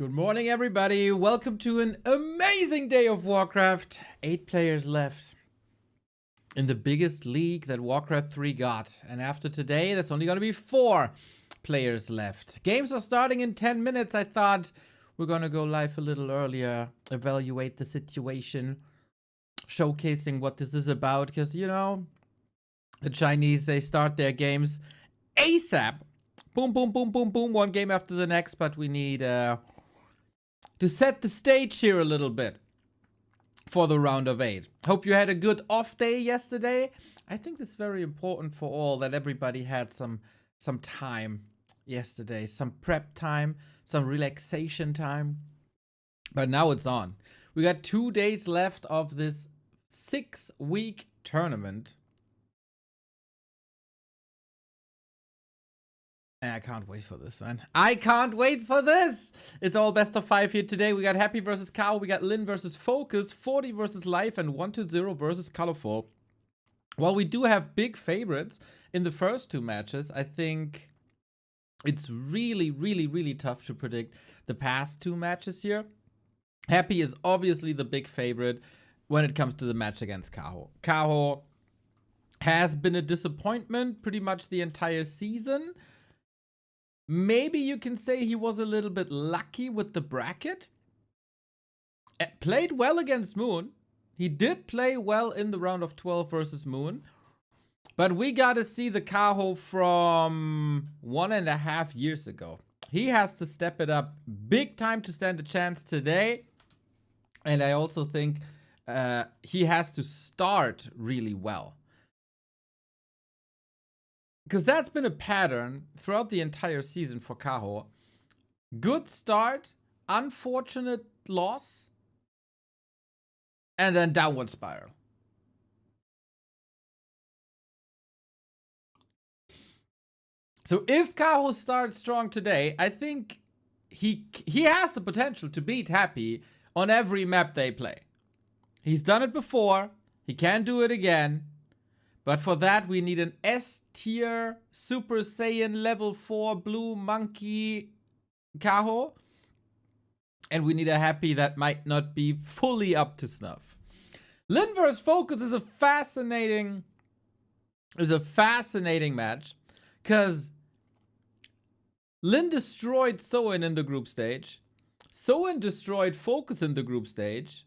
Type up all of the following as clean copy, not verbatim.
Good morning, everybody. Welcome to an amazing day of Warcraft. 8 players left in the biggest league that Warcraft 3 got. And after today, there's only going to be 4 players left. Games are starting in 10 minutes. I thought we're going to go live a little earlier, evaluate the situation, showcasing what this is about. Because, you know, the Chinese, they start their games ASAP. Boom, boom, boom, boom, boom. One game after the next, but we need to set the stage here a little bit for the round of 8. Hope you had a good off day yesterday. I think it's very important for all that everybody had some time yesterday, some prep time, some relaxation time. But now it's on. We got 2 days left of this 6-week tournament. I can't wait for this, man. I can't wait for this. It's all best of 5 here today. We got Happy versus Kaho. We got Lynn versus FoCuS, 40 versus Life, and 120 versus ColorFul. While we do have big favorites in the first 2 matches, I think it's really, really, really tough to predict the past 2 matches here. Happy is obviously the big favorite when it comes to the match against Kaho. Kaho has been a disappointment pretty much the entire season. Maybe you can say he was a little bit lucky with the bracket. Played well against Moon. He did play well in the round of 12 versus Moon. But we got to see the Kaho from 1.5 years ago. He has to step it up big time to stand a chance today. And I also think he has to start really well. Because that's been a pattern throughout the entire season for Kaho. Good start, unfortunate loss, and then downward spiral. So if Kaho starts strong today, I think he has the potential to beat Happy on every map they play. He's done it before. He can do it again. But for that, we need an S-tier Super Saiyan level 4 blue monkey Kaho. And we need a Happy that might not be fully up to snuff. Lynn vs FoCuS is a fascinating match. Because Lynn destroyed Soin in the group stage. Soin destroyed FoCuS in the group stage.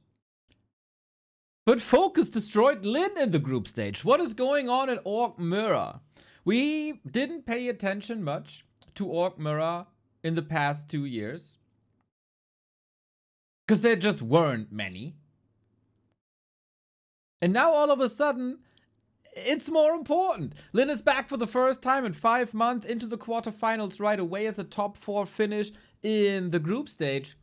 But FoCuS destroyed Lynn in the group stage. What is going on in Orc Mirror? We didn't pay attention much to Orc Mirror in the past 2 years. Because there just weren't many. And now all of a sudden, it's more important. Lynn is back for the first time in 5 months into the quarterfinals right away as a top 4 finish in the group stage.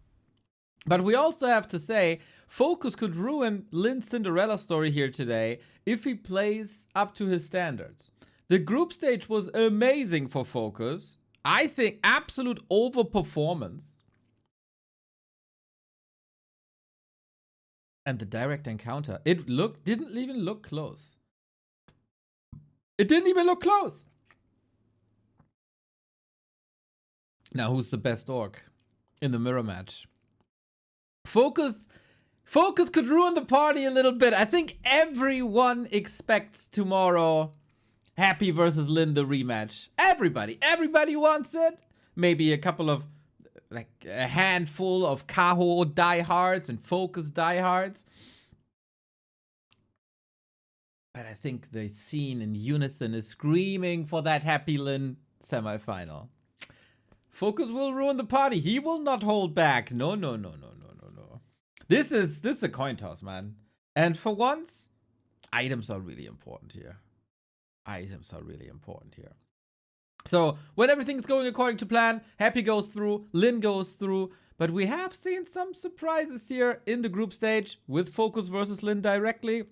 But we also have to say, FoCuS could ruin Lynn's Cinderella story here today if he plays up to his standards. The group stage was amazing for FoCuS. I think absolute overperformance. And the direct encounter, it didn't even look close. It didn't even look close. Now, who's the best orc in the mirror match? FoCuS could ruin the party a little bit. I think everyone expects tomorrow Happy versus Lynn the rematch. Everybody wants it. Maybe a couple of, like a handful of Kaho diehards and FoCuS diehards. But I think the scene in unison is screaming for that Happy Lynn semifinal. FoCuS will ruin the party. He will not hold back. No. This is a coin toss, man. And for once, items are really important here. So when everything's going according to plan, Happy goes through, Lynn goes through. But we have seen some surprises here in the group stage with FoCuS versus Lynn directly.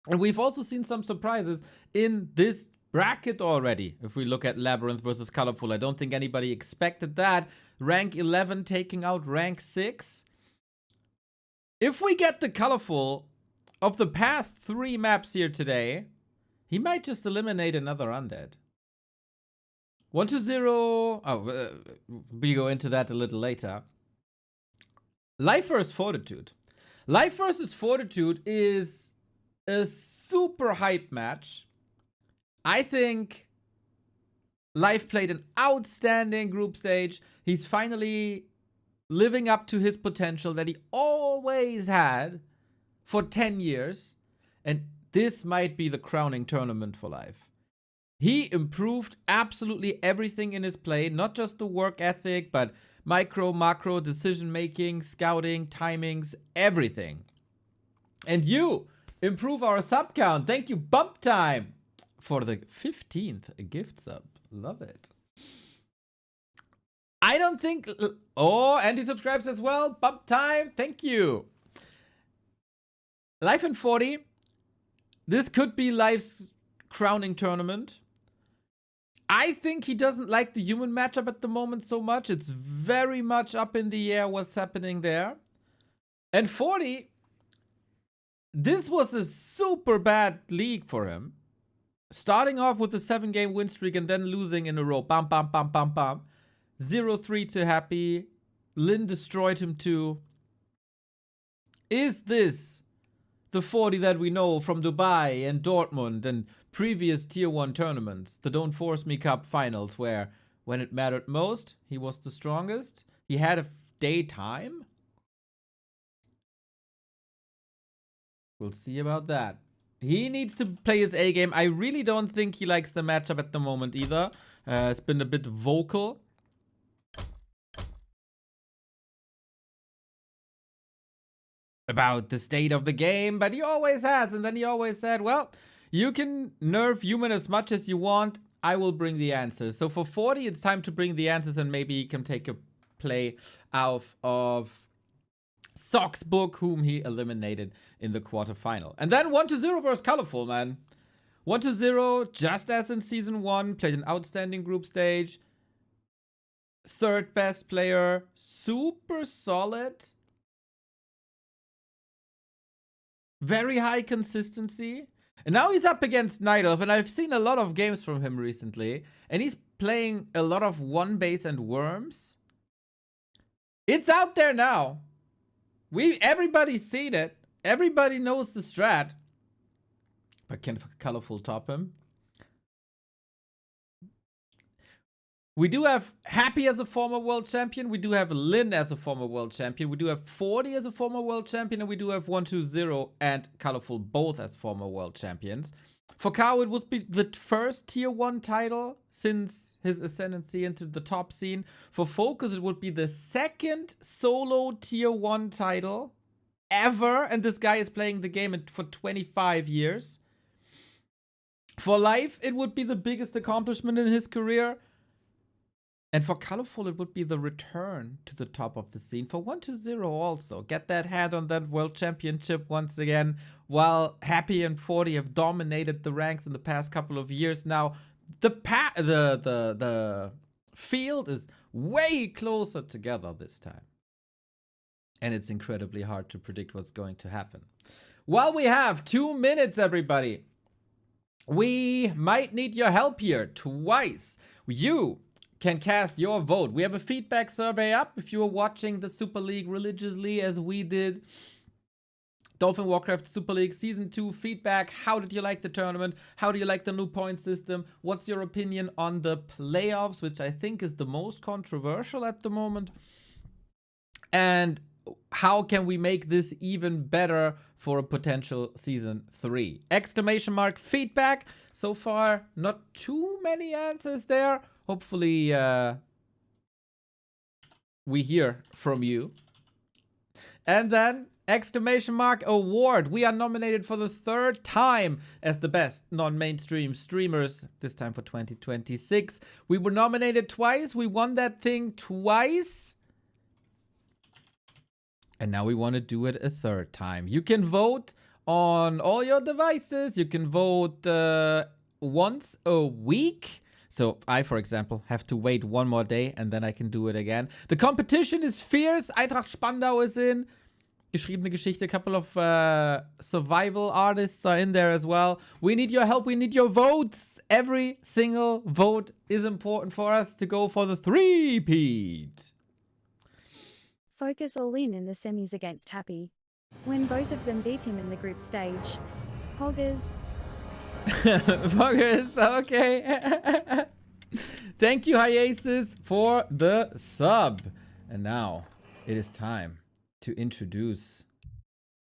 And we've also seen some surprises in this bracket already. If we look at LabyRinth versus ColorFul, I don't think anybody expected that. Rank 11 taking out rank 6. If we get the ColorFul of the past 3 maps here today, he might just eliminate another undead. 120. We go into that a little later. Life vs. Fortitude. Life vs. Fortitude is a super hype match. I think Life played an outstanding group stage. He's finally living up to his potential that he always had for 10 years. And this might be the crowning tournament for Life. He improved absolutely everything in his play, not just the work ethic, but micro, macro, decision making, scouting, timings, everything. And you improve our sub count. Thank you, Bump Time, for the 15th gift sub. Love it. I don't think... Oh, and he subscribes as well. Bump Time. Thank you. Life in 40. This could be Life's crowning tournament. I think he doesn't like the human matchup at the moment so much. It's very much up in the air what's happening there. And 40, this was a super bad league for him. Starting off with a 7-game win streak and then losing in a row. Bam, bam, bam, bam, bam. 0-3 to Happy. Lynn destroyed him too. Is this the 40 that we know from Dubai and Dortmund and previous Tier 1 tournaments? The Don't Force Me Cup finals, where when it mattered most, he was the strongest. He had a daytime. We'll see about that. He needs to play his A game. I really don't think he likes the matchup at the moment either. It's been a bit vocal. About the state of the game, but he always has. And then he always said, well, you can nerf human as much as you want. I will bring the answers. So for 40, it's time to bring the answers, and maybe he can take a play out of Sock's book, whom he eliminated in the quarterfinal. And then 1-0 versus ColorFul, man. 1-0, just as in Season 1, played an outstanding group stage. Third best player, super solid. Very high consistency. And now he's up against Night Elf, and I've seen a lot of games from him recently. And he's playing a lot of one base and worms. It's out there now. Everybody's seen it. Everybody knows the strat. But can ColorFul top him? We do have Happy as a former world champion. We do have Lynn as a former world champion. We do have 40 as a former world champion. And we do have 1-0 and ColorFul both as former world champions. For Kaho, it would be the first Tier 1 title since his ascendancy into the top scene. For FoCuS, it would be the second solo Tier 1 title ever. And this guy is playing the game for 25 years. For Life, it would be the biggest accomplishment in his career. And for ColorFul, it would be the return to the top of the scene. For 1-0 also, get that head on that world championship once again. While Happy and 40 have dominated the ranks in the past couple of years now, the field is way closer together this time. And it's incredibly hard to predict what's going to happen. While we have 2 minutes, everybody, we might need your help here twice. You can cast your vote. We have a feedback survey up if you are watching the Super League religiously as we did. Dolphin Warcraft Super League Season 2 feedback. How did you like the tournament? How do you like the new point system? What's your opinion on the playoffs, which I think is the most controversial at the moment? And how can we make this even better for a potential Season 3? Exclamation mark feedback. So far, not too many answers there. Hopefully, we hear from you. And then, exclamation mark award. We are nominated for the 3rd time as the best non-mainstream streamers, this time for 2026. We were nominated twice. We won that thing twice. And now we want to do it a 3rd time. You can vote on all your devices. You can vote once a week. So I, for example, have to wait 1 more day and then I can do it again. The competition is fierce. Eintracht Spandau is in. Geschriebene Geschichte. A couple of survival artists are in there as well. We need your help. We need your votes. Every single vote is important for us to go for the 3-peat. FoCuS or Lynn in the semis against Happy. When both of them beat him in the group stage. Hoggers. FoCuS, okay. Thank you, Hiaces, for the sub. And now it is time to introduce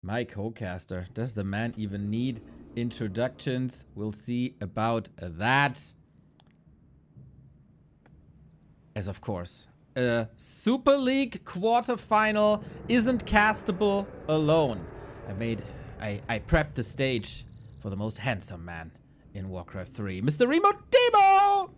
my co-caster. Does the man even need introductions? We'll see about that. As of course, a Super League quarterfinal isn't castable alone. I prepped the stage for the most handsome man in Warcraft 3, Mr. Remote Demo!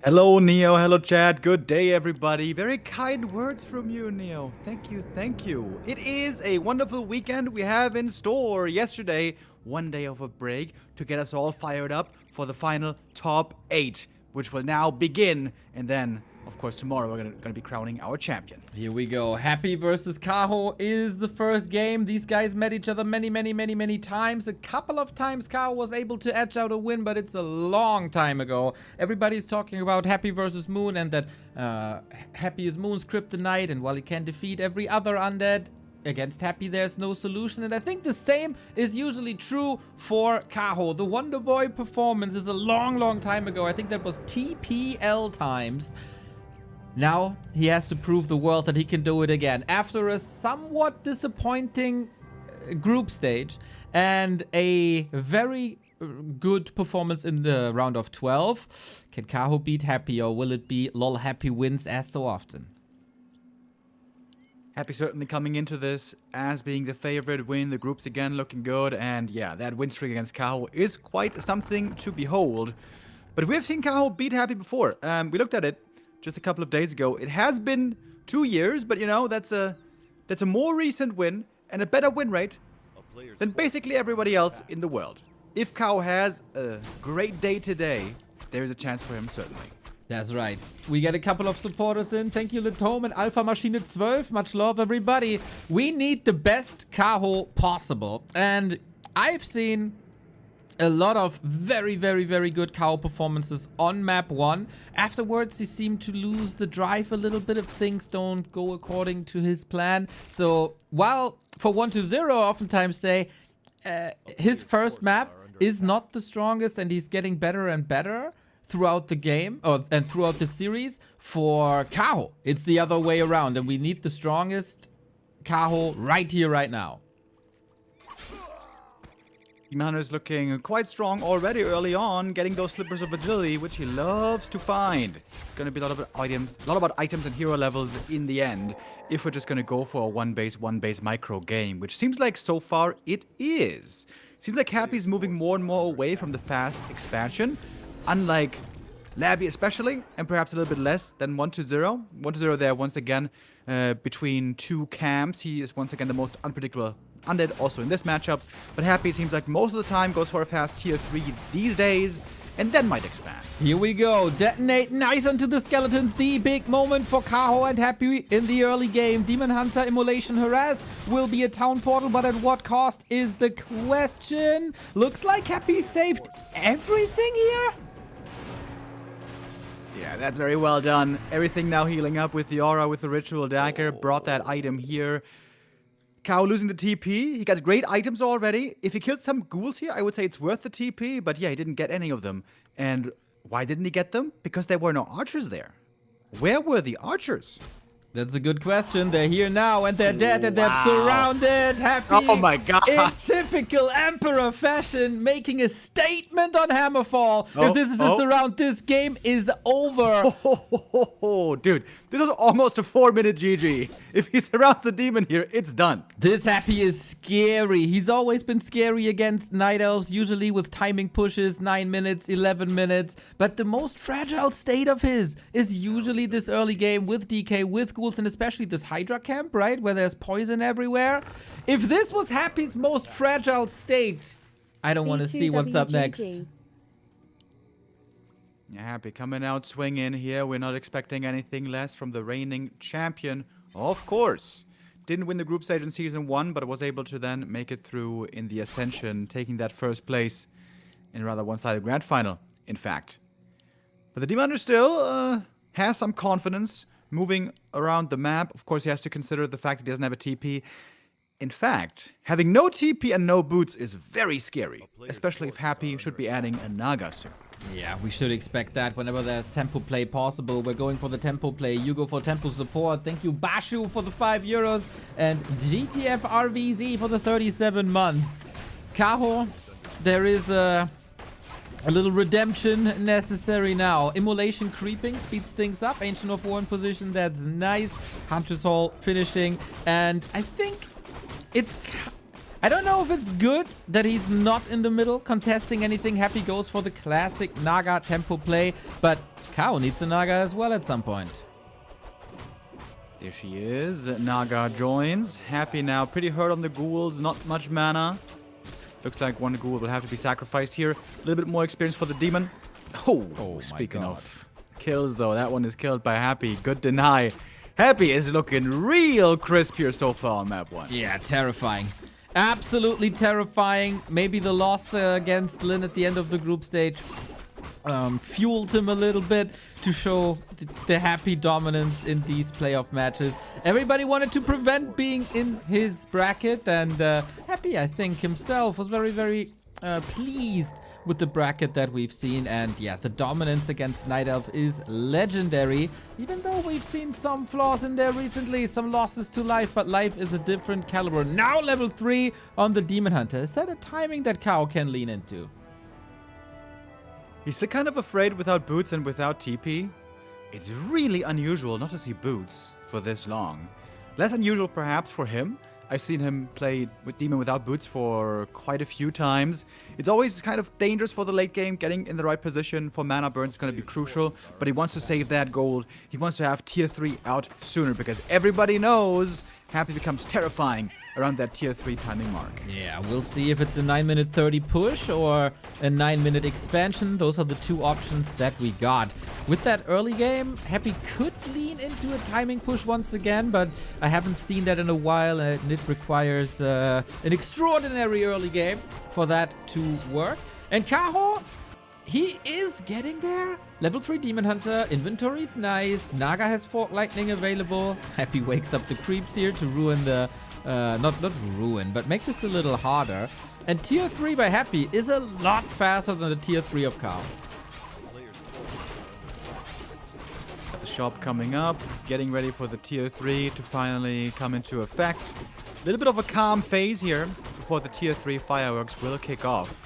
Hello, Neo. Hello, Chad. Good day, everybody. Very kind words from you, Neo. Thank you, thank you. It is a wonderful weekend we have in store. Yesterday, one day of a break to get us all fired up for the final top 8, which will now begin. And then, of course, tomorrow we're gonna be crowning our champion. Here we go. Happy versus Kaho is the first game. These guys met each other many times. A couple of times Kaho was able to edge out a win, but it's a long time ago. Everybody's talking about Happy versus Moon and that Happy is Moon's kryptonite, and while he can defeat every other undead, against Happy there's no solution. And I think the same is usually true for Kaho. The Wonder Boy performance is a long time ago. I think that was TPL times. Now he has to prove the world that he can do it again. After a somewhat disappointing group stage and a very good performance in the round of 12, can Kaho beat Happy, or will it be lol Happy wins as so often? Happy certainly coming into this as being the favorite, win the groups again, looking good. And yeah, that win streak against Kaho is quite something to behold. But we have seen Kaho beat Happy before. We looked at it just a couple of days ago. It has been 2 years, but you know, that's a more recent win and a better win rate than basically everybody else in the world. If Kaho has a great day today, there is a chance for him, certainly. That's right. We get a couple of supporters in. Thank you, Litome and Alpha Maschine 12. Much love, everybody. We need the best Kaho possible. And I've seen a lot of very good Kaho performances on map 1. Afterwards, he seemed to lose the drive a little bit if things don't go according to his plan. So, while for 1-0 oftentimes say his first map is not the strongest and he's getting better and better throughout the game and throughout the series, for Kaho, it's the other way around, and we need the strongest Kaho right here, right now. Demon is looking quite strong already early on, getting those slippers of agility, which he loves to find. It's going to be a lot about items and hero levels in the end, if we're just going to go for a one base micro game, which seems like so far it is. Seems like Happy's moving more and more away from the fast expansion, unlike Labby especially, and perhaps a little bit less than 1-0. 1-0 there once again between two camps. He is once again the most unpredictable undead also in this matchup, but Happy seems like most of the time goes for a fast tier 3 these days, and then might expand. Here we go. Detonate nice onto the skeletons. The big moment for Kaho and Happy in the early game. Demon Hunter Immolation Harass will be a town portal, but at what cost is the question? Looks like Happy saved everything here. Yeah, that's very well done. Everything now healing up with the aura, with the ritual dagger. Brought that item here. Kaho losing the TP. He got great items already. If he killed some ghouls here, I would say it's worth the TP. But yeah, he didn't get any of them. And why didn't he get them? Because there were no archers there. Where were the archers? That's a good question. They're here now, and they're dead, and they're surrounded. Happy, oh my god, in typical Emperor fashion, making a statement on Hammerfall. If this is a surround, this game is over. Dude, this was almost a 4-minute GG. If he surrounds the demon here, it's done. This Happy is scary. He's always been scary against Night Elves, usually with timing pushes, 9 minutes, 11 minutes. But the most fragile state of his is usually this early game with DK, with ghouls, and especially this Hydra camp, right? Where there's poison everywhere. If this was Happy's most fragile state, I don't want to see what's up next. Yeah, Happy coming out swinging here. We're not expecting anything less from the reigning champion. Of course. Didn't win the group stage in Season 1, but was able to then make it through in the Ascension, taking that first place in a rather one-sided grand final, in fact. But the Demon still has some confidence moving around the map. Of course, he has to consider the fact that he doesn't have a TP. In fact, having no TP and no boots is very scary, especially if Happy should be adding a Naga soon. Yeah, we should expect that whenever there's tempo play possible. We're going for the tempo play. You go for tempo support. Thank you, Bashu, for the €5. And GTF RVZ for the 37 months. Kaho, there is a little redemption necessary now. Immolation creeping speeds things up. Ancient of War in position. That's nice. Hunter's Hall finishing. And I think I don't know if it's good that he's not in the middle contesting anything. Happy goes for the classic Naga tempo play, but Kaho needs a Naga as well at some point. There she is. Naga joins. Happy now. Pretty hurt on the ghouls. Not much mana. Looks like one ghoul will have to be sacrificed here. A little bit more experience for the demon. Oh, speaking of kills, though, that one is killed by Happy. Good deny. Happy is looking real crisp here so far on map 1. Yeah, terrifying. Absolutely terrifying. Maybe the loss against Lynn at the end of the group stage fueled him a little bit to show the Happy dominance in these playoff matches. Everybody wanted to prevent being in his bracket, and Happy, I think, himself was very, very pleased with the bracket that we've seen. And yeah, the dominance against Night Elf is legendary, even though we've seen some flaws in there recently, some losses to Life, but Life is a different caliber. Now level 3 on the Demon Hunter. Is that a timing that Kaho can lean into? He's still kind of afraid without boots and without TP. It's really unusual not to see boots for this long. Less unusual perhaps for him. I've seen him play with Demon without boots for quite a few times. It's always kind of dangerous for the late game. Getting in the right position for mana burn is going to be crucial, but he wants to save that gold. He wants to have tier 3 out sooner because everybody knows Happy becomes terrifying around that tier 3 timing mark. Yeah, we'll see if it's a 9-minute 30 push or a 9-minute expansion. Those are the two options that we got. With that early game, Happy could lean into a timing push once again, but I haven't seen that in a while, and it requires an extraordinary early game for that to work. And Kaho, he is getting there. Level 3 Demon Hunter, inventory's nice. Naga has Fork Lightning available. Happy wakes up the creeps here to ruin the not ruin, but make this a little harder. And tier 3 by Happy is a lot faster than the tier 3 of Kaho. Got the shop coming up, getting ready for the tier 3 to finally come into effect. A little bit of a calm phase here before the tier 3 fireworks will kick off.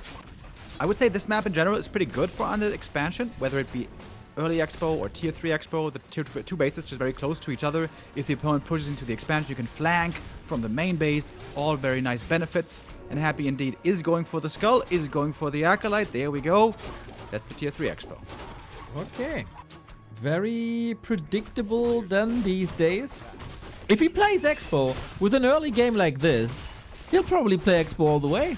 I would say this map in general is pretty good for under expansion, whether it be early expo or tier 3 expo. The tier 2 bases just very close to each other. If the opponent pushes into the expansion, you can flank from the main base. All very nice benefits. And Happy indeed is going for the skull, is going for the acolyte. There we go. That's the tier 3 expo. Okay. Very predictable then these days. If he plays expo with an early game like this, he'll probably play expo all the way.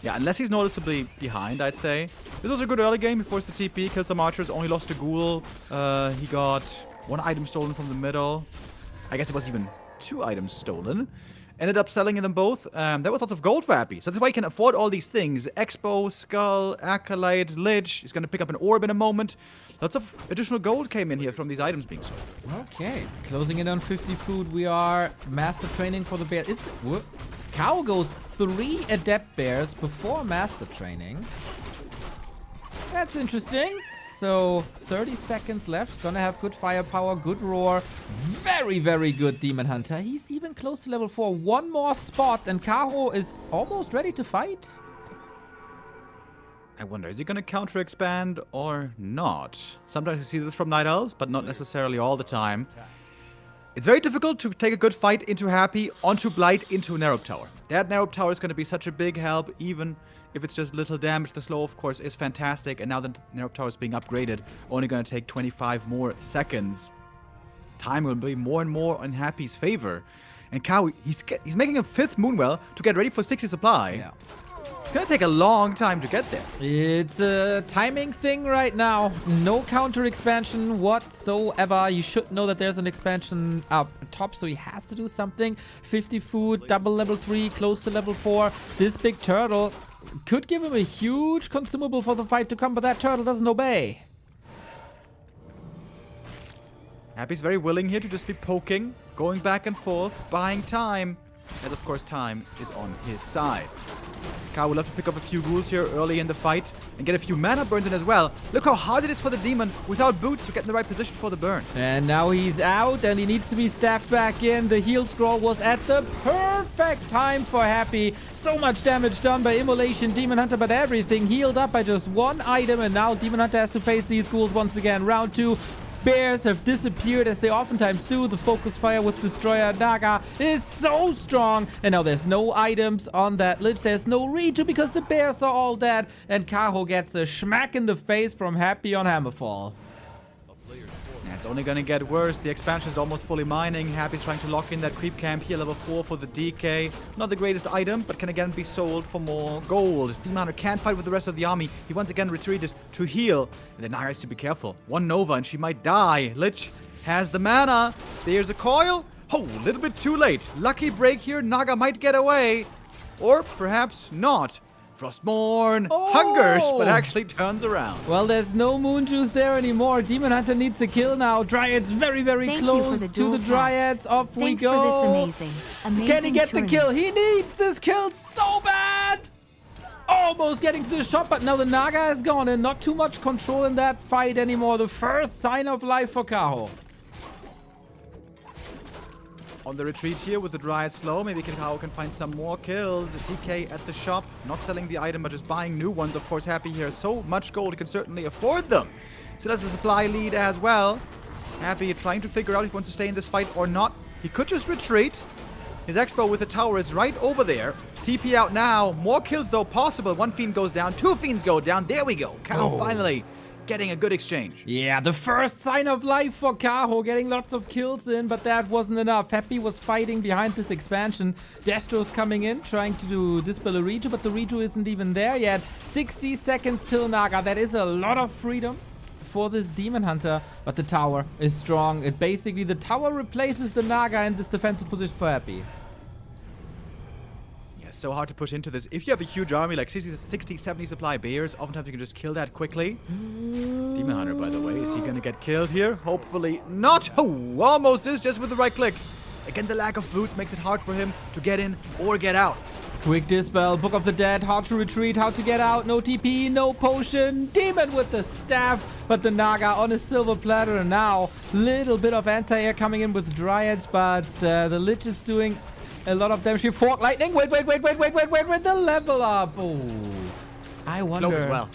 Yeah, unless he's noticeably behind, I'd say. This was a good early game. He forced the TP, killed some archers, only lost a ghoul. He got 1 item stolen from the middle. I guess it was even 2 items stolen. Ended up selling them both. There was lots of gold for Happy. So that's why he can afford all these things. Expo, Skull, Acolyte, Lich. He's going to pick up an orb in a moment. Lots of additional gold came in here from these items being sold. Okay, closing in on 50 food. We are master training for the bear. Kaho goes 3 adept bears before master training. That's interesting. So 30 seconds left. Gonna have good firepower, good roar. Very, very good Demon Hunter. He's even close to level 4. One more spot and Kaho is almost ready to fight. I wonder, is he going to counter-expand or not? Sometimes we see this from Night Elves, but not necessarily all the time. It's very difficult to take a good fight into Happy, onto Blight, into Narrow Tower. That Narrow Tower is going to be such a big help, even if it's just little damage. The slow, of course, is fantastic, and now that Narrow Tower is being upgraded, only going to take 25 more seconds. Time will be more and more in Happy's favor. And Kaho, he's making a 5th Moonwell to get ready for 60 supply. Yeah. It's going to take a long time to get there. It's a timing thing right now. No counter expansion whatsoever. You should know that there's an expansion up top, so he has to do something. 50 food, double level 3, close to level 4. This big turtle could give him a huge consumable for the fight to come, but that turtle doesn't obey. Happy's very willing here to just be poking, going back and forth, buying time. And of course, time is on his side. Kaho will have to pick up a few ghouls here early in the fight and get a few mana burns in as well. Look how hard it is for the demon without boots to get in the right position for the burn. And now he's out and he needs to be staffed back in. The heal scroll was at the perfect time for Happy. So much damage done by Immolation Demon Hunter, but everything healed up by just one item. And now Demon Hunter has to face these ghouls once again. Round 2. Bears have disappeared as they oftentimes do. The focus fire with Destroyer Naga is so strong. And now there's no items on that Lich. There's no Reju because the bears are all dead. And Kaho gets a schmack in the face from Happy on Hammerfall. Yeah, it's only gonna get worse. The expansion is almost fully mining. Happy's trying to lock in that creep camp here, level 4 for the DK. Not the greatest item, but can again be sold for more gold. Demon Hunter can't fight with the rest of the army. He once again retreated to heal. And then Naga has to be careful. One Nova and she might die. Lich has the mana. There's a coil. Oh, a little bit too late. Lucky break here. Naga might get away. Or perhaps not. Frostmourne hungers, but actually turns around. Well, there's no moon juice there anymore. Demon Hunter needs a kill now. Dryads very, very close to the Dryads. Off we go. Amazing Can he get the tournament. kill? He needs this kill so bad. Almost getting to the shot, but now the Naga is gone and not too much control in that fight anymore. The first sign of life for Kaho. On the retreat here with the Dryad slow, maybe Kaho can find some more kills. DK at the shop, not selling the item, but just buying new ones. Of course, Happy here, so much gold, he can certainly afford them. So that's a supply lead as well. Happy trying to figure out if he wants to stay in this fight or not. He could just retreat. His Expo with the tower is right over there. TP out now. More kills though possible. One Fiend goes down, 2 Fiends go down. There we go. Kaho finally getting a good exchange. Yeah, the first sign of life for Kaho, getting lots of kills in, but that wasn't enough. Happy was fighting behind this expansion. Destro's coming in, trying to dispel a Reju, but the Reju isn't even there yet. 60 seconds till Naga. That is a lot of freedom for this Demon Hunter, but the tower is strong. It basically, the tower replaces the Naga in this defensive position for Happy. So hard to push into this. If you have a huge army like 60, 70 supply bears, oftentimes you can just kill that quickly. Demon Hunter, by the way, is he gonna get killed here? Hopefully not. Oh, almost is, just with the right clicks. Again, the lack of boots makes it hard for him to get in or get out. Quick dispel, Book of the Dead, how to retreat, how to get out, no TP, no potion, Demon with the staff, but the Naga on a silver platter, and now little bit of anti-air coming in with Dryads, but the Lich is doing a lot of damage here. Fork lightning. Wait. The level up. Oh, I wonder. Cloak as well.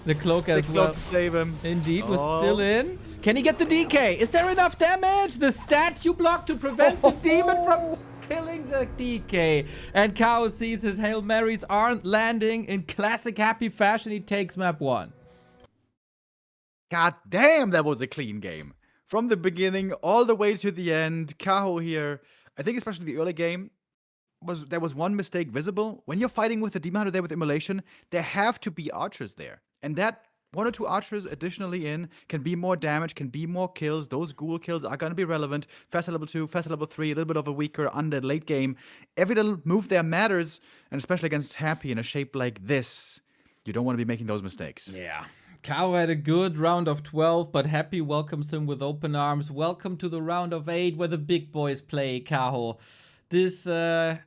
The cloak Sick as cloak well. to save him. Indeed, was still in. Can he get the DK? Is there enough damage? The statue block to prevent the demon from killing the DK. And Kaho sees his Hail Marys aren't landing in classic Happy fashion. He takes map 1. God damn, that was a clean game. From the beginning all the way to the end, Kaho here, I think especially the early game, there was one mistake visible. When you're fighting with the Demon Hunter there with Immolation, there have to be archers there. And that 1 or 2 archers additionally in can be more damage, can be more kills. Those ghoul kills are going to be relevant. Fast at level 2, fast at level 3, a little bit of a weaker undead late game. Every little move there matters, and especially against Happy in a shape like this, you don't want to be making those mistakes. Yeah. Kaho had a good round of 12, but Happy welcomes him with open arms. Welcome to the round of 8 where the big boys play, Kaho. This, the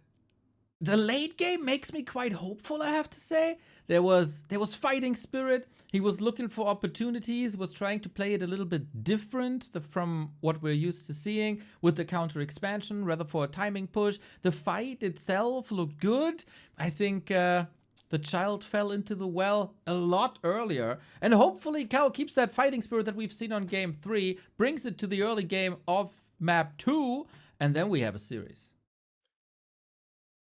late game makes me quite hopeful, I have to say. There was fighting spirit. He was looking for opportunities, was trying to play it a little bit different from what we're used to seeing with the counter expansion, rather for a timing push. The fight itself looked good. I think, the child fell into the well a lot earlier. And hopefully Kaho keeps that fighting spirit that we've seen on game 3, brings it to the early game of map 2, and then we have a series.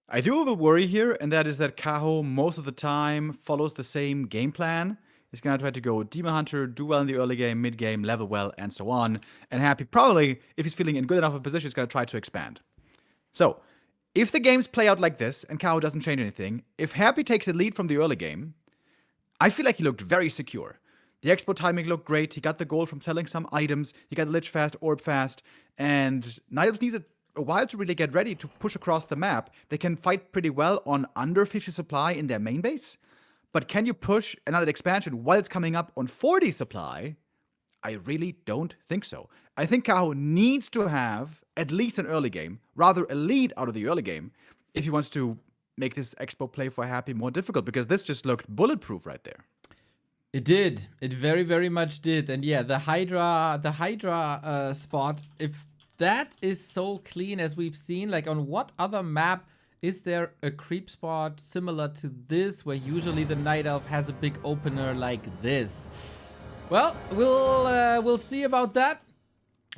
I do have a worry here, and that is that Kaho most of the time follows the same game plan. He's going to try to go Demon Hunter, do well in the early game, mid game, level well, and so on. And Happy probably, if he's feeling in good enough of a position, is going to try to expand. So, if the games play out like this, and Kaho doesn't change anything, if Happy takes a lead from the early game, I feel like he looked very secure. The expo timing looked great. He got the gold from selling some items. He got the Lich fast, Orb fast. And Niles needs a while to really get ready to push across the map. They can fight pretty well on under 50 supply in their main base. But can you push another expansion while it's coming up on 40 supply? I really don't think so. I think Kaho needs to have at least an early game, rather a lead out of the early game, if he wants to make this Expo play for Happy more difficult, because this just looked bulletproof right there. It did. It very, very much did. And yeah, the Hydra spot, if that is so clean as we've seen, like on what other map is there a creep spot similar to this, where usually the Night Elf has a big opener like this? Well, we'll see about that.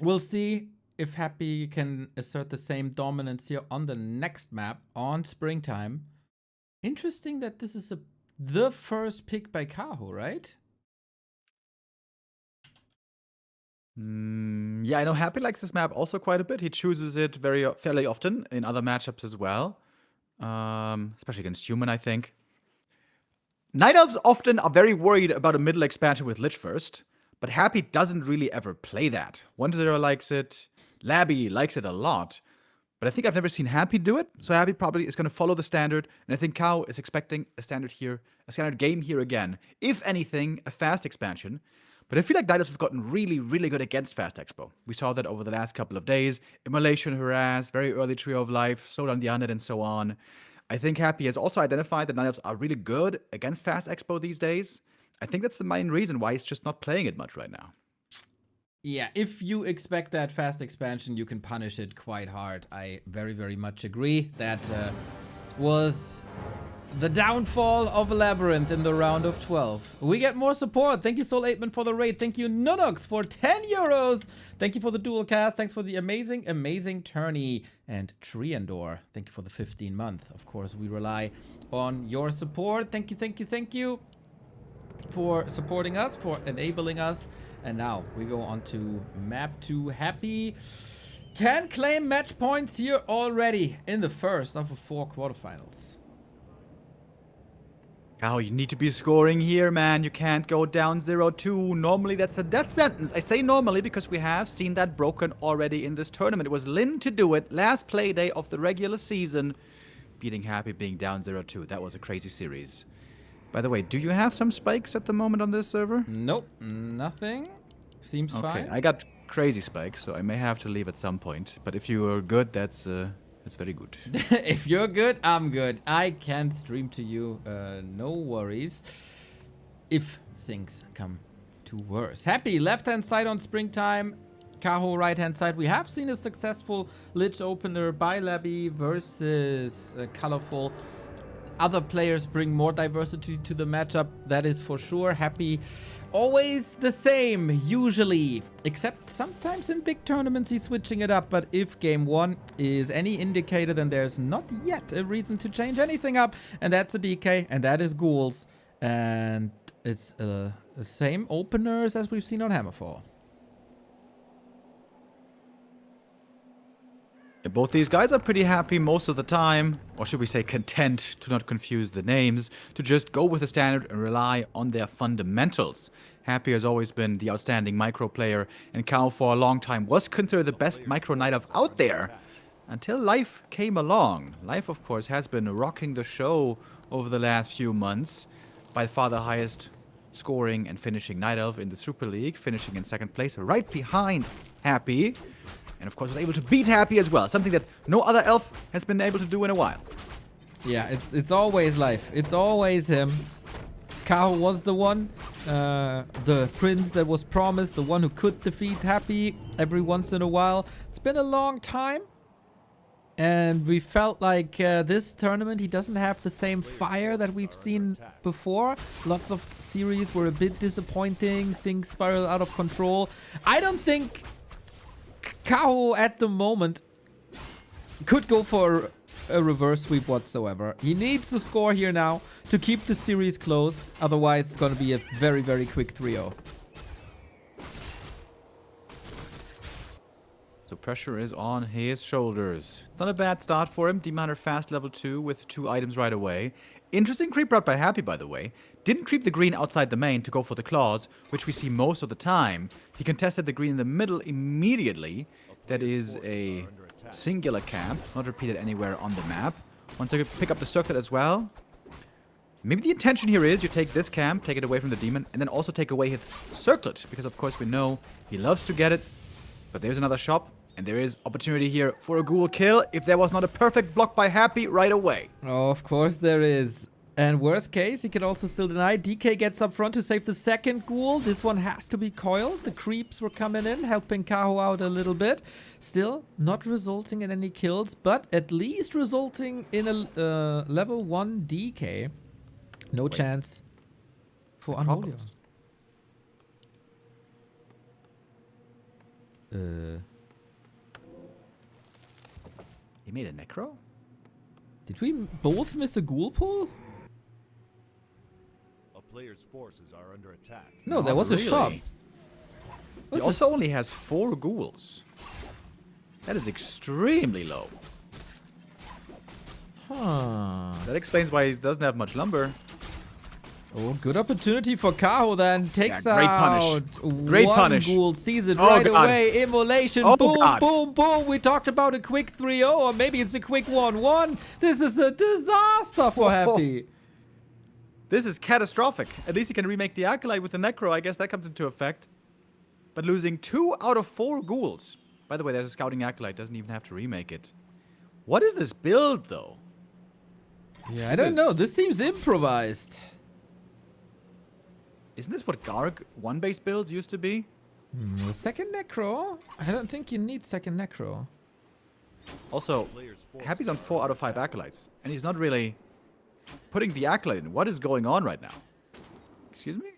We'll see if Happy can assert the same dominance here on the next map on Springtime. Interesting that this is the first pick by Kaho, right? Yeah, I know Happy likes this map also quite a bit. He chooses it fairly often in other matchups as well, especially against Human, I think. Night Elves often are very worried about a middle expansion with Lich first, but Happy doesn't really ever play that. 1-0 likes it, Labby likes it a lot, but I think I've never seen Happy do it, so Happy probably is going to follow the standard, and I think Kaho is expecting a standard game here again. If anything, a fast expansion. But I feel like Night Elves have gotten really, really good against Fast Expo. We saw that over the last couple of days. Immolation, Harass, very early Trio of Life, Slow Down the Undead, and so on. I think Happy has also identified that Night Elves are really good against Fast Expo these days. I think that's the main reason why he's just not playing it much right now. Yeah, if you expect that fast expansion, you can punish it quite hard. I very, very much agree. That was the downfall of LabyRinth in the round of 12. We get more support. Thank you, Soul 8man, for the raid. Thank you, Nunox, for 10 euros. Thank you for the dual cast. Thanks for the amazing, amazing tourney. And Triandor, thank you for the 15-month. Of course, we rely on your support. Thank you, thank you, thank you for supporting us, for enabling us. And now we go on to map 2. Happy can claim match points here already in the first of the 4 quarterfinals. Kaho, you need to be scoring here, man. You can't go down 0-2. Normally, that's a death sentence. I say normally because we have seen that broken already in this tournament. It was Lynn to do it last play day of the regular season, beating Happy, being down 0-2. That was a crazy series. By the way, do you have some spikes at the moment on this server? Nope, nothing. Seems fine. Okay, I got crazy spikes, so I may have to leave at some point. But if you are good, that's very good. If you're good, I'm good. I can stream to you, no worries. If things come to worse. Happy, left-hand side on Springtime. Kaho, right-hand side. We have seen a successful Lich opener by Labby versus ColorFul. Other players bring more diversity to the matchup, that is for sure. Happy, always the same, usually. Except sometimes in big tournaments he's switching it up. But if game 1 is any indicator, then there's not yet a reason to change anything up. And that's a DK, and that is Ghouls. And it's the same openers as we've seen on Hammerfall. Both these guys are pretty happy most of the time, or should we say content, to not confuse the names, to just go with the standard and rely on their fundamentals. Happy has always been the outstanding micro player, and Kaho for a long time was considered the best micro Night Elf out there, until Life came along. Life, of course, has been rocking the show over the last few months, by far the highest scoring and finishing Night Elf in the Super League, finishing in 2nd place, right behind Happy. And of course was able to beat Happy as well, something that no other elf has been able to do in a while. Yeah, it's always Life. It's always him. Kaho was the one, the prince that was promised, the one who could defeat Happy every once in a while. It's been a long time. And we felt like this tournament, he doesn't have the same fire that we've seen before. Lots of series were a bit disappointing. Things spiral out of control. I don't think Kaho at the moment could go for a reverse sweep whatsoever. He needs to score here now to keep the series close. Otherwise, it's going to be a very, very quick 3-0. So pressure is on his shoulders. It's not a bad start for him. Demounder fast level 2 with 2 items right away. Interesting creep route by Happy, by the way. Didn't creep the green outside the main to go for the claws, which we see most of the time. He contested the green in the middle immediately. That is a singular camp, not repeated anywhere on the map. Wants to pick up the circlet as well. Maybe the intention here is you take this camp, take it away from the demon, and then also take away his circlet. Because of course we know he loves to get it. But there's another shop, and there is opportunity here for a ghoul kill if there was not a perfect block by Happy right away. Oh, of course there is. And worst case, he can also still deny. DK gets up front to save the second ghoul. This one has to be coiled. The creeps were coming in, helping Kaho out a little bit. Still, not resulting in any kills, but at least resulting in a level 1 DK. No chance for Unholy. He made a necro? Did we both miss a ghoul pull? A player's forces are under attack. No, there was a shop. He also only has 4 ghouls. That is extremely low. Huh. That explains why he doesn't have much lumber. Oh, good opportunity for Kaho then. Takes great out punish. Great one punish. ghoul, sees it Oh, right God. away. Immolation. Oh, boom, God. boom, boom. We talked about a quick 3-0, or maybe it's a quick 1-1. This is a disaster for Happy. This is catastrophic. At least he can remake the Acolyte with the Necro. I guess that comes into effect. But losing 2 out of 4 ghouls. By the way, there's a Scouting Acolyte. Doesn't even have to remake it. What is this build, though? Yeah, I don't know. This seems improvised. Isn't this what Garg 1-base builds used to be? No second Necro? I don't think you need second Necro. Also, Happy's on 4 out of 5 Acolytes. And he's not really putting the Acolyte in. What is going on right now? Excuse me?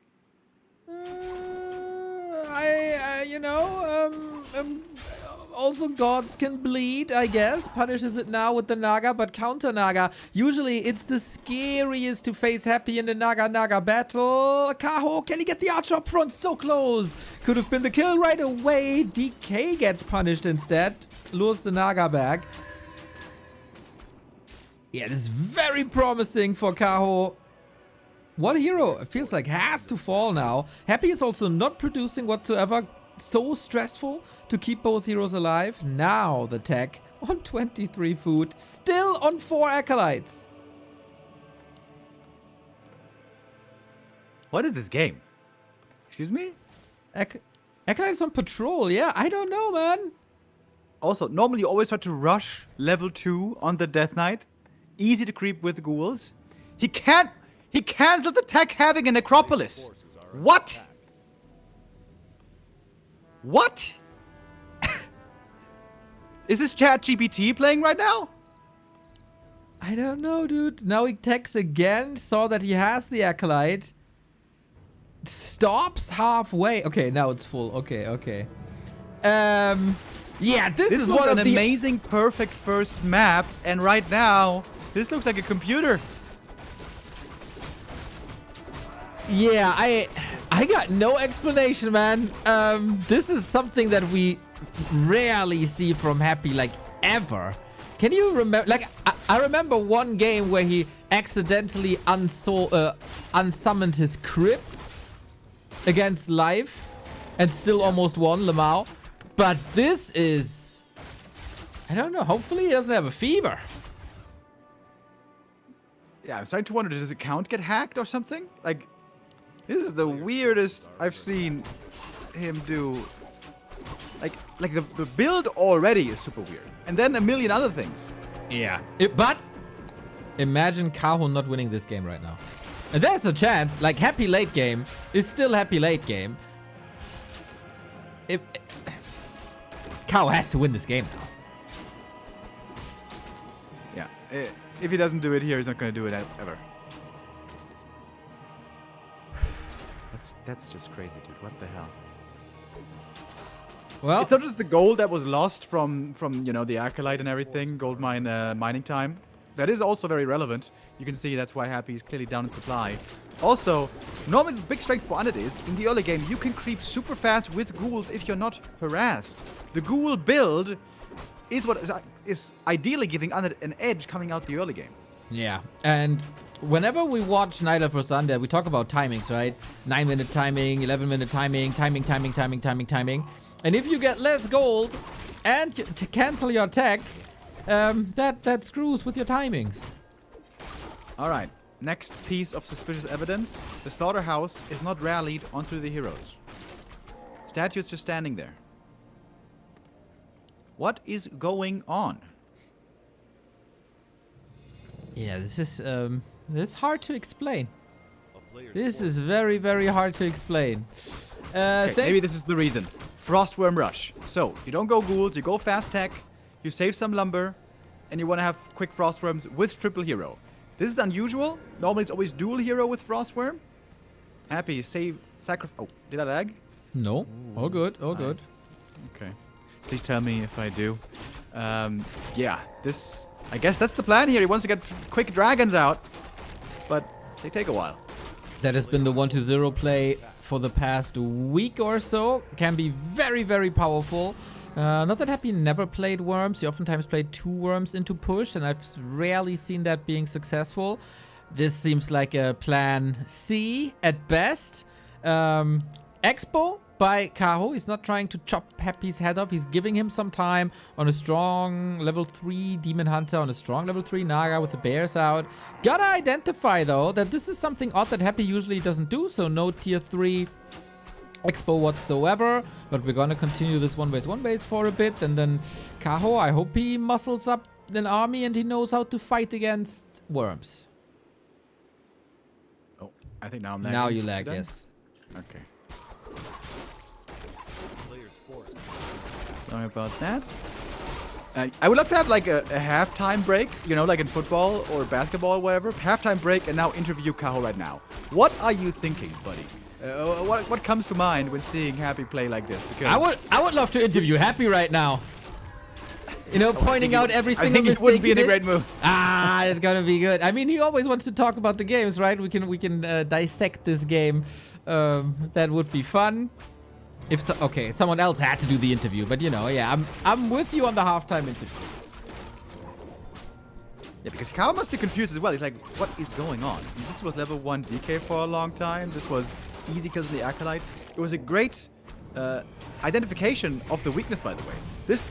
Also gods can bleed, I guess. Punishes it now with the Naga, but counter Naga. Usually it's the scariest to face Happy in the Naga battle. Kaho, can he get the archer up front? So close. Could have been the kill right away. DK gets punished instead. Lures the Naga back. Yeah, this is very promising for Kaho. One hero, it feels like, has to fall now. Happy is also not producing whatsoever. So stressful to keep both heroes alive. Now the tech on 23 food. Still on 4 Acolytes. What is this game? Excuse me? Acolytes on patrol, yeah. I don't know, man. Also, normally you always have to rush level 2 on the Death Knight. Easy to creep with ghouls. He can't. He cancelled the tech having a necropolis. What? What? Is this ChatGPT playing right now? I don't know, dude. Now he techs again. Saw that he has the Acolyte. Stops halfway. Okay, now it's full. Okay. Yeah, this is was one an of the amazing, perfect first map, and right now, this looks like a computer. Yeah, I got no explanation, man. This is something that we rarely see from Happy, like, ever. Can you remember? Like, I remember one game where he accidentally unsummoned his crypt against Life and still almost won Lamau. But this is... I don't know. Hopefully he doesn't have a fever. Yeah, I'm starting to wonder, does his account get hacked or something? Like, this is the weirdest I've seen him do. Like the build already is super weird. And then a million other things. Yeah. But imagine Kaho not winning this game right now. And there's a chance, like, Happy late game is still Happy late game. Kaho has to win this game now. Yeah. If he doesn't do it here, he's not going to do it ever. That's just crazy, dude. What the hell? Well, It's not just the gold that was lost from you know, the Acolyte and everything, gold mine mining time. That is also very relevant. You can see that's why Happy is clearly down in supply. Also, normally the big strength for Unit is, in the early game, you can creep super fast with ghouls if you're not harassed. The ghoul build is what is ideally giving Unit an edge coming out the early game. yeah. And whenever we watch Night of Undead, we talk about timings, right? 9-minute timing, 11-minute timing. And if you get less gold and to cancel your tech, that screws with your timings. All right. next piece of suspicious evidence. The slaughterhouse is not rallied onto the heroes. Statue's just standing there. What is going on? Yeah, this is hard to explain. A player's This force is very, very hard to explain. Okay, maybe this is the reason. Frostworm Rush. So, you don't go ghouls, you go fast tech, you save some lumber, and you want to have quick Frostworms with triple hero. This is unusual. Normally it's always dual hero with Frostworm. Happy, save, sacrifice. Oh, did I lag? No. All good. All good. Okay. Please tell me if I do. Yeah, this... I guess that's the plan here. He wants to get quick dragons out, but they take a while. That has been the 1-0 play for the past week or so. Can be very, very powerful. Not that Happy never played worms. He oftentimes played 2 worms into push, and I've rarely seen that being successful. This seems like a plan C at best. Expo by Kaho. He's not trying to chop Happy's head off. He's giving him some time on a strong level 3 Demon Hunter, on a strong level 3 Naga with the bears out. Gotta identify, though, that this is something odd that Happy usually doesn't do, so no tier 3 Expo whatsoever. But we're gonna continue this 1-base for a bit, and then Kaho, I hope he muscles up an army and he knows how to fight against worms. Oh, I think now I'm lagging. Now you lag, Did I? yes. Okay. player's force. Sorry about that. I would love to have like a halftime break, you know, like in football or basketball or whatever. Halftime break and now interview Kaho right now. What are you thinking, buddy? What comes to mind when seeing Happy play like this? Because I would love to interview Happy right now. You know, pointing out every I single think it would mistake be he in a did. great move. Ah, it's gonna be good. I mean, he always wants to talk about the games, right? We can dissect this game. That would be fun. If so, okay, someone else had to do the interview, but you know, yeah, I'm with you on the halftime interview. Yeah, because Kaho must be confused as well. He's like, what is going on? This was level 1 DK for a long time. This was easy because of the Acolyte. It was a great identification of the weakness, by the way. This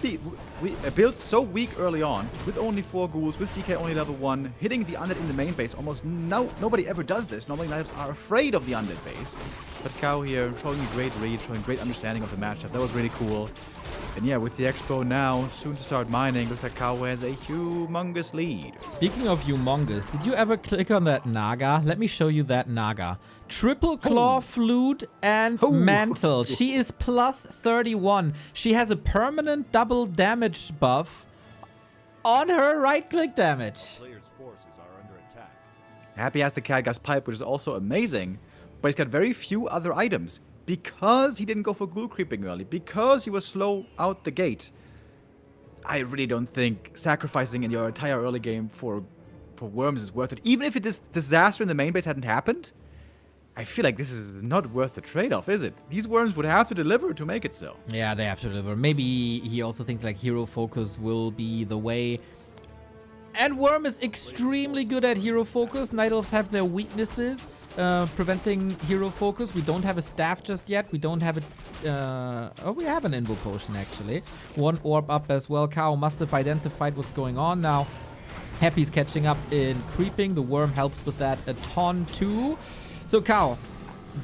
built so weak early on, with only 4 ghouls, with DK only level 1, hitting the undead in the main base. Almost nobody ever does this. Normally knives are afraid of the undead base. But Kaho here showing a great read, showing great understanding of the matchup. That was really cool. And yeah, with the Expo now, soon to start mining, looks like Kaho has a humongous lead. Speaking of humongous, did you ever click on that Naga? Let me show you that Naga. Triple claw, flute, and mantle. She is plus 31. She has a permanent double damage buff on her right-click damage. Player's forces are under attack. Happy has the Catgas Pipe, which is also amazing, but he's got very few other items. Because he didn't go for ghoul creeping early, because he was slow out the gate, I really don't think sacrificing in your entire early game for worms is worth it. Even if this disaster in the main base hadn't happened, I feel like this is not worth the trade-off, is it? These worms would have to deliver to make it so. Yeah, they have to deliver. Maybe he also thinks like hero focus will be the way. And Worm is extremely good at hero focus. Night Elves have their weaknesses, preventing hero focus. We don't have a staff just yet. We don't have a... oh, we have an Invo Potion, actually. 1 orb up as well. Kaho must have identified what's going on now. Happy's catching up in creeping. The Worm helps with that a ton, too. So, Kaho,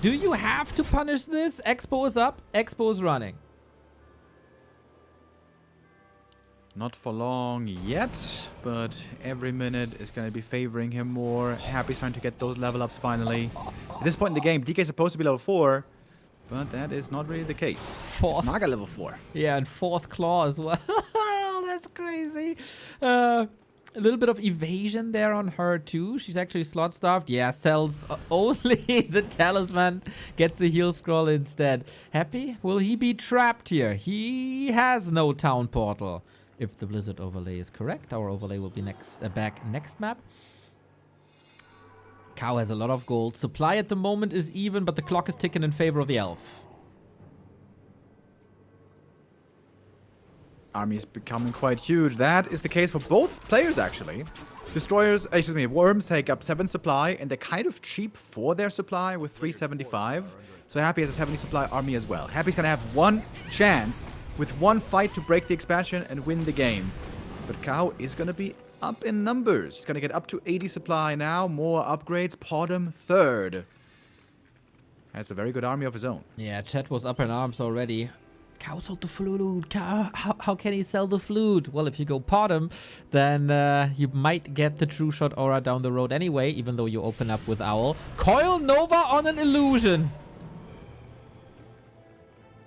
do you have to punish this? Expo is up. Expo is running. Not for long yet, but every minute is going to be favoring him more. Happy's trying to get those level ups finally. At this point in the game, DK is supposed to be level 4, but that is not really the case. It's Naga level 4. Yeah, and 4th claw as well. That's crazy. A little bit of evasion there on her too. She's actually slot starved. Yeah, sells only the talisman. Gets a heal scroll instead. Happy? Will he be trapped here? He has no town portal. If the Blizzard overlay is correct, our overlay will be back next map. Kaho has a lot of gold. Supply at the moment is even, but the clock is ticking in favor of the elf. Army is becoming quite huge. That is the case for both players, actually. Destroyers, excuse me, Worms take up 7 supply, and they're kind of cheap for their supply with 375. So Happy has a 70 supply army as well. Happy's gonna have one chance with one fight to break the expansion and win the game. But Kaho is gonna be up in numbers. He's going to get up to 80 supply now. More upgrades. Podum third. Has a very good army of his own. Yeah, Chet was up in arms already. Kaho sold the flute. How can he sell the flute? Well, if you go Podum, then you might get the True Shot aura down the road anyway, even though you open up with Owl. Coil Nova on an illusion.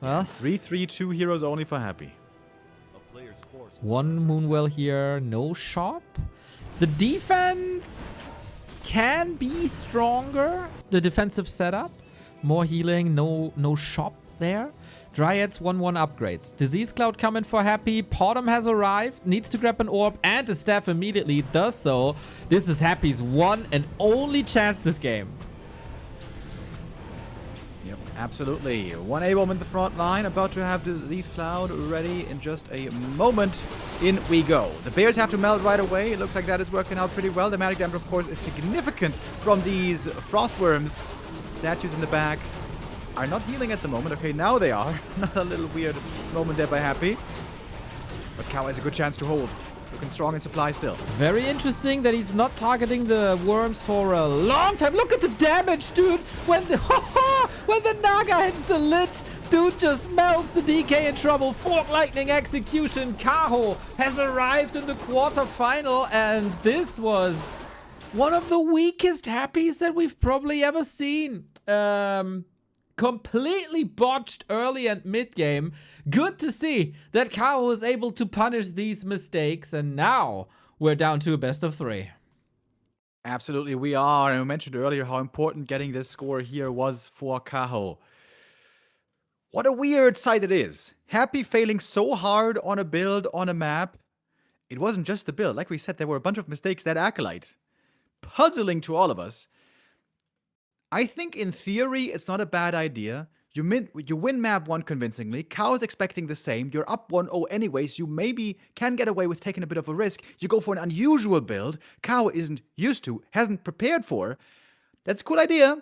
Well, 3-3-2 heroes only for Happy. A player's forces one Moonwell here, no shop. The defense can be stronger. The defensive setup. More healing, no shop there. Dryads 1-1 upgrades. Disease Cloud coming for Happy. Podum has arrived. Needs to grab an orb and a staff immediately. Does so. This is Happy's one and only chance this game. Yep, absolutely. 1 A-bomb in the front line. About to have Disease Cloud ready in just a moment. In we go. The bears have to melt right away. It looks like that is working out pretty well. The magic damage, of course, is significant from these frostworms. Statues in the back are not healing at the moment. Okay, now they are. Another little weird moment there by Happy. But Kaho has a good chance to hold. Looking strong in supply still. Very interesting that he's not targeting the worms for a long time. Look at the damage, dude. When the when the Naga hits the lid, dude just melts the DK in trouble. Fork Lightning execution. Kaho has arrived in the quarterfinal, and this was one of the weakest Happies that we've probably ever seen. Completely botched early and mid game. Good to see that Kaho was able to punish these mistakes, and now we're down to a best of 3. Absolutely, we are. And we mentioned earlier how important getting this score here was for Kaho. What a weird sight it is. Happy failing so hard on a build, on a map. It wasn't just the build. Like we said, there were a bunch of mistakes. That Acolyte. Puzzling to all of us. I think in theory, it's not a bad idea. You win map 1 convincingly. Kaho's expecting the same. You're up 1-0 anyways. You maybe can get away with taking a bit of a risk. You go for an unusual build. Kaho isn't used to, hasn't prepared for. That's a cool idea.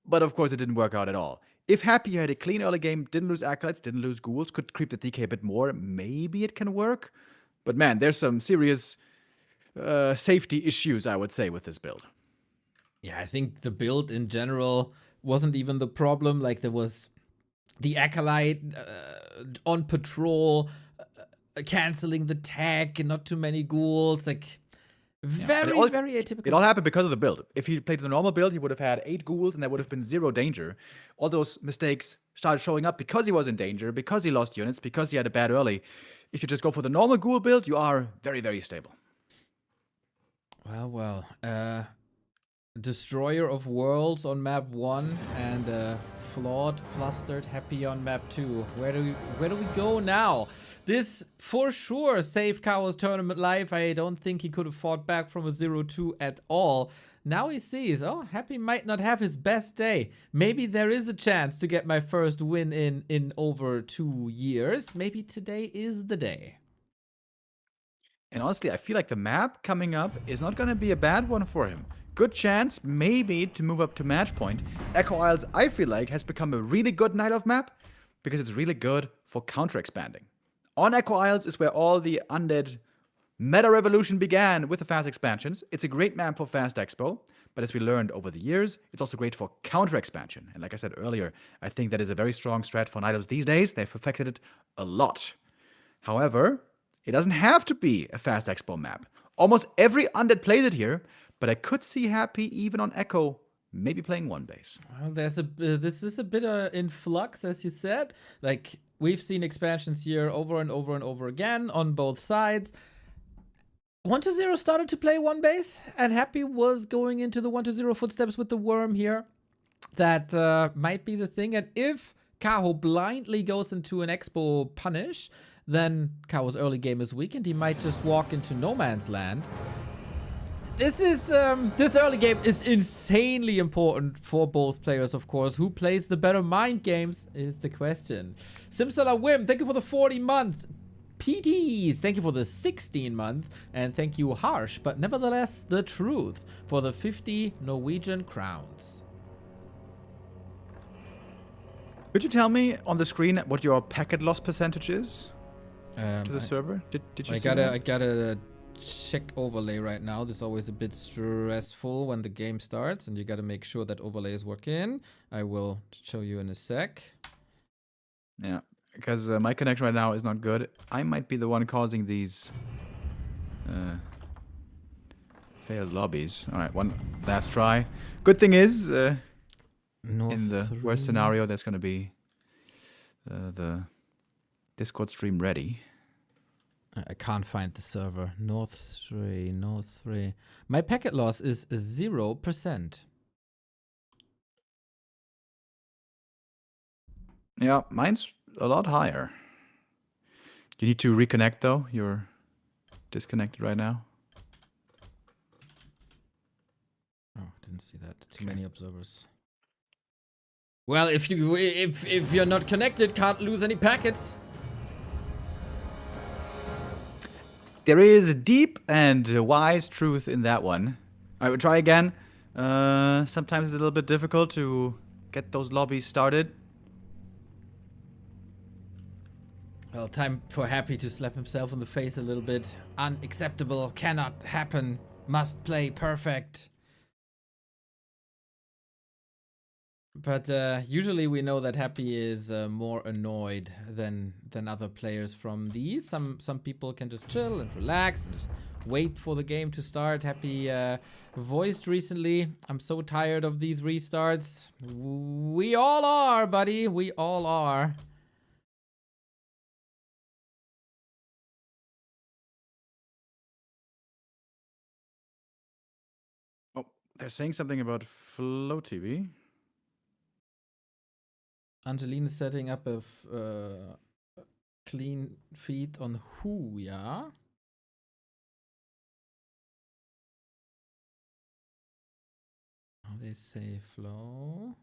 But of course, it didn't work out at all. If Happy had a clean early game, didn't lose Acolytes, didn't lose Ghouls, could creep the DK a bit more, maybe it can work. But man, there's some serious safety issues, I would say, with this build. Yeah, I think the build in general wasn't even the problem. Like, there was the Acolyte on patrol, canceling the tag, and not too many ghouls. Like, very atypical. It all happened because of the build. If he played the normal build, he would have had 8 ghouls, and there would have been 0 danger. All those mistakes started showing up because he was in danger, because he lost units, because he had a bad early. If you just go for the normal ghoul build, you are very, very stable. Well. Destroyer of Worlds on map 1 and flawed, flustered, Happy on map 2. Where do we go now? This for sure saved Kaho's tournament life. I don't think he could have fought back from a 0-2 at all. Now he sees, oh, Happy might not have his best day. Maybe there is a chance to get my first win in over 2 years. Maybe today is the day. And honestly, I feel like the map coming up is not going to be a bad one for him. Good chance, maybe, to move up to match point. Echo Isles, I feel like, has become a really good Night Elf map because it's really good for counter-expanding. On Echo Isles is where all the undead meta revolution began with the fast expansions. It's a great map for fast expo, but as we learned over the years, it's also great for counter-expansion. And like I said earlier, I think that is a very strong strat for Night Elves these days. They've perfected it a lot. However, it doesn't have to be a fast expo map. Almost every undead plays it here, but I could see Happy even on Echo, maybe playing 1 base. Well, this is a bit in flux, as you said. Like, we've seen expansions here over and over and over again on both sides. 1-0 started to play 1 base, and Happy was going into the 1-0 footsteps with the worm here. That might be the thing. And if Kaho blindly goes into an expo punish, then Kaho's early game is weak, and he might just walk into no man's land. This early game is insanely important for both players, of course. Who plays the better mind games is the question. Simsala Wim, thank you for the 40-month. PDs, thank you for the 16-month. And thank you, Harsh, but nevertheless, the truth, for the 50 Norwegian crowns. Could you tell me on the screen what your packet loss percentage is to the server? Did you see that? I gotta check overlay right now. This is always a bit stressful when the game starts, and you got to make sure that overlay is working. I will show you in a sec. Yeah, because my connection right now is not good. I might be the one causing these failed lobbies. All right, one last try. Good thing is, in the worst scenario, there's going to be the Discord stream ready. I can't find the server. North 3. My packet loss is 0%. Yeah, mine's a lot higher. You need to reconnect though. You're disconnected right now. Oh, didn't see that. Too many observers. Well, if you're not connected, can't lose any packets. There is deep and wise truth in that one. All right, we'll try again. Sometimes it's a little bit difficult to get those lobbies started. Well, time for Happy to slap himself in the face a little bit. Unacceptable. Cannot happen. Must play perfect. But usually we know that Happy is more annoyed than other players from these. Some people can just chill and relax and just wait for the game to start. Happy voiced recently, I'm so tired of these restarts. We all are, buddy. We all are. Oh, they're saying something about Flow TV. Angeline is setting up a clean feed on Who, yeah? How they say flow.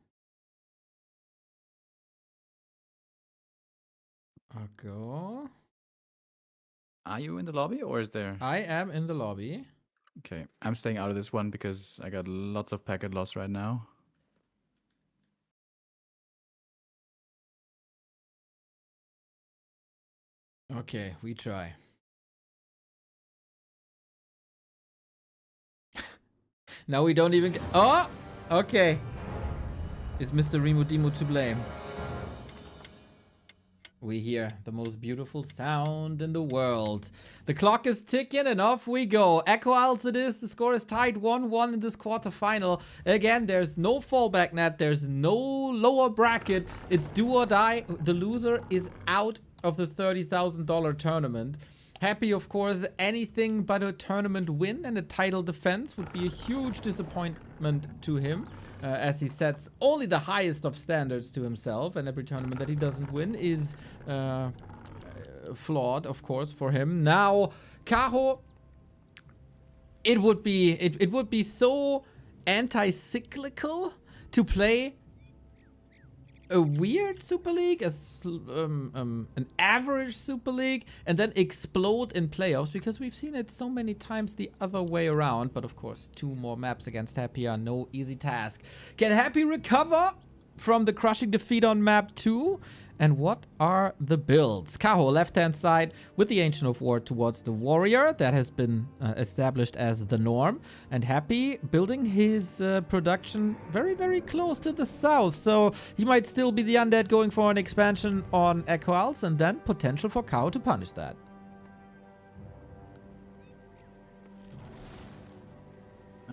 I'll go. Are you in the lobby or is there? I am in the lobby. Okay, I'm staying out of this one because I got lots of packet loss right now. Okay, we try. Now we don't even get... Oh! Okay. Is Mr. Remo Demo to blame? We hear the most beautiful sound in the world. The clock is ticking and off we go. Echo Isles it is. The score is tied 1-1 in this quarterfinal. Again, there's no fallback net. There's no lower bracket. It's do or die. The loser is out of the $30,000 tournament. Happy, of course, anything but a tournament win and a title defense would be a huge disappointment to him. As he sets only the highest of standards to himself, and every tournament that he doesn't win is flawed, of course, for him. Now, Kaho, it would be so anti-cyclical to play a weird Super League, an average Super League, and then explode in playoffs, because we've seen it so many times the other way around. But of course, 2 more maps against Happy are no easy task. Can Happy recover from the crushing defeat on map 2? And what are the builds? Kaho, left-hand side with the Ancient of War towards the Warrior. That has been established as the norm. And Happy building his production very, very close to the south. So he might still be the Undead going for an expansion on Echo Isles, and then potential for Kaho to punish that.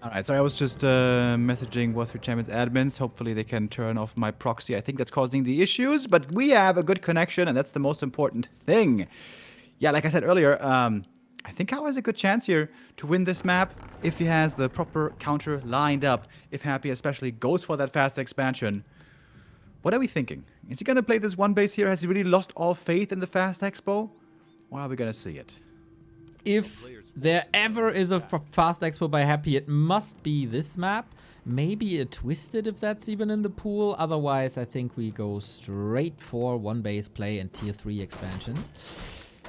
Alright, so I was just messaging War 3 Champions admins. Hopefully they can turn off my proxy. I think that's causing the issues, but we have a good connection, and that's the most important thing. Yeah, like I said earlier, I think Kaho has a good chance here to win this map if he has the proper counter lined up. If Happy especially goes for that fast expansion. What are we thinking? Is he going to play this one base here? Has he really lost all faith in the fast expo? Or are we going to see it? If there ever is a fast expo by Happy, it must be this map. Maybe a Twisted if that's even in the pool. Otherwise, I think we go straight for one base play and tier 3 expansions.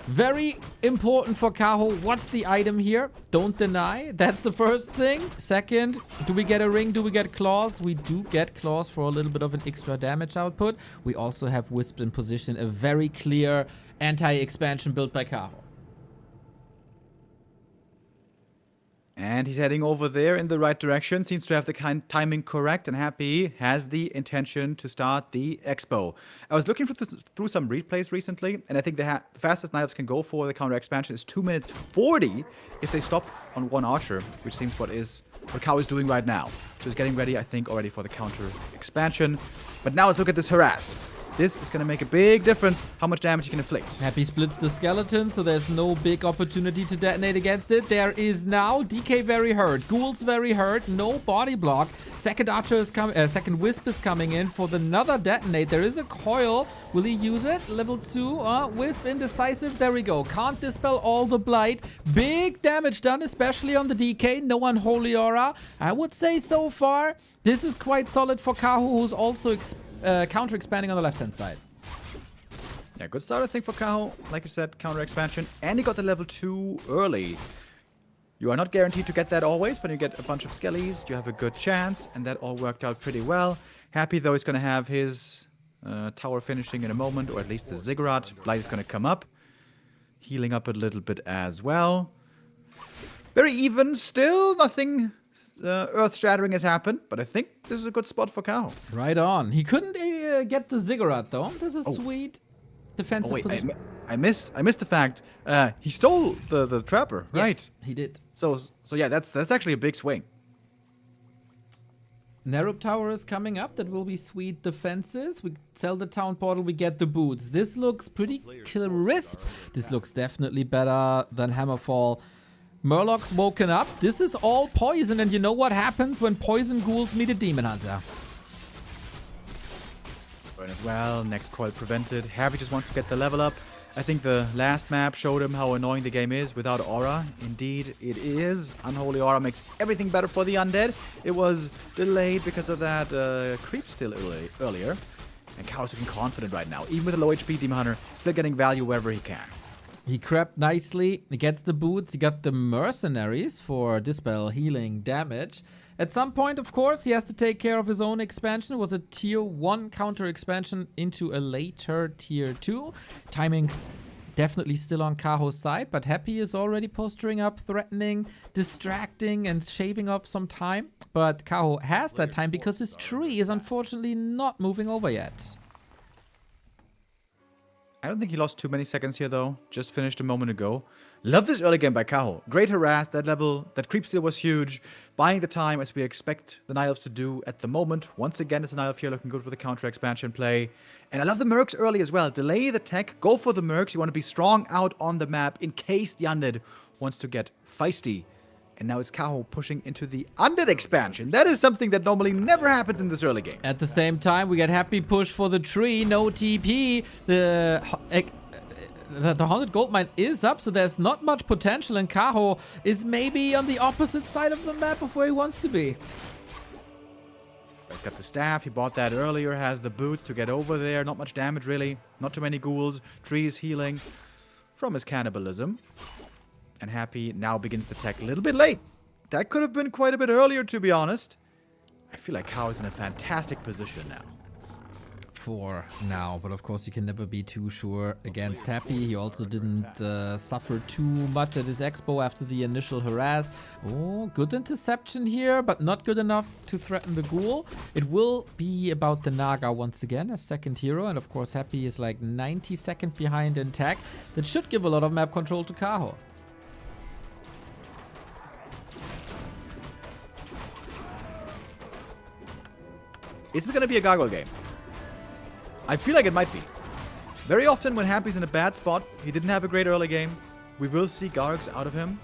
Very important for Kaho. What's the item here? Don't deny. That's the first thing. Second, do we get a ring? Do we get claws? We do get claws for a little bit of an extra damage output. We also have Wisp in position. A very clear anti-expansion build by Kaho. And he's heading over there in the right direction. Seems to have the timing correct. And Happy has the intention to start the expo. I was looking through some replays recently. And I think the fastest Knives can go for the counter expansion is 2 minutes 40 if they stop on one archer. Which seems what Kaho is doing right now. So he's getting ready, I think, already for the counter expansion. But now let's look at this harass. This is going to make a big difference how much damage he can inflict. Happy splits the skeleton, so there's no big opportunity to detonate against it. There is now DK very hurt, Ghouls very hurt, no body block. Second Archer is coming, second Wisp is coming in for another detonate. There is a coil. Will he use it? Level 2, Wisp indecisive. There we go. Can't dispel all the blight. Big damage done, especially on the DK. No unholy aura. I would say so far, this is quite solid for Kaho, who's also counter expanding on the left hand side. Yeah, good start I think for Kaho. Like I said, counter expansion. And he got the level 2 early. You are not guaranteed to get that always, but you get a bunch of skellies. You have a good chance. And that all worked out pretty well. Happy though he's going to have his tower finishing in a moment. Or at least the ziggurat. Blight is going to come up. Healing up a little bit as well. Very even still. Nothing earth-shattering has happened, but I think this is a good spot for Kaho. Right on. He couldn't get the ziggurat though. This is sweet defensive position. I missed the fact he stole the trapper, Yes, right? he did. So yeah, that's actually a big swing. Nerup Tower is coming up. That will be sweet defenses. We sell the town portal. We get the boots. This looks pretty crisp. This looks definitely better than Hammerfall. Murloc's woken up. This is all poison, and you know what happens when poison ghouls meet a demon hunter. Burn as well. Next coil prevented. Happy just wants to get the level up. I think the last map showed him how annoying the game is without aura. Indeed, it is. Unholy aura makes everything better for the undead. It was delayed because of that creep still earlier. And Kaho's looking confident right now. Even with a low HP Demon Hunter, still getting value wherever he can. He crept nicely. He gets the boots. He got the mercenaries for dispel, healing, damage. At some point, of course, he has to take care of his own expansion. It was a tier 1 counter expansion into a later tier 2. Timing's definitely still on Kaho's side, but Happy is already posturing up, threatening, distracting, and shaving off some time. But Kaho has that time because his tree is unfortunately not moving over yet. I don't think he lost too many seconds here, though. Just finished a moment ago. Love this early game by Kaho. Great harass. That level, that creep steal was huge. Buying the time as we expect the Night Elves to do at the moment. Once again, it's a Night Elf here looking good with the counter expansion play. And I love the Mercs early as well. Delay the tech. Go for the Mercs. You want to be strong out on the map in case the Undead wants to get feisty. And now it's Kaho pushing into the Undead expansion. That is something that normally never happens in this early game. At the same time, we get Happy push for the tree. No TP. The Haunted Goldmine is up, so there's not much potential. And Kaho is maybe on the opposite side of the map of where he wants to be. He's got the staff. He bought that earlier. Has the boots to get over there. Not much damage, really. Not too many ghouls. Tree is healing from his cannibalism. And Happy now begins the tech a little bit late. That could have been quite a bit earlier, to be honest. I feel like Kaho is in a fantastic position now. For now, but of course you can never be too sure against Happy. He also didn't suffer too much at his expo after the initial harass. Oh, good interception here, but not good enough to threaten the ghoul. It will be about the Naga once again as second hero, and of course Happy is like 90 seconds behind in tech. That should give a lot of map control to Kaho. Is it going to be a gargoyle game? I feel like it might be. Very often when Happy's in a bad spot, he didn't have a great early game, we will see Gargs out of him.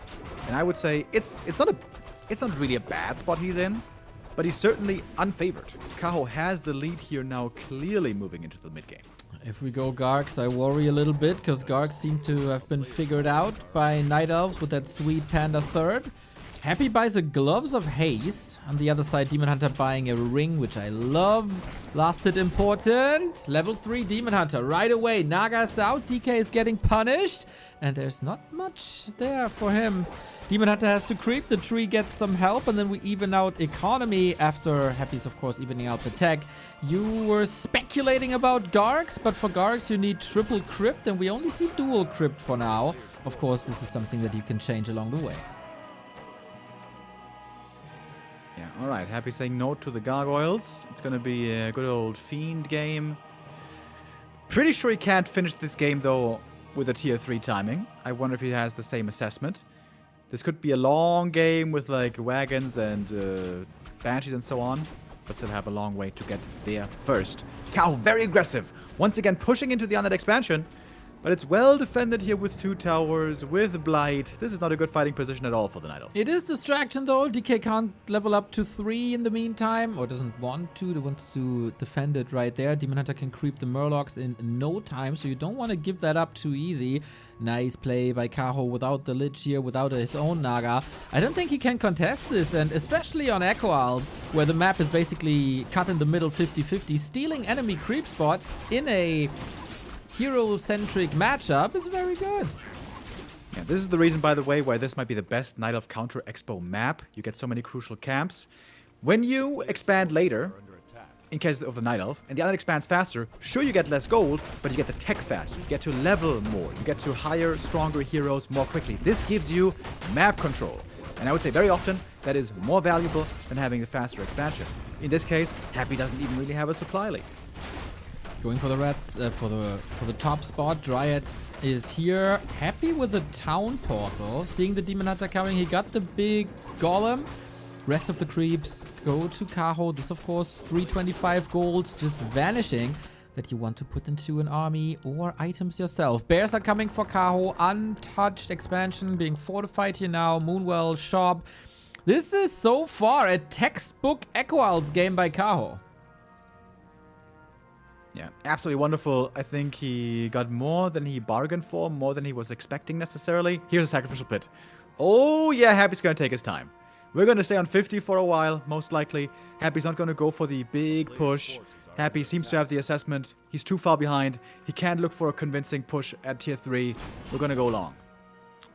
And I would say it's not really a bad spot he's in, but he's certainly unfavored. Kaho has the lead here now, clearly moving into the mid game. If we go Gargs, I worry a little bit, because Gargs seem to have been figured out by Night Elves with that sweet Panda third. Happy buys a Gloves of Haze. On the other side, Demon Hunter buying a ring, which I love. Last hit important. Level 3 Demon Hunter right away. Naga's out. DK is getting punished. And there's not much there for him. Demon Hunter has to creep. The tree gets some help. And then we even out economy after Happy's, of course, evening out the tech. You were speculating about Gargs, but for Gargs you need triple crypt. And we only see dual crypt for now. Of course, this is something that you can change along the way. Alright, Happy saying no to the gargoyles. It's gonna be a good old fiend game. Pretty sure he can't finish this game though with a tier 3 timing. I wonder if he has the same assessment. This could be a long game with like wagons and banshees and so on, but still have a long way to get there first. Kaho very aggressive, once again pushing into the undead expansion, but it's well defended here with 2 towers, with Blight. This is not a good fighting position at all for the Night Elf. It is distraction though. DK can't level up to 3 in the meantime, or doesn't want to. He wants to defend it right there. Demon Hunter can creep the Murlocs in no time, so you don't want to give that up too easy. Nice play by Kaho without the Lich here, without his own Naga. I don't think he can contest this, and especially on Echo Isles, where the map is basically cut in the middle 50-50, stealing enemy creep spot in a hero-centric matchup is very good. Yeah, this is the reason, by the way, why this might be the best Night Elf Counter Expo map. You get so many crucial camps. When you expand later, in case of the Night Elf, and the other expands faster, sure you get less gold, but you get the tech faster. You get to level more. You get to higher, stronger heroes more quickly. This gives you map control. And I would say very often that is more valuable than having the faster expansion. In this case, Happy doesn't even really have a supply leak. Going for the reds, for the top spot. Dryad is here. Happy with the town portal. Seeing the Demon Hunter coming, he got the big golem. Rest of the creeps go to Kaho. This, of course, 325 gold just vanishing that you want to put into an army or items yourself. Bears are coming for Kaho. Untouched expansion being fortified here now. Moonwell shop. This is so far a textbook Echo Isles game by Kaho. Yeah, absolutely wonderful. I think he got more than he bargained for, more than he was expecting necessarily. Here's a sacrificial pit. Oh yeah, Happy's gonna take his time. We're gonna stay on 50 for a while, most likely. Happy's not gonna go for the big push. Happy seems to have the assessment. He's too far behind. He can't look for a convincing push at tier 3. We're gonna go long.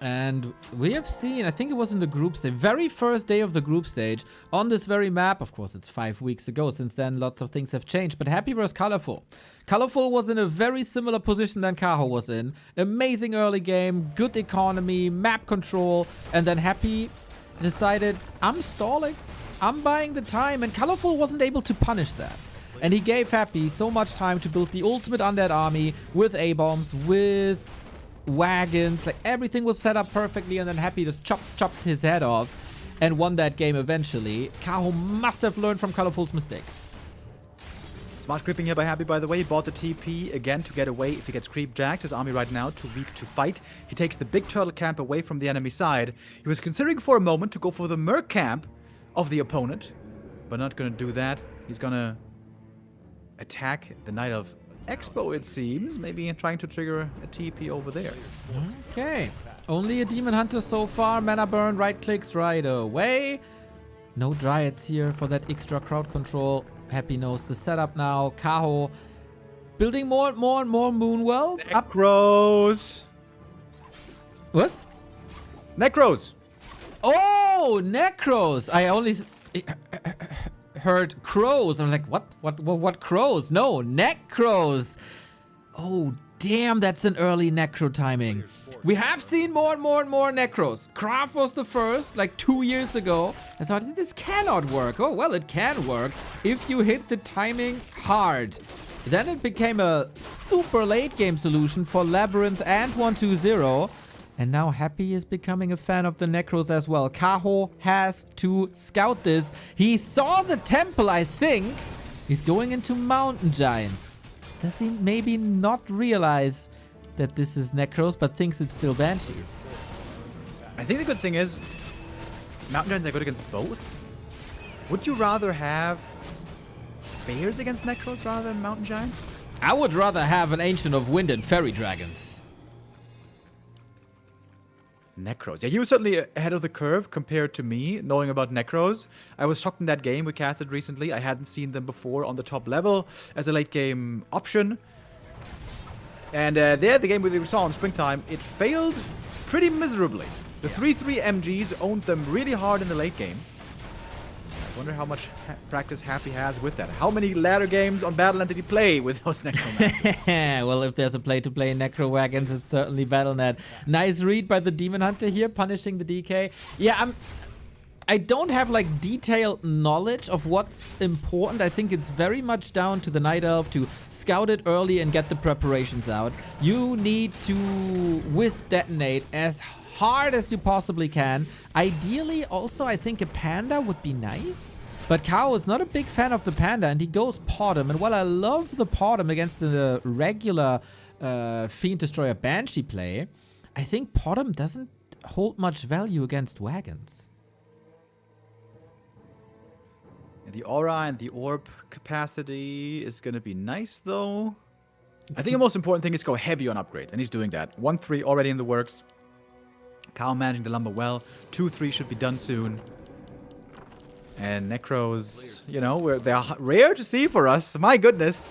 And we have seen, I think it was in the group stage, very first day of the group stage, on this very map. Of course, it's 5 weeks ago. Since then, lots of things have changed. But Happy versus ColorFul. ColorFul was in a very similar position than Kaho was in. Amazing early game, good economy, map control. And then Happy decided, I'm stalling. I'm buying the time. And ColorFul wasn't able to punish that. And he gave Happy so much time to build the ultimate undead army with A-bombs, with wagons, like everything was set up perfectly, and then Happy just chopped his head off and won that game eventually. Kaho must have learned from ColorFul's mistakes. Smart creeping here by Happy, by the way. He bought the TP again to get away if he gets creep jacked. His army right now too weak to fight. He takes the big turtle camp away from the enemy side. He was considering for a moment to go for the merc camp of the opponent, but not gonna do that. He's gonna attack the Night of Expo, it seems. Maybe trying to trigger a TP over there. Okay. Only a Demon Hunter so far. Mana burn, right clicks right away. No Dryads here for that extra crowd control. Happy knows the setup now. Kaho building more and more Moonwells. Necros! What? Necros! Oh, Necros! I only heard crows. I'm like, what crows? No, Necros. Oh, damn, that's an early Necro timing. We have seen more and more Necros. Craft was the first, like 2 years ago. I thought, this cannot work. Oh, well, it can work if you hit the timing hard. Then it became a super late game solution for LabyRinth and 120. And now Happy is becoming a fan of the Necros as well. Kaho has to scout this. He saw the temple, I think. He's going into Mountain Giants. Does he maybe not realize that this is Necros, but thinks it's still Banshees? I think the good thing is, Mountain Giants are good against both. Would you rather have Bears against Necros rather than Mountain Giants? I would rather have an Ancient of Wind and Fairy Dragons. Necros. Yeah, he was certainly ahead of the curve compared to me, knowing about Necros. I was shocked in that game we casted recently. I hadn't seen them before on the top level as a late game option. And there, the game we saw in springtime, it failed pretty miserably. The 3-3 MGs owned them really hard in the late game. I wonder how much practice Happy has with that. How many ladder games on Battle.net did he play with those Necromancers? Well, if there's a play to play in Necro Wagons, it's certainly Battle.net. Nice read by the Demon Hunter here, punishing the DK. Yeah, I don't have like detailed knowledge of what's important. I think it's very much down to the Night Elf to scout it early and get the preparations out. You need to wisp detonate as hard as you possibly can. Ideally, also, I think a panda would be nice. But Kaho is not a big fan of the panda, and he goes Potom. And while I love the Potom against the regular Fiend Destroyer Banshee play, I think Potom doesn't hold much value against wagons. The aura and the orb capacity is going to be nice, though. I think the most important thing is go heavy on upgrades, and he's doing that. 1-3 already in the works. Kaho managing the lumber well. 2-3 should be done soon. And Necros, you know, they're rare to see for us. My goodness.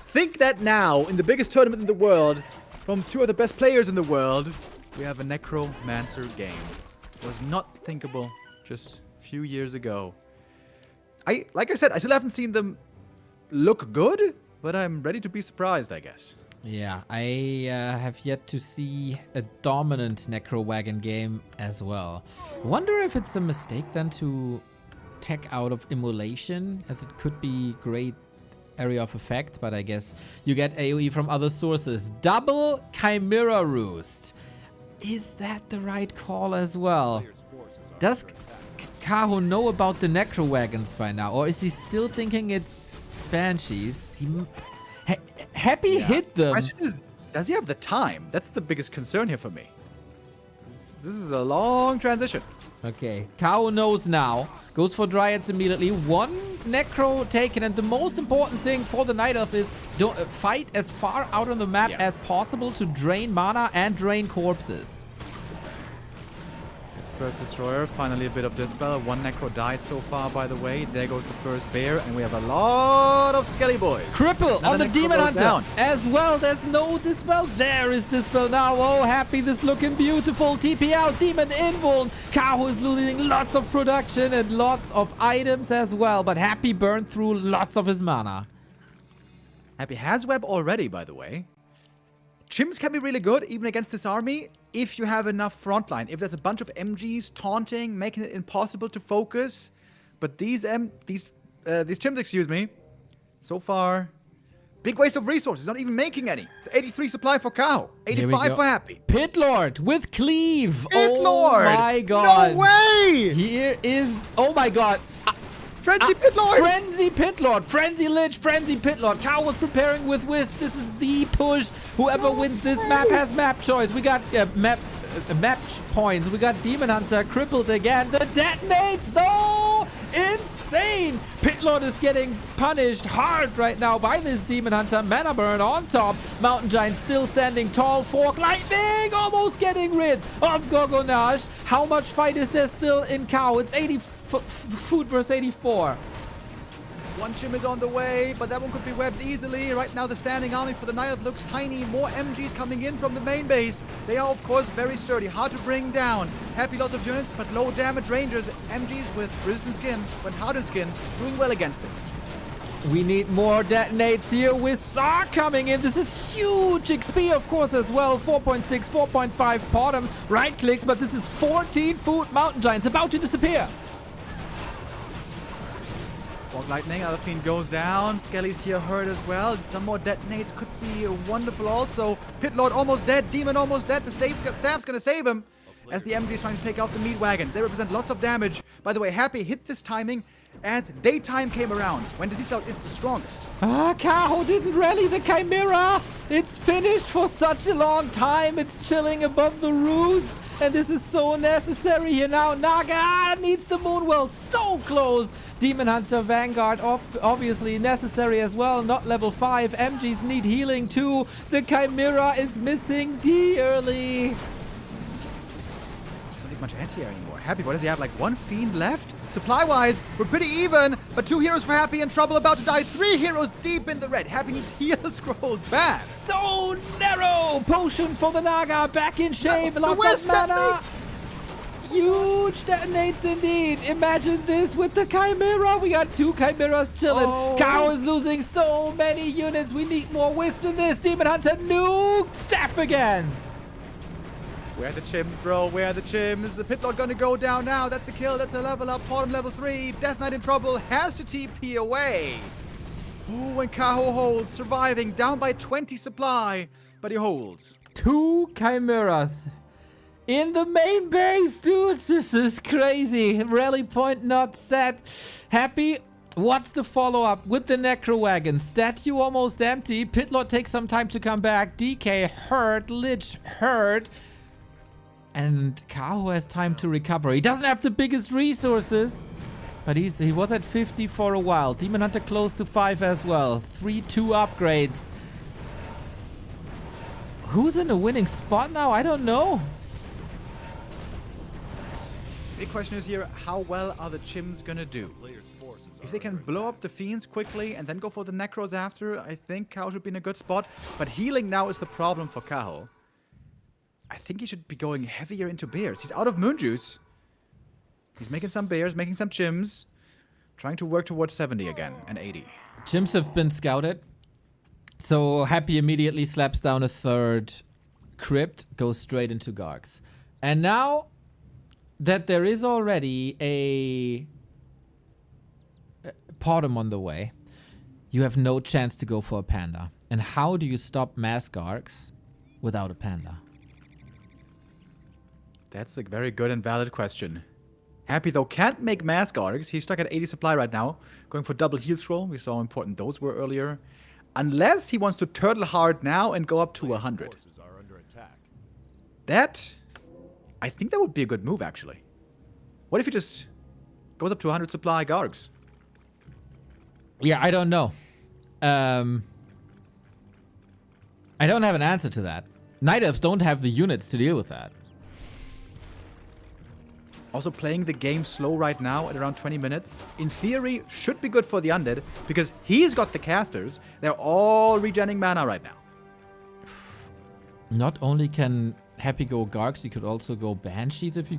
Think that now, in the biggest tournament in the world, from two of the best players in the world, we have a Necromancer game. It was not thinkable just a few years ago. Like I said, I still haven't seen them look good, but I'm ready to be surprised, I guess. Yeah, I have yet to see a dominant Necro Wagon game as well. Wonder if it's a mistake then to tech out of Immolation, as it could be great area of effect, but I guess you get AoE from other sources. Double Chimera Roost. Is that the right call as well? Does Kaho know about the Necro Wagons by now, or is he still thinking it's Banshees? Happy hit them. The question is, does he have the time? That's the biggest concern here for me. This is a long transition. Okay, Kaho knows now. Goes for Dryads immediately. One Necro taken, and the most important thing for the Night Elf is don't fight as far out on the map as possible to drain mana and drain corpses. First Destroyer, finally a bit of Dispel. One Necro died so far, by the way. There goes the first bear, and we have a lot of Skelly Boys. Cripple on the Demon Hunter down. as well. There's no Dispel. There is Dispel now. Oh, Happy, this looking beautiful. TP out, Demon Invuln. Kaho is losing lots of production and lots of items as well, but Happy burned through lots of his mana. Happy has web already, by the way. Chimps can be really good, even against this army, if you have enough frontline. If there's a bunch of MGs taunting, making it impossible to focus. But these chimps, excuse me, so far, big waste of resources, not even making any. 83 supply for Kaho, 85 for Happy. Pit Lord with Cleave. Pit Lord! Oh my god. No way! Here is, oh my god. Frenzy Pit Lord! Frenzy Pit Lord! Frenzy Lich! Frenzy Pit Lord! Kaho was preparing with Wisp. This is the push. Whoever wins this map has map choice. We got map points. We got Demon Hunter crippled again. The detonates though! Insane! Pit Lord is getting punished hard right now by this Demon Hunter. Mana Burn on top. Mountain Giant still standing tall. Fork Lightning almost getting rid of Gorgonage. How much fight is there still in Kaho? It's 80 food versus 84. One Chim is on the way, but that one could be webbed easily. Right now, the standing army for the Night Elf looks tiny. More MGs coming in from the main base. They are, of course, very sturdy, hard to bring down. Happy lots of units, but low damage rangers. MGs with resistant skin, but hardened skin, doing well against it. We need more detonates here. Wisps are coming in. This is huge XP, of course, as well. 4.6, 4.5 bottom right clicks, but this is 14 food Mountain Giants about to disappear. Fog Lightning, other Fiend goes down. Skelly's here hurt as well. Some more detonates could be wonderful also. Pit Lord almost dead. Demon almost dead. The staff's gonna save him. As the MG is trying to take out the meat wagons. They represent lots of damage. By the way, Happy hit this timing as daytime came around, when Disease Cloud is the strongest. Kaho didn't rally the Chimera. It's finished for such a long time. It's chilling above the roost. And this is so necessary here now. Naga needs the Moonwell so close. Demon Hunter Vanguard obviously necessary as well. Not level 5. MGs need healing too. The Chimera is missing dearly. Doesn't need much anti anymore. Happy, what does he have? Like one Fiend left? Supply-wise, we're pretty even, but 2 heroes for Happy in trouble, about to die. 3 heroes deep in the red. Happy needs heal scrolls bad. So narrow! Potion for the Naga, back in shape. Lots of mana. Huge detonates indeed. Imagine this with the Chimera. We got 2 Chimeras chilling. Kaho is losing so many units. We need more Wisp than this. Demon Hunter nuked staff again. Where are the chims, bro? Where are the chims? The pit lord gonna go down now. That's a kill. That's a level up. Bottom level 3. Death Knight in trouble. Has to TP away. Ooh, and Kaho holds. Surviving. Down by 20 supply. But he holds. 2 chimeras in the main base, dude. This is crazy. Rally point not set. Happy. What's the follow-up with the Necro Wagon? Statue almost empty. Pitlord takes some time to come back. DK hurt. Lich hurt. And Kaho has time to recover. He doesn't have the biggest resources, but he was at 50 for a while. Demon Hunter close to 5 as well. 3-2 upgrades. Who's in a winning spot now? I don't know. Big question is here, how well are the chims gonna do? If they can blow up the fiends quickly and then go for the necros after, I think Kaho should be in a good spot. But healing now is the problem for Kaho. I think he should be going heavier into bears. He's out of moon juice. He's making some bears, making some chims. Trying to work towards 70 again, and 80. Chims have been scouted. So Happy immediately slaps down a third crypt, goes straight into Gargs. And now that there is already a Potom on the way, you have no chance to go for a panda. And how do you stop mass Gargs without a panda? That's a very good and valid question. Happy, though, can't make mass Gargs. He's stuck at 80 supply right now. Going for double heal scroll. We saw how important those were earlier. Unless he wants to turtle hard now and go up to 100. That, I think that would be a good move, actually. What if he just goes up to 100 supply Gargs? Yeah, I don't know. I don't have an answer to that. Night Elves don't have the units to deal with that. Also playing the game slow right now at around 20 minutes. In theory, should be good for the Undead because he's got the casters. They're all regenning mana right now. Not only can Happy go Gargs, he could also go Banshees if he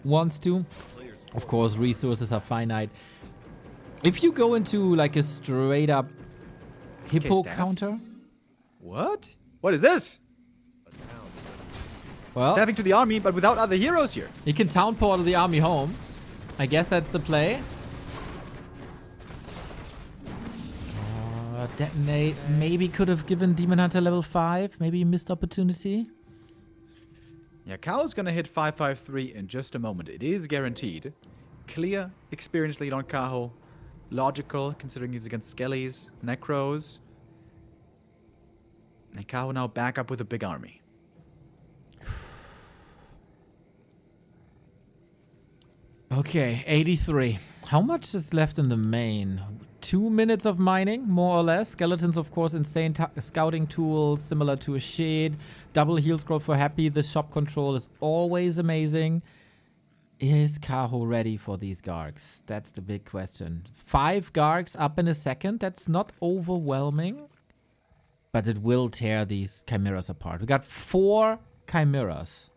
wants to. Of course, resources are finite. If you go into like a straight up Hippo counter. What? What is this? Well, Staffing to the army, but without other heroes here. You can town portal the army home. I guess that's the play. Detonate. Maybe could have given Demon Hunter level 5. Maybe missed opportunity. Yeah, Kaho's gonna hit 553 in just a moment. It is guaranteed. Clear experience lead on Kaho. Logical, considering he's against Skellies, Necros. And Kaho now back up with a big army. Okay, 83. How much is left in the main? 2 minutes of mining, more or less. Skeletons, of course, insane scouting tools, similar to a shade. Double heal scroll for Happy. The shop control is always amazing. Is Kaho ready for these Gargs? That's the big question. 5 Gargs up in a second. That's not overwhelming. But it will tear these Chimeras apart. We got 4 Chimeras.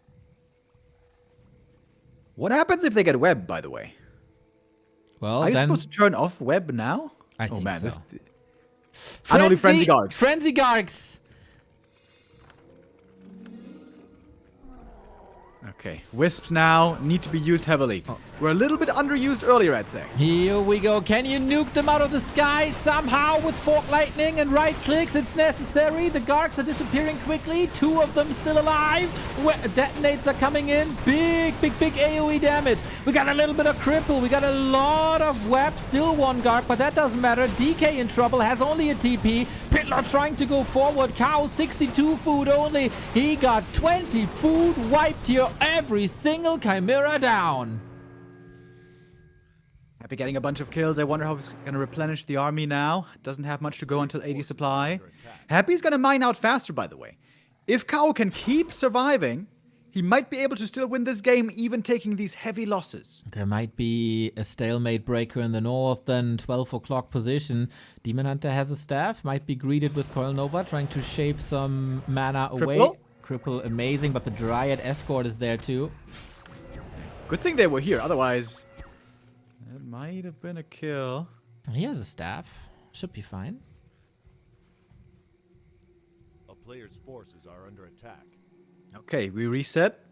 What happens if they get web, by the way? Well, are you then supposed to turn off web now? I think so. This unholy Frenzy Gargs. Frenzy Gargs. Okay, wisps now need to be used heavily. We're a little bit underused earlier, I'd say. Here we go. Can you nuke them out of the sky somehow with fork lightning and right clicks? It's necessary. The Gargs are disappearing quickly. 2 of them still alive. Detonates are coming in. Big AoE damage. We got a little bit of cripple. We got a lot of web. Still 1 Garg, but that doesn't matter. DK in trouble. Has only a TP. Pitlock trying to go forward. Cow 62 food only. He got 20 food wiped here. Every single Chimera down. Happy getting a bunch of kills. I wonder how he's going to replenish the army now. Doesn't have much to go until 80 supply. Happy's going to mine out faster, by the way. If Kaho can keep surviving, he might be able to still win this game, even taking these heavy losses. There might be a stalemate breaker in the north, then 12 o'clock position. Demon Hunter has a staff, might be greeted with Coil Nova, trying to shape some mana away. Cripple, amazing, but the Dryad Escort is there too. Good thing they were here, otherwise it might have been a kill. He has a staff. Should be fine. A player's forces are under attack. Okay, we reset.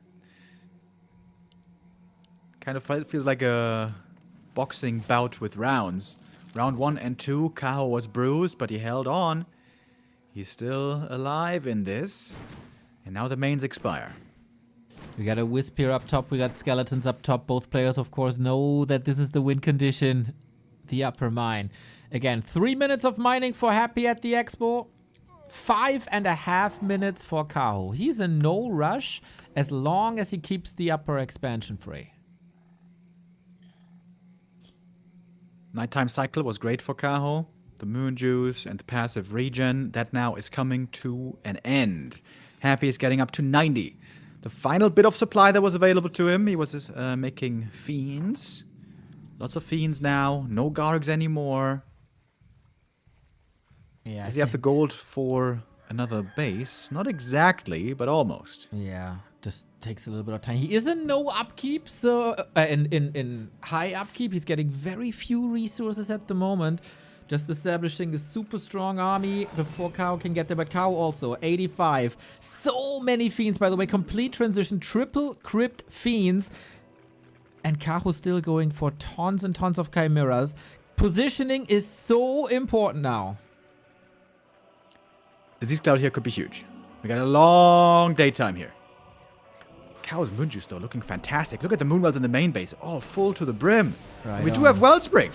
Kind of feels like a boxing bout with rounds. Round 1 and 2, Kaho was bruised, but he held on. He's still alive in this. And now the mains expire. We got a Wisp here up top. We got Skeletons up top. Both players, of course, know that this is the win condition. The upper mine. Again, 3 minutes of mining for Happy at the Expo. 5.5 minutes for Kaho. He's in no rush as long as he keeps the upper expansion free. Nighttime cycle was great for Kaho. The moon juice and the passive regen, that now is coming to an end. Happy is getting up to 90. The final bit of supply that was available to him, he was making fiends. Lots of fiends now. No Gargs anymore. Yeah. Does he have the gold for another base? Not exactly, but almost. Yeah, just takes a little bit of time. He is in no upkeep, so in high upkeep, he's getting very few resources at the moment. Just establishing a super strong army before Kaho can get there. But Kaho also, 85. So many fiends, by the way. Complete transition, triple crypt fiends. And Kaho still going for tons and tons of chimeras. Positioning is so important now. Disease Cloud here could be huge. We got a long daytime here. Kaho's moon juice, though, looking fantastic. Look at the moon wells in the main base. All full to the brim. Right We do on. have Wellspring.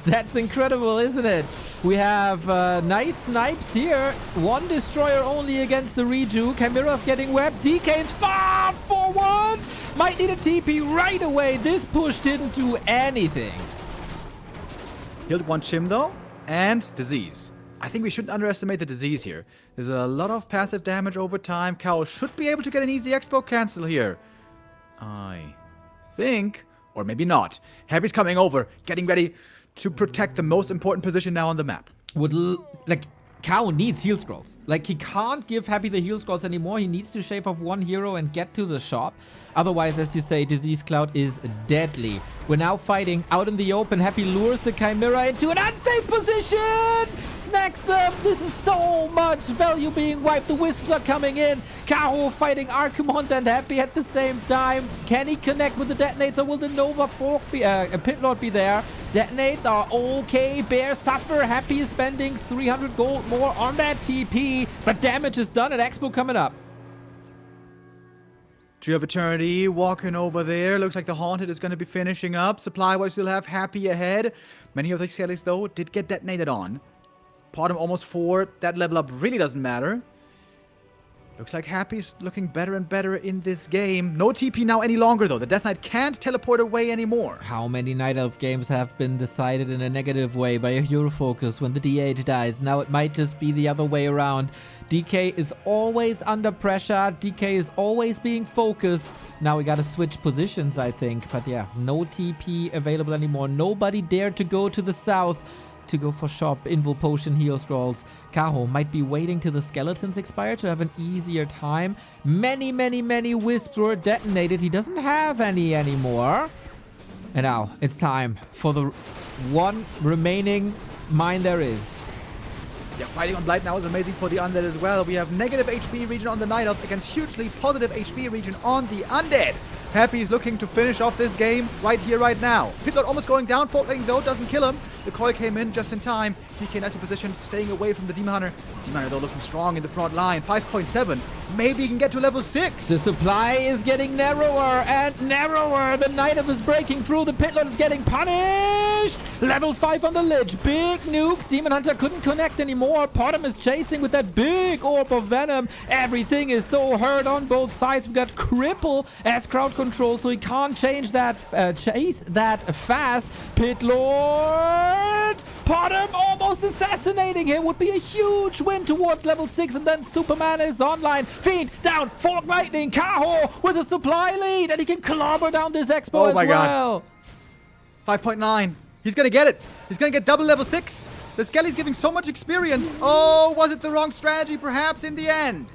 That's incredible, isn't it? We have nice snipes here. One destroyer only against the Reju. Chimera's getting webbed. DK's far forward. Might need a TP right away. This push didn't do anything. Healed one Chim, though. And Disease. I think we shouldn't underestimate the Disease here. There's a lot of passive damage over time. Kaho should be able to get an easy expo cancel here. I think. Or maybe not. Happy's coming over. Getting ready to protect the most important position now on the map. Kaho needs heal scrolls. Like, he can't give Happy the heal scrolls anymore. He needs to shave off one hero and get to the shop. Otherwise, as you say, Disease Cloud is deadly. We're now fighting out in the open. Happy lures the Chimera into an unsafe position! Snacks them! This is so much value being wiped. The Wisps are coming in. Kaho fighting Archimond and Happy at the same time. Can he connect with the detonates, or will the Nova Fork be, Pit Lord be there? Detonates are okay. Bear suffer. Happy is spending 300 gold more on that TP. But damage is done and Expo coming up. Tree of Eternity walking over there. Looks like the Haunted is going to be finishing up. Supply-wise, we'll have Happy ahead. Many of the Skellies, though, did get detonated on. Bottom almost 4. That level up really doesn't matter. Looks like Happy's looking better and better in this game. No TP now any longer, though. The Death Knight can't teleport away anymore. How many Night Elf games have been decided in a negative way by a hero focus when the DH dies? Now it might just be the other way around. DK is always under pressure. DK is always being focused. Now we gotta switch positions, I think. But yeah, no TP available anymore. Nobody dared to go to the south to go for shop, Invul Potion, heal scrolls. Kaho might be waiting till the skeletons expire to have an easier time. Many wisps were detonated. He doesn't have any anymore. And now it's time for the one remaining mine there is. Yeah, fighting on Blight now is amazing for the Undead as well. We have negative HP region on the Night Elf against hugely positive HP region on the Undead. Happy is looking to finish off this game right here, right now. Pitlord almost going down. Fortling, though, doesn't kill him. The coil came in just in time. DK nice in position, staying away from the Demon Hunter. Demon Hunter, though, looking strong in the front line. 5.7. Maybe he can get to level 6. The supply is getting narrower and narrower. The Night Elf is breaking through. The Pitlord is getting punished. Level 5 on the ledge. Big nukes. Demon Hunter couldn't connect anymore. Potom is chasing with that big orb of venom. Everything is so hurt on both sides. We got Cripple as crowd control, so he can't change that, chase that fast. Pitlord! Potom almost assassinating him. Would be a huge win towards level 6, and then Superman is online. Fiend down. Fork Lightning. Kaho with a supply lead, and he can clobber down this Expo as well. 5.9. He's gonna get it. He's gonna get double level 6. The Skelly's giving so much experience. Oh, was it the wrong strategy perhaps in the end?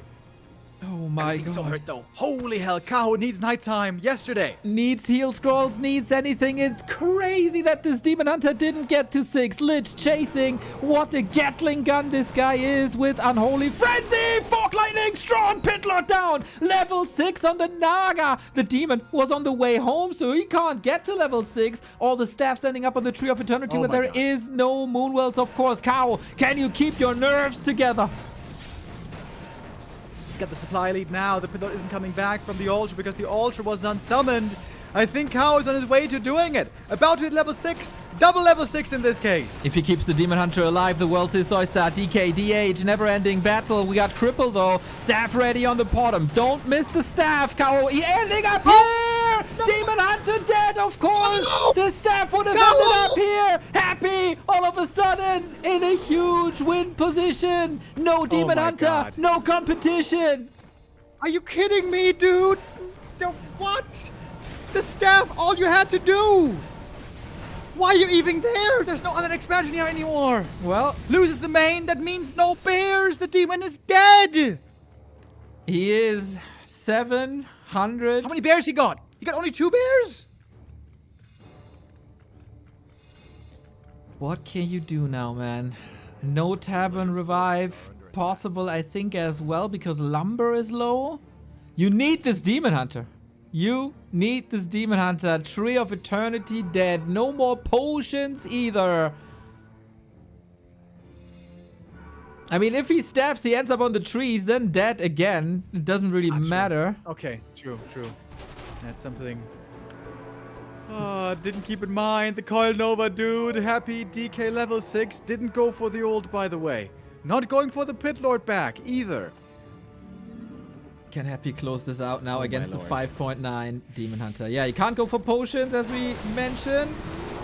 Oh my Everything's so god. hurt though. Holy hell, Kaho needs nighttime yesterday. Needs heal scrolls, needs anything. It's crazy that this Demon Hunter didn't get to 6. Lich chasing. What a Gatling gun this guy is with Unholy Frenzy. Fork Lightning, strong Pit Lord down. Level 6 on the Naga. The demon was on the way home, so he can't get to level 6. All the staff standing up on the Tree of Eternity, Oh but my there God. is no Moonwells, of course. Kaho, can you keep your nerves together? Let's get the supply lead now. The Pilot isn't coming back from the altar because the altar was unsummoned. I think Kaho is on his way to doing it. About to hit level 6. Double level 6 in this case. If he keeps the Demon Hunter alive, the world's his Oyster. DK, DH, never-ending battle. We got Cripple, though. Staff ready on the bottom. Don't miss the staff, Kaho. He ending up here! No. Demon Hunter dead, of course! No. The staff would have No. ended up here! Happy, all of a sudden, in a huge win position! No Demon my Hunter, God. no competition! Are you kidding me, dude? What? The staff, all you had to do. Why are you even there? There's no other expansion here anymore. Well, Loses the main, that means no bears. The demon is dead. he is 700. How many bears he got? He got only 2 bears? What can you do now, man? No Tavern Revive possible, I think, as well, because Lumber is low. You need this Demon Hunter. You need this Demon Hunter. Tree of Eternity dead. No more potions either. I mean, if he staffs, he ends up on the trees, then dead again. It doesn't really matter. Okay, true. That's something. Didn't keep in mind the Coil Nova, dude. Happy DK level 6. Didn't go for the ult, by the way. Not going for the Pit Lord back either. Can Happy close this out now Oh my against the lord. 5.9 Demon Hunter? Yeah, you can't go for potions, as we mentioned.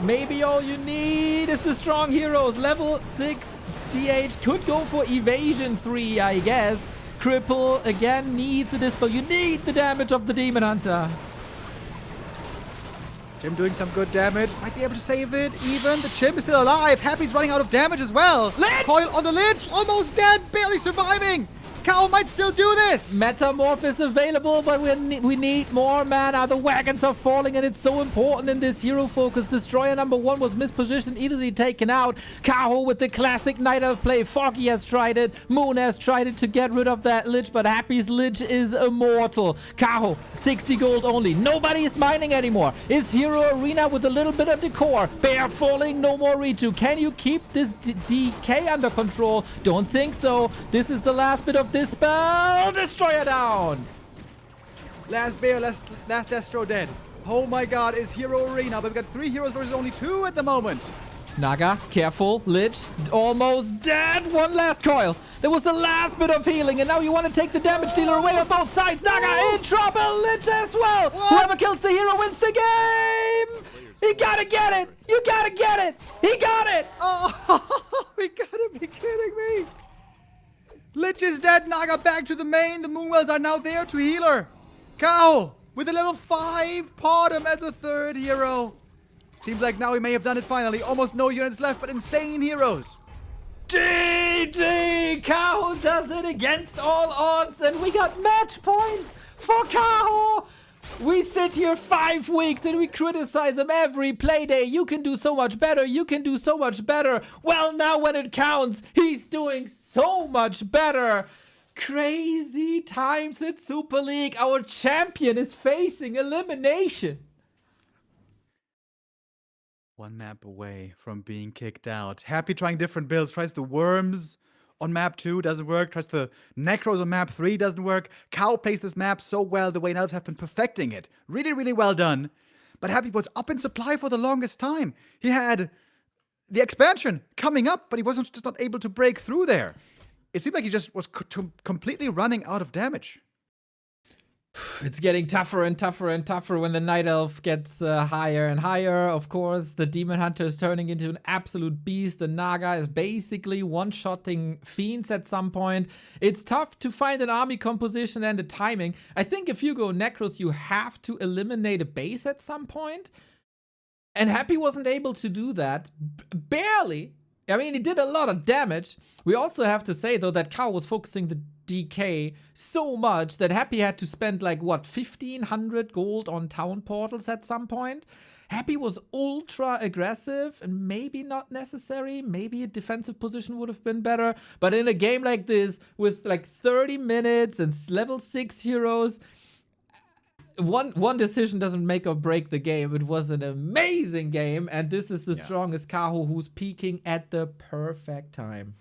Maybe all you need is the strong heroes. Level 6 DH could go for evasion 3, I guess. Cripple again needs the dispel. You need the damage of the Demon Hunter. Jim doing some good damage. Might be able to save it even. The Chimp is still alive. Happy's running out of damage as well. Lich! Coil on the Lich. Almost dead. Barely surviving. Kaho might still do this. Metamorph is available, but we need more mana. The wagons are falling, and it's so important in this hero focus. Destroyer number 1 was mispositioned, easily taken out. Kaho with the classic Night Elf play. Foggy has tried it. Moon has tried it to get rid of that Lich, but Happy's Lich is immortal. Kaho, 60 gold only. Nobody is mining anymore. Is Hero Arena with a little bit of decor. Bear falling, no more Reju. Can you keep this DK under control? Don't think so. This is the last bit of dispel. Destroyer down. Last bear, last Destro dead. Oh my god, is Hero Arena. But we've got 3 heroes versus only 2 at the moment. Naga, careful. Lich, almost dead. One last coil. There was the last bit of healing, and now you want to take the damage dealer away on both sides. Naga in trouble. Lich as well. Whoever kills the hero wins the game. He gotta get it. You gotta get it. He got it. Oh, we gotta be kidding me. Lich is dead. Naga back to the main. The Moonwells are now there to heal her. Kaho with a level 5 Potom as a 3rd hero. Seems like now we may have done it finally. Almost no units left, but insane heroes. GG! Kaho does it against all odds, and we got match points for Kaho! We sit here 5 weeks and we criticize him every playday. You can do so much better. You can do so much better. Well, now when it counts, he's doing so much better. Crazy times at Super League. Our champion is facing elimination. One map away from being kicked out. Happy trying different builds. Tries the worms on map 2, doesn't work. Tries the necros on map 3, doesn't work. Kaho plays this map so well. The way Elves have been perfecting it. Really, really well done. But Happy was up in supply for the longest time. He had the expansion coming up, but he wasn't just not able to break through there. It seemed like he just was completely running out of damage. It's getting tougher and tougher and tougher when the Night Elf gets higher and higher. Of course, the Demon Hunter is turning into an absolute beast. The Naga is basically one-shotting fiends at some point. It's tough to find an army composition and the timing. I think if you go Necros, you have to eliminate a base at some point. And Happy wasn't able to do that. Barely. I mean, he did a lot of damage. We also have to say, though, that Kaho was focusing the DK so much that Happy had to spend like, what, 1,500 gold on town portals at some point? Happy was ultra aggressive and maybe not necessary. Maybe a defensive position would have been better. But in a game like this, with like 30 minutes and level 6 heroes, one decision doesn't make or break the game. It was an amazing game. And this is the strongest Kaho, who's peaking at the perfect time.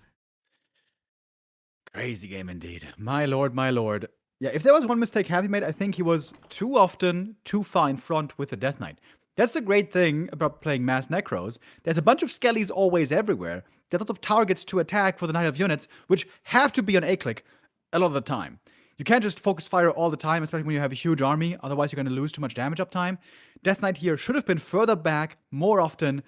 Crazy game indeed. My lord, my lord. Yeah, if there was one mistake Happy made, I think he was too often too far in front with the Death Knight. That's the great thing about playing Mass Necros. There's a bunch of skellies always everywhere. There's lots of targets to attack for the Knight of Units, which have to be on A-click a lot of the time. You can't just focus fire all the time, especially when you have a huge army. Otherwise, you're going to lose too much damage uptime. Death Knight here should have been further back more often.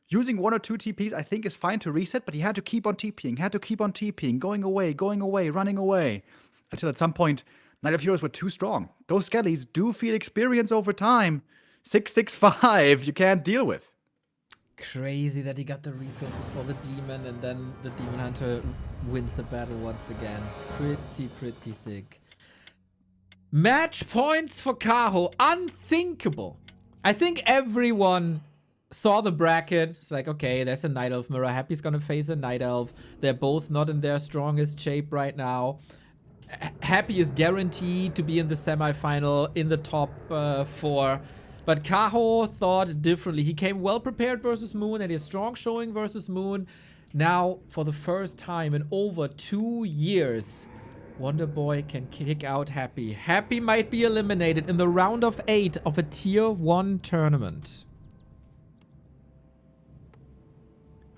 Using 1 or 2 TPs, I think, is fine to reset, but he had to keep on TPing, going away, running away. Until at some point, Knight of Heroes were too strong. Those skellies do feel experience over time. 665, you can't deal with. Crazy that he got the resources for the demon and then the demon hunter wins the battle once again. Pretty sick. Match points for Kaho. Unthinkable. I think everyone saw the bracket. It's like, okay, there's a Night Elf mirror. Happy's gonna face a Night Elf. They're both not in their strongest shape right now. Happy is guaranteed to be in the semifinal in the top 4. But Kaho thought differently. He came well prepared versus Moon and he had strong showing versus Moon. Now, for the first time in over 2 years, Wonder Boy can kick out Happy. Happy might be eliminated in the round of 8 of a tier 1 tournament.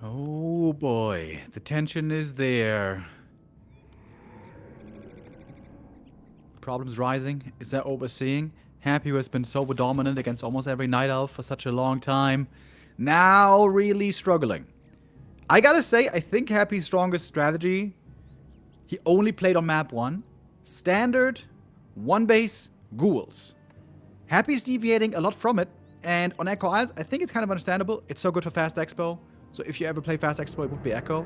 Oh boy, the tension is there. Problems rising. Is that what we're seeing? Happy, who has been so dominant against almost every Night Elf for such a long time, now really struggling. I gotta say, I think Happy's strongest strategy, he only played on map 1. Standard, 1 base, ghouls. Happy's deviating a lot from it, and on Echo Isles, I think it's kind of understandable. It's so good for Fast Expo, so if you ever play Fast Expo, it would be Echo.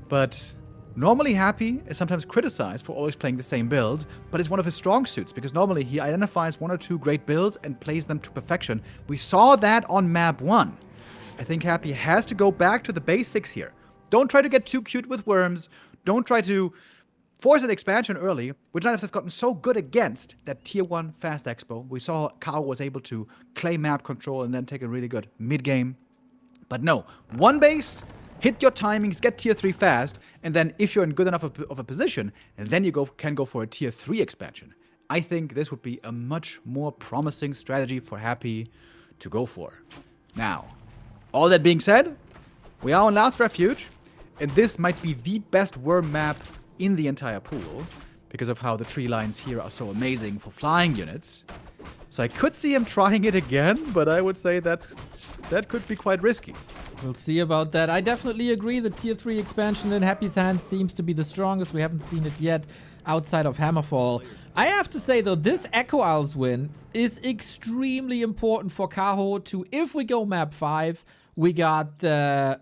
But normally Happy is sometimes criticized for always playing the same builds, but it's one of his strong suits, because normally he identifies 1 or 2 great builds and plays them to perfection. We saw that on map 1. I think Happy has to go back to the basics here. Don't try to get too cute with worms. Don't try to force an expansion early, which Knights have gotten so good against that tier 1 Fast Expo. We saw Kaho was able to claim map control and then take a really good mid-game. But no, 1 base, hit your timings, get tier 3 fast, and then if you're in good enough of a position, and then you can go for a tier 3 expansion. I think this would be a much more promising strategy for Happy to go for. Now, all that being said, we are on Last Refuge, and this might be the best worm map in the entire pool, because of how the tree lines here are so amazing for flying units. So I could see him trying it again, but I would say that could be quite risky. We'll see about that. I definitely agree. The tier 3 expansion in Happy's hand seems to be the strongest. We haven't seen it yet outside of Hammerfall. I have to say, though, this Echo Isles win is extremely important for Kaho to, if we go map 5, we got the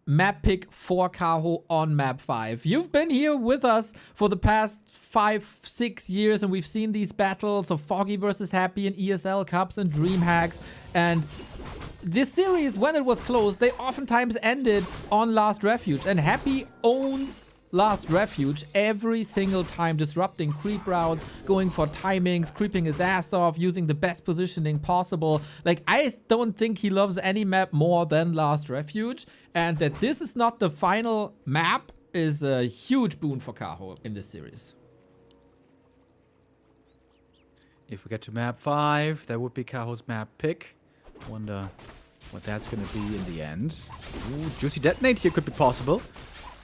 map pick for Kaho on map 5. You've been here with us for the past 5-6 years, and we've seen these battles of Foggy versus Happy and ESL Cups and Dream Hacks. And this series, when it was close, they oftentimes ended on Last Refuge. And Happy owns Last Refuge every single time, disrupting creep routes, going for timings, creeping his ass off, using the best positioning possible. Like, I don't think he loves any map more than Last Refuge. And that this is not the final map is a huge boon for Kaho in this series. If we get to map 5, that would be Kaho's map pick. Wonder what that's going to be in the end. Ooh, juicy detonate here could be possible.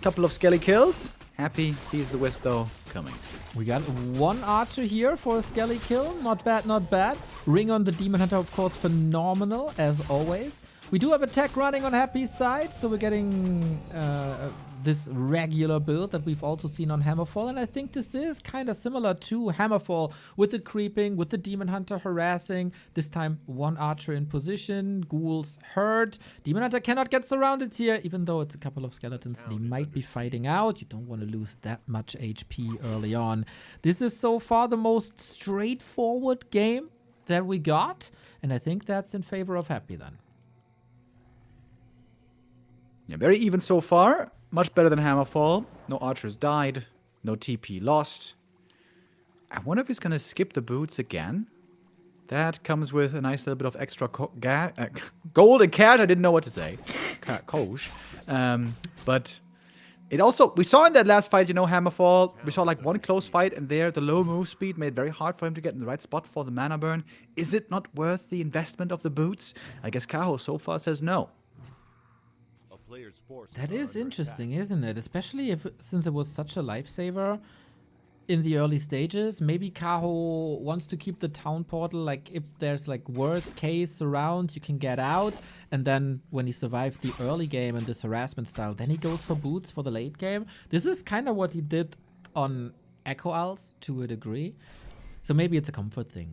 Couple of skelly kills. Happy sees the wisp, though, coming. We got 1 archer here for a skelly kill. Not bad, not bad. Ring on the Demon Hunter, of course, phenomenal, as always. We do have a tech running on Happy's side, so we're getting this regular build that we've also seen on Hammerfall, and I think this is kind of similar to Hammerfall with the creeping, with the Demon Hunter harassing. This time, one archer in position, ghouls hurt. Demon Hunter cannot get surrounded here, even though it's a couple of skeletons and he might be fighting out. You don't want to lose that much HP early on. This is so far the most straightforward game that we got, and I think that's in favor of Happy then. Yeah, very even so far. Much better than Hammerfall. No archers died. No TP lost. I wonder if he's going to skip the boots again. That comes with a nice little bit of extra gold and cash. I didn't know what to say. Kosh. But it also, we saw in that last fight, you know, Hammerfall, we saw like one close fight, and there the low move speed made it very hard for him to get in the right spot for the mana burn. Is it not worth the investment of the boots? I guess Kaho so far says no. That is interesting, isn't it? Especially since it was such a lifesaver in the early stages. Maybe Kaho wants to keep the town portal, like if there's like worst case around, you can get out. And then when he survived the early game and this harassment style, then he goes for boots for the late game. This is kind of what he did on Echo Owls to a degree. So maybe it's a comfort thing.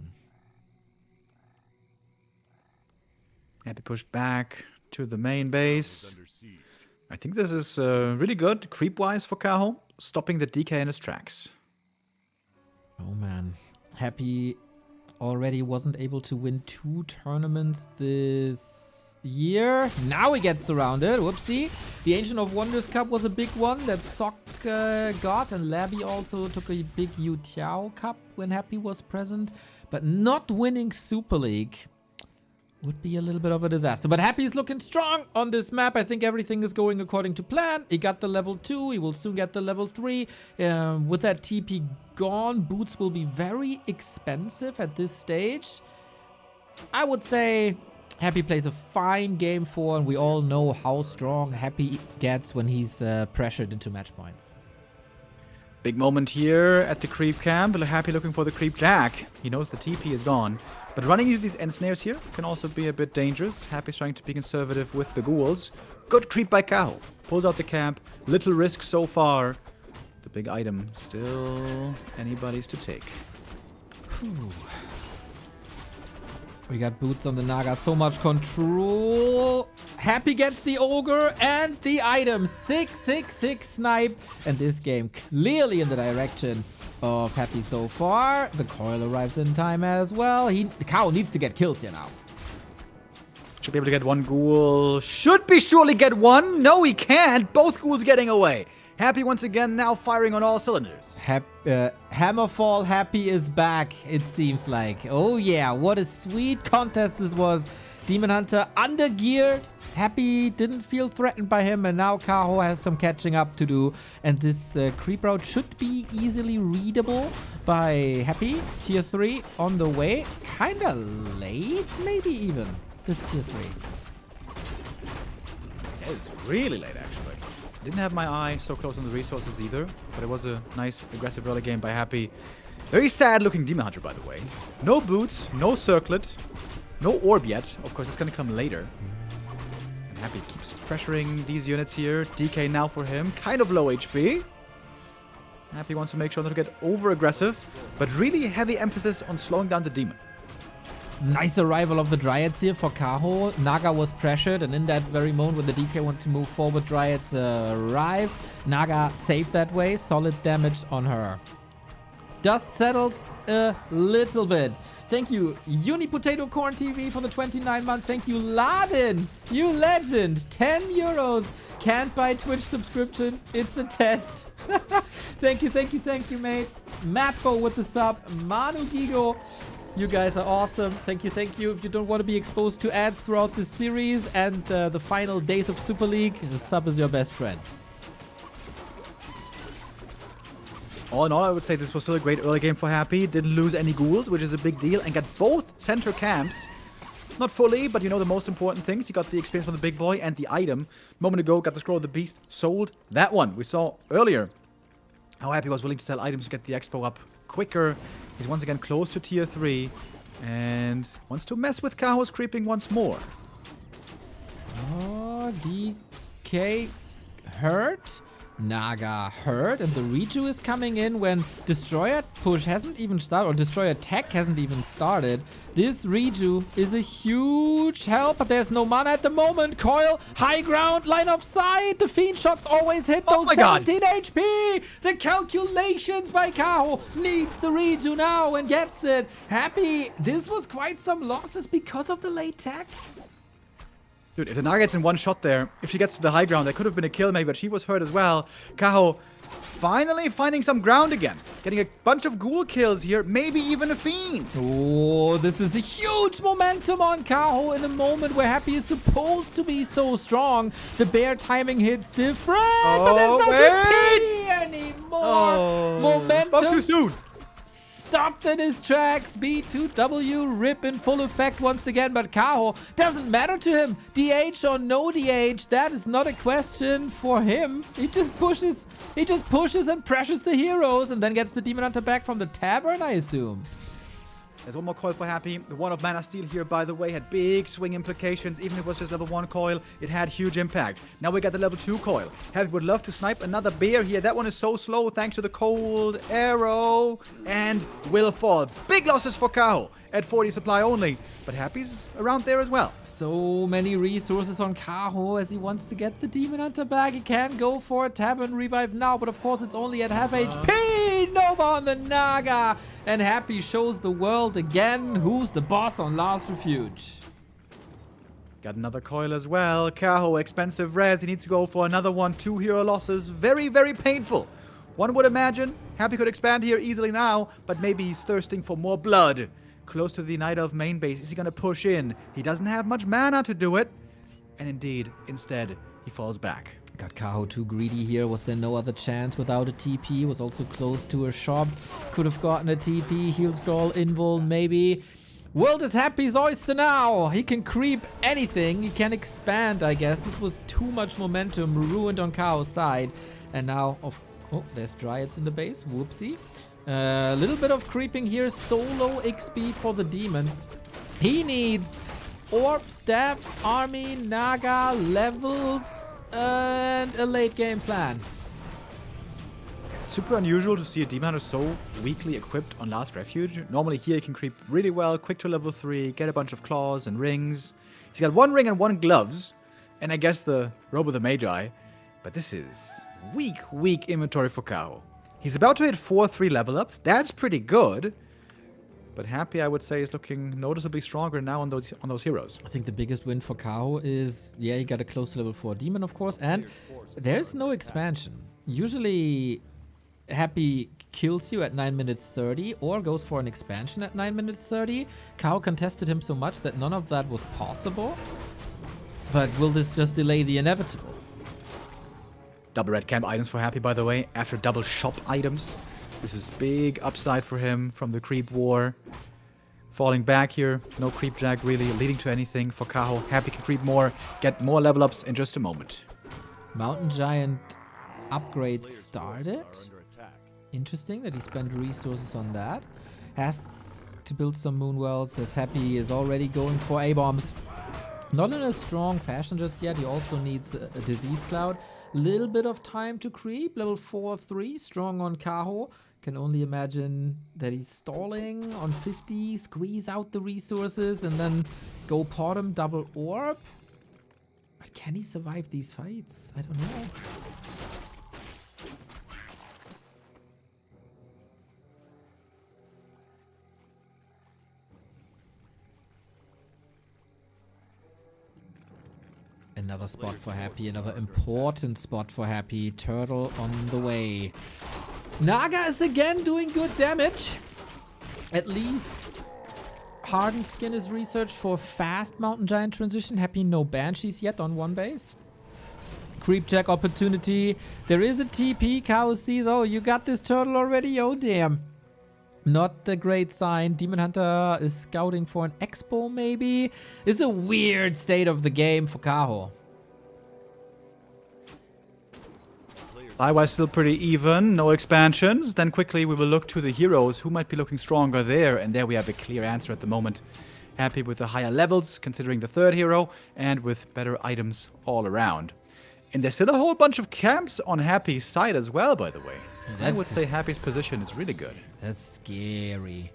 Happy pushed back to the main base. I think this is really good creep-wise for Kaho, stopping the DK in his tracks. Oh man, Happy already wasn't able to win 2 tournaments this year. Now he gets surrounded. Whoopsie. The Ancient of Wonders Cup was a big one that Sok got, and Labby also took a big Yu Tiao Cup when Happy was present. But not winning Super League would be a little bit of a disaster. But Happy's looking strong on this map. I think everything is going according to plan. He got the level 2. He will soon get the level 3. With that TP gone, boots will be very expensive at this stage. I would say Happy plays a fine game 4, and we all know how strong Happy gets when he's pressured into match points. Big moment here at the creep camp. Happy looking for the creep jack. He knows the TP is gone. But running into these end snares here can also be a bit dangerous. Happy's trying to be conservative with the ghouls. Good creep by Kaho. Pulls out the camp. Little risk so far. The big item still anybody's to take. Whew. We got boots on the Naga. So much control. Happy gets the ogre and the item. 6/6/6 snipe. And this game clearly in the direction of Happy so far. The coil arrives in time as well. The Kaho needs to get kills here now. Should be able to get one ghoul. Should be surely get one. No, he can't. Both ghouls getting away. Happy once again now firing on all cylinders. Hammerfall Happy is back, it seems like. Oh yeah, what a sweet contest this was. Demon Hunter undergeared. Happy didn't feel threatened by him, and now Kaho has some catching up to do. And this creep route should be easily readable by Happy. Tier 3 on the way. Kinda late, maybe even, this tier 3. It's really late, actually. Didn't have my eye so close on the resources either, but it was a nice aggressive early game by Happy. Very sad looking Demon Hunter, by the way. No boots, no circlet, no orb yet. Of course, it's gonna come later. And Happy keeps pressuring these units here. DK now for him, kind of low HP. Happy wants to make sure not to get over aggressive, but really heavy emphasis on slowing down the demon. Nice arrival of the Dryads here for Kaho. Naga was pressured, and in that very moment when the DK wanted to move forward, Dryads arrived. Naga saved that way. Solid damage on her. Dust settles a little bit. Thank you, Uni Potato Corn TV for the 29-month. Thank you, Laden, you legend. 10 euros. Can't buy Twitch subscription. It's a test. Thank you, mate. Matbo with the sub. Manu Gigo. You guys are awesome. Thank you. If you don't want to be exposed to ads throughout this series and the final days of Super League, the sub is your best friend. All in all, I would say this was still a great early game for Happy. Didn't lose any ghouls, which is a big deal, and got both center camps. Not fully, but you know the most important things. He got the experience from the big boy and the item. A moment ago, got the Scroll of the Beast. Sold that one. We saw earlier how Happy was willing to sell items to get the expo up quicker. He's once again close to tier 3 and wants to mess with Kaho's creeping once more. Oh, DK hurt. Naga hurt, and the Riju is coming in when Destroyer push hasn't even started, or Destroyer tech hasn't even started. This Riju is a huge help, but there's no mana at the moment. Coil, high ground, line of sight. The Fiend shots always hit those 17 HP. The calculations by Kaho needs the Riju now and gets it. Happy, this was quite some losses because of the late tech. Dude, if the Naga gets in one shot there, if she gets to the high ground, that could have been a kill maybe, but she was hurt as well. Kaho finally finding some ground again. Getting a bunch of ghoul kills here, maybe even a Fiend. Oh, this is a huge momentum on Kaho in a moment where Happy is supposed to be so strong. The bear timing hits different, but there's no TP anymore. Oh, Momentum. spoke too soon. Stopped in his tracks. B2W rip in full effect once again, but Kaho doesn't matter to him. DH or no DH, that is not a question for him. He just pushes and pressures the heroes and then gets the Demon Hunter back from the tavern, I assume. There's one more coil for Happy. The one of Mana Steel here, by the way, had big swing implications. Even if it was just level 1 coil, it had huge impact. Now we got the level 2 coil. Happy would love to snipe another bear here. That one is so slow thanks to the cold arrow. And will fall. Big losses for Kaho at 40 supply only. But Happy's around there as well. So many resources on Kaho as he wants to get the Demon Hunter back. He can go for a Tavern Revive now, but of course it's only at half HP. Nova on the Naga. And Happy shows the world again who's the boss on Last Refuge. Got another coil as well. Kaho, expensive res. He needs to go for another one. 2 hero losses. Very, very painful. One would imagine Happy could expand here easily now, but maybe he's thirsting for more blood. Close to the Night of main base. Is he going to push in? He doesn't have much mana to do it. And indeed, instead, he falls back. Got Kaho too greedy here. Was there no other chance without a TP? Was also close to a shop. Could have gotten a TP. Heal scroll, invul, maybe. World is Happy's oyster now. He can creep anything. He can expand, I guess. This was too much momentum ruined on Kaho's side. And now, oh, there's Dryads in the base. Whoopsie. A little bit of creeping here. Solo XP for the demon. He needs orb, staff, army, Naga, levels, and a late game plan. It's super unusual to see a Demon Hunter so weakly equipped on Last Refuge. Normally here he can creep really well, quick to level 3, get a bunch of claws and rings. He's got 1 ring and 1 gloves, and I guess the Robe of the Magi. But this is weak inventory for Kaho. He's about to hit 4-3 level ups. That's pretty good. But Happy, I would say, is looking noticeably stronger now on those heroes. I think the biggest win for Kaho is, yeah, he got a close to level 4 demon, of course, and there's no expansion. Usually, Happy kills you at 9 minutes 30 or goes for an expansion at 9 minutes 30. Kaho contested him so much that none of that was possible. But will this just delay the inevitable? Double red camp items for Happy, by the way, after double shop items. This is big upside for him from the creep war. Falling back here, no creep jack really leading to anything for Kaho. Happy can creep more, get more level ups in just a moment. Mountain Giant upgrade started. Interesting that he spent resources on that. Has to build some Moonwells. That's Happy is already going for A-bombs. Not in a strong fashion just yet. He also needs a Disease Cloud. Little bit of time to creep. Level 4-3, strong on Kaho. Can only imagine that he's stalling on 50, squeeze out the resources, and then go pot him double orb. But can he survive these fights? I don't know. Another spot for Happy, another important spot for Happy. Turtle on the way. Naga is again doing good damage. At least Hardened Skin is researched for fast Mountain Giant transition. Happy no Banshees yet on 1 base. Creep check opportunity. There is a TP. Kaho sees, oh, you got this turtle already? Oh, damn. Not the great sign. Demon Hunter is scouting for an expo, maybe. It's a weird state of the game for Kaho. Otherwise still pretty even, no expansions. Then quickly we will look to the heroes who might be looking stronger there. And there we have a clear answer at the moment. Happy with the higher levels, considering the 3rd hero, and with better items all around. And there's still a whole bunch of camps on Happy's side as well, by the way. I would That's- say Happy's position is really good. That's scary.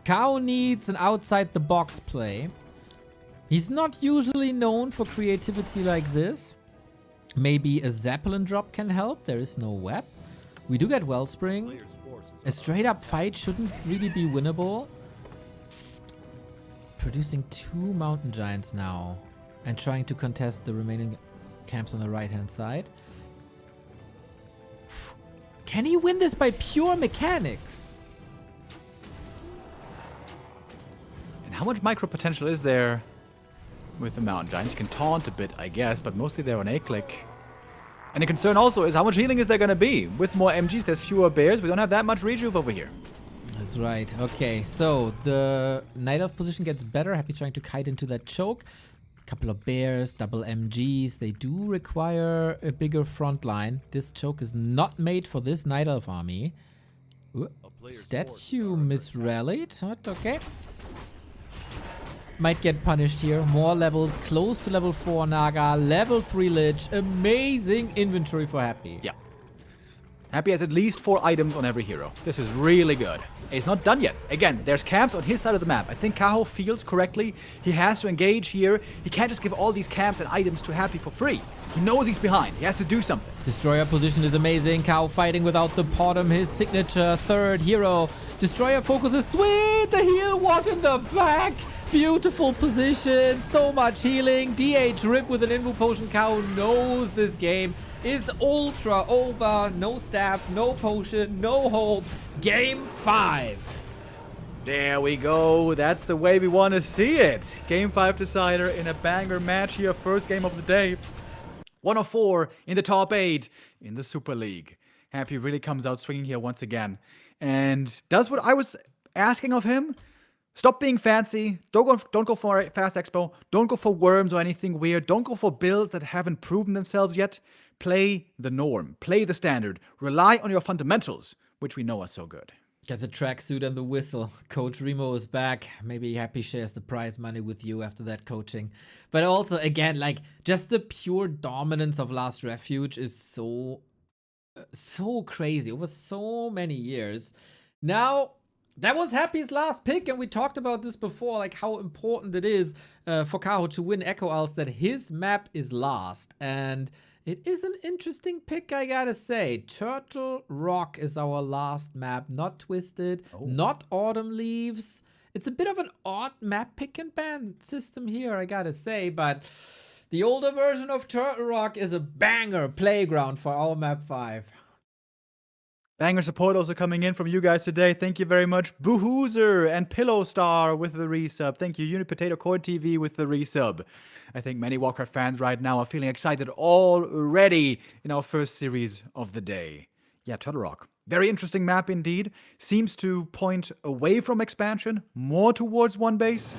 Kaho needs an outside-the-box play. He's not usually known for creativity like this. Maybe a Zeppelin drop can help. There is no web. We do get Wellspring. Player's forces A straight-up fight shouldn't really be winnable. Producing 2 Mountain Giants now. And trying to contest the remaining camps on the right-hand side. Can he win this by pure mechanics? And how much micro potential is there with the Mountain Giants? You can taunt a bit, I guess, but mostly they're on A-click. And the concern also is how much healing is there going to be? With more MGs, there's fewer bears. We don't have that much rejuve over here. That's right. Okay, so the Night Elf position gets better. Happy's trying to kite into that choke. Couple of bears, double MGs. They do require a bigger front line. This choke is not made for this Night Elf army. Ooh, statue misrallied. Okay. Might get punished here. More levels, close to level 4 Naga, level 3 Lich. Amazing inventory for Happy. Yeah. Happy has at least 4 items on every hero. This is really good. It's not done yet. Again, there's camps on his side of the map. I think Kaho feels correctly. He has to engage here. He can't just give all these camps and items to Happy for free. He knows he's behind. He has to do something. Destroyer position is amazing. Kaho fighting without the bottom. His signature third hero. Destroyer focuses. Sweet! The heal. What in the back? Beautiful position. So much healing. DH rip with an Invu potion. Kaho knows this game is ultra over. No staff, no potion, no hope. Game 5. There we go. That's the way we want to see it. Game 5 decider in a banger match here. First game of the day. 1 of 4 in the top 8 in the Super League. Happy really comes out swinging here once again. And does what I was asking of him. Stop being fancy. Don't go for a fast expo. Don't go for worms or anything weird. Don't go for builds that haven't proven themselves yet. Play the norm. Play the standard. Rely on your fundamentals, which we know are so good. Get the tracksuit and the whistle. Coach Remo is back. Maybe Happy shares the prize money with you after that coaching. But also, again, like, just the pure dominance of Last Refuge is so crazy over so many years. Now, that was Happy's last pick, and we talked about this before, like how important it is for Kaho to win Echo Owls, that his map is last. And it is an interesting pick, I gotta say. Turtle Rock is our last map. Not Twisted, not Autumn Leaves. It's a bit of an odd map pick and ban system here, I gotta say. But the older version of Turtle Rock is a banger playground for our map 5. Banger support also coming in from you guys today. Thank you very much. Boohoozer and Pillow Star with the resub. Thank you, Unit Potato Core TV with the resub. I think many Warcraft fans right now are feeling excited already in our first series of the day. Yeah, Turtle Rock. Very interesting map indeed. Seems to point away from expansion, more towards one base,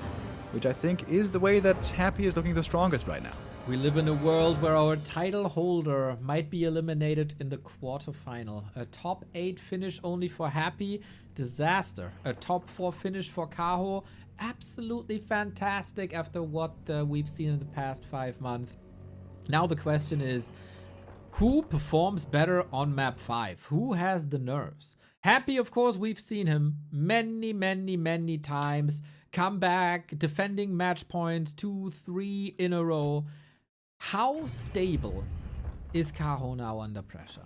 which I think is the way that Happy is looking the strongest right now. We live in a world where our title holder might be eliminated in the quarterfinal. A top 8 finish only for Happy, disaster. A top 4 finish for Kaho, absolutely fantastic after what we've seen in the past 5 months. Now the question is, who performs better on map 5? Who has the nerves? Happy, of course, we've seen him many times. Come back, defending match points 2, 3 in a row. How stable is Kaho now under pressure?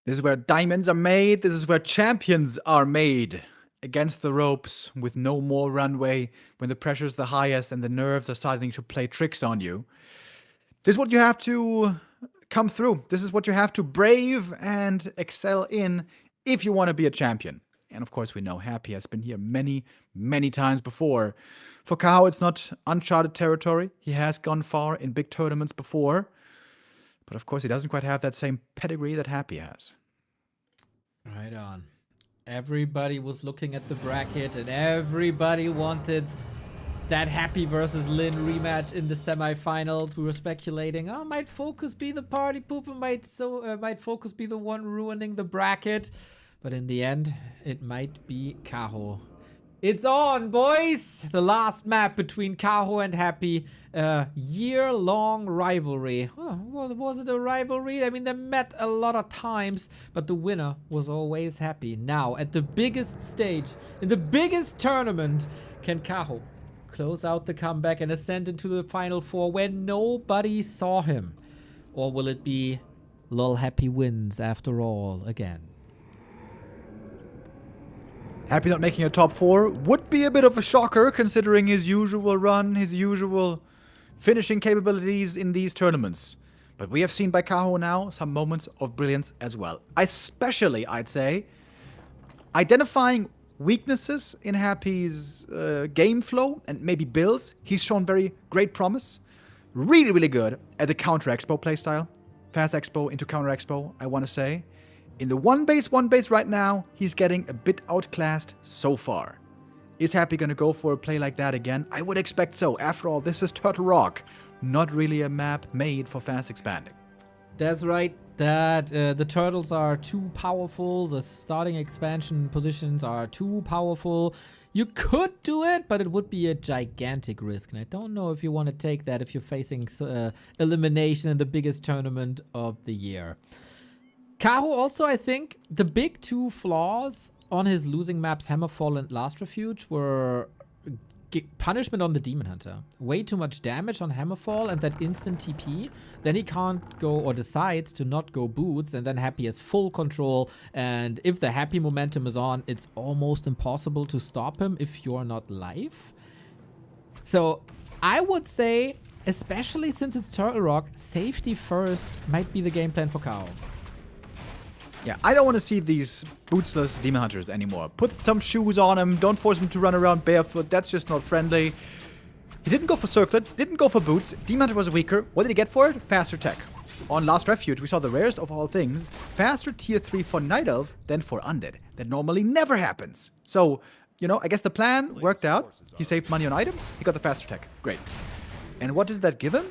This is where diamonds are made. This is where champions are made. Against the ropes with no more runway, when the pressure's the highest and the nerves are starting to play tricks on you. This is what you have to come through. This is what you have to brave and excel in if you want to be a champion. And of course, we know Happy has been here many times before. For Kaho, it's not uncharted territory. He has gone far in big tournaments before. But of course, he doesn't quite have that same pedigree that Happy has. Right on. Everybody was looking at the bracket and everybody wanted that Happy versus Lynn rematch in the semifinals. We were speculating, oh, might FoCuS be the party pooper? Might FoCuS be the one ruining the bracket? But in the end, it might be Kaho. It's on, boys! The last map between Kaho and Happy. Year-long rivalry. Oh, was it a rivalry? I mean, they met a lot of times, but the winner was always Happy. Now, at the biggest stage, in the biggest tournament, can Kaho close out the comeback and ascend into the Final Four where nobody saw him? Or will it be Lol Happy wins after all again? Happy not making a top 4 would be a bit of a shocker considering his usual run, his usual finishing capabilities in these tournaments. But we have seen by Kaho now some moments of brilliance as well. Especially, I'd say, identifying weaknesses in Happy's game flow and maybe builds. He's shown very great promise. Really, really good at the counter expo playstyle. Fast expo into counter expo, I want to say. In the one base right now, he's getting a bit outclassed so far. Is Happy going to go for a play like that again? I would expect so. After all, this is Turtle Rock, not really a map made for fast expanding. That's right. That the turtles are too powerful. The starting expansion positions are too powerful. You could do it, but it would be a gigantic risk. And I don't know if you want to take that if you're facing elimination in the biggest tournament of the year. Kaho also, I think, the big two flaws on his losing maps, Hammerfall and Last Refuge, were punishment on the Demon Hunter. Way too much damage on Hammerfall and that instant TP. Then he can't go or decides to not go boots, and then Happy has full control. And if the Happy momentum is on, it's almost impossible to stop him if you're not live. So I would say, especially since it's Turtle Rock, safety first might be the game plan for Kaho. Yeah, I don't want to see these bootsless Demon Hunters anymore. Put some shoes on him. Don't force him to run around barefoot. That's just not friendly. He didn't go for Circlet. Didn't go for boots. Demon Hunter was weaker. What did he get for it? Faster tech. On Last Refuge, we saw the rarest of all things. Faster tier 3 for Night Elf than for Undead. That normally never happens. So, you know, I guess the plan worked out. He saved money on items. He got the faster tech. Great. And what did that give him?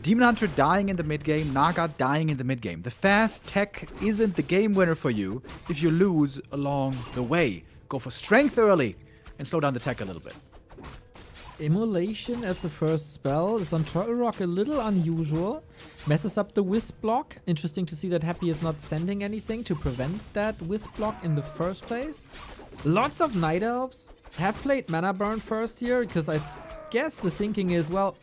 Demon Hunter dying in the mid-game, Naga dying in the mid-game. The fast tech isn't the game winner for you if you lose along the way. Go for strength early and slow down the tech a little bit. Immolation as the first spell is on Turtle Rock a little unusual. Messes up the Wisp block. Interesting to see that Happy is not sending anything to prevent that Wisp block in the first place. Lots of Night Elves have played Mana Burn first here because I guess the thinking is, well,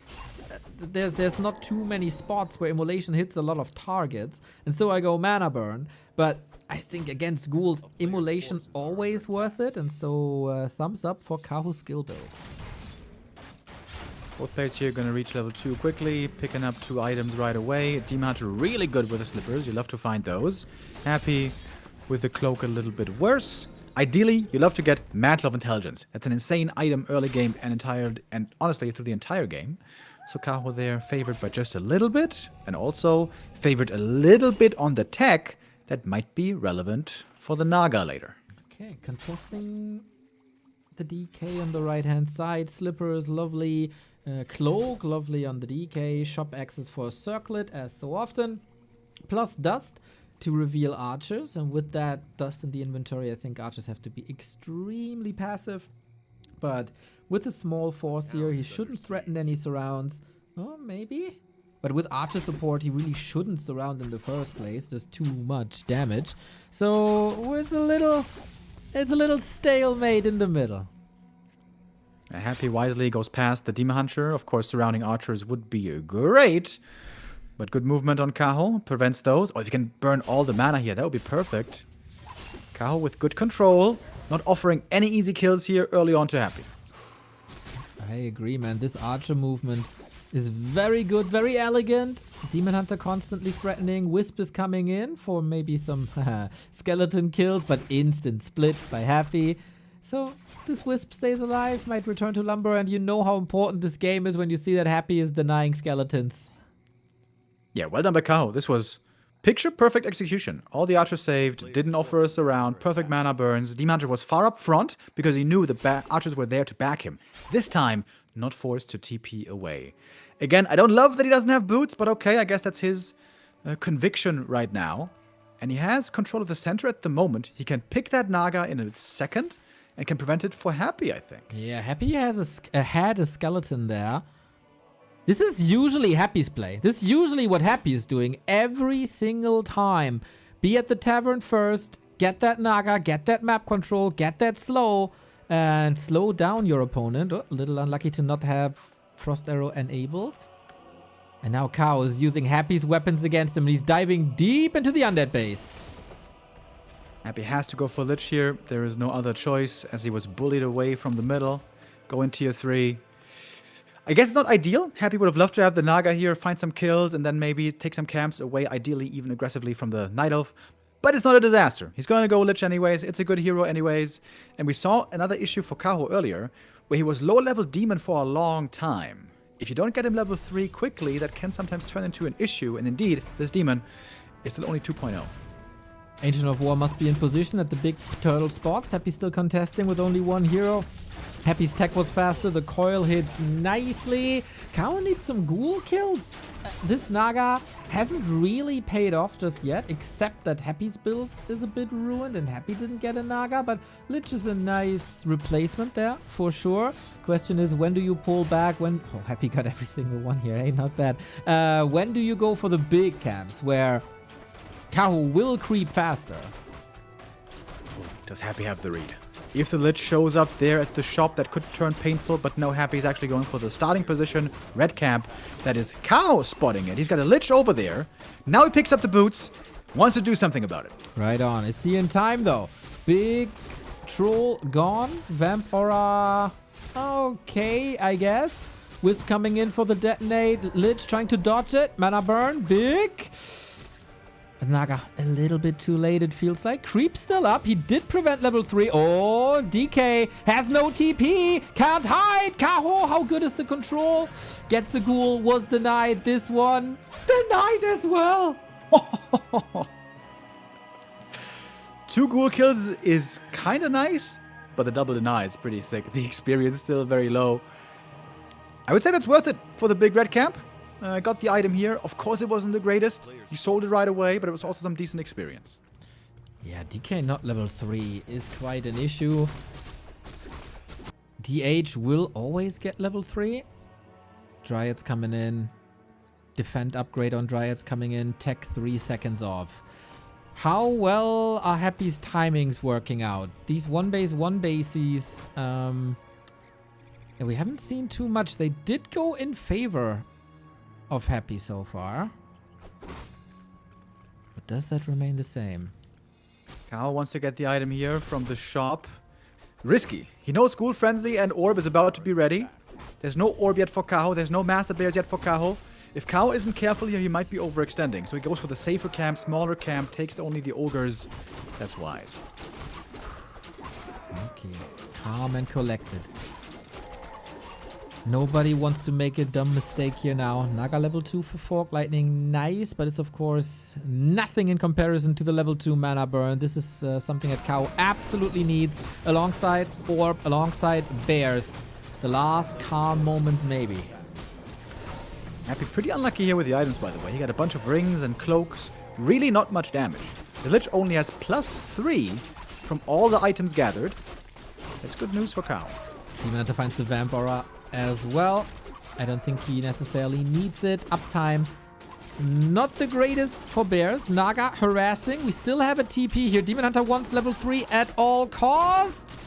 there's not too many spots where Immolation hits a lot of targets, and so I go Mana Burn. But I think against ghouls, Immolation always worth it, and so thumbs up for Kaho's skill build. Both players here going to reach level 2 quickly, picking up 2 items right away. Demon Hunter really good with the slippers. You love to find those. Happy with the cloak a little bit worse. Ideally, you love to get Mad Love Intelligence. That's an insane item early game and honestly through the entire game. So Kaho there favored by just a little bit, and also favored a little bit on the tech that might be relevant for the Naga later. Okay, contesting the DK on the right-hand side. Slippers, lovely. Cloak, lovely on the DK. Shop access for a circlet, as so often. Plus dust to reveal archers. And with that dust in the inventory, I think archers have to be extremely passive. But with a small force here, he shouldn't threaten any surrounds. Oh, maybe? But with archer support, he really shouldn't surround in the first place. There's too much damage. So it's a little stalemate in the middle. Happy wisely goes past the Demon Hunter. Of course, surrounding archers would be great. But good movement on Kaho prevents those. Oh, if you can burn all the mana here, that would be perfect. Kaho with good control. Not offering any easy kills here early on to Happy. I agree, man. This archer movement is very good, very elegant. Demon Hunter constantly threatening. Wisp is coming in for maybe some skeleton kills, but instant split by Happy. So this Wisp stays alive, might return to Lumber, and you know how important this game is when you see that Happy is denying skeletons. Yeah, well done by Kaho. This was picture perfect execution. All the archers saved, didn't offer us around, perfect mana burns. Demon Hunter was far up front because he knew the archers were there to back him. This time, not forced to TP away. Again, I don't love that he doesn't have boots, but okay, I guess that's his conviction right now. And he has control of the center at the moment. He can pick that Naga in a second and can prevent it for Happy, I think. Yeah, Happy has had a skeleton there. This is usually Happy's play. This is usually what Happy is doing every single time. Be at the tavern first, get that Naga, get that map control, get that slow, and slow down your opponent. Oh, a little unlucky to not have Frost Arrow enabled. And now Kaho is using Happy's weapons against him, and he's diving deep into the undead base. Happy has to go for Lich here. There is no other choice as he was bullied away from the middle. Go in tier 3. I guess it's not ideal. Happy would have loved to have the Naga here, find some kills, and then maybe take some camps away, ideally even aggressively from the Night Elf. But it's not a disaster. He's going to go Lich anyways. It's a good hero anyways. And we saw another issue for Kaho earlier, where he was low-level Demon for a long time. If you don't get him level 3 quickly, that can sometimes turn into an issue. And indeed, this Demon is still only 2.0. Agent of War must be in position at the big turtle spots. Happy still contesting with only one hero. Happy's tech was faster. The coil hits nicely. Kaho needs some ghoul kills. This Naga hasn't really paid off just yet, except that Happy's build is a bit ruined and Happy didn't get a Naga, but Lich is a nice replacement there for sure. Question is, when do you pull back? Oh, Happy got every single one here. Hey, not bad. When do you go for the big camps where Kaho will creep faster? Does Happy have the read? If the Lich shows up there at the shop, that could turn painful, but no, Happy's actually going for the starting position, red camp. That is Kaho spotting it. He's got a Lich over there. Now he picks up the boots, wants to do something about it. Right on. Is he in time, though? Big troll gone. Vampora. Okay, I guess. Wisp coming in for the detonate. Lich trying to dodge it. Mana burn. Big. Naga a little bit too late, it feels like. Creep still up. He did prevent level 3. Oh, DK has no TP. Can't hide. Kaho, how good is the control? Gets the ghoul. Was denied. This one denied as well. 2 ghoul kills is kind of nice, but the double deny is pretty sick. The experience is still very low. I would say that's worth it for the big red camp. Got the item here. Of course, it wasn't the greatest. He sold it right away, but it was also some decent experience. Yeah, DK not level 3 is quite an issue. DH will always get level 3. Dryads coming in. Defend upgrade on Dryads coming in. Tech 3 seconds off. How well are Happy's timings working out? These 1 bases. Yeah, we haven't seen too much. They did go in favor of Happy so far. But does that remain the same? Kaho wants to get the item here from the shop. Risky. He knows Ghoul Frenzy and Orb is about to be ready. There's no Orb yet for Kaho. There's no Master Bears yet for Kaho. If Kaho isn't careful here, he might be overextending. So he goes for the safer camp, smaller camp, takes only the ogres. That's wise. Okay. Calm and collected. Nobody wants to make a dumb mistake here now. Naga level 2 for Fork Lightning. Nice, but it's of course nothing in comparison to the level 2 mana burn. This is something that Kaho absolutely needs alongside Orb, alongside Bears. The last calm moment maybe. Happy pretty unlucky here with the items, by the way. He got a bunch of rings and cloaks. Really not much damage. The Lich only has +3 from all the items gathered. That's good news for Kaho. Demon Hunter finds the Vampora as well. I don't think he necessarily needs it. Uptime, not the greatest for Bears. Naga harassing. We still have a TP here. Demon Hunter wants level 3 at all cost.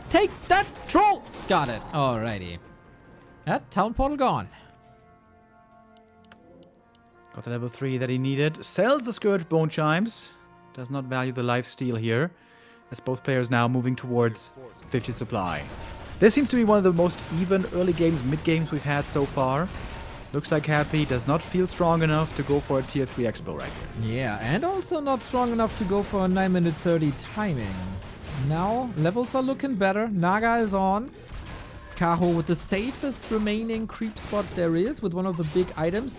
Take that, troll! Got it. Alrighty. That town portal gone. Got the level 3 that he needed. Sells the Scourge Bone Chimes. Does not value the life steal here. As both players now moving towards 50 supply. This seems to be one of the most even early games, mid games we've had so far. Looks like Happy does not feel strong enough to go for a tier 3 expo right here. Yeah, and also not strong enough to go for a 9-minute 30 timing. Now, levels are looking better. Naga is on. Kaho with the safest remaining creep spot there is with one of the big items.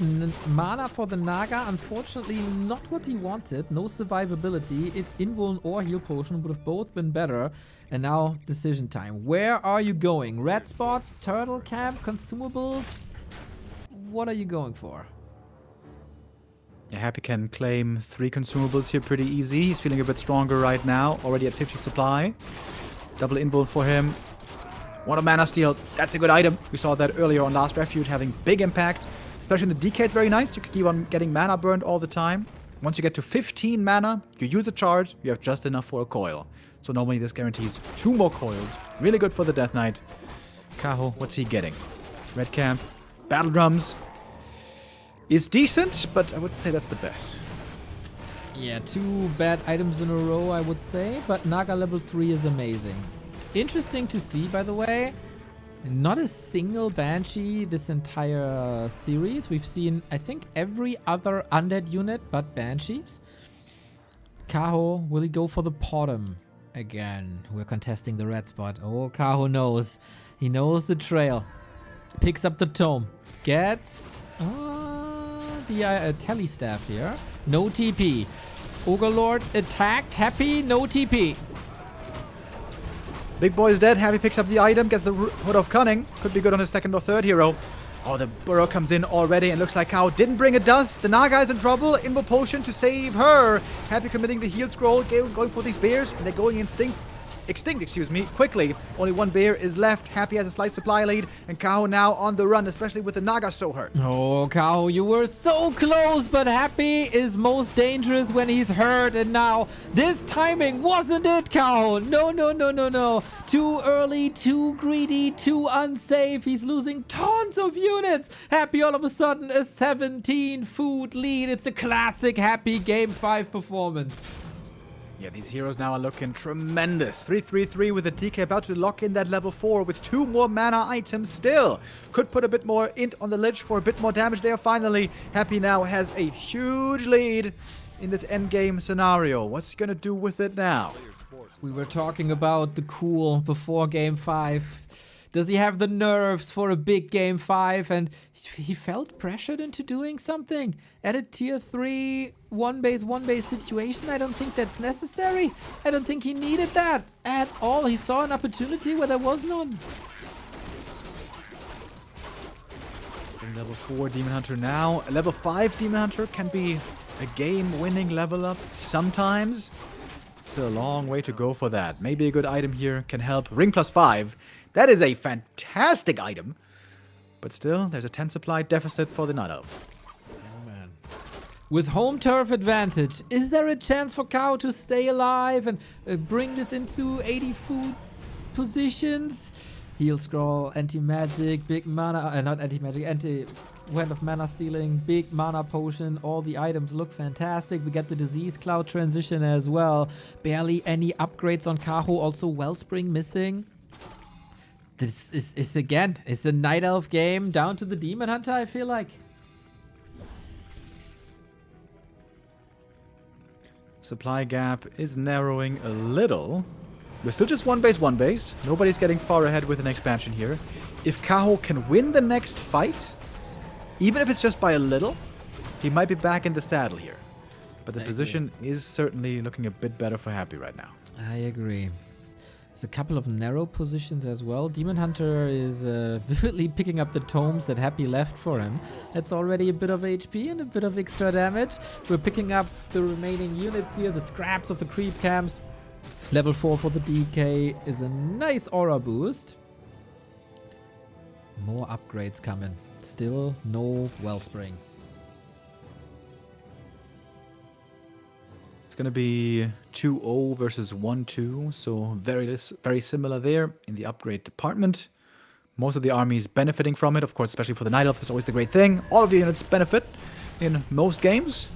Mana for the Naga, unfortunately not what he wanted. No survivability. Invuln or heal potion would have both been better. And now decision time. Where are you going? Red spot, turtle camp, consumables? What are you going for? Yeah, Happy can claim 3 consumables here pretty easy. He's feeling a bit stronger right now. Already at 50 supply. Double invul for him. One of mana steal. That's a good item. We saw that earlier on Last Refuge having big impact. Especially in the DK, it's very nice. You can keep on getting mana burned all the time. Once you get to 15 mana, you use a charge, you have just enough for a coil. So normally this guarantees 2 more coils. Really good for the Death Knight. Kaho, what's he getting? Red Camp. Battle Drums. Is decent, but I would say that's the best. Yeah, 2 bad items in a row, I would say. But Naga level 3 is amazing. Interesting to see, by the way. Not a single Banshee this entire series. We've seen, I think, every other undead unit but Banshees. Kaho, will he go for the bottom again? We're contesting the red spot. Oh, Kaho knows. He knows the trail. Picks up the tome. Gets the tele staff here. No TP. Ogre Lord attacked. Happy. No TP. Big boy's dead. Happy picks up the item, gets the Hood of Cunning. Could be good on his second or third hero. Oh, the burrow comes in already and looks like Kaho didn't bring a dust. The Naga is in trouble. Invo Potion to save her. Happy committing the heal scroll, going for these bears, and they're going extinct, quickly. Only 1 bear is left. Happy has a slight supply lead, and Kaho now on the run, especially with the Naga so hurt. Oh, Kaho, you were so close, but Happy is most dangerous when he's hurt, and now this timing, wasn't it, Kaho? No. Too early, too greedy, too unsafe. He's losing tons of units. Happy all of a sudden a 17 food lead. It's a classic Happy Game 5 performance. Yeah, these heroes now are looking tremendous. 3-3-3 with the DK about to lock in that level 4 with 2 more mana items still. Could put a bit more int on the lich for a bit more damage there finally. Happy now has a huge lead in this endgame scenario. What's he gonna do with it now? We were talking about the cool before Game 5. Does he have the nerves for a big Game 5? And he felt pressured into doing something. At a tier 3 one base situation, I don't think that's necessary. I don't think he needed that at all. He saw an opportunity where there was none. Level 4 Demon Hunter now. A level 5 Demon Hunter can be a game-winning level up sometimes. Still a long way to go for that. Maybe a good item here can help. Ring +5. That is a fantastic item. But still, there's a 10 supply deficit for the Night Elf. Oh, man. With home turf advantage, is there a chance for Kaho to stay alive and bring this into 80 food positions? Heal scroll, anti-magic, big mana, not anti-magic, anti-wind of mana stealing, big mana potion. All the items look fantastic. We get the disease cloud transition as well. Barely any upgrades on Kaho. Also Wellspring missing. This is again, it's a Night Elf game down to the Demon Hunter, I feel like. Supply gap is narrowing a little. We're still just one base. Nobody's getting far ahead with an expansion here. If Kaho can win the next fight, even if it's just by a little, he might be back in the saddle here. But the position is certainly looking a bit better for Happy right now. I agree. There's a couple of narrow positions as well. Demon Hunter is vividly picking up the tomes that Happy left for him. That's already a bit of HP and a bit of extra damage. We're picking up the remaining units here, the scraps of the creep camps. Level 4 for the DK is a nice aura boost. More upgrades coming. Still no Wellspring. It's going to be 2-0 versus 1-2, so very similar there in the upgrade department. Most of the armies benefiting from it, of course, especially for the Night Elf. It's always the great thing. All of the units benefit in most games.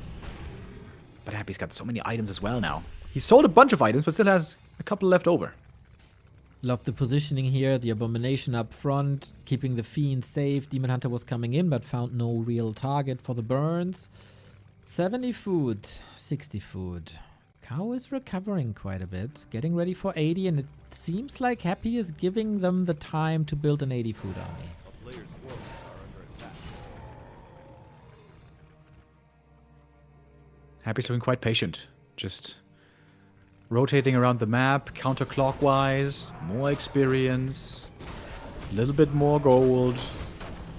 But Happy's got so many items as well now. He sold a bunch of items, but still has a couple left over. Love the positioning here, the Abomination up front, keeping the Fiend safe. Demon Hunter was coming in, but found no real target for the burns. 70 food, 60 food. Kaho is recovering quite a bit, getting ready for 80, and it seems like Happy is giving them the time to build an 80 food army. A player's forces are under attack. Happy's looking quite patient. Just rotating around the map, counterclockwise, more experience, a little bit more gold.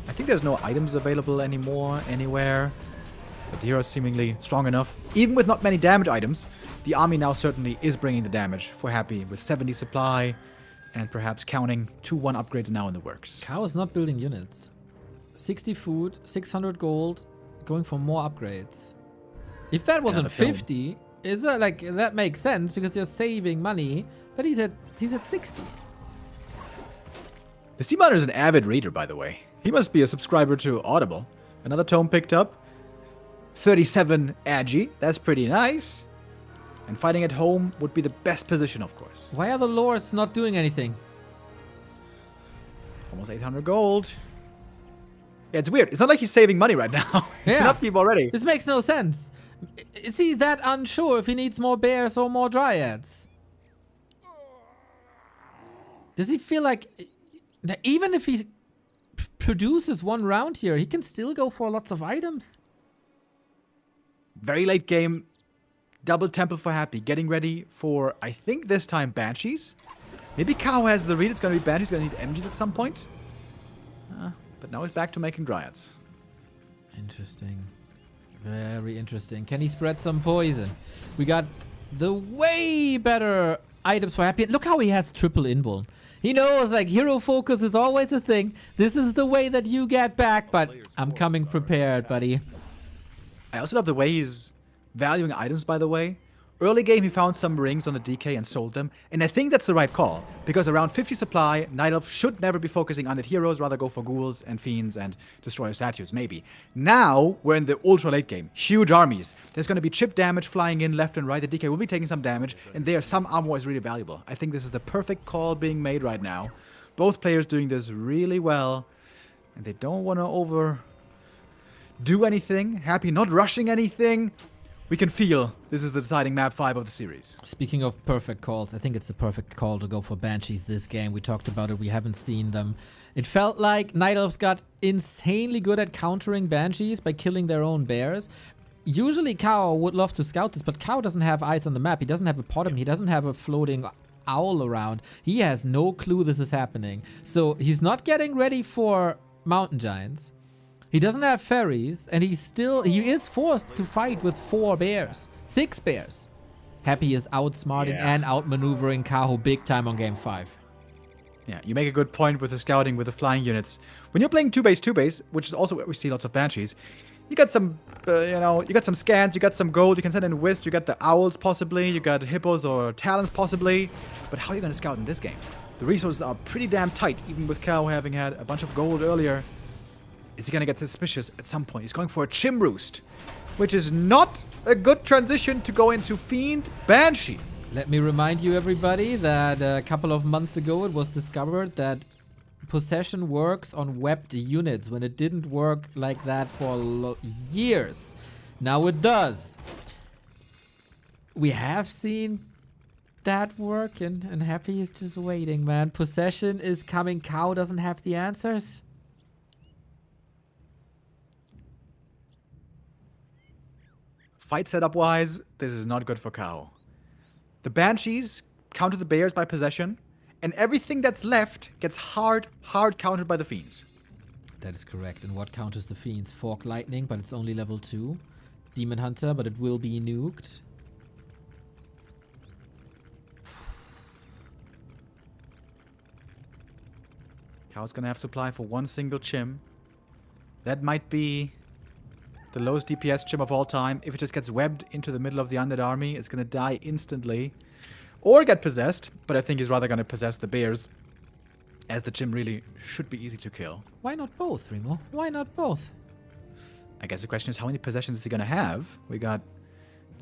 I think there's no items available anymore, anywhere. But the hero is seemingly strong enough. Even with not many damage items, the army now certainly is bringing the damage for Happy with 70 supply and perhaps counting 2-1 upgrades now in the works. Kaho is not building units. 60 food, 600 gold, going for more upgrades. If that wasn't 50, is that like that makes sense because you're saving money, but he's at 60. The Sea Miner is an avid reader, by the way. He must be a subscriber to Audible. Another tome picked up. 37 Agi. That's pretty nice. And fighting at home would be the best position, of course. Why are the lords not doing anything? Almost 800 gold. Yeah, it's weird. It's not like he's saving money right now. It's Yeah. an upkeep already. This makes no sense. Is he that unsure if he needs more bears or more dryads? Does he feel like that even if he produces one round here, he can still go for lots of items? Very late game. Double Temple for Happy. Getting ready for, I think this time, Banshees. Maybe Kaho has the read. It's going to be Banshees. Going to need MGs at some point. But now he's back to making Dryads. Interesting. Very interesting. Can he spread some poison? We got the way better items for Happy. Look how he has triple invuln. He knows, like, hero focus is always a thing. This is the way that you get back, but I'm coming prepared, buddy. I also love the way he's valuing items, by the way. Early game, he found some rings on the DK and sold them. And I think that's the right call. Because around 50 supply, Night Elf should never be focusing on the heroes, rather go for ghouls and fiends and destroyer statues, maybe. Now, we're in the ultra late game. Huge armies. There's going to be chip damage flying in left and right. The DK will be taking some damage. And there, some armor is really valuable. I think this is the perfect call being made right now. Both players doing this really well. And they don't want to overdo anything. Happy not rushing anything. We can feel this is the deciding map 5 of the series. Speaking of perfect calls, I think it's the perfect call to go for Banshees this game. We talked about it. We haven't seen them. It felt like Night Elves got insanely good at countering Banshees by killing their own bears. Usually Kaho would love to scout this, but Kaho doesn't have eyes on the map. He doesn't have a potom. He doesn't have a floating owl around. He has no clue this is happening. So he's not getting ready for mountain giants. He doesn't have fairies, and he is forced to fight with 4 bears. 6 bears. Happy is outsmarting and outmaneuvering Kaho big time on game 5. Yeah, you make a good point with the scouting, with the flying units. When you're playing 2-base, which is also where we see lots of Banshees, you got some, you got some scans, you got some gold, you can send in Wisp, you got the owls possibly, you got hippos or talons possibly. But how are you going to scout in this game? The resources are pretty damn tight, even with Kaho having had a bunch of gold earlier. Is he going to get suspicious at some point? He's going for a Chim Roost, which is not a good transition to go into Fiend Banshee. Let me remind you, everybody, that a couple of months ago it was discovered that possession works on webbed units when it didn't work like that for years. Now it does. We have seen that work, and Happy is just waiting, man. Possession is coming. Kaho doesn't have the answers. Fight setup wise, this is not good for Kaho. The Banshees counter the Bears by possession, and everything that's left gets hard countered by the Fiends. That is correct. And what counters the Fiends? Fork Lightning, but it's only level 2. Demon Hunter, but it will be nuked. Kaho's gonna have supply for one single Chim. That might be the lowest DPS Chim of all time. If it just gets webbed into the middle of the undead army, it's gonna die instantly. Or get possessed, but I think he's rather gonna possess the bears, as the Chim really should be easy to kill. Why not both, Remo? Why not both? I guess the question is, how many possessions is he gonna have? We got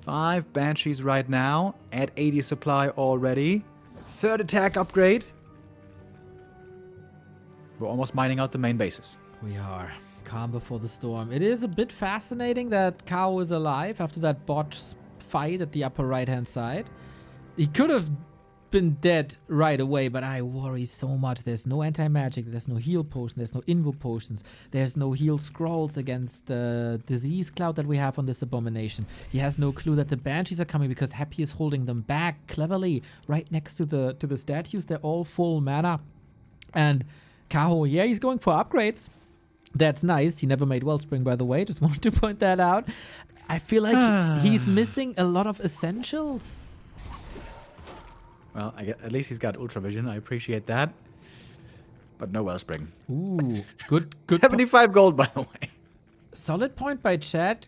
5 Banshees right now, at 80 supply already. 3rd attack upgrade. We're almost mining out the main bases. We are. Calm before the storm. It is a bit fascinating that Kaho is alive after that botched fight at the upper right-hand side. He could have been dead right away, but I worry so much. There's no anti-magic, there's no heal potion, there's no invo potions, there's no heal scrolls against the disease cloud that we have on this abomination. He has no clue that the Banshees are coming because Happy is holding them back cleverly right next to the statues. They're all full mana. And Kaho, yeah, he's going for upgrades. That's nice. He never made Wellspring, by the way. Just wanted to point that out. I feel like he's missing a lot of essentials. Well, at least he's got Ultravision. I appreciate that. But no Wellspring. Ooh, good. 75 gold, by the way. Solid point by chat.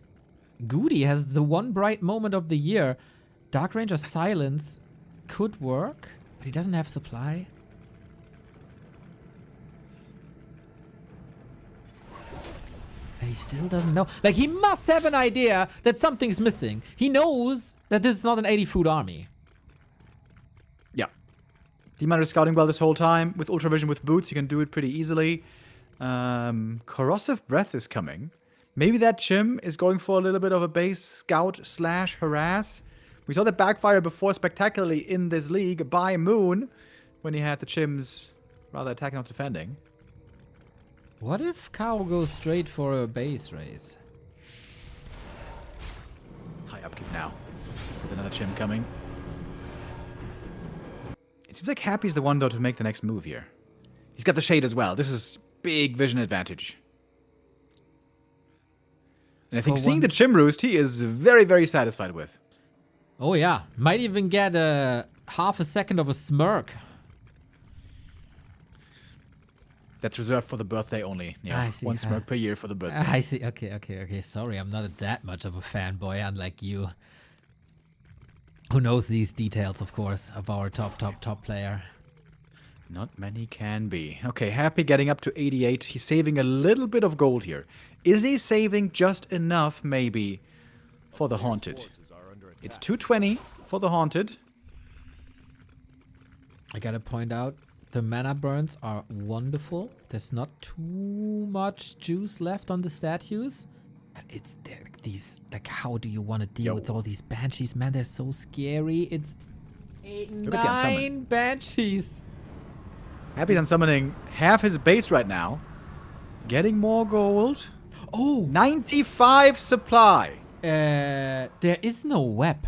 Goody has the one bright moment of the year. Dark Ranger Silence could work, but he doesn't have supply. And he still doesn't know. Like, he must have an idea that something's missing. He knows that this is not an 80 food army. Yeah. Demon is scouting well this whole time. With Ultravision with boots, you can do it pretty easily. Corrosive Breath is coming. Maybe that Chim is going for a little bit of a base scout / harass. We saw that backfire before spectacularly in this league by Moon when he had the Chims rather attacking not defending. What if Kaho goes straight for a base race? High upkeep now. With another Chim coming. It seems like Happy's the one though to make the next move here. He's got the shade as well. This is big vision advantage. And I think seeing the Chim Roost, he is very, very satisfied with. Oh yeah, might even get a half a second of a smirk. That's reserved for the birthday only. Yeah, I see. one smirk per year for the birthday. I see. Okay. Sorry, I'm not that much of a fanboy, unlike you. Who knows these details, of course, of our top player. Not many can be. Okay, Happy getting up to 88. He's saving a little bit of gold here. Is he saving just enough, maybe, for the Haunted? It's 220 for the Haunted. I gotta point out, the mana burns are wonderful. There's not too much juice left on the statues. And it's these, like, how do you want to deal with all these banshees? Man, they're so scary. It's 9 banshees. Happy's unsummoning half his base right now. Getting more gold. Oh! 95 supply. There is no web.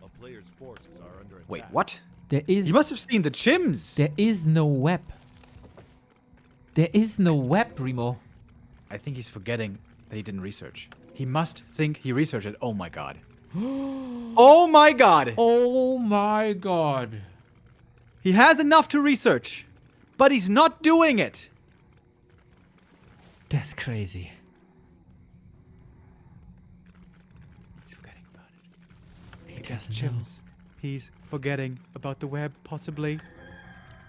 A player's forces are under attack. Wait, what? There is... You must have seen the Chims. There is no web. There is no web, Remo. I think he's forgetting that he didn't research. He must think he researched it. Oh my god. Oh my god. Oh my god. He has enough to research, but he's not doing it. That's crazy. He's forgetting about it. Against Chims. He's forgetting about the web, possibly.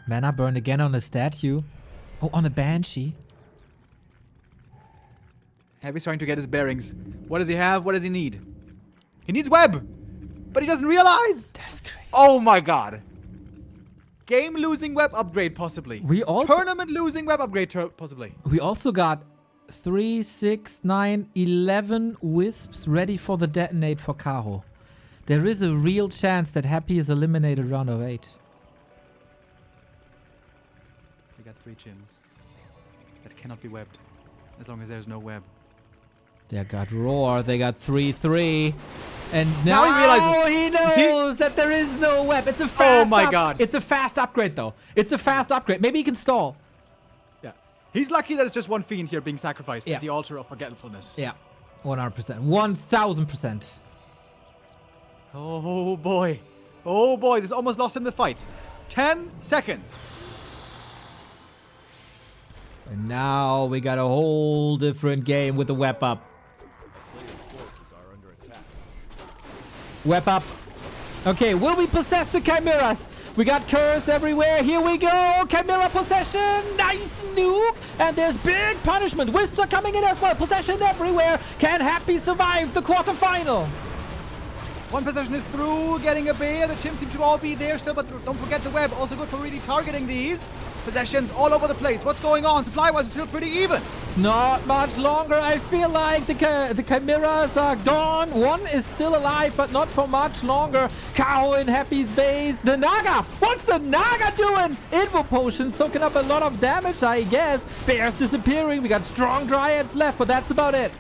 Mana burn again on a statue. Oh, on a banshee. Happy's trying to get his bearings. What does he have? What does he need? He needs web, but he doesn't realize. That's crazy. Oh my god. Game-losing web upgrade, possibly. We also... Tournament-losing web upgrade, possibly. We also got 3, 6, 9, 11 wisps ready for the detonate for Kaho. There is a real chance that Happy is eliminated round of 8. They got 3 Chims that cannot be webbed as long as there's no web. They got Roar. They got 3-3. And Now he realizes. he knows that there is no web. It's a fast God. It's a fast upgrade, though. It's a fast upgrade. Maybe he can stall. Yeah. He's lucky that it's just one fiend here being sacrificed Yeah. at the altar of forgetfulness. Yeah. 100%. 1000%. Oh boy. Oh boy. This almost lost him the fight. 10 seconds. And now we got a whole different game with the web up. Player's forces are under attack. Web up. Okay, will we possess the Chimeras? We got curse everywhere. Here we go. Chimera possession. Nice nuke. And there's big punishment. Wisps are coming in as well. Possession everywhere. Can Happy survive the quarterfinal? One possession is through, getting a bear. The Chimps seem to all be there still, but don't forget the web. Also good for really targeting these. Possessions all over the place. What's going on? Supply-wise, it's still pretty even. Not much longer. I feel like the Chimeras are gone. One is still alive, but not for much longer. Kaho in Happy's base. The Naga. What's the Naga doing? Invo potion soaking up a lot of damage, I guess. Bears disappearing. We got strong Dryads left, but that's about it.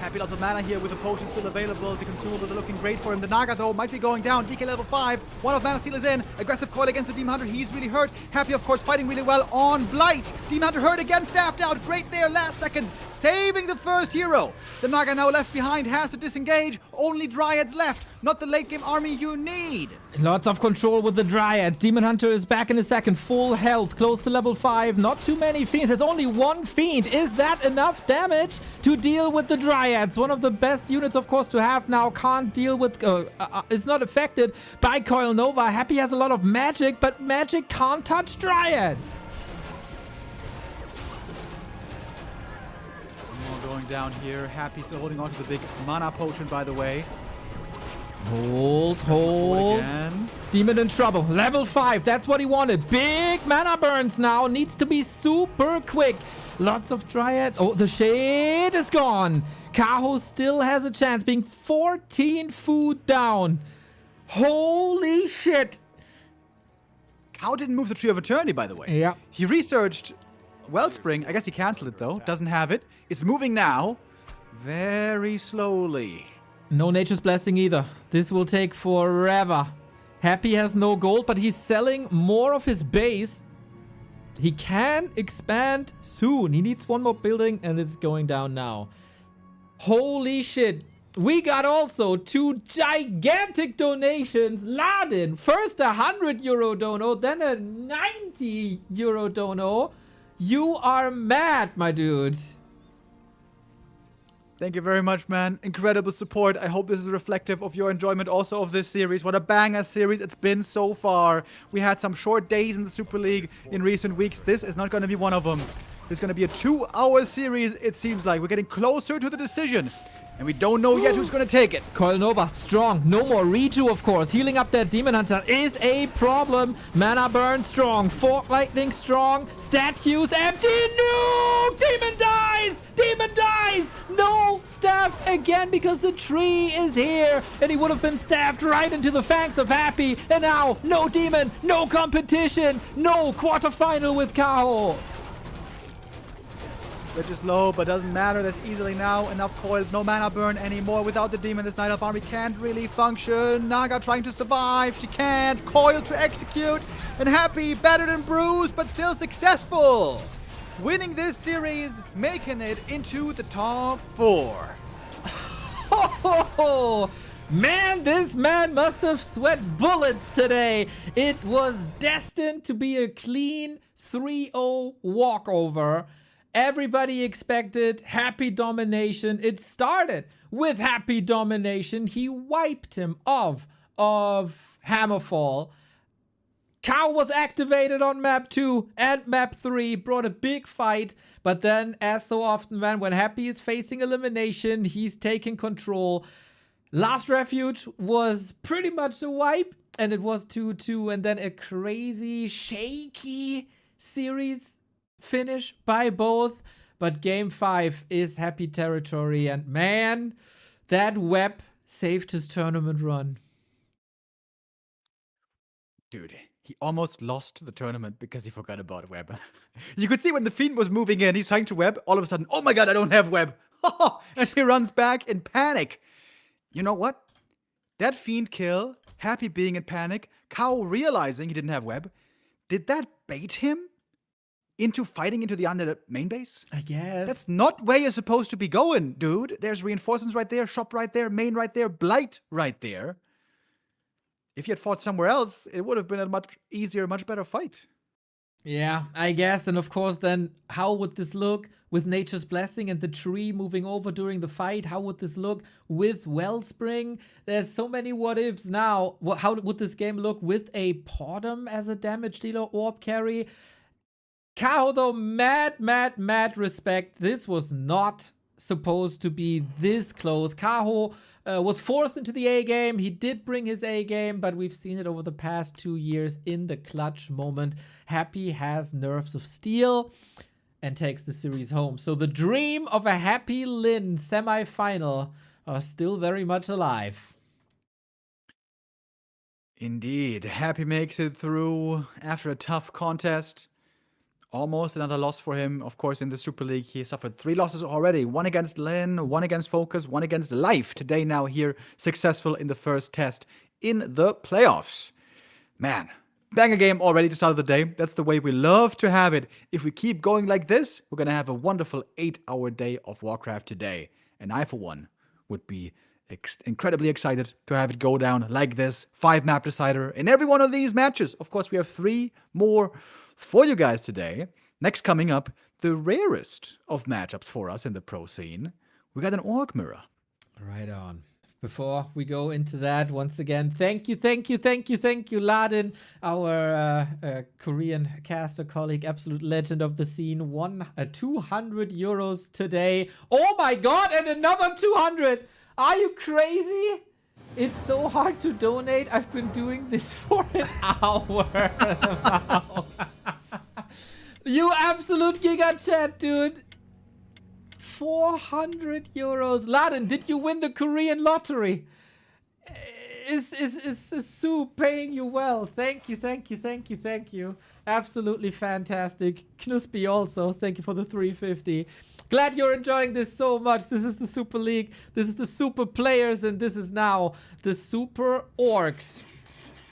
Happy lots of mana here with the potion still available. The consumables are looking great for him. The Naga, though, might be going down. DK level 5. One of Mana Seal is in. Aggressive coil against the Demon Hunter. He's really hurt. Happy, of course, fighting really well on Blight. Demon Hunter hurt again. Staffed out. Great there. Last second. Saving the first hero. The Naga now left behind has to disengage. Only Dryads left. Not the late game army you need. Lots of control with the Dryads. Demon Hunter is back in a second. Full health. Close to level 5. Not too many Fiends. There's only one Fiend. Is that enough damage to deal with the Dryads? One of the best units, of course, to have now. Can't deal with... it's not affected by Coil Nova. Happy has a lot of magic, but magic can't touch Dryads. Going down here. Happy still holding on to the big mana potion, by the way. Hold. Again. Demon in trouble. Level 5. That's what he wanted. Big mana burns now. Needs to be super quick. Lots of Dryads. Oh, the shade is gone. Kaho still has a chance, being 14 food down. Holy shit. Kaho didn't move the Tree of Eternity, by the way. Yeah. He researched Wellspring. I guess he canceled it, though. Doesn't have it. It's moving now. Very slowly. No Nature's Blessing either. This will take forever. Happy has no gold, but he's selling more of his base. He can expand soon. He needs one more building, and it's going down now. Holy shit. We got also 2 gigantic donations. Laden, first a €100 dono, then a €90 dono. You are mad, my dude. Thank you very much, man. Incredible support. I hope this is reflective of your enjoyment also of this series. What a banger series it's been so far. We had some short days in the Super League in recent weeks. This is not going to be one of them. It's going to be a 2-hour series, it seems like. We're getting closer to the decision. And we don't know yet who's going to take it. Coil Nova, strong. No more Reju, of course. Healing up that Demon Hunter is a problem. Mana Burn, strong. Fork Lightning, strong. Statues, empty. No! Demon dies! Demon dies! No! Staff again because the tree is here. And he would have been staffed right into the fangs of Happy. And now, no Demon, no competition, no quarterfinal with Kaho. Which is low, but doesn't matter. There's easily now enough coils. No mana burn anymore. Without the demon, this Night Elf army can't really function. Naga trying to survive. She can't. Coil to execute. And Happy, battered and bruised, but still successful. Winning this series, making it into the top 4. Ho, ho, ho. Man, this man must have sweat bullets today. It was destined to be a clean 3-0 walkover. Everybody expected Happy domination. It started with Happy domination. He wiped him off of Hammerfall. Kaho was activated on map 2 and map 3, brought a big fight. But then, as so often, man, when Happy is facing elimination, he's taking control. Last Refuge was pretty much a wipe, and it was 2-2, and then a crazy, shaky series finish by both. But game 5 is Happy territory, and man, that web saved his tournament run. Dude, he almost lost the tournament because he forgot about web. You could see when the Fiend was moving in, he's trying to web, all of a sudden, oh my god, I don't have web. And he runs back in panic. You know what? That Fiend kill, Happy being in panic, Kaho realizing he didn't have web, did that bait him into fighting into the under main base? I guess. That's not where you're supposed to be going, dude. There's reinforcements right there, shop right there, main right there, blight right there. If he had fought somewhere else, it would have been a much easier, much better fight. Yeah, I guess. And of course, then how would this look with Nature's Blessing and the tree moving over during the fight? How would this look with Wellspring? There's so many what ifs now. How would this game look with a Podum as a damage dealer, orb carry? Kaho, though, mad respect. This was not supposed to be this close. Kaho was forced into the A game. He did bring his A game, but we've seen it over the past 2 years in the clutch moment. Happy has nerves of steel and takes the series home. So the dream of a Happy Lynn semi-final are still very much alive. Indeed. Happy makes it through after a tough contest. Almost another loss for him. Of course, in the Super League, he suffered 3 losses already. 1 against Lynn, 1 against FoCuS, 1 against Life. Today now here, successful in the first test in the playoffs. Man, banger game already to start of the day. That's the way we love to have it. If we keep going like this, we're going to have a wonderful 8-hour day of Warcraft today. And I, for one, would be incredibly excited to have it go down like this. 5-map decider in every one of these matches. Of course, we have 3 more for you guys today. Next coming up, the rarest of matchups for us in the pro scene. We got an Orc Mirror. Right on. Before we go into that, once again, thank you, Ladin, our Korean caster colleague, absolute legend of the scene. 200 euros today. Oh my god, and another 200! Are you crazy? It's so hard to donate. I've been doing this for an hour. Wow. You absolute giga chat, dude. 400 euros. Ladin, did you win the Korean lottery? Is Sue paying you well? Thank you. Absolutely fantastic. Knuspy also, thank you for the 350. Glad you're enjoying this so much. This is the Super League. This is the Super Players, and this is now the Super Orcs.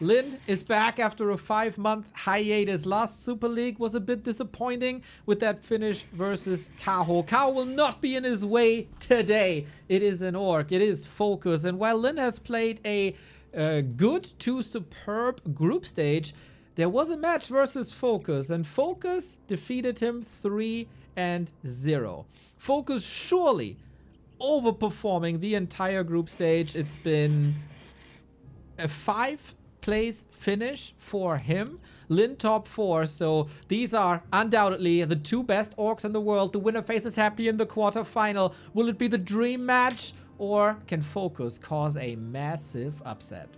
Lynn is back after a 5-month hiatus. Last Super League was a bit disappointing with that finish versus Kaho. Kaho will not be in his way today. It is an Orc. It is FoCuS. And while Lynn has played a good to superb group stage, there was a match versus FoCuS, and FoCuS defeated him 3-0. FoCuS surely overperforming the entire group stage. It's been a 5-place finish for him. Lynn top 4, so these are undoubtedly the 2 best Orcs in the world. The winner faces Happy in the quarterfinal. Will it be the dream match, or can FoCuS cause a massive upset?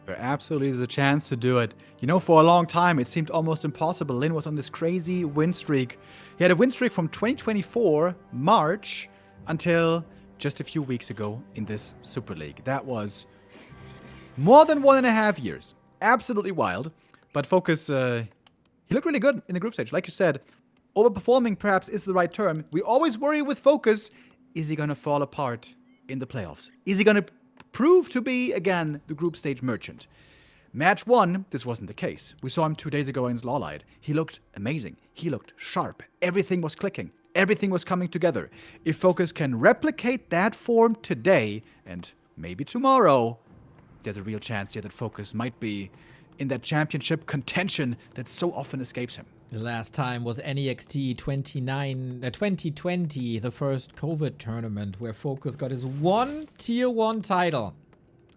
There absolutely is a chance to do it. You know, for a long time, it seemed almost impossible. Lynn was on this crazy win streak. He had a win streak from 2024, March, until just a few weeks ago in this Super League. That was more than 1.5 years. Absolutely wild. But FoCuS, he looked really good in the group stage. Like you said, overperforming perhaps is the right term. We always worry with FoCuS, is he going to fall apart in the playoffs? Is he going to prove to be, again, the group stage merchant? Match 1, this wasn't the case. We saw him 2 days ago against LabyRinth. He looked amazing. He looked sharp. Everything was clicking. Everything was coming together. If FoCuS can replicate that form today, and maybe tomorrow, there's a real chance here that FoCuS might be in that championship contention that so often escapes him. The last time was NEXT 2020, the first COVID tournament where FoCuS got his 1 Tier 1 title.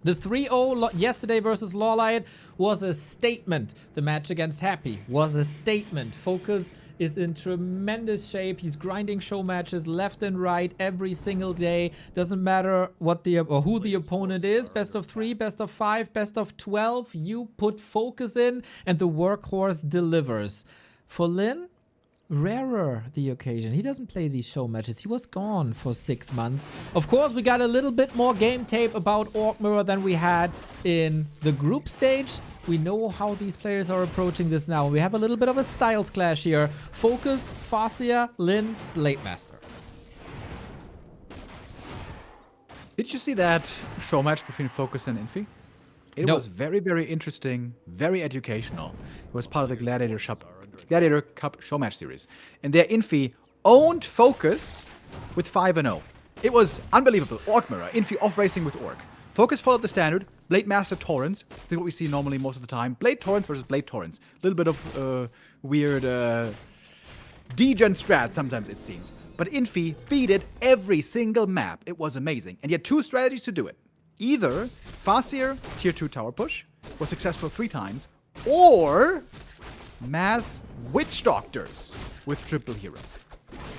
The 3-0 yesterday versus LabyRinth was a statement. The match against Happy was a statement. FoCuS is in tremendous shape. He's grinding show matches left and right every single day. Doesn't matter what who the opponent is. Best of 3, best of 5, best of 12. You put FoCuS in and the workhorse delivers. For Lynn, rarer the occasion. He doesn't play these show matches. He was gone for 6 months. Of course, we got a little bit more game tape about Orc Mirror than we had in the group stage. We know how these players are approaching this now. We have a little bit of a styles clash here. FoCuS, Farseer, Lynn, Blademaster. Did you see that show match between FoCuS and Infi? It was very, very interesting, very educational. It was part of the Gladiator Cup show match series. And their Infi owned FoCuS with 5-0. It was unbelievable. Orc Mirror, Infi off-racing with Orc. FoCuS followed the standard. Blademaster Torrents. I think what we see normally most of the time. Blade Torrents versus Blade Torrents. A little bit of weird degen strat sometimes it seems. But Infi beat it every single map. It was amazing. And he had 2 strategies to do it. Either Farseer Tier 2 tower push was successful 3 times, or mass Witch Doctors with Triple Hero.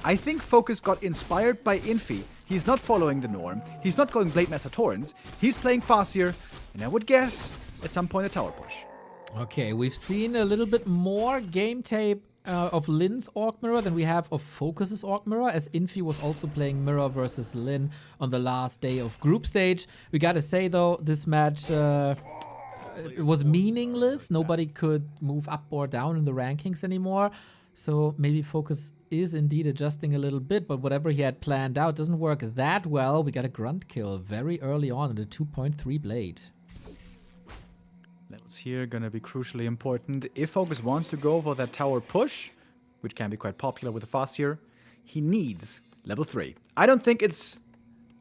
I think FoCuS got inspired by Infi. He's not following the norm. He's not going Blademaster Torrents. He's playing Farseer, and I would guess at some point a tower push. Okay, we've seen a little bit more game tape of Lynn's Orc Mirror than we have of FoCuS's Orc Mirror, as Infi was also playing Mirror versus Lynn on the last day of group stage. We gotta say though, this match it was meaningless. Nobody could move up or down in the rankings anymore. So maybe FoCuS is indeed adjusting a little bit, but whatever he had planned out doesn't work that well. We got a grunt kill very early on in the 2.3 blade. Levels here gonna be crucially important. If FoCuS wants to go for that tower push, which can be quite popular with the Farseer, he needs level 3. I don't think it's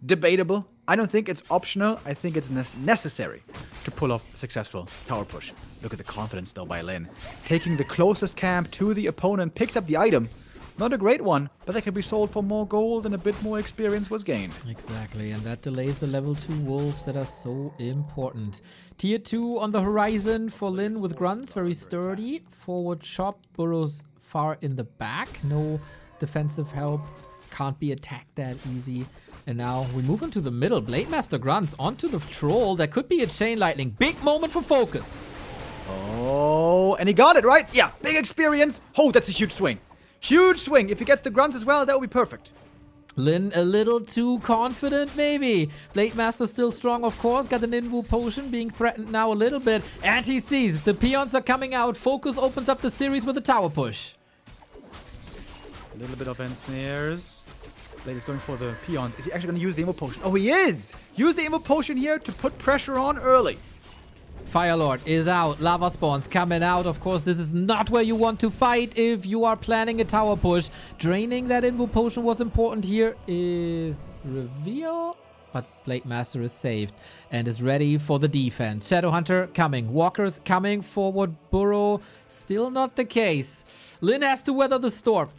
debatable. I don't think it's optional. I think it's necessary to pull off a successful tower push. Look at the confidence though by Lynn. Taking the closest camp to the opponent, picks up the item. Not a great one, but that can be sold for more gold and a bit more experience was gained. Exactly, and that delays the level 2 wolves that are so important. Tier 2 on the horizon for Lynn with grunts, very sturdy. Forward shop, burrows far in the back. No defensive help, can't be attacked that easy. And now we move into the middle. Blade Master grunts onto the troll. That could be a chain lightning. Big moment for FoCuS. Oh, and he got it, right? Yeah, big experience. Oh, that's a huge swing. Huge swing. If he gets the grunts as well, that would be perfect. Lynn a little too confident, maybe. Blade Master still strong, of course. Got an Invu potion being threatened now a little bit. And he sees the peons are coming out. FoCuS opens up the series with a tower push. A little bit of ensnares. Blade is going for the peons. Is he actually going to use the Invo potion? Oh, he is! Use the Invo potion here to put pressure on early. Firelord is out. Lava spawns coming out. Of course, this is not where you want to fight if you are planning a tower push. Draining that Invo potion was important here. Is reveal. But Blade Master is saved and is ready for the defense. Shadowhunter coming. Walkers coming. Forward burrow. Still not the case. Lynn has to weather the storm.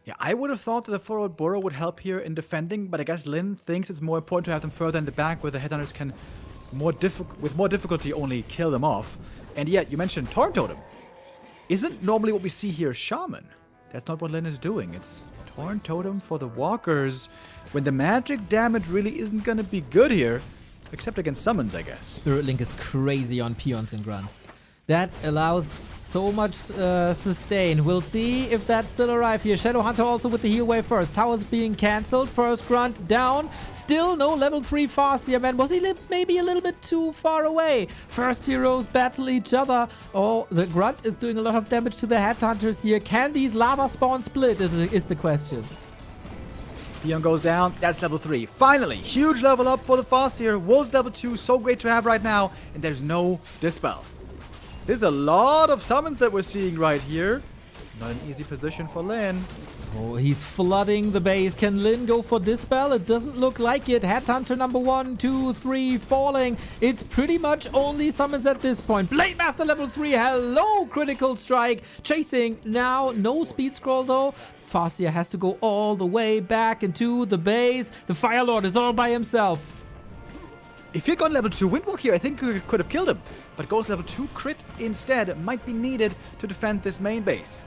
Yeah, I would have thought that the forward burrow would help here in defending, but I guess Lynn thinks it's more important to have them further in the back where the headhunters can with more difficulty only kill them off. And yet, you mentioned Torn Totem. Isn't normally what we see here Shaman? That's not what Lynn is doing. It's Torn Totem for the walkers when the magic damage really isn't going to be good here, except against summons, I guess. Spirit Link is crazy on peons and grunts. That allows so much sustain. We'll see if that still arrive here. Shadowhunter also with the heal wave first. Towers being cancelled. First grunt down. Still no level 3 Farseer, man. Was he maybe a little bit too far away? First heroes battle each other. Oh, the grunt is doing a lot of damage to the headhunters here. Can these lava spawns split is the question. Peon goes down. That's level 3. Finally, huge level up for the Farseer. Wolves level 2. So great to have right now. And there's no Dispel. There's a lot of summons that we're seeing right here. Not an easy position for Lynn. Oh, he's flooding the base. Can Lynn go for Dispel? It doesn't look like it. Headhunter number 1, 2, 3 falling. It's pretty much only summons at this point. Blade Master level 3. Hello, critical strike. Chasing now. No speed scroll though. Farseer has to go all the way back into the base. The Firelord is all by himself. If he had gone level 2 Windwalk here, I think we could have killed him. But goes level 2 crit instead. Might be needed to defend this main base.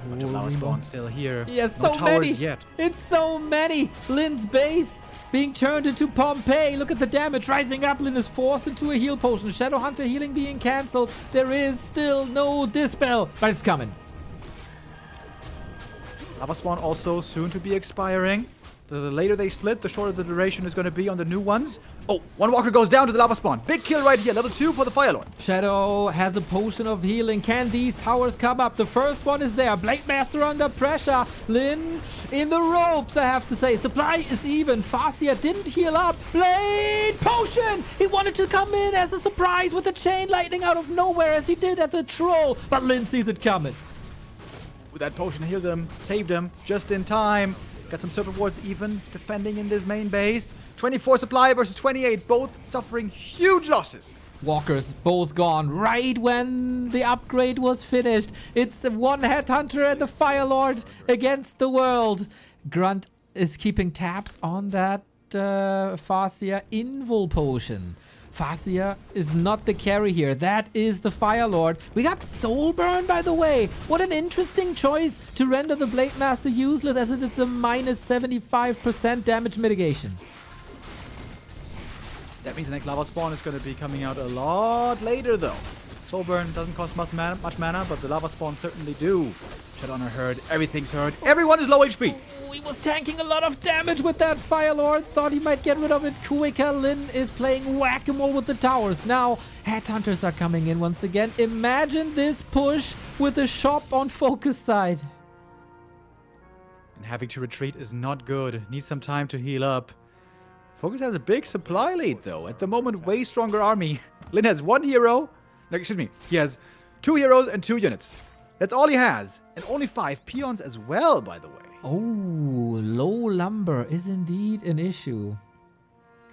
Bunch of lava spawns still here. Yeah, no so towers many. Yet. It's so many. Lynn's base being turned into Pompeii. Look at the damage rising up. Lynn is forced into a heal potion. Shadowhunter healing being cancelled. There is still no Dispel, but it's coming. Lava spawn also soon to be expiring. The later they split, the shorter the duration is going to be on the new ones. Oh, one walker goes down to the lava spawn. Big kill right here. Level 2 for the Firelord. Shadow has a potion of healing. Can these towers come up? The first one is there. Blade Master under pressure. Lynn in the ropes, I have to say. Supply is even. Farseer didn't heal up. Blade potion! He wanted to come in as a surprise with the chain lightning out of nowhere as he did at the troll. But Lynn sees it coming. With that potion healed him, saved him just in time. Got some serpent wards even defending in this main base. 24 supply versus 28, both suffering huge losses. Walkers both gone right when the upgrade was finished. It's one headhunter and the Firelord against the world. Grunt is keeping tabs on that Farseer invul potion. Farseer is not the carry here. That is the Firelord. We got Soul Burn, by the way. What an interesting choice to render the Blade Master useless as it is a minus 75% damage mitigation. That means the next lava spawn is going to be coming out a lot later, though. Soul Burn doesn't cost much mana, but the lava spawn certainly do. Shut on her hurt. Everything's hurt. Everyone is low HP. Oh, he was tanking a lot of damage with that Fire Lord. Thought he might get rid of it quicker. Lynn is playing whack-a-mole with the towers. Now, Headhunters are coming in once again. Imagine this push with the shop on FoCuS side. And having to retreat is not good. Needs some time to heal up. FoCuS has a big supply lead, though. At the moment, way stronger army. Lynn has 1 hero. No, excuse me. He has 2 heroes and 2 units. That's all he has. And only 5 peons as well, by the way. Oh, low lumber is indeed an issue.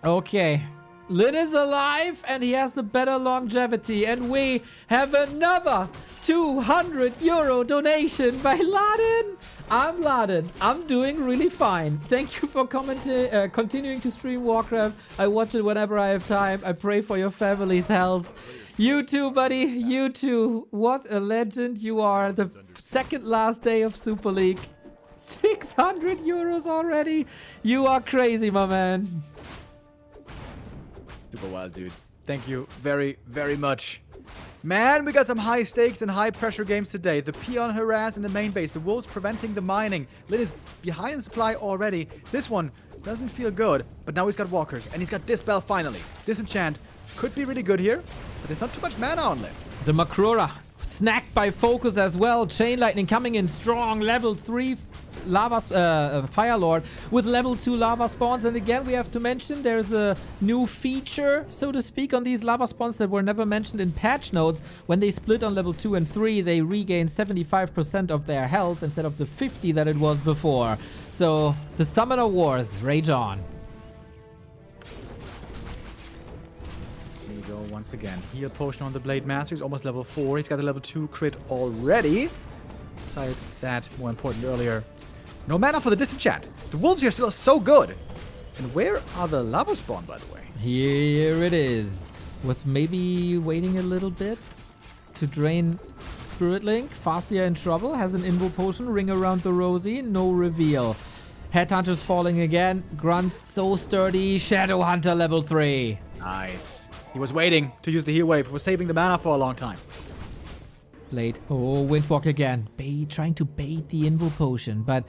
Okay. Lynn is alive and he has the better longevity. And we have another 200 euro donation by Laden. I'm Laden. I'm doing really fine. Thank you for continuing to stream Warcraft. I watch it whenever I have time. I pray for your family's health. You too, buddy. You too. What a legend you are. The second last day of Super League. 600 euros already. You are crazy, my man. Super wild, dude. Thank you very, very much. Man, we got some high stakes and high pressure games today. The peon harass in the main base. The wolves preventing the mining. Lynn is behind in supply already. This one doesn't feel good, but now he's got walkers and he's got Dispel finally. Disenchant could be really good here, but there's not too much mana on Lynn. The Makrura snacked by FoCuS as well. Chain Lightning coming in strong. Level 3 lava Fire Lord with level 2 lava spawns. And again, we have to mention there's a new feature, so to speak, on these lava spawns that were never mentioned in patch notes. When they split on level 2 and 3, they regain 75% of their health instead of the 50 that it was before. So the Summoner Wars rage on. Here we go once again. Heal potion on the Blade Master. He's almost level 4. He's got a level 2 crit already. Besides that, more important earlier, no mana for the Disenchant. The wolves here still are so good. And where are the lava spawn, by the way? Here it is. Was maybe waiting a little bit to drain Spirit Link. Fascia in trouble. Has an Invo Potion. Ring around the Rosie. No reveal. Headhunters falling again. Grunts so sturdy. Shadowhunter level 3. Nice. He was waiting to use the heal wave. He was saving the mana for a long time. Late. Oh, Windwalk again. Trying to bait the Invo Potion, but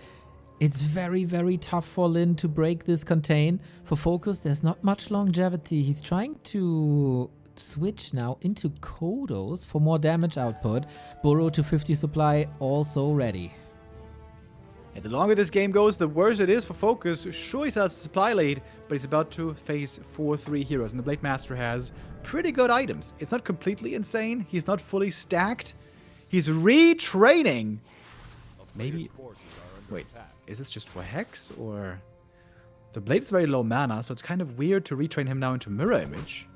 it's very, very tough for Lynn to break this contain. For FoCuS, there's not much longevity. He's trying to switch now into Kodos for more damage output. Burrow to 50 supply also ready. And the longer this game goes, the worse it is for FoCuS. Sure, he still has a supply lead, but he's about to face 4-3 heroes. And the Blade Master has pretty good items. It's not completely insane. He's not fully stacked. He's retraining. Maybe... Wait, is this just for Hex, or... The Blade is very low mana, so it's kind of weird to retrain him now into Mirror Image.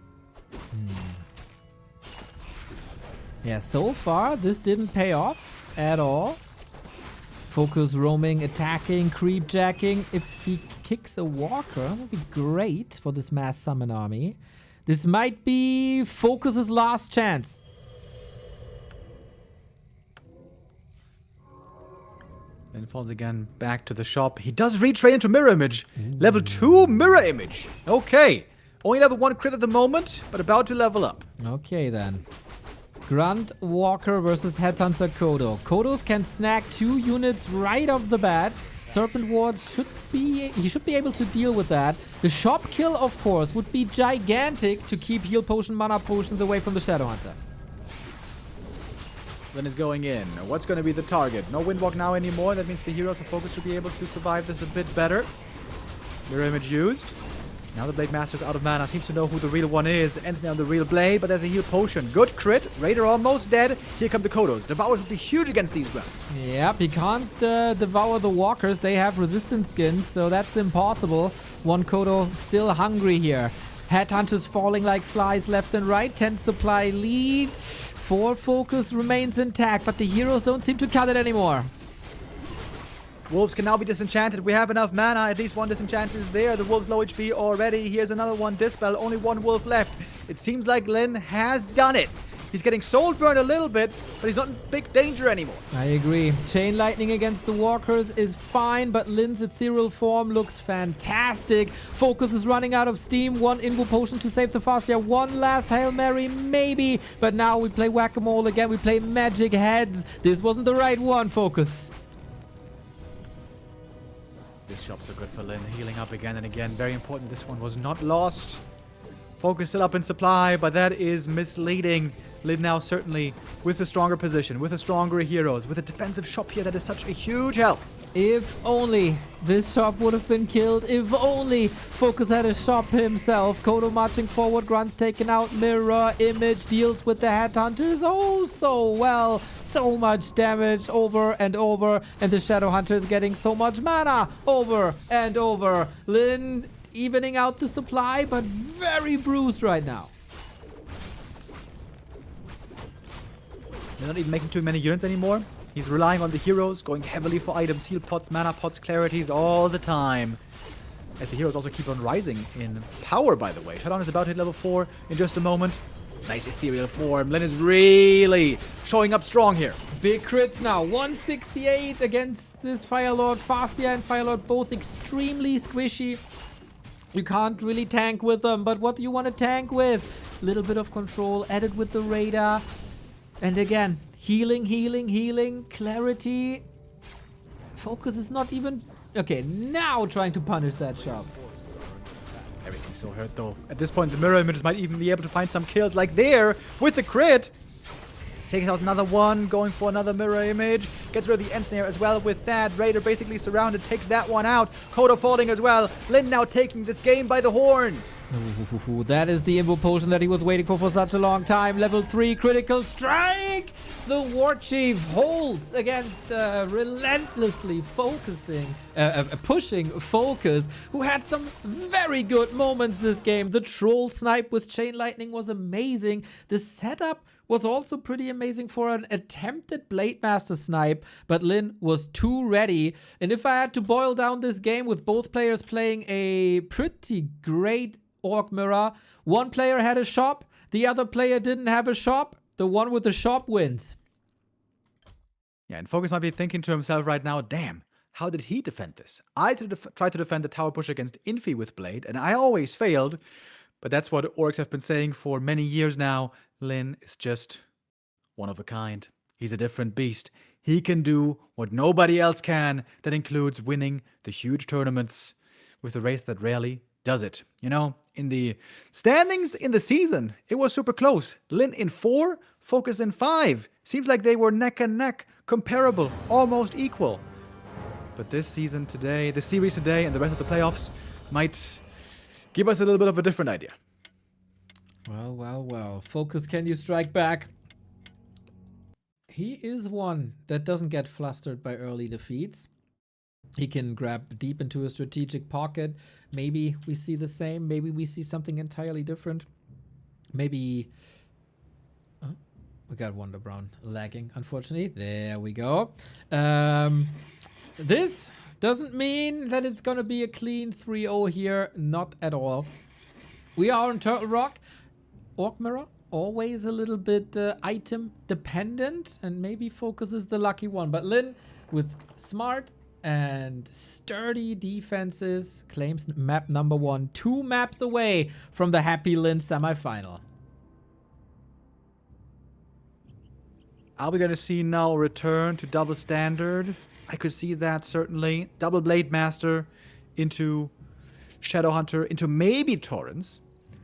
Yeah, so far, this didn't pay off at all. FoCuS roaming, attacking, creep jacking. If he kicks a walker, that would be great for this mass summon army. This might be FoCuS's last chance. Then falls again back to the shop. He does retrain into Mirror Image. Level 2 Mirror Image. Okay. Only level 1 crit at the moment, but about to level up. Okay, then. Grunt Walker versus Headhunter Kodo. Kodos can snag 2 units right off the bat. Serpent Wards he should be able to deal with that. The shop kill, of course, would be gigantic to keep heal potion, mana potions away from the Shadowhunter. Lynn is going in. What's going to be the target? No Windwalk now anymore. That means the heroes of FoCuS should be able to survive this a bit better. Mirror Image used. Now the Blade Master's out of mana. Seems to know who the real one is. Ends now on the real Blade, but there's a heal potion. Good crit. Raider almost dead. Here come the Kodos. Devours would be huge against these grunts. Yep, he can't devour the walkers. They have resistance skins, so that's impossible. One Kodo still hungry here. Headhunters falling like flies left and right. 10 supply lead. 4 FoCuS remains intact, but the heroes don't seem to cut it anymore. Wolves can now be disenchanted. We have enough mana. At least 1 disenchant is there. The wolves low HP already. Here's another one. Dispel. Only 1 wolf left. It seems like Lynn has done it. He's getting soul burned a little bit, but he's not in big danger anymore. I agree. Chain Lightning against the Walkers is fine, but Lynn's ethereal form looks fantastic. FoCuS is running out of steam. One Invo Potion to save the Fastia. One last Hail Mary, maybe. But now we play Whack-A-Mole again. We play Magic Heads. This wasn't the right one, FoCuS. This shop's so good for Lynn, healing up again and again. Very important, this one was not lost. FoCuS still up in supply, but that is misleading. Lynn now certainly with a stronger position, with a stronger heroes, with a defensive shop here that is such a huge help. If only this shop would have been killed. If only FoCuS had a shop himself. Kodo marching forward, Grunts taken out, Mirror Image deals with the Headhunters oh so well. So much damage over and over, and the Shadow Hunter is getting so much mana over and over. Lynn evening out the supply, but very bruised right now. They're not even making too many units anymore. He's relying on the heroes, going heavily for items, heal pots, mana pots, clarities all the time. As the heroes also keep on rising in power, by the way. Shadowhunter is about to hit level 4 in just a moment. Nice ethereal form. Lynn is really showing up strong here. Big crits now. 168 against this Firelord. Fastia and Firelord both extremely squishy. You can't really tank with them, but what do you want to tank with? Little bit of control added with the radar. And again, healing, healing, healing, clarity. FoCuS is not even... Okay, now trying to punish that shop. Everything's so hurt though. At this point, the mirror images might even be able to find some kills like there with the crit. Takes out another one, going for another mirror image. Gets rid of the end snare as well with that. Raider basically surrounded, takes that one out. Kodo falling as well. Lynn now taking this game by the horns. Ooh, that is the Invo Potion that he was waiting for such a long time. Level 3 critical strike. The War Chief holds against relentlessly pushing FoCuS, who had some very good moments this game. The Troll Snipe with Chain Lightning was amazing. The setup was also pretty amazing for an attempted Blade Master snipe, but Lynn was too ready. And if I had to boil down this game with both players playing a pretty great Orc Mirror, one player had a shop, the other player didn't have a shop, the one with the shop wins. Yeah, and FoCuS might be thinking to himself right now, damn, how did he defend this? I tried to defend the tower push against Infi with Blade, and I always failed. But that's what orcs have been saying for many years now. Lynn is just one of a kind. He's a different beast. He can do what nobody else can. That includes winning the huge tournaments with a race that rarely does it. You know, in the standings in the season, it was super close. Lynn in 4, FoCuS in 5. Seems like they were neck and neck, comparable, almost equal. But this season today, the series today, and the rest of the playoffs might give us a little bit of a different idea. Well, well, well. FoCuS, can you strike back? He is one that doesn't get flustered by early defeats. He can grab deep into a strategic pocket. Maybe we see the same. Maybe we see something entirely different. Maybe... Oh, we got Wonder Brown lagging, unfortunately. There we go. This doesn't mean that it's going to be a clean 3-0 here. Not at all. We are on Turtle Rock. Orc Mirror, always a little bit item dependent. And maybe FoCuS is the lucky one. But Lynn, with smart and sturdy defenses, claims map number 1. 2 maps away from the Happy Lynn semifinal. Are we going to see now a return to double standard? I could see that, certainly. Double Blade Master into Shadowhunter, into maybe Torrents.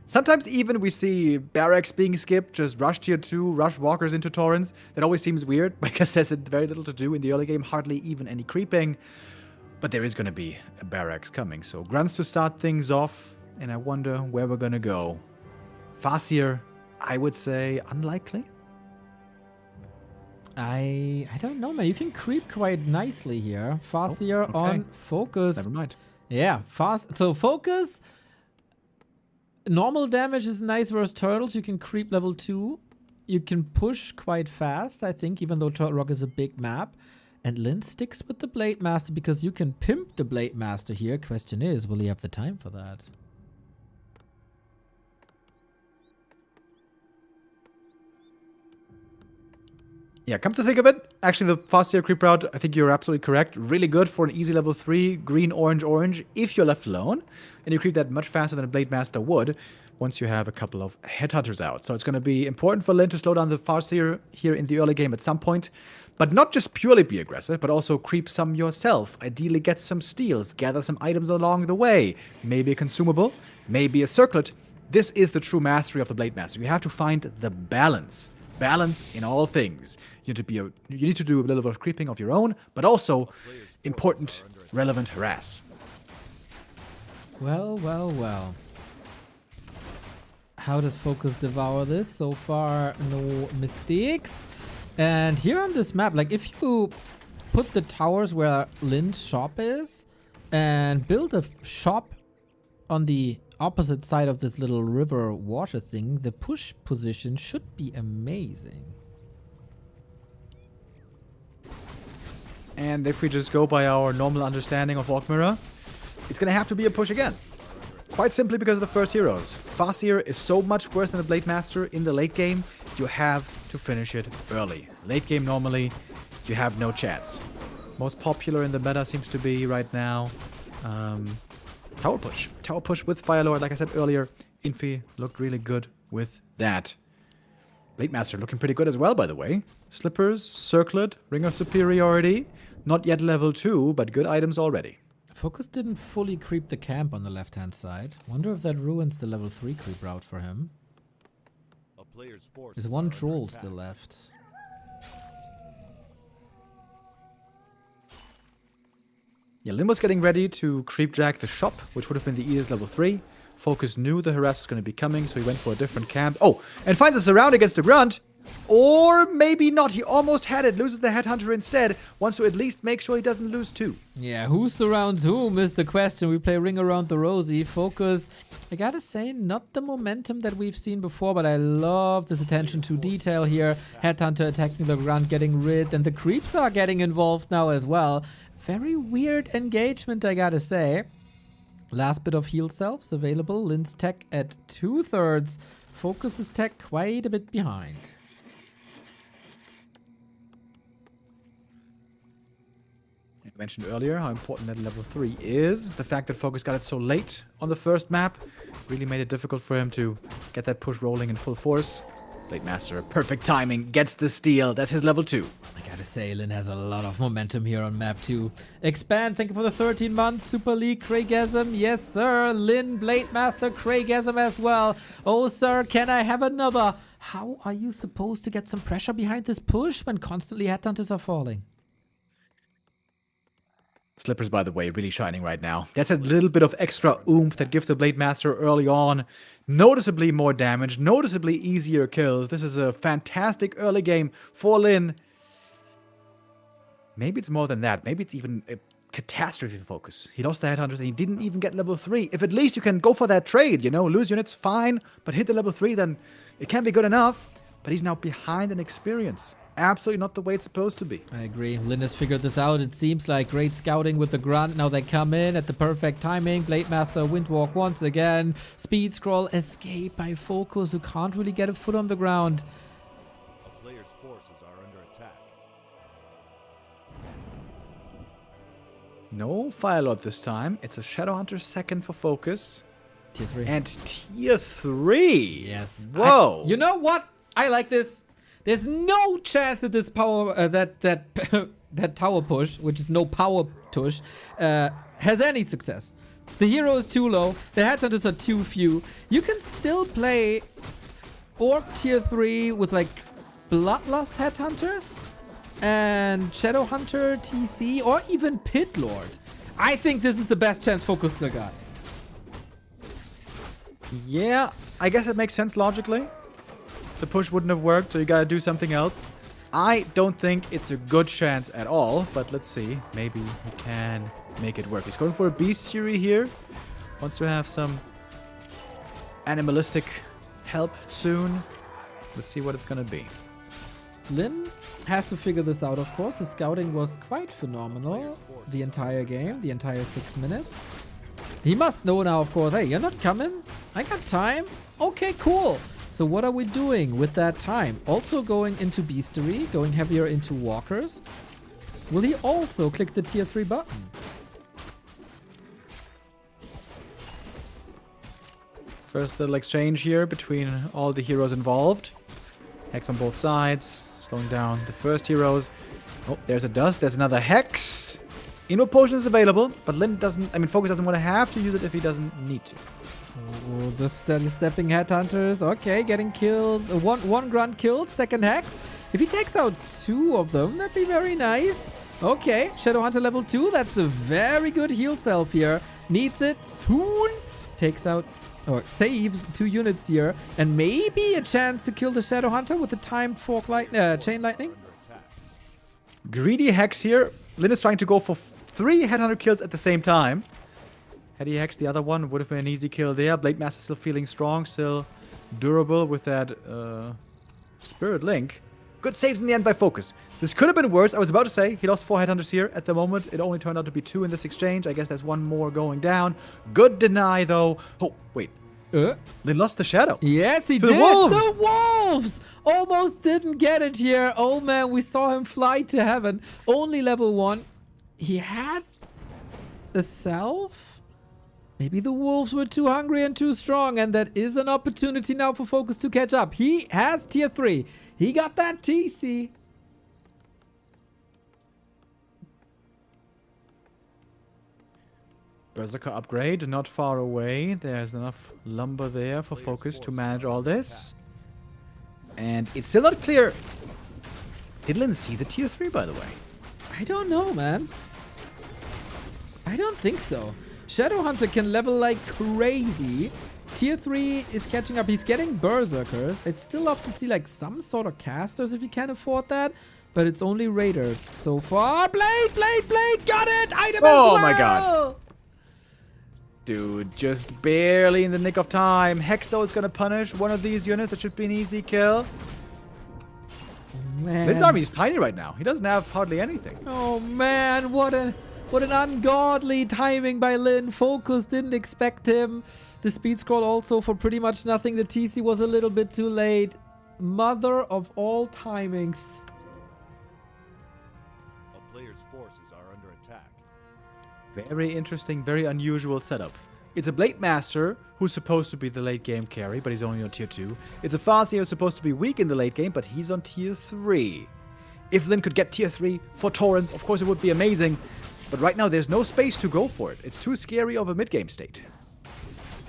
Sometimes even we see barracks being skipped, just rush tier 2, rush walkers into Torrents. That always seems weird, because there's very little to do in the early game, hardly even any creeping. But there is going to be a barracks coming, so Grunts to start things off, and I wonder where we're going to go. Farseer, I would say unlikely. I don't know, man. You can creep quite nicely here. Farseer on FoCuS. Never mind. Yeah, so FoCuS. Normal damage is nice versus turtles. You can creep level 2. You can push quite fast, I think, even though Turtle Rock is a big map. And Lynn sticks with the Blade Master because you can pimp the Blade Master here. Question is, will he have the time for that? Yeah, come to think of it, actually the fast creep route, I think you're absolutely correct. Really good for an easy level 3, green, orange, orange, if you're left alone. And you creep that much faster than a Blade Master would once you have a couple of headhunters out. So it's going to be important for Lynn to slow down the Farseer here in the early game at some point. But not just purely be aggressive, but also creep some yourself. Ideally get some steals, gather some items along the way. Maybe a consumable, maybe a circlet. This is the true mastery of the Blade Master. You have to find the balance. Balance in all things. You need to do a little bit of creeping of your own, but also important, relevant harass. Well, well, well. How does FoCuS devour this? So far, no mistakes. And here on this map, like if you put the towers where Lynn's shop is and build a shop on the opposite side of this little river water thing, the push position should be amazing. And if we just go by our normal understanding of Orc Mirror, it's going to have to be a push again. Quite simply because of the first heroes. Farseer is so much worse than the Blade Master in the late game, you have to finish it early. Late game normally, you have no chance. Most popular in the meta seems to be right now Tower push. Tower push with Firelord, like I said earlier. Infi looked really good with that. Blade Master looking pretty good as well, by the way. Slippers, Circlet, Ring of Superiority. Not yet level 2, but good items already. FoCuS didn't fully creep the camp on the left-hand side. Wonder if that ruins the level 3 creep route for him. A player's force There's one troll still left. Yeah, Lynn was getting ready to creep drag the shop, which would have been the easiest level 3. FoCuS knew the harass was going to be coming, so he went for a different camp. Oh, and finds a surround against the grunt. Or maybe not. He almost had it. Loses the headhunter instead. Wants to at least make sure he doesn't lose 2. Yeah, who surrounds whom is the question. We play Ring Around the Rosie. FoCuS, I gotta say, not the momentum that we've seen before, but I love this attention to detail here. Headhunter attacking the grunt, getting rid, and the creeps are getting involved now as well. Very weird engagement, I gotta say. Last bit of heal selves available. Lynn's tech at 2/3. FoCuS's tech quite a bit behind. I mentioned earlier how important that level 3 is. The fact that FoCuS got it so late on the first map really made it difficult for him to get that push rolling in full force. Blade Master, perfect timing, gets the steal. That's his level 2. I gotta say, Lynn has a lot of momentum here on map 2. Expand, thank you for the 13 months. Super League, Craigasm, yes sir. Lynn, Blade Master, Craigasm as well. Oh sir, can I have another? How are you supposed to get some pressure behind this push when constantly headhunters are falling? Slippers, by the way, really shining right now. That's a little bit of extra oomph that gives the Blade Master early on noticeably more damage, noticeably easier kills. This is a fantastic early game for Lynn. Maybe it's more than that. Maybe it's even a catastrophe FoCuS. He lost the headhunters and he didn't even get level 3. If at least you can go for that trade, you know, lose units, fine, but hit the level 3, then it can be good enough. But he's now behind in experience. Absolutely not the way it's supposed to be. I agree. Lynn has figured this out. It seems like great scouting with the grunt. Now they come in at the perfect timing. Blade Master Windwalk once again. Speed scroll escape by FoCuS, who can't really get a foot on the ground. A player's forces are under attack. No Firelord this time. It's a Shadowhunter second for FoCuS. Tier 3. And tier 3. Yes. Whoa. You know what? I like this. There's no chance that this power, that tower push, which is no power push, has any success. The hero is too low. The headhunters are too few. You can still play Orc tier 3 with like Bloodlust headhunters and Shadowhunter TC or even Pit Lord. I think this is the best chance FoCuS still got. Yeah, I guess it makes sense logically. The push wouldn't have worked, so you gotta do something else. I don't think it's a good chance at all, but let's see. Maybe he can make it work. He's going for a bestiary here. Wants to have some animalistic help soon. Let's see what it's gonna be. Lynn has to figure this out, of course. His scouting was quite phenomenal the entire game, the entire 6 minutes. He must know now, of course, hey, you're not coming? I got time. Okay, cool. So what are we doing with that time? Also going into Beastery, going heavier into Walkers. Will he also click the tier 3 button? First little exchange here between all the heroes involved. Hex on both sides, slowing down the first heroes. Oh, there's a dust. There's another Hex. Invo potion is available, but Lynn doesn't... I mean, FoCuS doesn't want to have to use it if he doesn't need to. Oh, the steady stepping headhunters. Okay, getting killed. One grunt killed. Second Hex. If he takes out 2 of them, that'd be very nice. Okay, Shadowhunter level 2. That's a very good heal self here. Needs it soon. Takes out... or saves 2 units here. And maybe a chance to kill the Shadowhunter with the timed chain lightning. Greedy Hex here. Lynn is trying to go for 3 Headhunter kills at the same time. Had he hexed the other one, would have been an easy kill there. Blade Master still feeling strong, still durable with that Spirit Link. Good saves in the end by FoCuS. This could have been worse. I was about to say he lost 4 Headhunters here. At the moment, it only turned out to be 2 in this exchange. I guess there's 1 more going down. Good deny, though. Oh, wait. Lynn lost the Shadow. Yes, he To did. the Wolves! The Wolves! Almost didn't get it here. Oh, man, we saw him fly to heaven. Only level 1. He had a self? Maybe the Wolves were too hungry and too strong, and that is an opportunity now for FoCuS to catch up. He has tier 3. He got that TC. Berserker upgrade, not far away. There's enough lumber there for FoCuS to manage all this. And it's still not clear. Did Lynn see the tier 3, by the way? I don't know, man. I don't think so. Shadowhunter can level like crazy. Tier 3 is catching up. He's getting Berserkers. I'd still love to see like some sort of casters if he can afford that. But it's only Raiders so far. Blade! Got it! Item as well! My God. Dude, just barely in the nick of time. Hex, though, is going to punish one of these units. That should be an easy kill. Man. Lynn's army is tiny right now. He doesn't have hardly anything. Oh man, what an ungodly timing by Lynn. FoCuS didn't expect him. The speed scroll also for pretty much nothing. The TC was a little bit too late. Mother of all timings. A player's forces are under attack. Very interesting, very unusual setup. It's a Blade Master who's supposed to be the late game carry, but he's only on tier 2. It's a Farseer who's supposed to be weak in the late game, but he's on tier 3. If Lynn could get tier 3 for Torrents, of course it would be amazing. But right now there's no space to go for it. It's too scary of a mid-game state.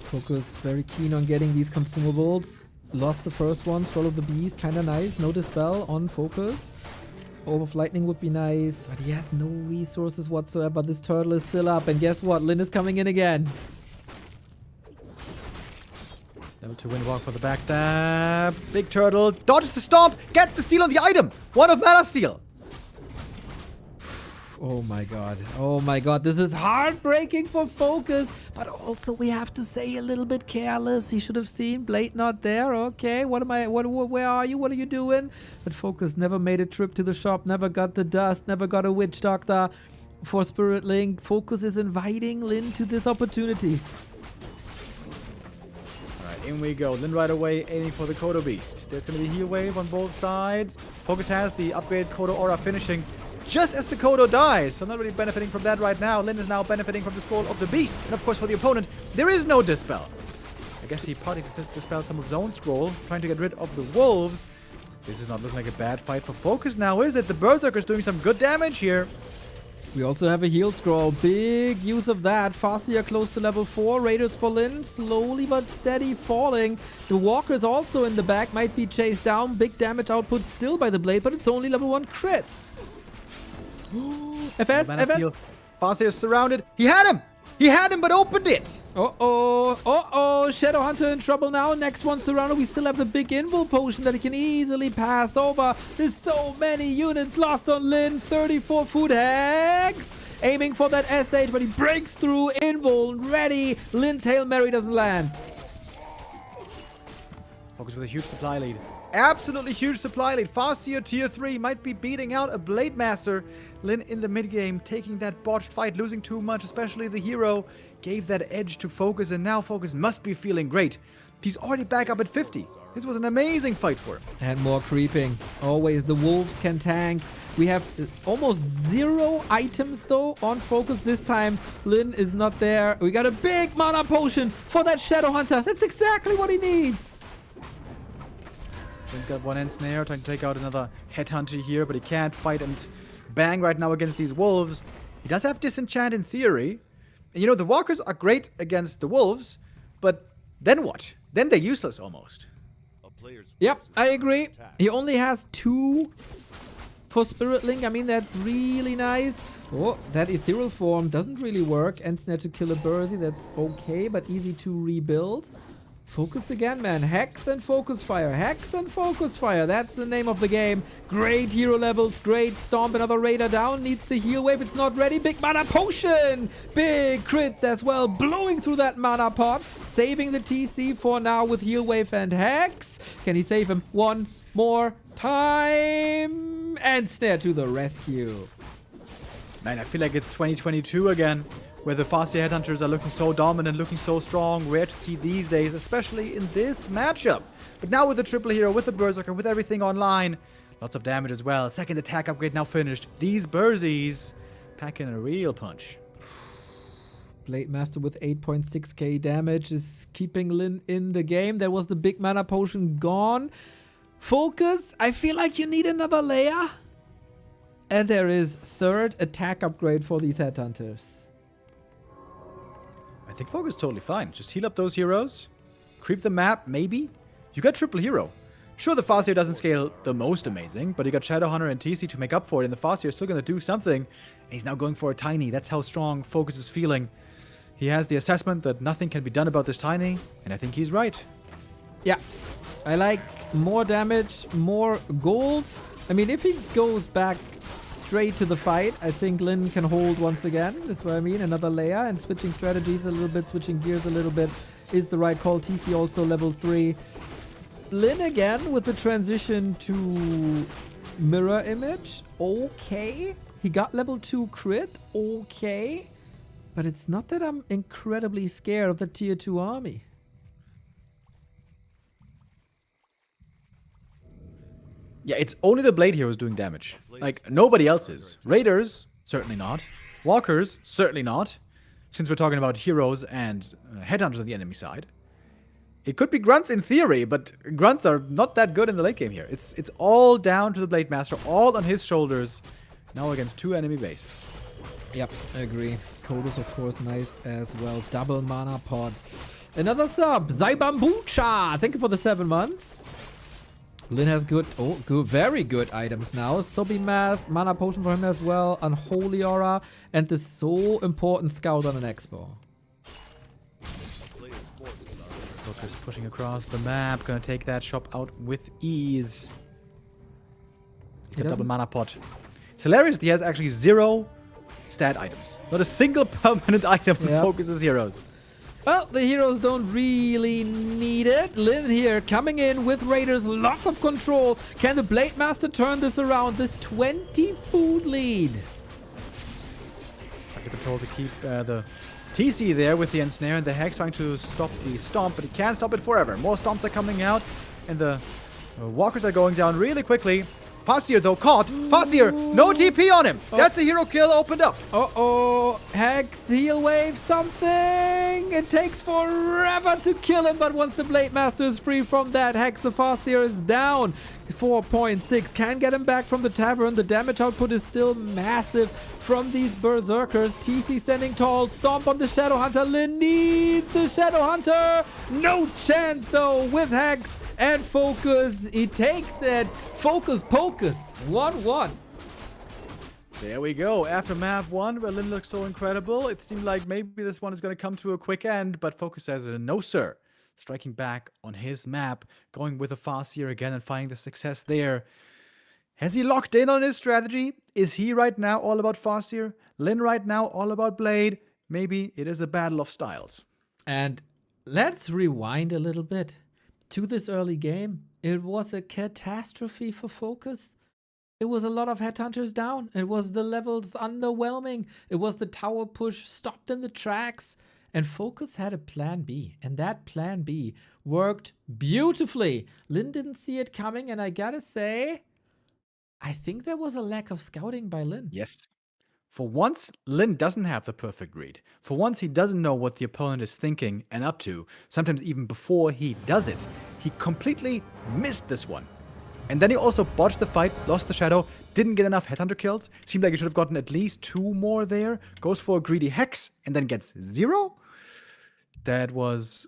FoCuS very keen on getting these consumables. Lost the first one, Scroll of the Beast, kinda nice. No Dispel on FoCuS. Orb of Lightning would be nice, but he has no resources whatsoever. This turtle is still up, and guess what? Lynn is coming in again. Level 2 Windwalk for the backstab. Big turtle dodges the stomp, gets the steal on the item. 1 of mana steal. Oh my god. Oh my god. This is heartbreaking for FoCuS. But also we have to say a little bit careless. He should have seen Blade not there. Okay. Where are you? What are you doing? But FoCuS never made a trip to the shop. Never got the dust. Never got a Witch Doctor for Spirit Link. FoCuS is inviting Lynn to these opportunities. Alright, in we go. Lynn right away aiming for the Kodo Beast. There's going to be a heal wave on both sides. FoCuS has the upgraded Kodo Aura finishing just as the Kodo dies, so not really benefiting from that right now. Lynn is now benefiting from the Scroll of the Beast. And of course for the opponent, there is no Dispel. I guess he partly dispelled some of Zone Scroll, trying to get rid of the Wolves. This is not looking like a bad fight for FoCuS now, is it? The Berserker's doing some good damage here. We also have a heal scroll. Big use of that. Farseer close to level 4. Raiders for Lynn. Slowly but steady falling. The Walker's also in the back. Might be chased down. Big damage output still by the Blade, but it's only level 1 crit. FS. Farseer is surrounded. He had him, but opened it. Shadowhunter in trouble now. Next one surrounded. We still have the big invul potion that he can easily pass over. There's so many units lost on Lynn. 34 food hacks. Aiming for that SH, but he breaks through. Invul ready. Lynn's Hail Mary doesn't land. FoCuS with a huge supply lead. Absolutely huge supply lead. Farseer tier 3 might be beating out a Blade Master. Lynn in the mid game taking that botched fight, losing too much, especially the hero. Gave that edge to FoCuS, and now FoCuS must be feeling great. He's already back up at 50. This was an amazing fight for him. And more creeping. Always the wolves can tank. We have almost 0 items though on FoCuS this time. Lynn is not there. We got a big mana potion for that Shadow Hunter. That's exactly what he needs. Lynn's got one end snare, trying to take out another headhunter here, but he can't fight and bang right now against these wolves. He does have disenchant in theory. And you know, the walkers are great against the wolves, but then what? Then they're useless almost. A player's Yep, forces I are agree. under attack. He only has 2 for Spirit Link. I mean, that's really nice. Oh, that ethereal form doesn't really work. End snare to kill a Bursey. That's okay, but easy to rebuild. FoCuS again, man. Hex and Focus Fire. Hex and Focus Fire. That's the name of the game. Great hero levels. Great stomp. Another Raider down. Needs the heal wave. It's not ready. Big mana potion. Big crits as well. Blowing through that mana pot. Saving the TC for now with heal wave and Hex. Can he save him one more time? And snare to the rescue. Man, I feel like it's 2022 again, where the Farseer Headhunters are looking so dominant, looking so strong. Rare to see these days, especially in this matchup. But now with the triple hero, with the Berserker, with everything online, lots of damage as well. Second attack upgrade now finished. These Bursies pack in a real punch. Blade Master with 8.6k damage is keeping Lynn in the game. There was the big mana potion gone. FoCuS, I feel like you need another layer. And there is 3rd attack upgrade for these headhunters. I think FoCuS is totally fine. Just heal up those heroes. Creep the map, maybe. You got triple hero. Sure, the Farseer doesn't scale the most amazing, but you got Shadowhunter and TC to make up for it, and the Farseer is still going to do something. And he's now going for a Tiny. That's how strong FoCuS is feeling. He has the assessment that nothing can be done about this Tiny, and I think he's right. Yeah, I like more damage, more gold. I mean, if he goes back straight to the fight, I think Lynn can hold once again. That's what I mean, another layer, and switching strategies a little bit, switching gears a little bit is the right call. TC also level 3. Lynn again with the transition to mirror image. Okay. He got level 2 crit. Okay. But it's not that I'm incredibly scared of the tier 2 army. Yeah, it's only the Blade heroes doing damage. Like, nobody else is. Raiders, certainly not. Walkers, certainly not. Since we're talking about heroes and headhunters on the enemy side. It could be Grunts in theory, but Grunts are not that good in the late game here. It's all down to the Blade Master, all on his shoulders, now against 2 enemy bases. Yep, I agree. Code is, of course, nice as well. Double mana pod. Another sub. Zaibambucha. Thank you for the 7 months. Lynn has good, very good items now. Sobi Mask, mana potion for him as well. Unholy Aura. And the so important Scout on an Expo. FoCuS pushing across the map. Gonna take that shop out with ease. He's got double mana pot. It's hilarious. He has actually 0 stat items. Not a single permanent item Yep. focuses heroes. Well, the heroes don't really need it. Lynn here coming in with Raiders, lots of control. Can the Blade Master turn this around? This 20 food lead. Told to keep the TC there with the ensnare and the Hex trying to stop the stomp, but he can't stop it forever. More stomps are coming out, and the walkers are going down really quickly. Farseer though caught. Farseer, no TP on him. That's a hero kill opened up. Uh-oh. Hex, heal wave, something. It takes forever to kill him, but once the Blade Master is free from that Hex, the Farseer is down. 4.6. Can get him back from the tavern. The damage output is still massive from these Berserkers. TC standing tall. Stomp on the Shadowhunter. Lynn needs the Shadowhunter. No chance though with Hex and FoCuS. He takes it. FoCuS, PoCuS. 1-1. There we go. After map 1, where Lynn looks so incredible, it seemed like maybe this one is going to come to a quick end, but FoCuS says no, sir. Striking back on his map, going with a Farseer again and finding the success there. Has he locked in on his strategy? Is he right now all about Farseer? Lynn right now all about Blade? Maybe it is a battle of styles. And let's rewind a little bit to this early game. It was a catastrophe for FoCuS. It was a lot of headhunters down. It was the levels underwhelming. It was the tower push stopped in the tracks. And FoCuS had a plan B, and that plan B worked beautifully. Lynn didn't see it coming, and I gotta say, I think there was a lack of scouting by Lynn. Yes. For once, Lynn doesn't have the perfect read. For once, he doesn't know what the opponent is thinking and up to, sometimes even before he does it. He completely missed this one. And then he also botched the fight, lost the shadow, didn't get enough headhunter kills. Seemed like he should have gotten at least 2 more there. Goes for a greedy hex and then gets 0. That was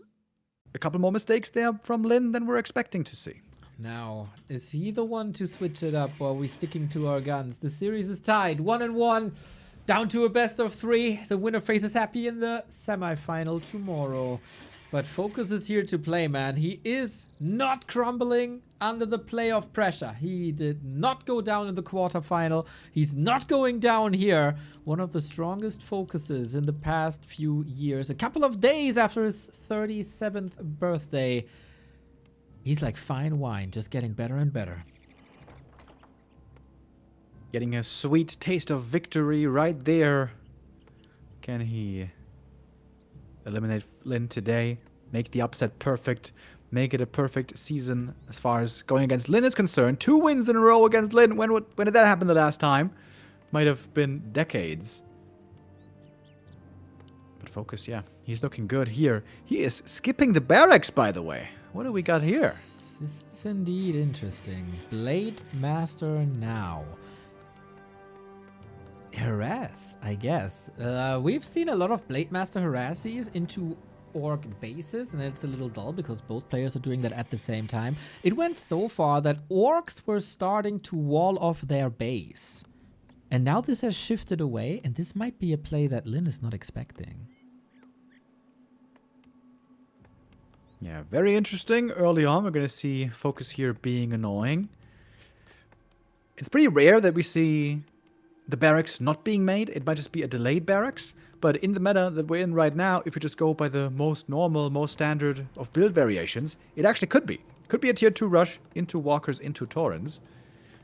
a couple more mistakes there from Lynn than we're expecting to see. Now, is he the one to switch it up, or are we sticking to our guns? The series is tied, 1-1, down to a best of 3. The winner faces Happy in the semifinal tomorrow. But FoCuS is here to play, man. He is not crumbling under the playoff pressure. He did not go down in the quarterfinal. He's not going down here. One of the strongest FoCuSes in the past few years. A couple of days after his 37th birthday. He's like fine wine, just getting better and better. Getting a sweet taste of victory right there. Can he eliminate Lynn today? Make the upset perfect. Make it a perfect season as far as going against Lynn is concerned. 2 wins in a row against Lynn. When did that happen the last time? Might have been decades. But FoCuS, yeah. He's looking good here. He is skipping the barracks, by the way. What do we got here? This is indeed interesting. Blade Master now. Harass, I guess. We've seen a lot of Blade Master harasses into orc bases, and it's a little dull because both players are doing that at the same time. It went so far that orcs were starting to wall off their base. And now this has shifted away, and this might be a play that Lynn is not expecting. Yeah, very interesting. Early on, we're going to see FoCuS here being annoying. It's pretty rare that we see the barracks not being made. It might just be a delayed barracks. But in the meta that we're in right now, if we just go by the most normal, most standard of build variations, it actually could be. Could be a tier 2 rush into walkers, into Taurens.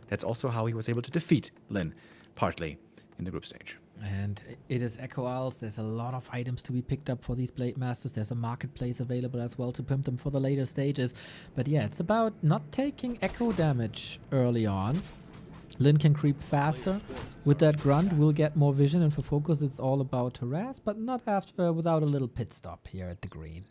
That's also how he was able to defeat Lynn, partly in the group stage. And it is Echo Owls. There's a lot of items to be picked up for these Blade Masters. There's a marketplace available as well to pimp them for the later stages. But yeah, it's about not taking echo damage early on. Lynn can creep faster. With that grunt, we'll get more vision. And for FoCuS, it's all about harass, but not after without a little pit stop here at the green.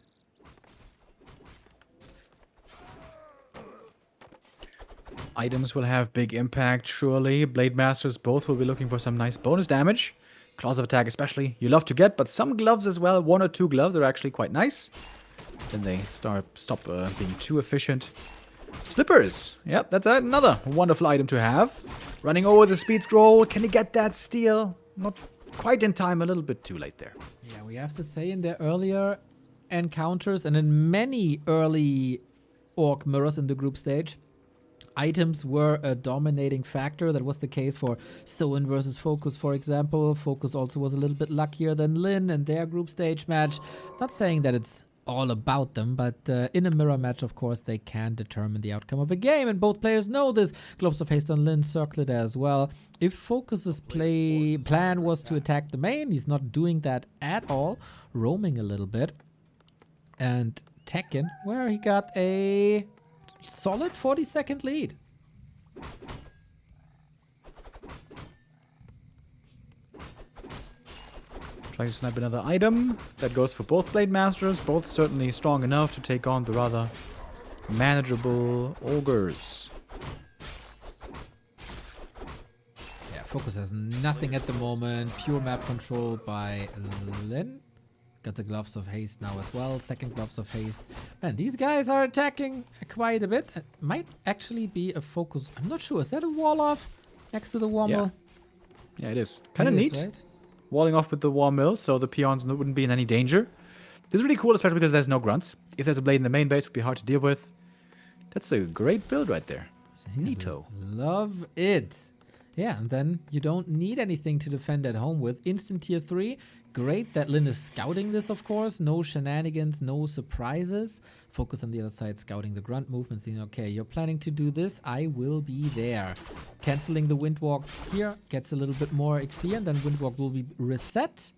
Items will have big impact, surely. Blade Masters both will be looking for some nice bonus damage. Claws of attack especially, you love to get, but some gloves as well. 1 or 2 gloves are actually quite nice. Then they stop being too efficient. Slippers. Yep, that's another wonderful item to have. Running over the speed scroll. Can he get that steal? Not quite in time, a little bit too late there. Yeah, we have to say in their earlier encounters and in many early orc mirrors in the group stage, items were a dominating factor. That was the case for Stoen versus FoCuS, for example. FoCuS also was a little bit luckier than Lynn in their group stage match. Not saying that it's all about them, but in a mirror match, of course, they can determine the outcome of a game, and both players know this. Globes of Haste on Lynn circled as well. If FoCuS's plan was to attack the main, he's not doing that at all, roaming a little bit. And Tekken, where he got a solid 40-second lead. Trying to snipe another item. That goes for both Blade Masters. Both certainly strong enough to take on the rather manageable ogres. Yeah, FoCuS has nothing at the moment. Pure map control by Lynn. Got the Gloves of Haste now as well. Second Gloves of Haste. Man, these guys are attacking quite a bit. It might actually be a FoCuS. I'm not sure. Is that a wall off next to the wall mill? Yeah, it is. Kind of neat. Right? Walling off with the wall mill, so the peons wouldn't be in any danger. This is really cool, especially because there's no grunts. If there's a blade in the main base, it would be hard to deal with. That's a great build right there. Neato. Love it. Yeah, and then you don't need anything to defend at home with. Instant tier 3. Great that Lynn is scouting this, of course. No shenanigans, no surprises. FoCuS on the other side, scouting the grunt movement, saying, okay, you're planning to do this, I will be there. Canceling the Windwalk here, gets a little bit more XP, and then Windwalk will be reset.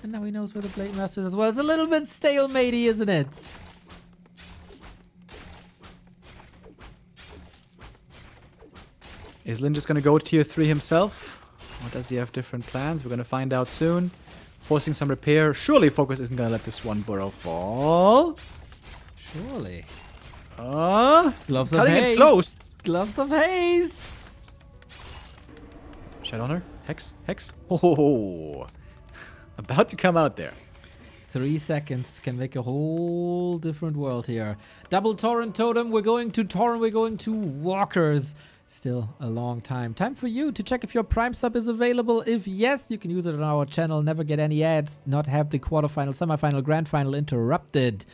And now he knows where the Blade Master is as well. It's a little bit stalematey, isn't it? Is Lynn just going to go tier 3 himself? Or does he have different plans? We're going to find out soon. Forcing some repair. Surely FoCuS isn't going to let this one burrow fall. Surely. Gloves of cutting haste. it close. Gloves of haste. Shadowhunter. Hex. Oh. About to come out there. 3 seconds can make a whole different world here. Double Torrent Totem. We're going to Torrent. We're going to Walkers. Still a long time. Time for you to check if your Prime sub is available. If yes, you can use it on our channel. Never get any ads. Not have the quarterfinal, semifinal, grand final interrupted.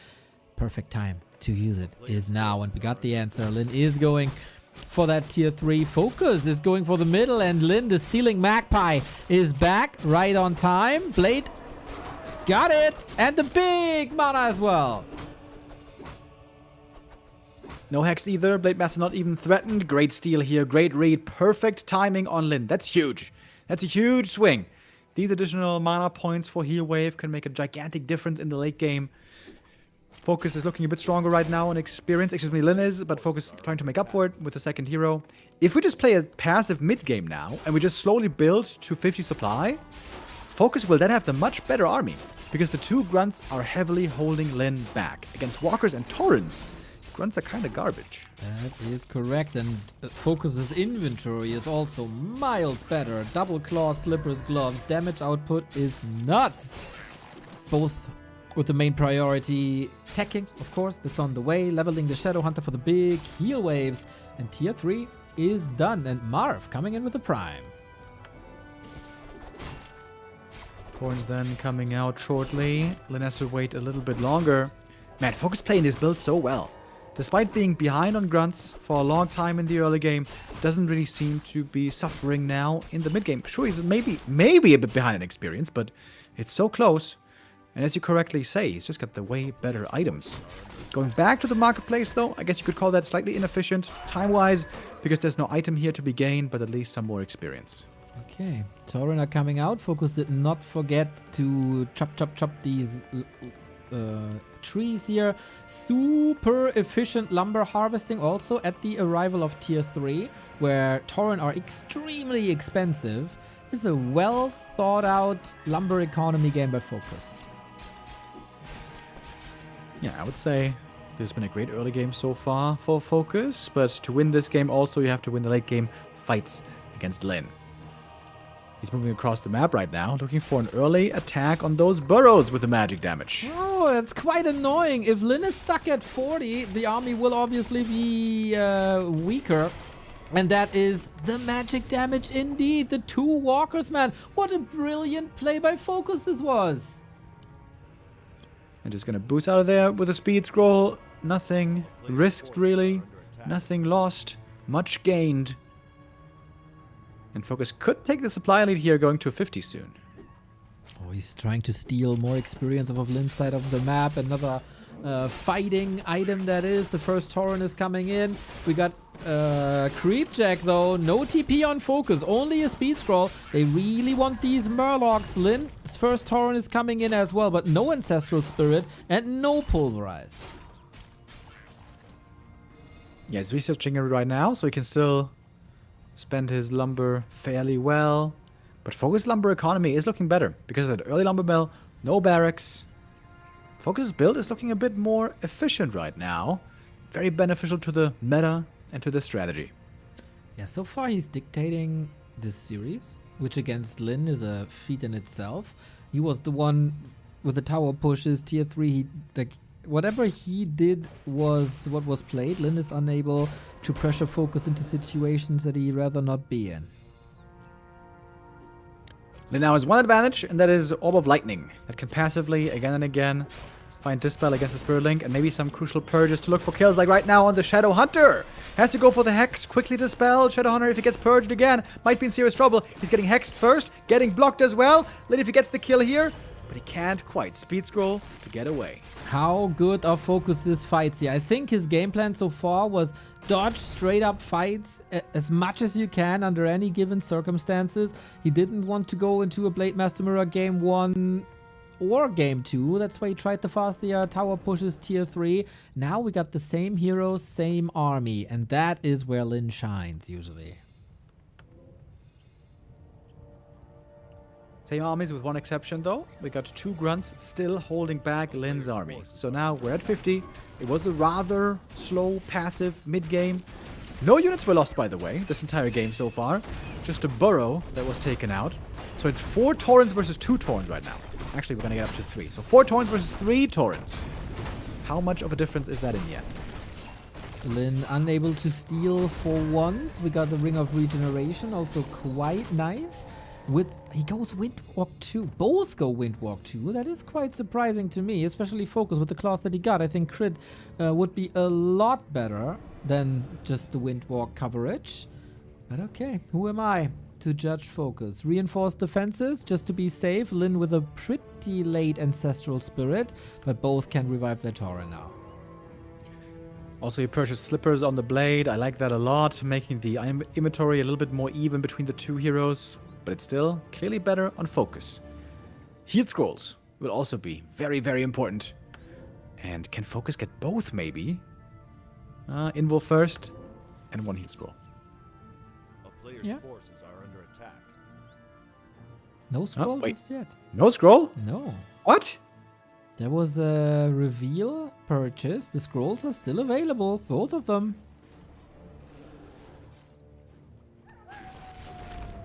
Perfect time to use it is now. And we got the answer. Lynn is going for that tier 3. FoCuS is going for the middle. And Lynn, the stealing magpie, is back right on time. Blade got it. And the big mana as well. No Hex either. Blade Master not even threatened. Great steal here. Great read. Perfect timing on Lynn. That's huge. That's a huge swing. These additional mana points for Heal Wave can make a gigantic difference in the late game. FoCuS is looking a bit stronger right now in experience. Excuse me, Lynn is, but FoCuS trying to make up for it with the second hero. If we just play a passive mid game now, and we just slowly build to 50 supply, FoCuS will then have the much better army, because the two grunts are heavily holding Lynn back. Against walkers and torrents, grunts are kind of garbage. That is correct, and FoCuS's inventory is also miles better. Double claw, slippers, gloves, damage output is nuts. Both with the main priority teching, of course, that's on the way. Leveling the Shadowhunter for the big heal waves. And tier 3 is done. And Marv coming in with the prime. Horns then coming out shortly. Lynn has to wait a little bit longer. Man, FoCuS playing this build so well. Despite being behind on grunts for a long time in the early game, doesn't really seem to be suffering now in the mid game. Sure, he's maybe a bit behind in experience, but it's so close. And as you correctly say, he's just got the way better items. Going back to the marketplace though, I guess you could call that slightly inefficient time-wise, because there's no item here to be gained, but at least some more experience. Okay, Tauren are coming out. FoCuS did not forget to chop these trees here. Super efficient lumber harvesting also at the arrival of tier 3, where Tauren are extremely expensive. This is a well thought out lumber economy game by FoCuS. Yeah, I would say this has been a great early game so far for FoCuS, but to win this game also you have to win the late game fights against Lynn. He's moving across the map right now, looking for an early attack on those burrows with the magic damage. Oh, that's quite annoying. If Lynn is stuck at 40, the army will obviously be weaker. And that is the magic damage indeed. The 2 walkers, man. What a brilliant play by FoCuS this was. And just gonna boost out of there with a speed scroll. Nothing risked really. Nothing lost. Much gained. And FoCuS could take the supply lead here, going to 50 soon. Oh, he's trying to steal more experience off of Lynn's side of the map. Another fighting item that is. The first Tauren is coming in. We got Creepjack though. No TP on FoCuS. Only a speed scroll. They really want these Murlocs. Lynn's first Tauren is coming in as well, but no Ancestral Spirit and no Pulverize. Yeah, he's researching it right now, so he can still spend his lumber fairly well. But FoCuS lumber economy is looking better because of that early lumber mill, no barracks. FoCuS's build is looking a bit more efficient right now. Very beneficial to the meta and to the strategy. Yeah, so far he's dictating this series, which against Lynn is a feat in itself. He was the one with the tower pushes, tier 3, whatever he did was what was played. Lynn is unable to pressure FoCuS into situations that he'd rather not be in. Lynn now has one advantage, and that is Orb of Lightning. That can passively, again and again, find Dispel against the Spirit Link, and maybe some crucial purges to look for kills, like right now on the Shadowhunter. Has to go for the Hex, quickly Dispel. Shadowhunter, if he gets purged again, might be in serious trouble. He's getting Hexed first, getting blocked as well. Lynn, if he gets the kill here, but he can't quite. Speed scroll to get away. How good are FoCuS's fights here? I think his game plan so far was dodge straight up fights as much as you can under any given circumstances. He didn't want to go into a Blade Master Mirror game 1 or game 2. That's why he tried the fast tower pushes tier 3. Now we got the same heroes, same army. And that is where Lynn shines, usually. Same armies with one exception, though. We got 2 grunts still holding back Lynn's army. So now we're at 50. It was a rather slow, passive mid-game. No units were lost, by the way, this entire game so far. Just a burrow that was taken out. So it's 4 Torrents versus 2 Torrents right now. Actually, we're going to get up to 3. So 4 Torrents versus 3 Torrents. How much of a difference is that in the end? Lynn unable to steal for once. We got the Ring of Regeneration, also quite nice. He goes Windwalk 2. Both go Windwalk 2. That is quite surprising to me, especially FoCuS with the class that he got. I think crit would be a lot better than just the Windwalk coverage. But okay, who am I to judge FoCuS? Reinforced defenses just to be safe. Lynn with a pretty late Ancestral Spirit, but both can revive their Tauren now. Also, you purchased slippers on the blade. I like that a lot, making the inventory a little bit more even between the 2 heroes. But it's still clearly better on FoCuS. Healed scrolls will also be very, very important. And can FoCuS get both, maybe? Invul first, and 1 healed scroll. A player's forces are under attack. No scroll just yet. No scroll? No. What? There was a reveal purchase. The scrolls are still available, both of them.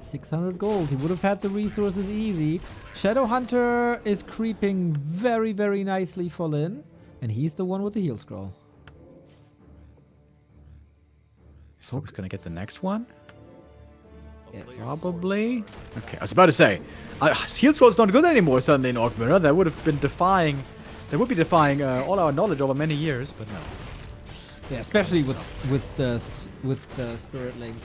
600 gold. He would have had the resources easy. Shadowhunter is creeping very, very nicely for Lynn. And he's the one with the heal scroll. Is FoCuS gonna get the next one? Yes. Probably. Okay, I was about to say, heal scroll's not good anymore suddenly in Orc Mirror. That would have been defying. That would be defying all our knowledge over many years, but no. Yeah, especially with the Spirit Link.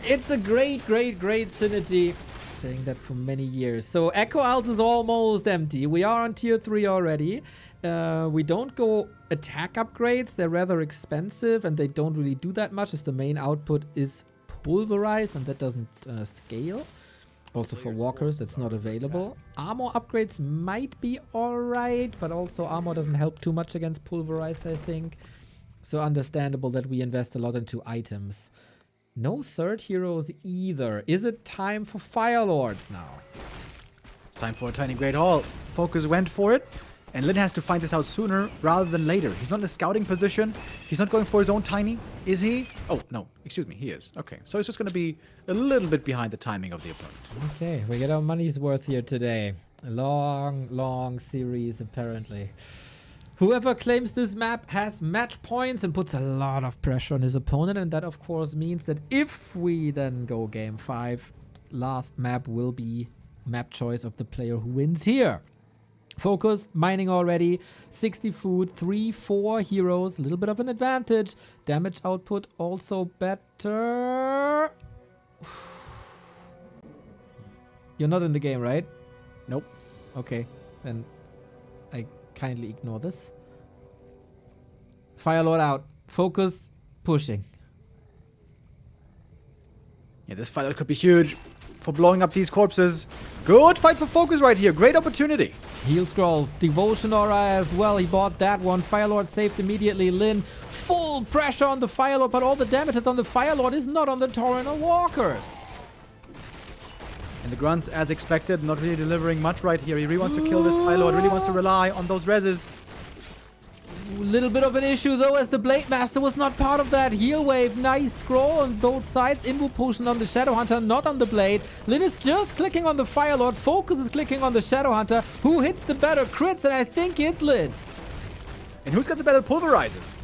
It's a great, great, great synergy. Saying that for many years. So Echo Alt is almost empty. We are on tier 3 already. We don't go attack upgrades. They're rather expensive and they don't really do that much as the main output is pulverize and that doesn't scale. Also for walkers that's not available. Armor upgrades might be alright, but also armor doesn't help too much against pulverize, I think. So understandable that we invest a lot into items. No third heroes either. Is it time for Fire Lords now? It's time for a tiny Great Hall. FoCuS went for it, and Lynn has to find this out sooner rather than later. He's not in a scouting position. He's not going for his own tiny, is he? Oh, no. Excuse me, he is. Okay, so it's just going to be a little bit behind the timing of the opponent. Okay, we get our money's worth here today. A long, long series, apparently. Whoever claims this map has match points and puts a lot of pressure on his opponent. And that, of course, means that if we then go game 5, last map will be map choice of the player who wins here. FoCuS, mining already. 60 food, 3-4 heroes. A little bit of an advantage. Damage output also better. You're not in the game, right? Nope. Okay, then I kindly ignore this. Fire Lord out. FoCuS pushing. Yeah, this Fire Lord could be huge for blowing up these corpses. Good fight for FoCuS right here. Great opportunity. Heal scroll. Devotion aura as well. He bought that one. Fire Lord saved immediately. Lynn, full pressure on the Fire Lord, but all the damage that's on the Fire Lord is not on the Tauren or Walkers. And the grunts, as expected, not really delivering much right here. He really wants to kill this Fire Lord. Really wants to rely on those reses. Little bit of an issue though, as the Blade Master was not part of that heal wave. Nice scroll on both sides. Invul potion on the Shadowhunter, not on the Blade. Lynn is just clicking on the Fire Lord. FoCuS is clicking on the Shadowhunter. Who hits the better crits? And I think it's Lynn. And who's got the better pulverizes?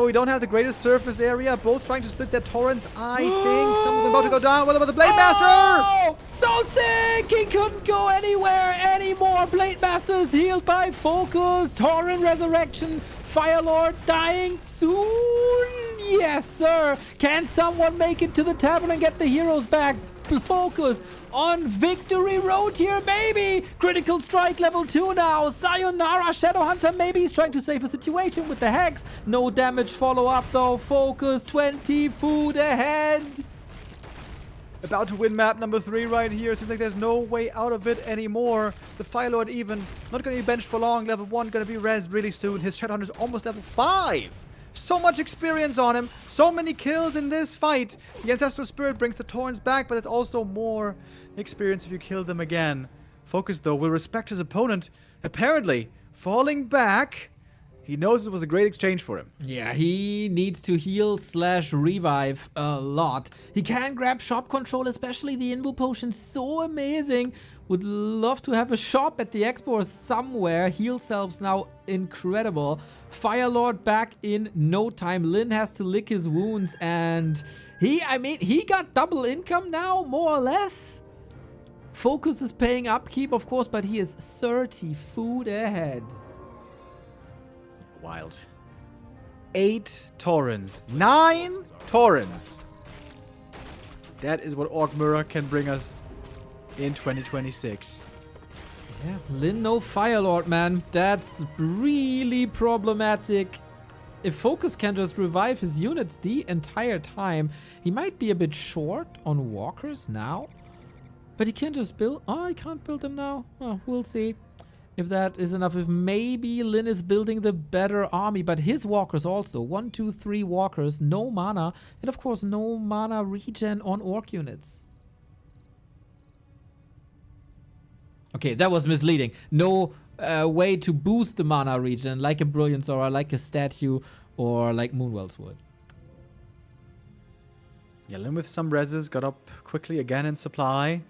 We don't have the greatest surface area. Both trying to split their torrents. I think some of them about to go down. What about the Blade Master? Oh, so sick! He couldn't go anywhere anymore. Blade Master is healed by FoCuS. Tauren Resurrection. Fire Lord dying soon. Yes, sir. Can someone make it to the tavern and get the heroes back? FoCuS on victory road here, maybe. Critical strike level 2 now. Sayonara Shadowhunter. Maybe he's trying to save a situation with the Hex. No damage follow up though. FoCuS 20 food ahead. About to win map number 3 right here. Seems like there's no way out of it anymore. The Fire Lord even not going to be benched for long. Level 1 going to be rezzed really soon. His Shadowhunter's almost level 5. So much experience on him. So many kills in this fight. The Ancestral Spirit brings the Torrents back, but it's also more experience if you kill them again. FoCuS, though, will respect his opponent. Apparently, falling back, he knows it was a great exchange for him. Yeah, he needs to heal / revive a lot. He can grab shop control, especially the Invu potion. So amazing. Would love to have a shop at the Expo somewhere. Heal selves now incredible. Fire Lord back in no time. Lynn has to lick his wounds, and he got double income now, more or less. FoCuS is paying upkeep, of course, but he is 30 food ahead. Wild. 8 Torrents. 9 Torrents. That is what Orc Mirror can bring us in 2026. Yeah, Lynn, no Fire Lord, man. That's really problematic. If FoCuS can just revive his units the entire time, he might be a bit short on walkers now. But he can just build... Oh, he can't build them now. Oh, we'll see if that is enough. If maybe Lynn is building the better army. But his walkers also. 1, 2, 3 walkers. No mana. And of course, no mana regen on orc units. Okay, that was misleading. No way to boost the mana regen like a Brilliance Aura, like a Statue, or like Moonwells would. Yeah, Lynn with some reses got up quickly again in supply.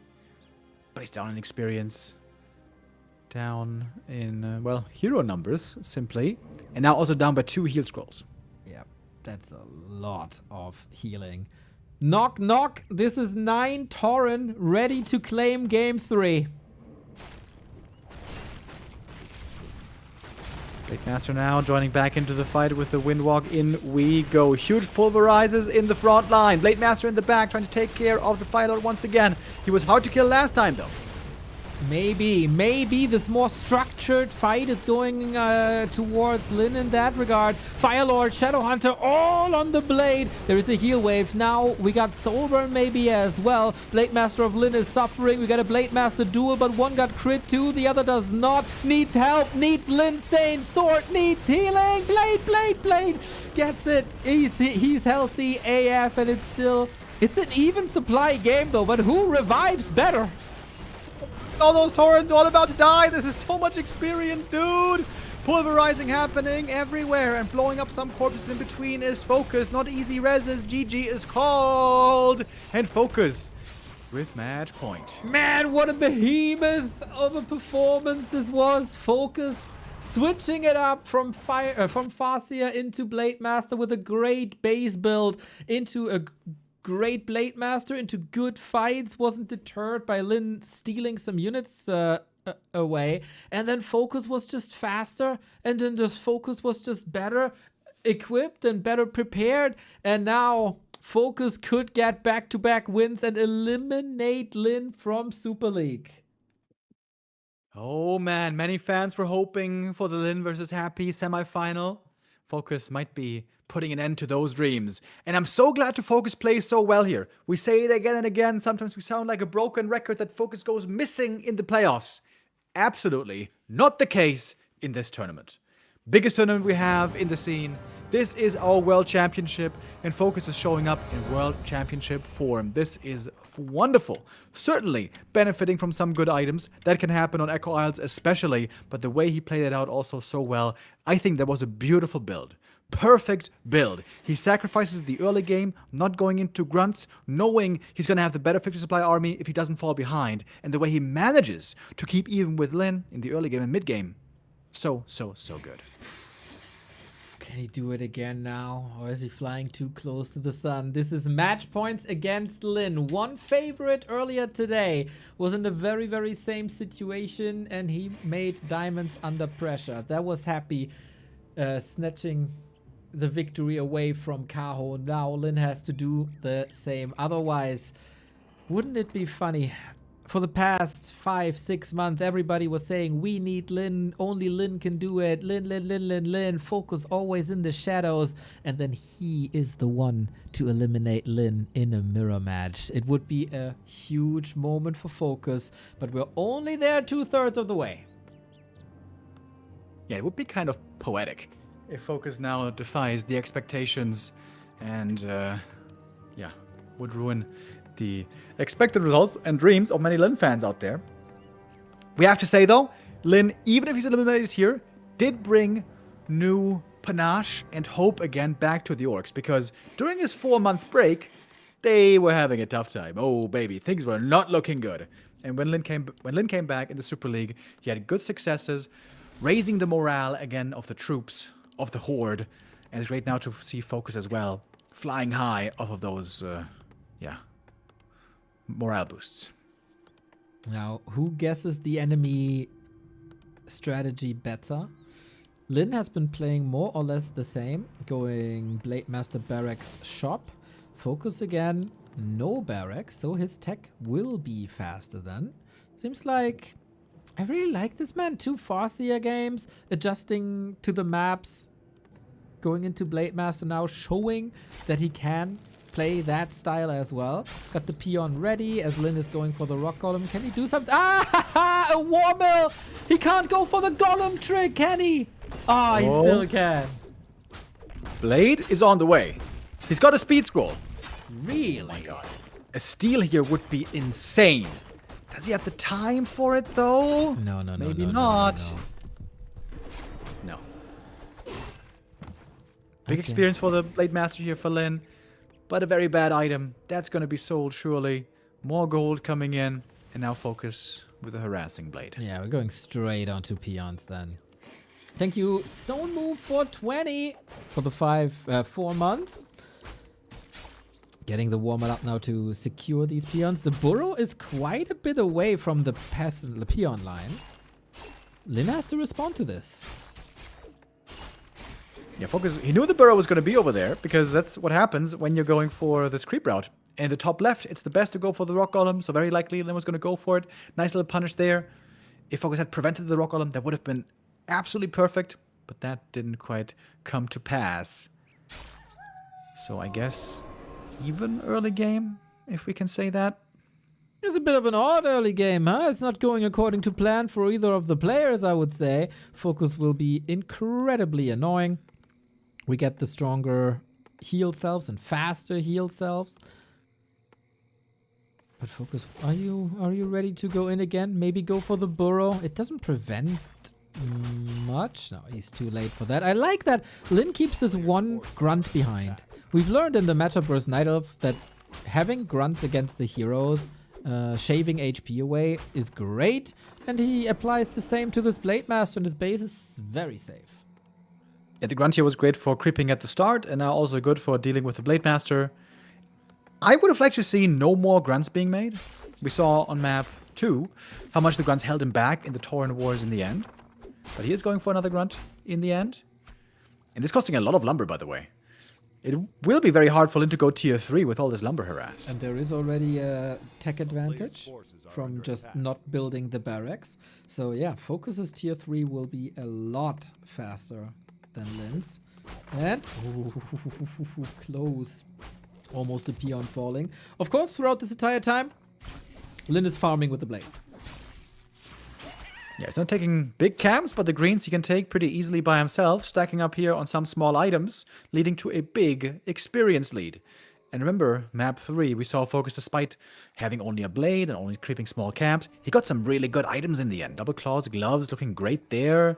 But he's down in experience. Down in, well, hero numbers, simply. And now also down by 2 heal scrolls. Yeah, that's a lot of healing. Knock, knock. This is 9 Tauren ready to claim game 3. Blade Master now joining back into the fight with the Windwalk. In we go. Huge pulverizers in the front line. Blade Master in the back trying to take care of the Fire Lord once again. He was hard to kill last time though. Maybe this more structured fight is going towards Lynn in that regard. Fire Lord, Shadowhunter, all on the blade. There is a heal wave. Now we got Soulburn maybe as well. Blade Master of Lynn is suffering. We got a Blade Master duel, but one got crit too. The other does not. Needs help. Needs Lynn Sane. Sword needs healing. Blade. Gets it. He's healthy AF, and it's an even supply game though. But who revives better? All those Torrents all about to die. This is so much experience, dude. Pulverizing happening everywhere and blowing up some corpses in between is FoCuS. Not easy reses. GG is called. And FoCuS with match point. Man, what a behemoth of a performance this was. FoCuS switching it up from Farseer into Blade Master with a great base build into a great Blade Master, into good fights, wasn't deterred by Lynn stealing some units away. And then FoCuS was just faster, and then just FoCuS was just better equipped and better prepared. And now FoCuS could get back-to-back wins and eliminate Lynn from Super League. Oh man, many fans were hoping for the Lynn versus Happy semifinal. FoCuS might be putting an end to those dreams. And I'm so glad to FoCuS play so well here. We say it again and again. Sometimes we sound like a broken record that FoCuS goes missing in the playoffs. Absolutely not the case in this tournament. Biggest tournament we have in the scene. This is our World Championship, and FoCuS is showing up in World Championship form. This is wonderful. Certainly benefiting from some good items. That can happen on Echo Isles especially, but the way he played it out also so well. I think that was a beautiful build. Perfect build. He sacrifices the early game, not going into grunts, knowing he's going to have the better 50 supply army if he doesn't fall behind. And the way he manages to keep even with Lynn in the early game and mid game. So good. Can he do it again now? Or is he flying too close to the sun? This is match points against Lynn. One favorite earlier today was in the very, very same situation, and he made diamonds under pressure. That was Happy snatching the victory away from Kaho. Now Lynn has to do the same. Otherwise, wouldn't it be funny for the past 5-6 months, everybody was saying, we need Lynn, only Lynn can do it. Lynn, FoCuS always in the shadows. And then he is the one to eliminate Lynn in a mirror match. It would be a huge moment for FoCuS, but we're only there 2/3 of the way. Yeah, it would be kind of poetic if FoCuS now defies the expectations and, yeah, would ruin the expected results and dreams of many Lynn fans out there. We have to say, though, Lynn, even if he's eliminated here, did bring new panache and hope again back to the Orcs, because during his 4-month break, they were having a tough time. Oh, baby, things were not looking good. And when Lynn came back in the Super League, he had good successes, raising the morale again of the troops, of the Horde. And it's great now to see FoCuS as well, flying high off of those, yeah, morale boosts. Now, who guesses the enemy strategy better? Lynn has been playing more or less the same, going Blade Master Barracks shop. FoCuS again, no barracks, so his tech will be faster then. Seems like I really like this man. 2 Farseer games, adjusting to the maps, going into Blade Master now, showing that he can play that style as well. Got the peon ready as Lynn is going for the rock golem. Can he do something? Ah, a war mill! He can't go for the golem trick, can he? Oh, he still can. Blade is on the way. He's got a speed scroll. Really? Oh my god. A steal here would be insane. Does he have the time for it though? No. Maybe not. No. Big experience for the Blade Master here for Lynn. But a very bad item. That's going to be sold surely. More gold coming in. And now FoCuS with a harassing blade. Yeah, we're going straight onto peons then. Thank you, Stone Move for 20 for the 4 month. Getting the warmer up now to secure these peons. The burrow is quite a bit away from the peon line. Lynn has to respond to this. Yeah, FoCuS, he knew the burrow was going to be over there, because that's what happens when you're going for this creep route. In the top left, it's the best to go for the rock golem, so very likely Lynn was going to go for it. Nice little punish there. If FoCuS had prevented the rock golem, that would have been absolutely perfect, but that didn't quite come to pass. So I guess even early game, if we can say that. It's a bit of an odd early game, huh? It's not going according to plan for either of the players, I would say. FoCuS will be incredibly annoying. We get the stronger heal selves and faster heal selves. But FoCuS, are you ready to go in again? Maybe go for the burrow. It doesn't prevent much. No, he's too late for that. I like that Lynn keeps this one grunt behind. We've learned in the matchup versus Night Elf that having grunts against the heroes, shaving HP away, is great. And he applies the same to this Blade Master, and his base is very safe. Yeah, the grunt here was great for creeping at the start, and now also good for dealing with the Blade Master. I would have liked to see no more grunts being made. We saw on map 2 how much the grunts held him back in the Tauren Wars in the end. But he is going for another grunt in the end. And it's costing a lot of lumber, by the way. It will be very hard for Lynn to go tier 3 with all this lumber harass. And there is already a tech advantage from just not building the barracks. So yeah, FoCuS's tier 3 will be a lot faster than Lynn's. And close. Almost a peon falling. Of course, throughout this entire time, Lynn is farming with the blade. Yeah, he's not taking big camps, but the greens he can take pretty easily by himself, stacking up here on some small items, leading to a big experience lead. And remember, map 3, we saw FoCuS, despite having only a blade and only creeping small camps, he got some really good items in the end. Double claws, gloves, looking great there.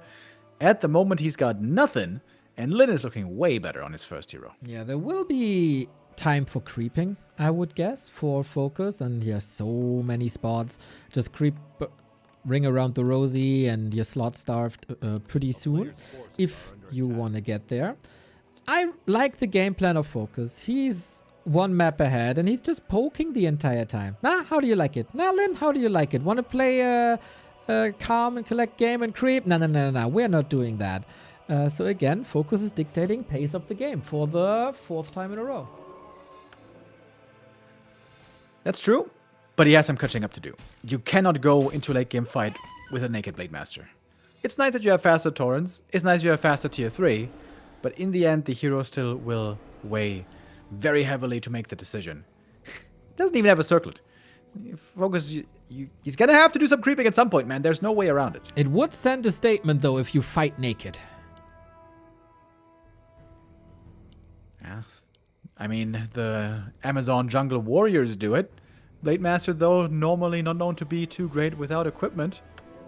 At the moment, he's got nothing, and Lynn is looking way better on his first hero. Yeah, there will be time for creeping, I would guess, for FoCuS, and he has so many spots. Just creep, ring around the Rosie, and you're slot starved pretty soon, if you want to get there. I like the game plan of FoCuS. He's one map ahead, and he's just poking the entire time. Nah, how do you like it? Nah, Lynn, how do you like it? Want to play calm and collect game and creep? No, we're not doing that. So again, FoCuS is dictating pace of the game for the 4th time in a row. That's true. But he has some catching up to do. You cannot go into a late game fight with a naked Blade Master. It's nice that you have faster Torrents. It's nice you have faster tier 3. But in the end, the hero still will weigh very heavily to make the decision. Doesn't even have a circlet. FoCuS, he's gonna have to do some creeping at some point, man. There's no way around it. It would send a statement, though, if you fight naked. Yeah. I mean, the Amazon Jungle Warriors do it. Blade Master, though, normally not known to be too great without equipment.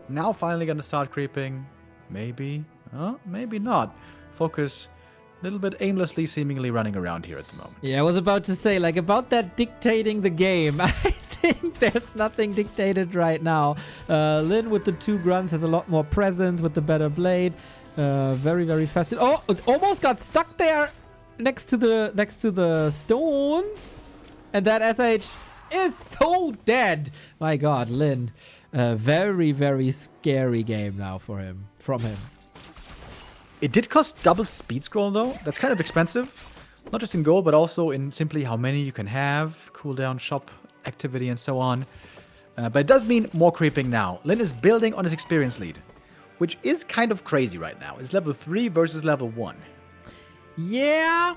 Now finally gonna start creeping. Maybe. Maybe not. FoCuS a little bit aimlessly seemingly running around here at the moment. Yeah, I was about to say, like, about that dictating the game. I think there's nothing dictated right now. Lynn with the 2 grunts has a lot more presence with the better blade. Very, very fast. Oh, it almost got stuck there next to the stones. And that SH is so dead. My God, Lynn. Very, very scary game now from him. It did cost double speed scroll, though. That's kind of expensive. Not just in gold, but also in simply how many you can have, cooldown, shop, activity, and so on. But it does mean more creeping now. Lynn is building on his experience lead, which is kind of crazy right now. It's level 3 versus level 1. Yeah.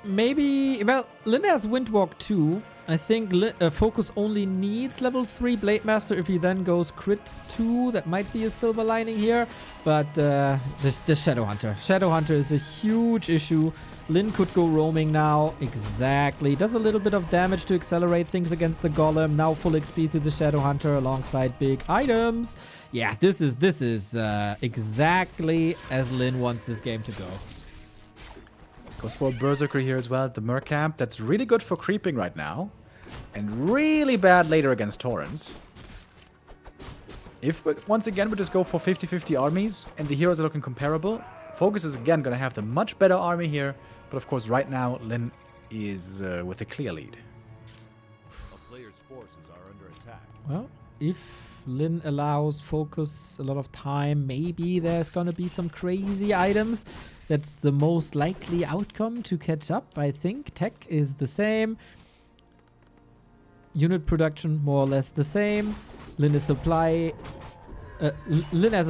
Maybe. Well, Lynn has Windwalk 2. I think FoCuS only needs level 3 Blade Master if he then goes crit 2. That might be a silver lining here. But the Shadowhunter. Shadowhunter is a huge issue. Lynn could go roaming now. Exactly. Does a little bit of damage to accelerate things against the Golem. Now full XP to the Shadowhunter alongside big items. Yeah, this is exactly as Lynn wants this game to go. Goes for a Berserker here as well at the Mercamp. That's really good for creeping right now. And really bad later against Torrents. If, once again, we just go for 50-50 armies and the heroes are looking comparable, FoCuS is again going to have the much better army here. But of course, right now, Lynn is with a clear lead. A player's forces are under attack. Well, if Lynn allows FoCuS a lot of time, maybe there's going to be some crazy items. That's the most likely outcome to catch up, I think. Tech is the same. Unit production, more or less the same. Lynn has a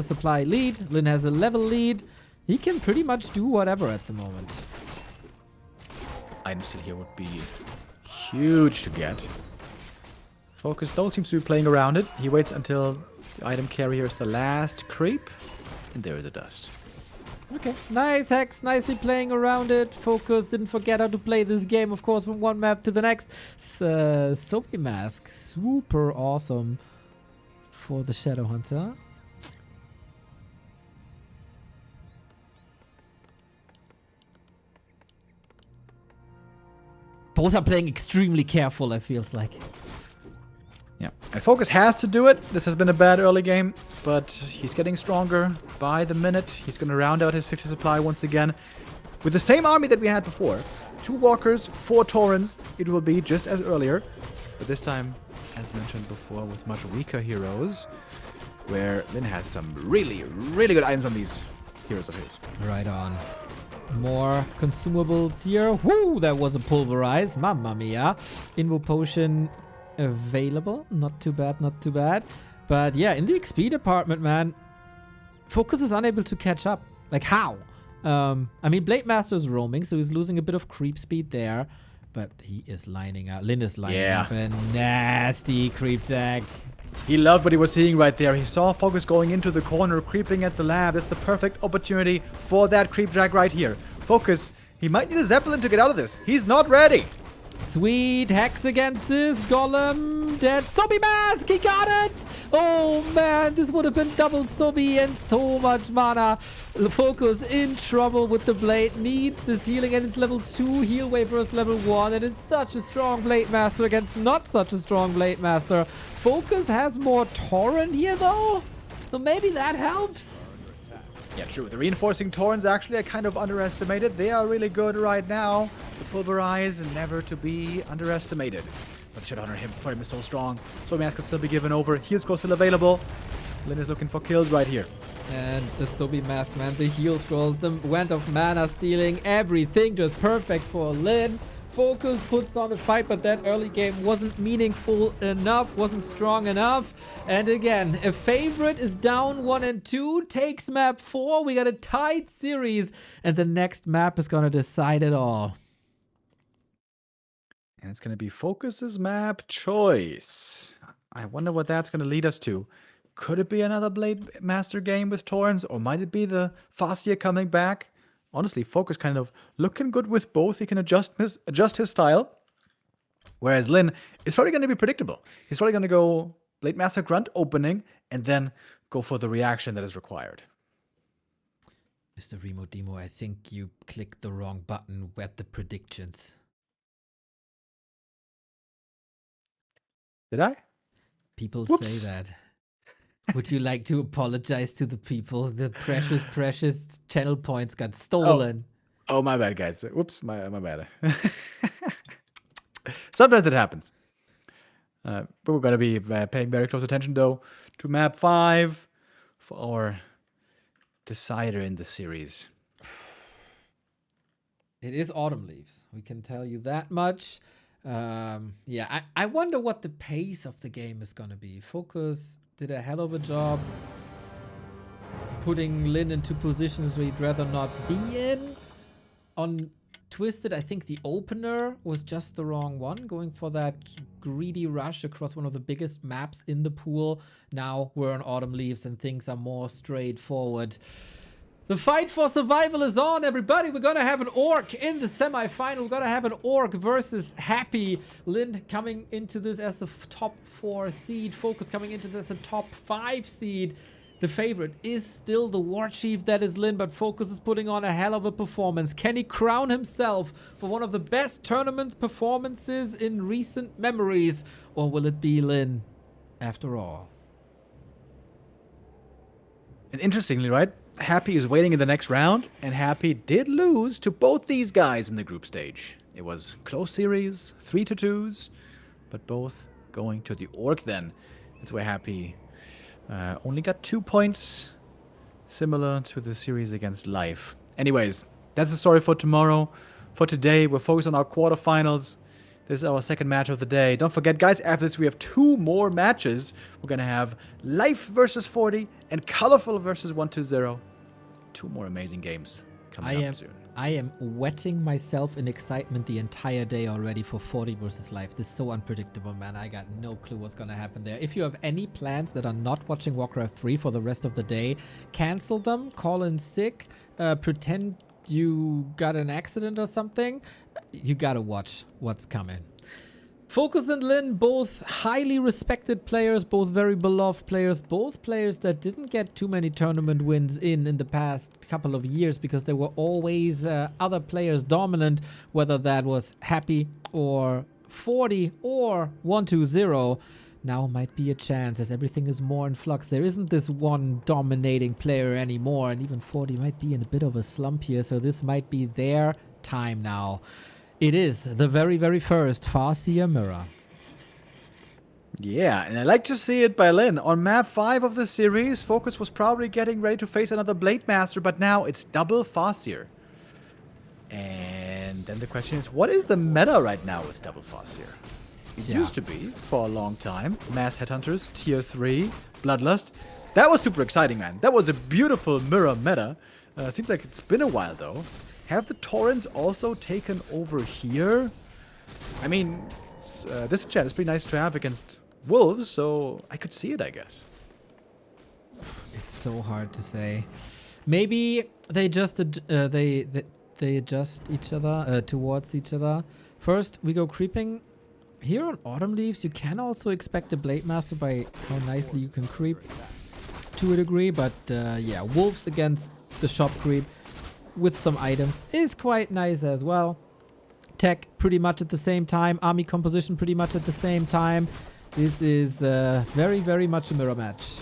supply lead. Lynn has a level lead. He can pretty much do whatever at the moment. Item still here would be huge to get. FoCuS, though, seems to be playing around it. He waits until the item carrier is the last creep. And there is the dust. Okay, nice Hex, nicely playing around it. FoCuS didn't forget how to play this game, of course, from one map to the next. Soapy Mask, super awesome for the Shadowhunter. Both are playing extremely careful, it feels like. Yeah, and FoCuS has to do it. This has been a bad early game, but he's getting stronger by the minute. He's going to round out his 50 supply once again with the same army that we had before. 2 Walkers, 4 Torrents. It will be just as earlier, but this time, as mentioned before, with much weaker heroes, where Lynn has some really, really good items on these heroes of his. Right on. More consumables here. Woo, that was a pulverize. Mamma mia. Invo potion available. Not too bad, not too bad. But yeah, in the XP department, man, FoCuS is unable to catch up. Like, how? I mean, Blade Master is roaming, so he's losing a bit of creep speed there. But he is lining up. Lynn is lining up a nasty creep tag. He loved what he was seeing right there. He saw FoCuS going into the corner, creeping at the lab. That's the perfect opportunity for that creep drag right here. FoCuS, he might need a Zeppelin to get out of this. He's not ready. Sweet Hex against this Golem. Dead. Sobi Mask. He got it. Oh, man. This would have been double Sobi and so much mana. FoCuS in trouble with the blade. Needs this healing and it's level 2. Heal wave versus level 1. And it's such a strong Blade Master against not such a strong Blade Master. FoCuS has more Torrent here, though. So maybe that helps. Yeah, true. The reinforcing Torrents actually are kind of underestimated. They are really good right now. The Pulverize and never to be underestimated. But the Shadowhunter for him is so strong. So Mask can still be given over. Heal scroll still available. Lynn is looking for kills right here. And the Sobi Mask, man, the heal scroll, the Wand of Mana stealing, everything just perfect for Lynn. FoCuS puts on a fight, but that early game wasn't meaningful enough, wasn't strong enough. And again, a favorite is down 1 and 2, takes map 4. We got a tied series, and the next map is going to decide it all. And it's going to be FoCuS's map choice. I wonder what that's going to lead us to. Could it be another Blade Master game with Torrens, or might it be the Farseer coming back? Honestly, FoCuS kind of looking good with both. He can adjust his style. Whereas Lynn is probably going to be predictable. He's probably going to go Blade Master Grunt opening and then go for the reaction that is required. Mr. Remo Demo, I think you clicked the wrong button at the predictions. Did I? People Whoops. say that. Would you like to apologize to the people? The precious, precious channel points got stolen. Oh, my bad, guys. Whoops, my bad. Sometimes it happens. But we're going to be paying very close attention, though, to map 5 for our decider in the series. It is Autumn Leaves. We can tell you that much. Yeah, I wonder what the pace of the game is going to be. FoCuS did a hell of a job putting Lynn into positions where he'd rather not be in. On Twisted, I think the opener was just the wrong one, going for that greedy rush across one of the biggest maps in the pool. Now we're on Autumn Leaves and things are more straightforward. The fight for survival is on, everybody. We're going to have an Orc in the semifinal. We're going to have an Orc versus Happy. Lynn coming into this as the top 4 seed. FoCuS coming into this as the top 5 seed. The favorite is still the War Chief, that is Lynn, but FoCuS is putting on a hell of a performance. Can he crown himself for one of the best tournament performances in recent memories? Or will it be Lynn after all? And interestingly, right? Happy is waiting in the next round, and Happy did lose to both these guys in the group stage. It was close series, 3-2s, but both going to the Orc then. That's where Happy only got 2 points, similar to the series against Life. Anyways, that's the story for tomorrow. For today, we're focused on our quarterfinals. This is our second match of the day. Don't forget, guys, after this we have 2 more matches. We're going to have Life versus 40 and ColorFul versus 120. 2 more amazing games coming up soon. I am wetting myself in excitement the entire day already for 40 versus Life. This is so unpredictable, man. I got no clue what's going to happen there. If you have any plans that are not watching Warcraft 3 for the rest of the day, cancel them, call in sick, pretend you got an accident or something. You gotta watch what's coming. FoCuS and Lynn, both highly respected players, both very beloved players, both players that didn't get too many tournament wins in the past couple of years because there were always other players dominant, whether that was Happy or 40 or 120. Now might be a chance as everything is more in flux. There isn't this one dominating player anymore, and even 40 might be in a bit of a slump here, so this might be their time now. It is the very, very first Farseer Mirror. Yeah, and I like to see it by Lynn. On map 5 of the series, FoCuS was probably getting ready to face another Blade Master, but now it's double Farseer. And then the question is, what is the meta right now with double Farseer? It used to be, for a long time, Mass Headhunters, Tier 3, Bloodlust. That was super exciting, man. That was a beautiful mirror meta. Seems like it's been a while, though. Have the Torrents also taken over here? I mean, this chat is pretty nice to have against Wolves, so I could see it, I guess. It's so hard to say. Maybe they just they adjust each other towards each other. First, we go creeping. Here on Autumn Leaves, you can also expect a Blade Master by how nicely you can creep to a degree. But yeah, Wolves against the shop creep with some items is quite nice as well. Tech pretty much at the same time. Army composition pretty much at the same time. This is very, very much a mirror match.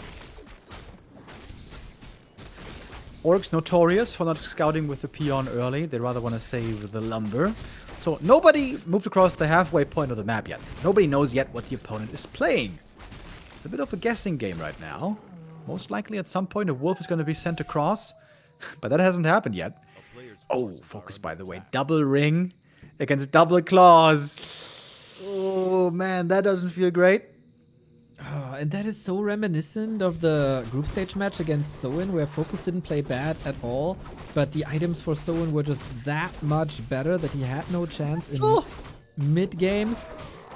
Orcs notorious for not scouting with the peon early. They rather want to save the lumber. So nobody moved across the halfway point of the map yet. Nobody knows yet what the opponent is playing. It's a bit of a guessing game right now. Most likely at some point a wolf is going to be sent across. But that hasn't happened yet. Oh, FoCuS, by the way. Double ring. against double claws. Oh, man, that doesn't feel great. Oh, and that is so reminiscent of the group stage match against Soin, where FoCuS didn't play bad at all, but the items for Soin were just that much better that he had no chance in mid games.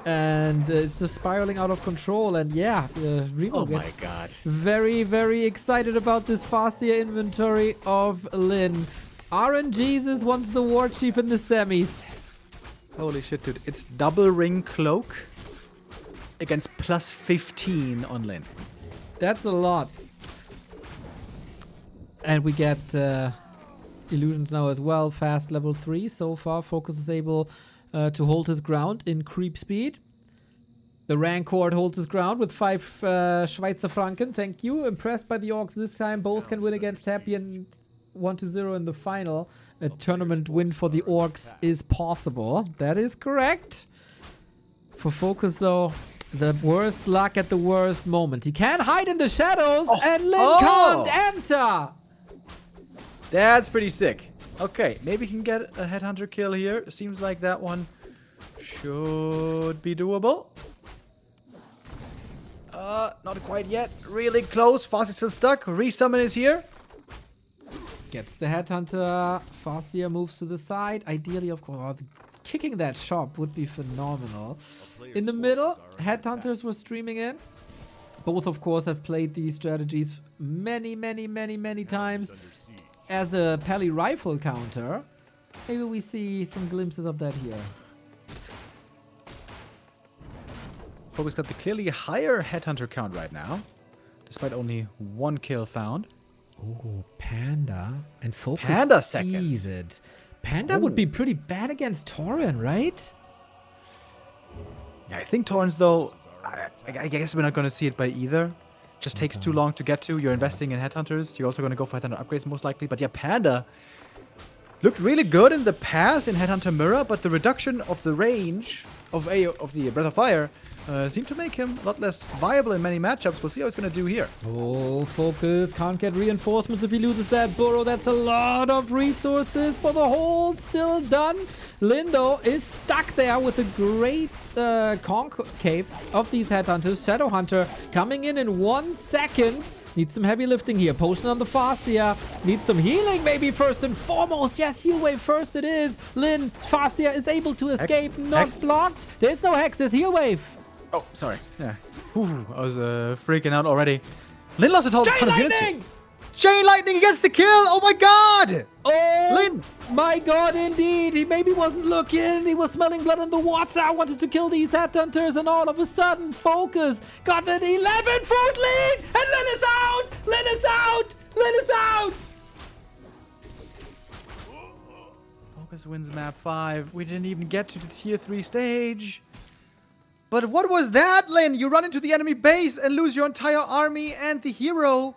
And it's just spiraling out of control. And yeah, Remo gets very, very excited about this Farseer inventory of Lynn. RNGesus wants the War Chief in the semis. Holy shit, dude. It's double ring cloak against plus 15 on Lynn. That's a lot. And we get illusions now as well. Fast level 3 so far. FoCuS is able to hold his ground in creep speed. The Rancor holds his ground with 5 Schweizer Franken. Thank you. Impressed by the Orcs this time. Both can win against Happy and 1-0 in the final. A tournament win for the Orcs is possible. That is correct. For FoCuS, though, the worst luck at the worst moment. He can't hide in the shadows, and Lynn can't enter. That's pretty sick. Okay, maybe he can get a headhunter kill here. Seems like that one should be doable. Not quite yet. Really close. Farseer still stuck. Resummon is here. Gets the headhunter. Farseer moves to the side. Ideally, of course, kicking that shop would be phenomenal. In the middle, headhunters were streaming in. Both, of course, have played these strategies many times as a Pally rifle counter. Maybe we see some glimpses of that here. FoCuS got the clearly higher headhunter count right now, despite only 1 kill found. Oh, Panda. And FoCuS Panda second. sees it. Panda would be pretty bad against Tauren, right? Yeah, I think Torrens, though, I guess we're not going to see it by either. Just takes too long to get to. You're investing in headhunters. You're also going to go for headhunter upgrades most likely. But yeah, Panda looked really good in the past in Headhunter Mirror, but the reduction of the range of the Breath of Fire seemed to make him a lot less viable in many matchups. We'll see how he's going to do here. Oh, FoCuS can't get reinforcements if he loses that burrow. That's a lot of resources for the hold. Still done. Lynn, though, is stuck there with a great concave of these headhunters. Shadowhunter coming in 1 second. Needs some heavy lifting here. Potion on the Farseer. Needs some healing maybe first and foremost. Yes, heal wave first it is. Lynn, Farseer is able to escape. Not blocked. There's no hex. There's heal wave. Oh, sorry. Yeah. Whew, I was freaking out already. Lynn lost a ton of units. Chain Lightning against the kill! Oh my god! Oh, Lynn! My god, indeed. He maybe wasn't looking. He was smelling blood in the water. Wanted to kill these headhunters, and all of a sudden, FoCuS got an 11-foot lead! And Lynn is out! Lynn is out! Lynn is out! FoCuS wins map 5. We didn't even get to the tier 3 stage. But what was that, Lynn? You run into the enemy base and lose your entire army and the hero.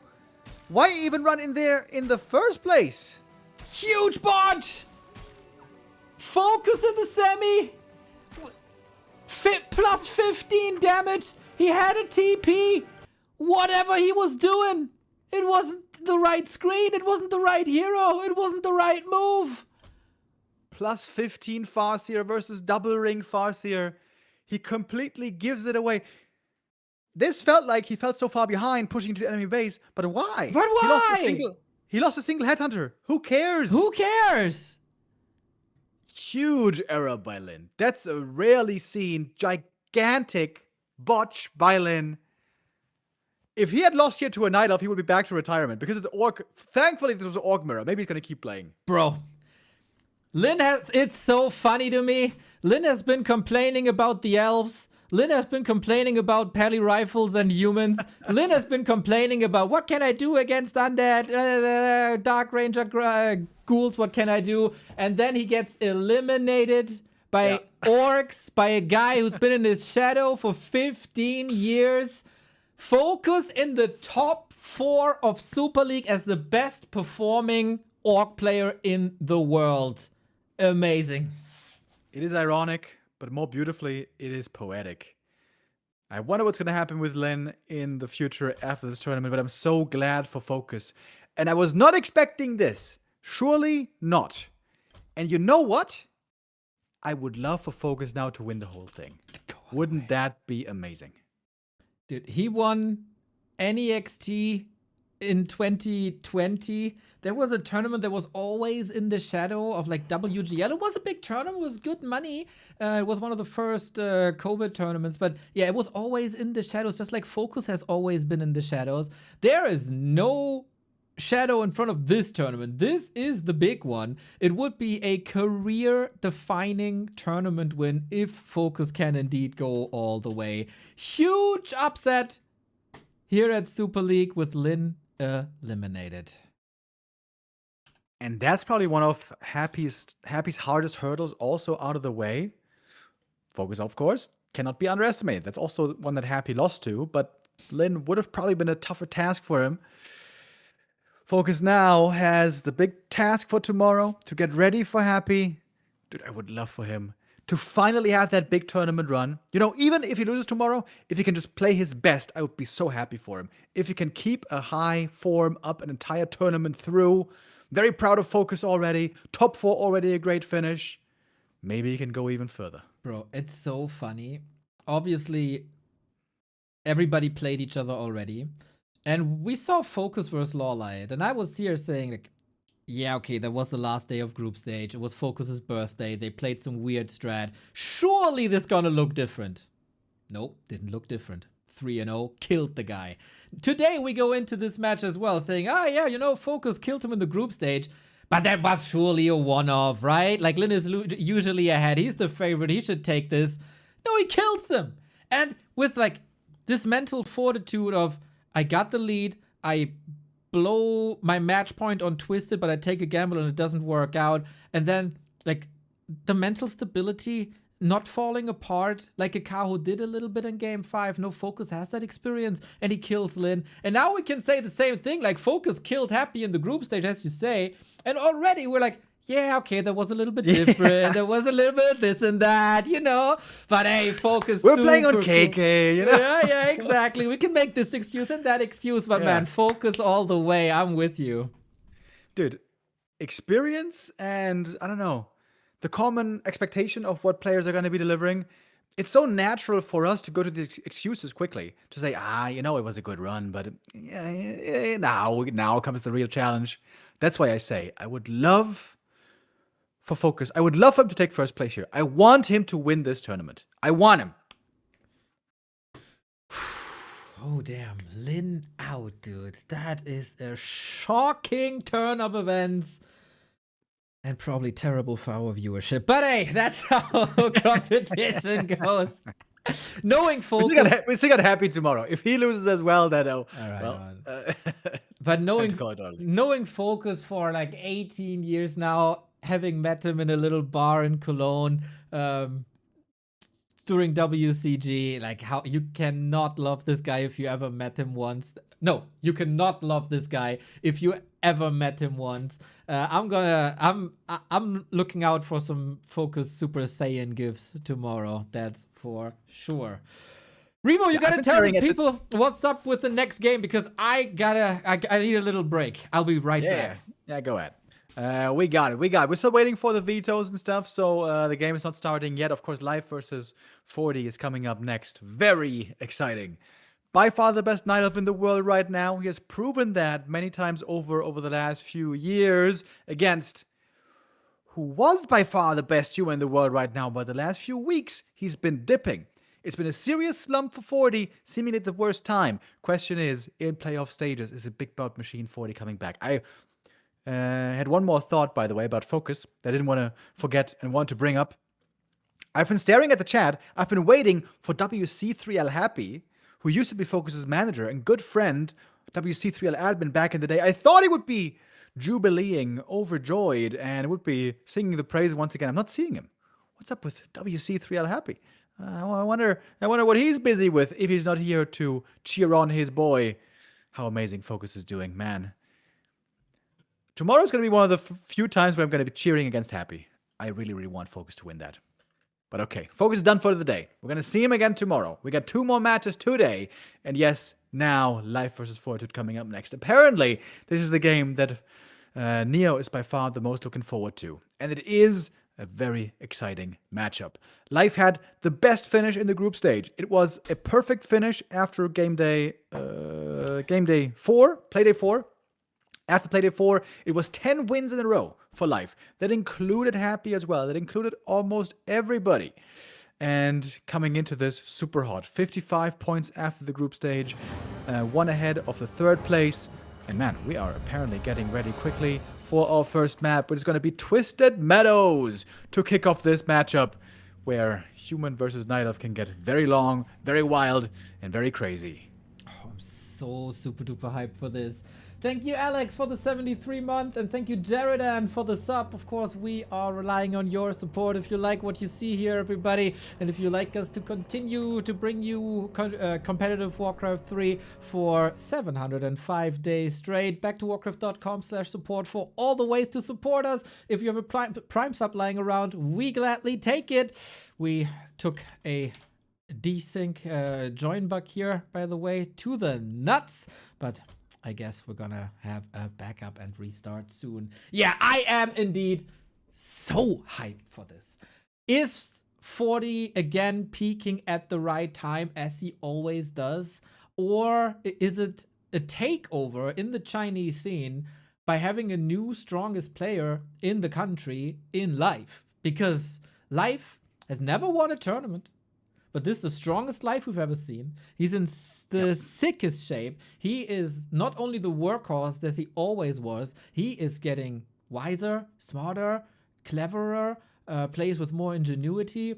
Why even run in there in the first place? Huge botch! FoCuS in the semi. Plus 15 damage. He had a TP. Whatever he was doing, it wasn't the right screen. It wasn't the right hero. It wasn't the right move. Plus 15 Farseer versus double ring Farseer. He completely gives it away. This felt like he felt so far behind, pushing to the enemy base. But why? But why? He lost a single headhunter. Who cares? Who cares? Huge error by Lynn. That's a rarely seen, gigantic botch by Lynn. If he had lost here to a Night Elf, he would be back to retirement. Because it's Orc. Thankfully, this was an Orc mirror. Maybe he's going to keep playing. Bro. Lynn has... It's so funny to me. Lynn has been complaining about the elves. Lynn has been complaining about Pally rifles and humans. Lynn has been complaining about what can I do against undead, Dark Ranger ghouls, what can I do? And then he gets eliminated by orcs, by a guy who's been in his shadow for 15 years. FoCuS in the top 4 of Super League as the best performing orc player in the world. Amazing. It is ironic. But more beautifully, it is poetic. I wonder what's going to happen with Lynn in the future after this tournament, but I'm so glad for FoCuS. And I was not expecting this. Surely not. And you know what? I would love for FoCuS now to win the whole thing. Wouldn't that be amazing? Dude, he won NEXT in 2020. There was a tournament that was always in the shadow of like WGL. It was a big tournament. It was good money. It was one of the first COVID tournaments. But yeah, it was always in the shadows, just like FoCuS has always been in the shadows. There is no shadow in front of this tournament. This is the big one. It would be a career-defining tournament win if FoCuS can indeed go all the way. Huge upset here at Super League with Lynn eliminated. And that's probably one of Happy's hardest hurdles also out of the way. FoCuS, of course, cannot be underestimated. That's also one that Happy lost to, but Lynn would have probably been a tougher task for him. FoCuS now has the big task for tomorrow to get ready for Happy. Dude, I would love for him to finally have that big tournament run. You know, even if he loses tomorrow, if he can just play his best, I would be so happy for him. If he can keep a high form up an entire tournament through. Very proud of FoCuS already. Top 4 already a great finish. Maybe he can go even further. Bro, it's so funny. Obviously, everybody played each other already. And we saw FoCuS versus Lawlight. And I was here saying, like, yeah, okay, that was the last day of group stage. It was FoCuS's birthday. They played some weird strat. Surely this gonna look different. Nope, didn't look different. 3-0, killed the guy. Today we go into this match as well, saying, yeah, you know, FoCuS killed him in the group stage. But that was surely a one-off, right? Like, Lynn is usually ahead. He's the favorite. He should take this. No, he kills him. And with, like, this mental fortitude of, I got the lead, I blow my match point on Twisted, but I take a gamble and it doesn't work out. And then, like, the mental stability, not falling apart like a Kaho did a little bit in Game 5. No, FoCuS has that experience, and he kills Lynn. And now we can say the same thing, like, FoCuS killed Happy in the group stage, as you say. And already we're like, yeah, okay, that was a little bit different. There was a little bit of this and that, you know. But hey, FoCuS. We're playing on KK, you know. Yeah, exactly. We can make this excuse and that excuse, but man, FoCuS all the way. I'm with you. Dude, experience and, I don't know, the common expectation of what players are going to be delivering. It's so natural for us to go to these excuses quickly. To say, you know, it was a good run, but now comes the real challenge. That's why I say, I would love for FoCuS. I would love for him to take first place here. I want him to win this tournament. I want him. Oh, damn. Lynn out, dude. That is a shocking turn of events. And probably terrible for our viewership. But hey, that's how competition goes. Knowing FoCuS... We still got Happy tomorrow. If he loses as well, then but knowing FoCuS for like 18 years now, having met him in a little bar in Cologne during WCG, like, how you cannot love this guy if you ever met him once. No, you cannot love this guy if you ever met him once. I'm looking out for some FoCuS Super Saiyan gifts tomorrow. That's for sure. Remo, you gotta tell the people what's up with the next game, because I need a little break. I'll be right back. Yeah, go ahead. We got it. We're still waiting for the vetoes and stuff, so the game is not starting yet. Of course, Life versus 40 is coming up next. Very exciting. By far the best Night Elf in the world right now. He has proven that many times over the last few years against who was by far the best duo in the world right now. But the last few weeks, he's been dipping. It's been a serious slump for 40, seemingly at the worst time. Question is, in playoff stages, is a big bout machine 40 coming back? I had one more thought, by the way, about FoCuS that I didn't want to forget and want to bring up. I've been staring at the chat. I've been waiting for WC3L Happy, who used to be FoCuS's manager and good friend, WC3L admin back in the day. I thought he would be jubileeing, overjoyed, and would be singing the praise once again. I'm not seeing him. What's up with WC3L Happy? I wonder what he's busy with if he's not here to cheer on his boy. How amazing FoCuS is doing, man. Tomorrow's going to be one of the few times where I'm going to be cheering against Happy. I really, really want FoCuS to win that. But okay, FoCuS is done for the day. We're going to see him again tomorrow. We got 2 more matches today. And yes, now Life versus Fortitude coming up next. Apparently, this is the game that Neo is by far the most looking forward to. And it is a very exciting matchup. Life had the best finish in the group stage. It was a perfect finish after game day 4, play day 4. After play day 4, it was 10 wins in a row for Life. That included Happy as well. That included almost everybody. And coming into this, super hot. 55 points after the group stage. One ahead of the 3rd place. And man, we are apparently getting ready quickly for our first map, which is going to be Twisted Meadows to kick off this matchup, where human versus night elf can get very long, very wild, and very crazy. Oh, I'm so super duper hyped for this. Thank you, Alex, for the 73-month, and thank you, Jaredan, for the sub. Of course, we are relying on your support. If you like what you see here, everybody, and if you like us to continue to bring you competitive Warcraft 3 for 705 days straight, back to warcraft.com/support for all the ways to support us. If you have a Prime sub lying around, we gladly take it. We took a desync join bug here, by the way, to the nuts, but I guess we're gonna have a backup and restart soon. Yeah, I am indeed so hyped for this. Is 40 again peaking at the right time as he always does? Or is it a takeover in the Chinese scene by having a new strongest player in the country in Life? Because Life has never won a tournament, but this is the strongest Life we've ever seen. He's in the sickest shape. He is not only the workhorse that he always was, he is getting wiser, smarter, cleverer, plays with more ingenuity.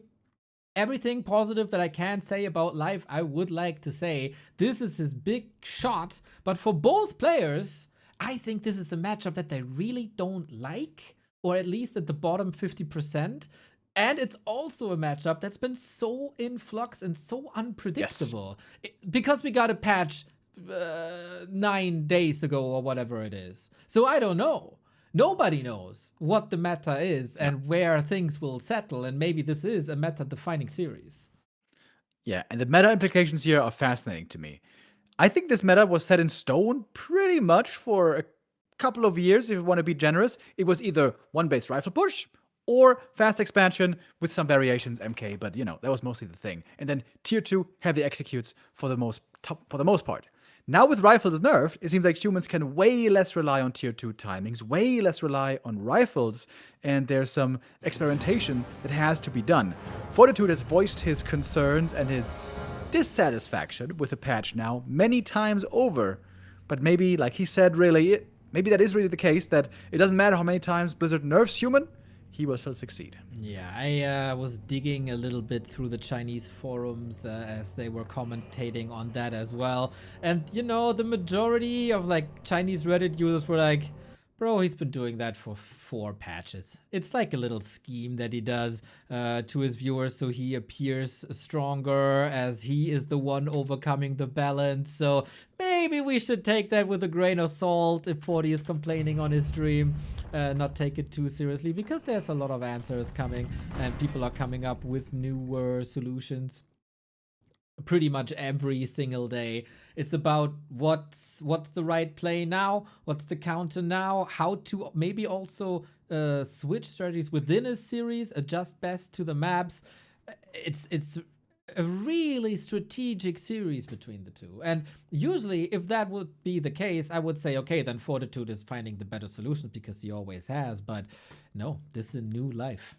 Everything positive that I can say about Life, I would like to say. This is his big shot, but for both players, I think this is a matchup that they really don't like, or at least at the bottom 50%. And it's also a matchup that's been so in flux and so unpredictable. Yes. Because we got a patch 9 days ago or whatever it is. So I don't know. Nobody knows what the meta is and where things will settle. And maybe this is a meta-defining series. Yeah, and the meta implications here are fascinating to me. I think this meta was set in stone pretty much for a couple of years, if you want to be generous. It was either one-base rifle push or fast expansion with some variations MK, but you know, that was mostly the thing. And then tier 2 heavy executes for the most part. Now with rifles nerfed, it seems like humans can way less rely on tier 2 timings, way less rely on rifles, and there's some experimentation that has to be done. Fortitude has voiced his concerns and his dissatisfaction with the patch now many times over, but maybe, like he said, maybe that is really the case, that it doesn't matter how many times Blizzard nerfs human, he will still succeed. Yeah, I was digging a little bit through the Chinese forums as they were commentating on that as well. And, you know, the majority of, like, Chinese Reddit users were like, bro, he's been doing that for 4 patches. It's like a little scheme that he does to his viewers so he appears stronger as he is the one overcoming the balance. So maybe we should take that with a grain of salt if 40 is complaining on his stream. Not take it too seriously, because there's a lot of answers coming and people are coming up with newer solutions pretty much every single day. It's about what's the right play now, what's the counter now, how to maybe also switch strategies within a series, adjust best to the maps. It's a really strategic series between the two. And usually, if that would be the case, I would say, okay, then Fortitude is finding the better solutions because he always has. But no, this is a new Life.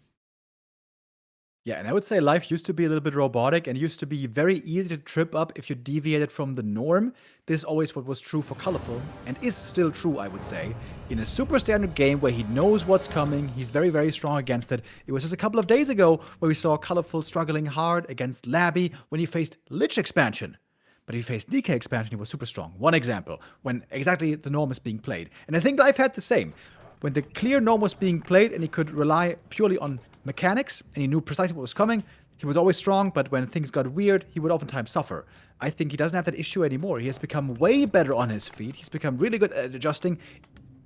Yeah, and I would say Life used to be a little bit robotic and used to be very easy to trip up if you deviated from the norm. This is always what was true for ColorFul, and is still true, I would say. In a super standard game where he knows what's coming, he's very, very strong against it. It was just a couple of days ago where we saw ColorFul struggling hard against Labby when he faced Lich expansion. But if he faced DK expansion, he was super strong. One example, when exactly the norm is being played. And I think Life had the same. When the clear norm was being played and he could rely purely on mechanics and he knew precisely what was coming, he was always strong, but when things got weird, he would oftentimes suffer. I think he doesn't have that issue anymore. He has become way better on his feet. He's become really good at adjusting,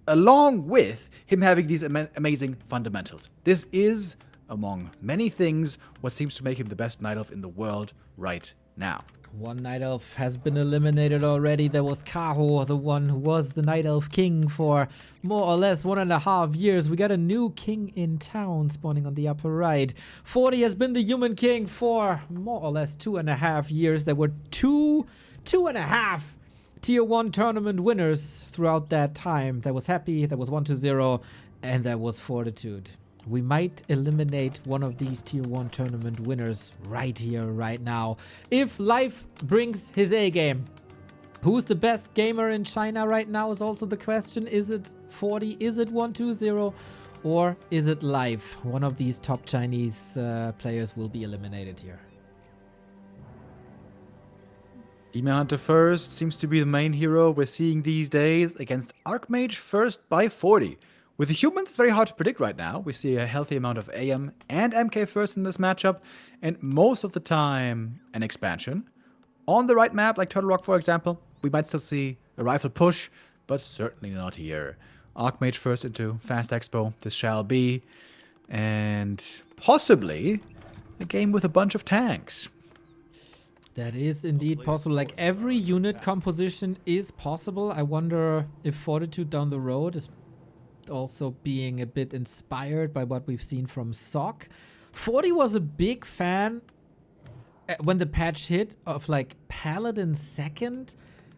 along with him having these amazing fundamentals. This is, among many things, what seems to make him the best Night Elf in the world right now. One Night Elf has been eliminated already. There was Kaho, the one who was the Night Elf king for more or less 1.5 years. We got a new king in town spawning on the upper right. 40 has been the human king for more or less 2.5 years. There were two and a half Tier 1 tournament winners throughout that time. There was Happy, there was 120, and there was Fortitude. We might eliminate one of these Tier 1 tournament winners right here, right now. If Life brings his A-game. Who's the best gamer in China right now is also the question. Is it 40? Is it 120? Or is it Life? One of these top Chinese players will be eliminated here. Demon Hunter first seems to be the main hero we're seeing these days against Archmage first by 40. With the humans, it's very hard to predict right now. We see a healthy amount of AM and MK first in this matchup, and most of the time, an expansion. On the right map, like Turtle Rock, for example, we might still see a rifle push, but certainly not here. Archmage first into Fast Expo, this shall be, and possibly a game with a bunch of tanks. That is indeed possible. Like, every unit composition is possible. I wonder if Fortitude down the road is also being a bit inspired by what we've seen from SOC. 40 was a big fan when the patch hit of like Paladin second.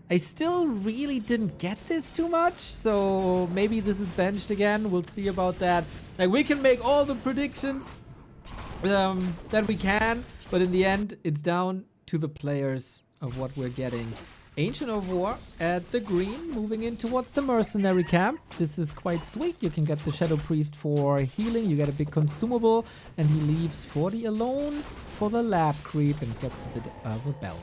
I still really didn't get this too much, so maybe this is benched again. We'll see about that. Like, we can make all the predictions that we can, but in the end, it's down to the players of what we're getting. Ancient of War at the green, moving in towards the mercenary camp. This is quite sweet. You can get the Shadow Priest for healing. You get a big consumable, and he leaves 40 alone for the lab creep and gets a bit of a belt.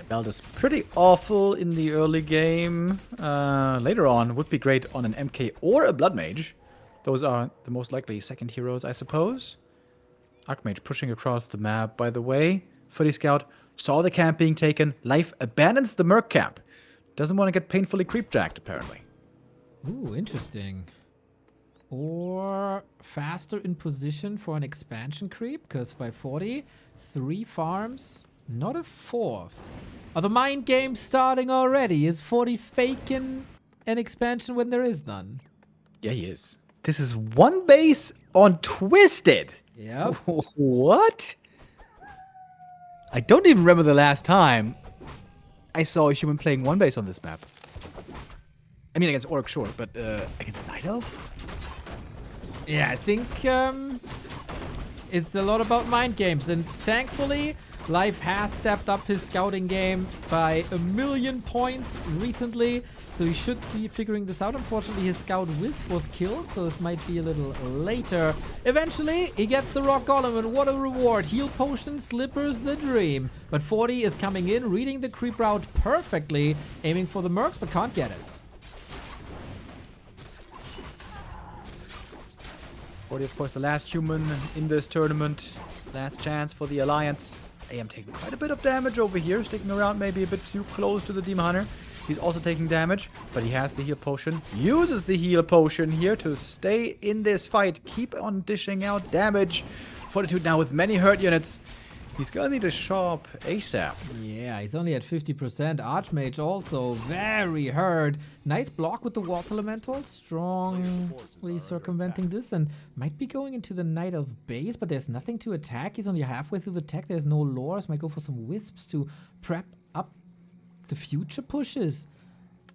Belt is pretty awful in the early game. Later on, would be great on an MK or a Blood Mage. Those are the most likely second heroes, I suppose. Archmage pushing across the map, by the way. Footy Scout saw the camp being taken. Life abandons the Merc camp. Doesn't want to get painfully creep-jacked, apparently. Ooh, interesting. Or faster in position for an expansion creep, because by 40, 3 farms, not a 4th. Are the mind games starting already? Is 40 faking an expansion when there is none? Yeah, he is. This is one base on Twisted. Yep. What? I don't even remember the last time I saw a human playing one base on this map. I mean, against Orc, sure, but against Night Elf? Yeah, I think it's a lot about mind games, and thankfully, Life has stepped up his scouting game by 1,000,000 points recently, so he should be figuring this out. Unfortunately, his scout Wisp was killed, so this might be a little later. Eventually, he gets the Rock Golem, and what a reward. Heal Potion, Slippers, the dream. But 40 is coming in, reading the creep route perfectly, aiming for the Mercs, but can't get it. 40, of course, the last human in this tournament. Last chance for the Alliance. AM taking quite a bit of damage over here, sticking around maybe a bit too close to the Demon Hunter. He's also taking damage, but he has the heal potion. Uses the heal potion here to stay in this fight. Keep on dishing out damage. Fortitude now with many hurt units. He's gonna need a shop ASAP. Yeah, he's only at 50%. Archmage also very hurt. Nice block with the Water Elemental. Strongly circumventing this and might be going into the Night Elf base, but there's nothing to attack. He's only halfway through the tech. There's no lores. Might go for some wisps to prep up the future pushes.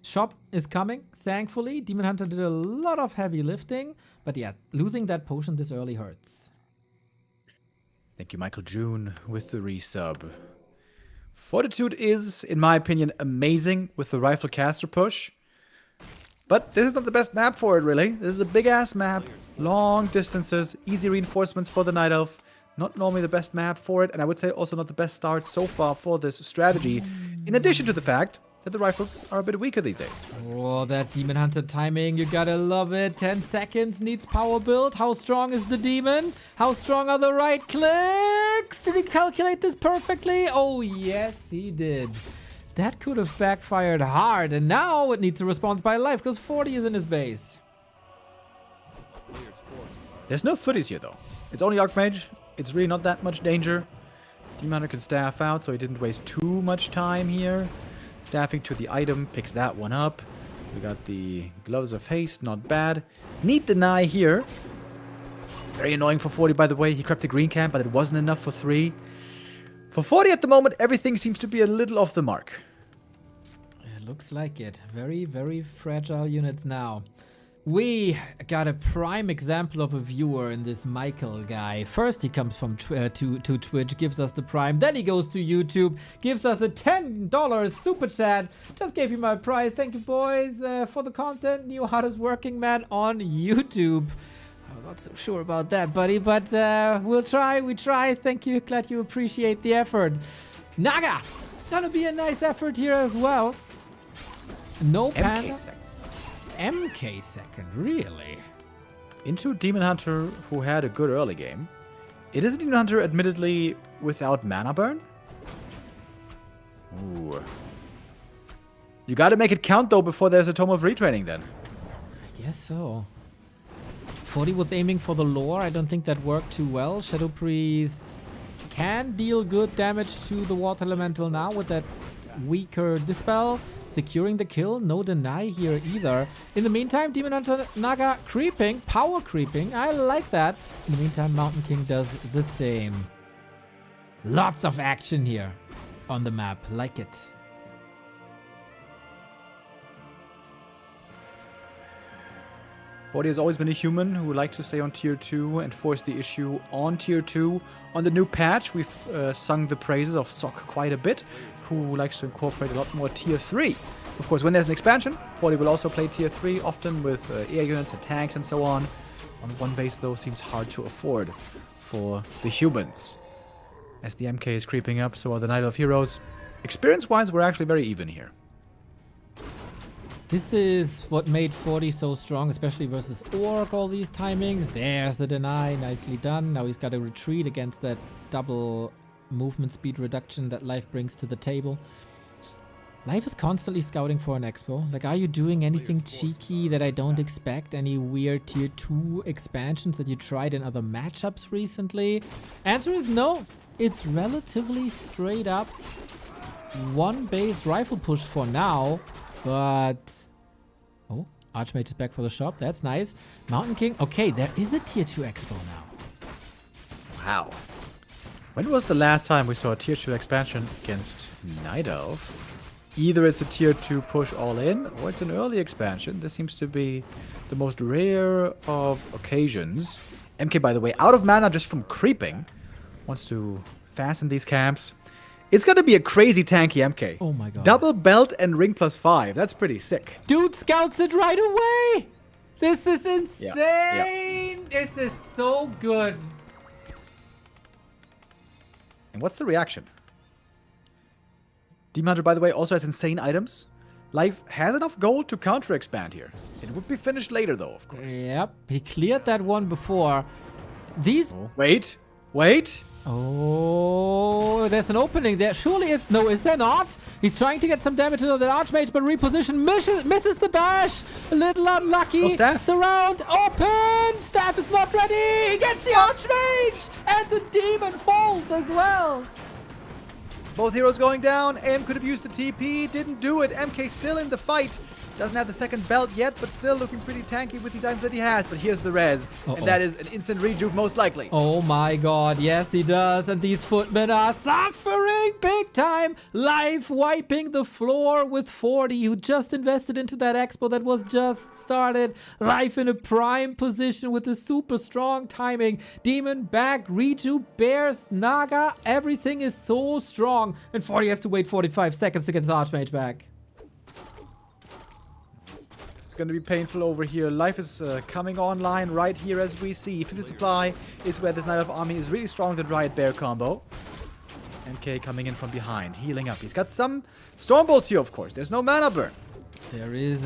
Shop is coming, thankfully. Demon Hunter did a lot of heavy lifting, but yeah, losing that potion this early hurts. Thank you, Michael June, with the resub. Fortitude is, in my opinion, amazing with the Rifle Caster push. But this is not the best map for it, really. This is a big-ass map, long distances, easy reinforcements for the Night Elf. Not normally the best map for it, and I would say also not the best start so far for this strategy. In addition to the fact that the rifles are a bit weaker these days. Oh, that Demon Hunter timing, you gotta love it. 10 seconds, needs power build. How strong is the demon? How strong are the right clicks? Did he calculate this perfectly? Oh, yes, he did. That could have backfired hard, and now it needs a response by Life, because 40 is in his base. There's no footies here, though. It's only Archmage. It's really not that much danger. Demon Hunter can staff out, so he didn't waste too much time here. Staffing to the item, picks that one up. We got the Gloves of Haste, not bad. Neat deny here. Very annoying for 40, by the way. He crept the green camp, but it wasn't enough for 3. For 40 at the moment, everything seems to be a little off the mark. It looks like it. Very, very fragile units now. We got a prime example of a viewer in this Michael guy. First he comes from to Twitch, gives us the prime. Then he goes to YouTube, gives us a $10 super chat. Just gave you my prize. Thank you, boys, for the content. New hardest working man on YouTube. I'm not so sure about that, buddy, but we'll try. We try. Thank you. Glad you appreciate the effort. Naga! Gonna be a nice effort here as well. No panda. MK second, really? Into Demon Hunter, who had a good early game. It is a Demon Hunter, admittedly, without mana burn. Ooh. You gotta make it count, though, before there's a Tome of Retraining, then. I guess so. 40 was aiming for the lore. I don't think that worked too well. Shadow Priest can deal good damage to the Water Elemental now with that weaker Dispel. Securing the kill, no deny here either. In the meantime, Demon Hunter Naga creeping, power creeping. I like that. In the meantime, Mountain King does the same. Lots of action here on the map. Like it. Forty has always been a human who likes to stay on tier 2 and force the issue on tier 2. On the new patch, we've sung the praises of Sok quite a bit, who likes to incorporate a lot more tier 3. Of course, when there's an expansion, 40 will also play tier 3, often with air units and tanks and so on. On one base, though, seems hard to afford for the humans. As the MK is creeping up, so are the Night of Heroes. Experience-wise, we're actually very even here. This is what made 40 so strong, especially versus Orc, all these timings. There's the deny, nicely done. Now he's got to retreat against that double movement speed reduction that Life brings to the table. Life is constantly scouting for an expo. Like, are you doing anything cheeky that I don't expect? Any weird tier 2 expansions that you tried in other matchups recently? Answer is no. It's relatively straight up one base rifle push for now. But, oh, Archmage is back for the shop. That's nice. Mountain King. Okay, there is a tier 2 expo now. Wow. When was the last time we saw a tier 2 expansion against Night Elf? Either it's a tier 2 push all in, or it's an early expansion. This seems to be the most rare of occasions. MK, by the way, out of mana just from creeping. Wants to fasten these camps. It's gonna be a crazy tanky MK. Oh my god. Double belt and ring +5. That's pretty sick. Dude scouts it right away. This is insane. Yeah. This is so good. And what's the reaction? Demon Hunter, by the way, also has insane items. Life has enough gold to counter-expand here. It would be finished later, though, of course. Yep, he cleared that one before. These... Oh. Wait. Oh, there's an opening there. Surely is... No, is there not? He's trying to get some damage to the Archmage, but reposition misses the bash. A little unlucky. Oh, Staff. Surround. Open. Staff is not ready. He gets the Archmage. And the Demon falls as well. Both heroes going down. AM could have used the TP. Didn't do it. MK still in the fight. Doesn't have the second belt yet, but still looking pretty tanky with these items that he has. But here's the res. And that is an instant rejuve, most likely. Oh my god, yes he does. And these footmen are suffering big time. Life wiping the floor with 40, who just invested into that expo that was just started. Life in a prime position with a super strong timing. Demon back, rejuve, bears, Naga. Everything is so strong. And 40 has to wait 45 seconds to get his Archmage back. Going to be painful over here. Life is coming online right here as we see. 50 supply is where this Night Elf army is really strong, the Riot Bear combo. MK coming in from behind, healing up. He's got some Storm Bolts here, of course. There's no mana burn. There is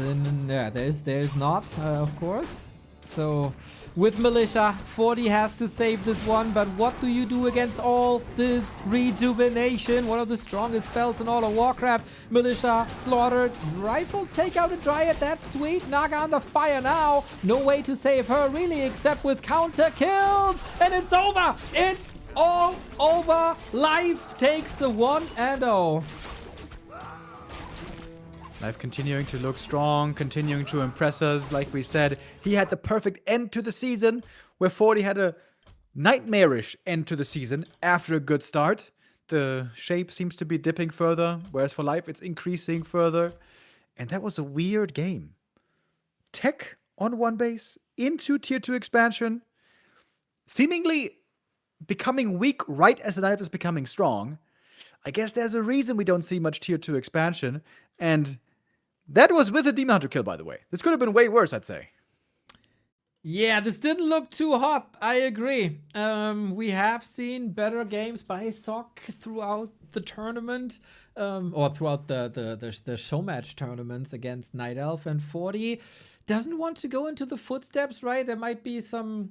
there's not, of course. So with Militia, 40 has to save this one, but what do you do against all this rejuvenation? One of the strongest spells in all of Warcraft. Militia slaughtered. Rifles take out a Dryad. That's sweet. Naga under fire now. No way to save her really, except with counter kills. And it's over. It's all over. Life takes the 1-0. Life continuing to look strong, continuing to impress us. Like we said, he had the perfect end to the season, where 40 had a nightmarish end to the season after a good start. The shape seems to be dipping further, whereas for Life, it's increasing further. And that was a weird game. Tech on one base, into Tier 2 expansion, seemingly becoming weak right as the Life is becoming strong. I guess there's a reason we don't see much Tier 2 expansion, and that was with a Demon Hunter kill, by the way. This could have been way worse, I'd say. Yeah, this didn't look too hot. I agree. We have seen better games by Sock throughout the tournament, or throughout the show match tournaments against Night Elf, and 40 doesn't want to go into the footsteps, right? There might be some,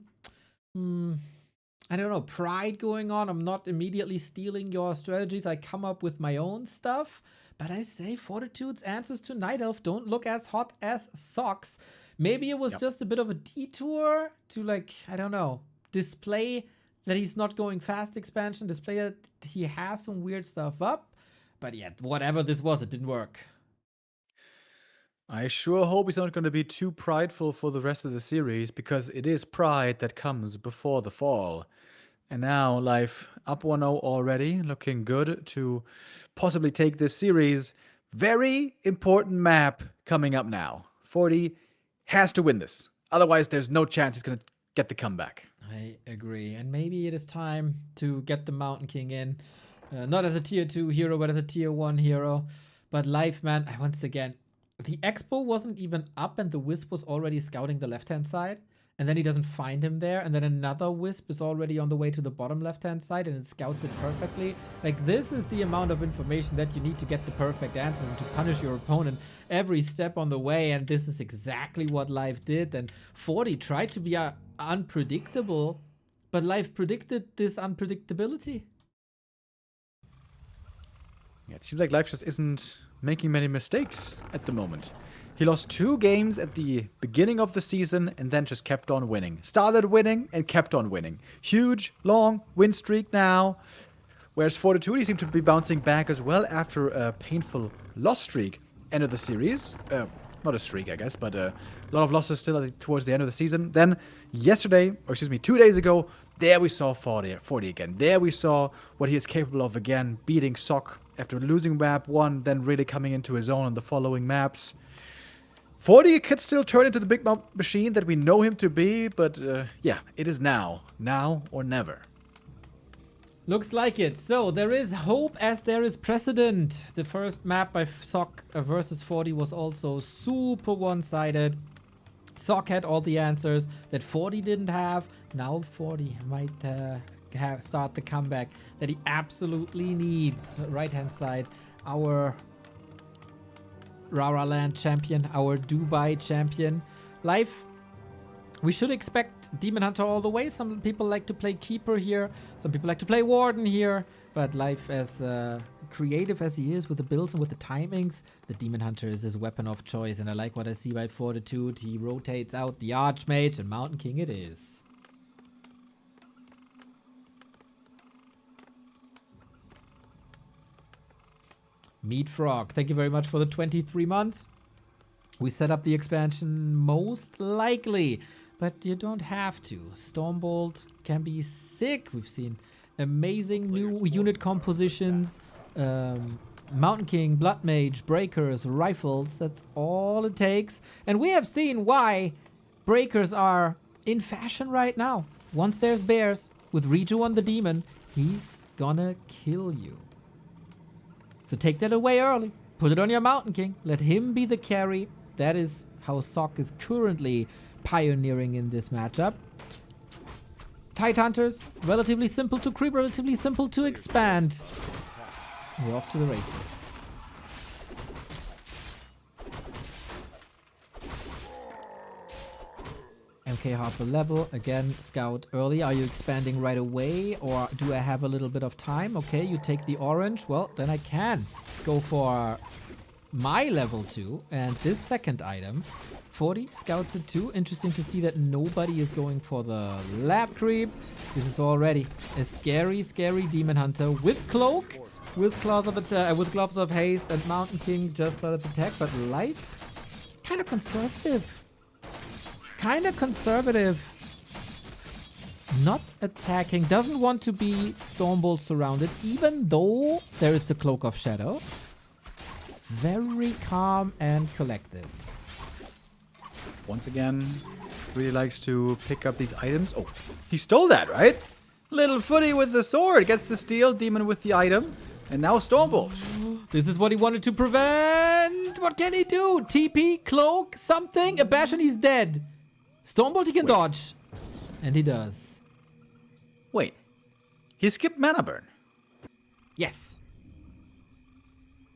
I don't know, pride going on. I'm not immediately stealing your strategies. I come up with my own stuff. But I say Fortitude's answers to Night Elf don't look as hot as Sock's. Maybe it was just a bit of a detour to, like, I don't know, display that he's not going fast expansion, display that he has some weird stuff up. But yeah, whatever this was, it didn't work. I sure hope he's not going to be too prideful for the rest of the series, because it is pride that comes before the fall. And now Life up 1-0 already, looking good to possibly take this series. Very important map coming up now. 40 has to win this. Otherwise, there's no chance he's going to get the comeback. I agree. And maybe it is time to get the Mountain King in. Not as a tier 2 hero, but as a tier 1 hero. But Life, man, once again, the Expo wasn't even up and the Wisp was already scouting the left-hand side. And then he doesn't find him there. And then another Wisp is already on the way to the bottom left-hand side and it scouts it perfectly. Like, this is the amount of information that you need to get the perfect answers and to punish your opponent every step on the way. And this is exactly what Life did. And 40 tried to be unpredictable, but Life predicted this unpredictability. Yeah, it seems like Life just isn't making many mistakes at the moment. He lost 2 games at the beginning of the season and then just kept on winning. Started winning and kept on winning. Huge, long win streak now. Whereas Fortitude, he seemed to be bouncing back as well after a painful loss streak. End of the series. Not a streak, I guess, but a lot of losses still towards the end of the season. Then yesterday, or excuse me, 2 days ago, there we saw 40 again. There we saw what he is capable of again, beating Sock after losing map 1, then really coming into his own on the following maps. 40 could still turn into the big machine that we know him to be, but yeah, it is now. Now or never. Looks like it. So there is hope as there is precedent. The first map by Sock versus 40 was also super one-sided. Sock had all the answers that 40 didn't have. Now 40 might start the comeback that he absolutely needs. Right-hand side, our Rara Land champion, our Dubai champion. Life, we should expect Demon Hunter all the way. Some people like to play Keeper here. Some people like to play Warden here. But Life, as creative as he is with the builds and with the timings, the Demon Hunter is his weapon of choice. And I like what I see by Fortitude. He rotates out the Archmage, and Mountain King it is. Meat Frog, thank you very much for the 23 month. We set up the expansion most likely, but you don't have to. Stormbolt can be sick. We've seen amazing new unit compositions. Mountain King, Blood Mage, Breakers, Rifles, that's all it takes. And we have seen why Breakers are in fashion right now. Once there's Bears, with Reju on the Demon, he's gonna kill you. So take that away early. Put it on your Mountain King. Let him be the carry. That is how Sock is currently pioneering in this matchup. Tide Hunters, relatively simple to creep, relatively simple to expand. We're off to the races. MK Harper level, again, scout early. Are you expanding right away or do I have a little bit of time? Okay, you take the orange. Well, then I can go for my level 2 and this second item. 40 scouts it too. Interesting to see that nobody is going for the lab creep. This is already a scary, scary demon hunter with cloak, with gloves of haste, and Mountain King just started to attack. But life, kind of conservative. Kind of conservative. Not attacking. Doesn't want to be Stormbolt surrounded, even though there is the Cloak of Shadows. Very calm and collected. Once again, really likes to pick up these items. Oh, he stole that, right? Little Footy with the sword gets the steal, Demon with the item, and now Stormbolt. This is what he wanted to prevent. What can he do? TP, cloak, something, a bash and he's dead. Stormbolt he can dodge. And he does. Wait, he skipped mana burn. Yes.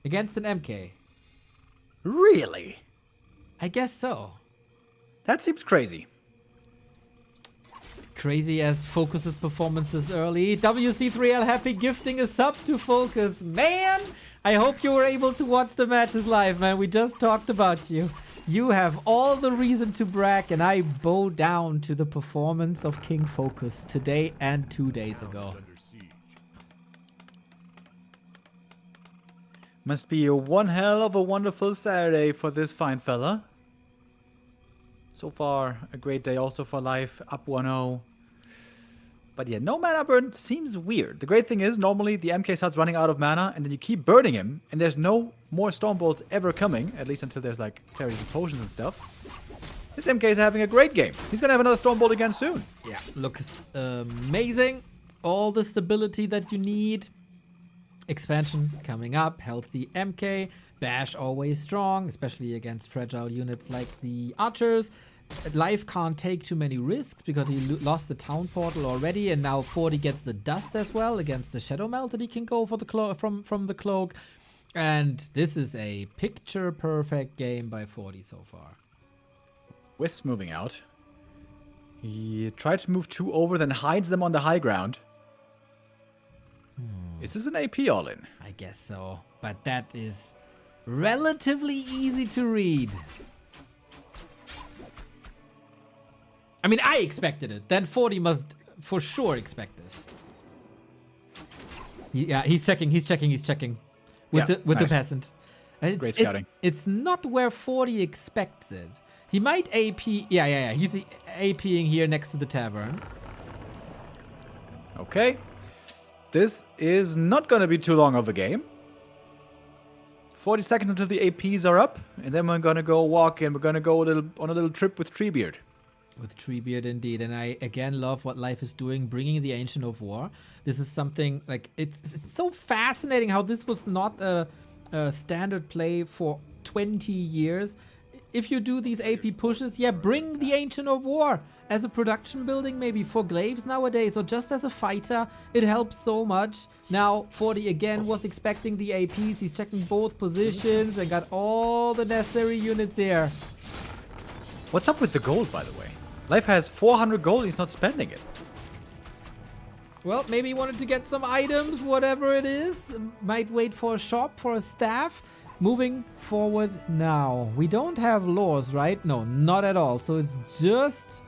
Against an MK. Really? I guess so. That seems crazy. Crazy as FoCuS's performances early. WC3L happy gifting a sub to FoCuS. Man, I hope you were able to watch the matches live, man. We just talked about you. You have all the reason to brag, and I bow down to the performance of King FoCuS today and 2 days ago. Must be one hell of a wonderful Saturday for this fine fella. So far, a great day also for life, up 1-0. But yeah, no mana burn seems weird. The great thing is, normally the MK starts running out of mana, and then you keep burning him, and there's no more Stormbolts ever coming, at least until there's like carries and potions and stuff. This MK is having a great game. He's gonna have another Stormbolt again soon. Yeah, looks amazing. All the stability that you need. Expansion coming up, healthy MK. Bash always strong, especially against fragile units like the archers. Life can't take too many risks because he lost the town portal already, and now 40 gets the dust as well against the shadow melt that he can go for the from the cloak. And this is a picture perfect game by 40 so far. Wisp moving out. He tried to move 2 over, then hides them on the high ground. Is this an AP all-in? I guess so, but that is relatively easy to read. I mean, I expected it. Then 40 must for sure expect this. Yeah, he's checking with the peasant. Great scouting. It's not where 40 expects it. He might AP. Yeah. He's APing here next to the tavern. Okay. This is not going to be too long of a game. 40 seconds until the APs are up, and then we're going to go walk in. We're going to go on a little trip with Treebeard. With Treebeard, indeed. And I, again, love what Life is doing, bringing the Ancient of War. This is something, like, it's so fascinating how this was not a standard play for 20 years. If you do these AP pushes, yeah, bring the Ancient of War as a production building, maybe for glaives nowadays, or just as a fighter. It helps so much. Now, 40 again was expecting the APs. He's checking both positions and got all the necessary units here. What's up with the gold, by the way? Life has 400 gold and he's not spending it. Well, maybe he wanted to get some items, whatever it is. Might wait for a shop, for a staff. Moving forward now. We don't have lores, right? No, not at all. So it's just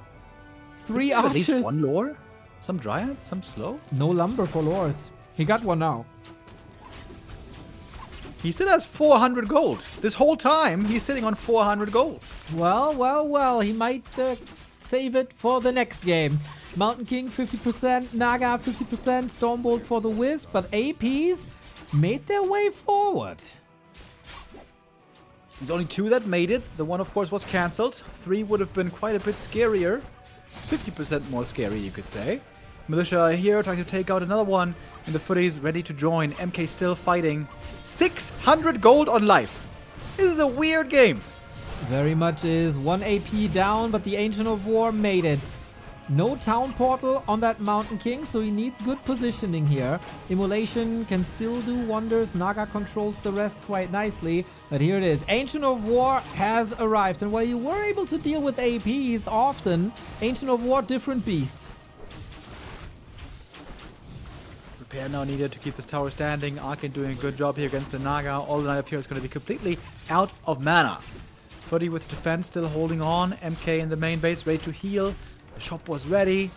3 archers. At least 1 lore? Some dryads? Some slow? No lumber for lores. He got one now. He still has 400 gold. This whole time, he's sitting on 400 gold. Well. He might save it for the next game. Mountain King 50%, Naga 50%, Stormbolt for the Wisp, but APs made their way forward. There's only 2 that made it. The one, of course, was cancelled. 3 would have been quite a bit scarier. 50% more scary, you could say. Militia here trying to take out another one. And the Footies ready to join. MK still fighting. 600 gold on Life. This is a weird game. Very much is. 1 AP down, but the Ancient of War made it. No town portal on that Mountain King, so he needs good positioning here. Immolation can still do wonders. Naga controls the rest quite nicely. But here it is. Ancient of War has arrived. And while you were able to deal with APs often, Ancient of War, different beast. Repair now needed to keep this tower standing. Arcane doing a good job here against the Naga. All the Knight of Heroes is going to be completely out of mana. Footy with defense still holding on. MK in the main base, ready to heal. The shop was ready.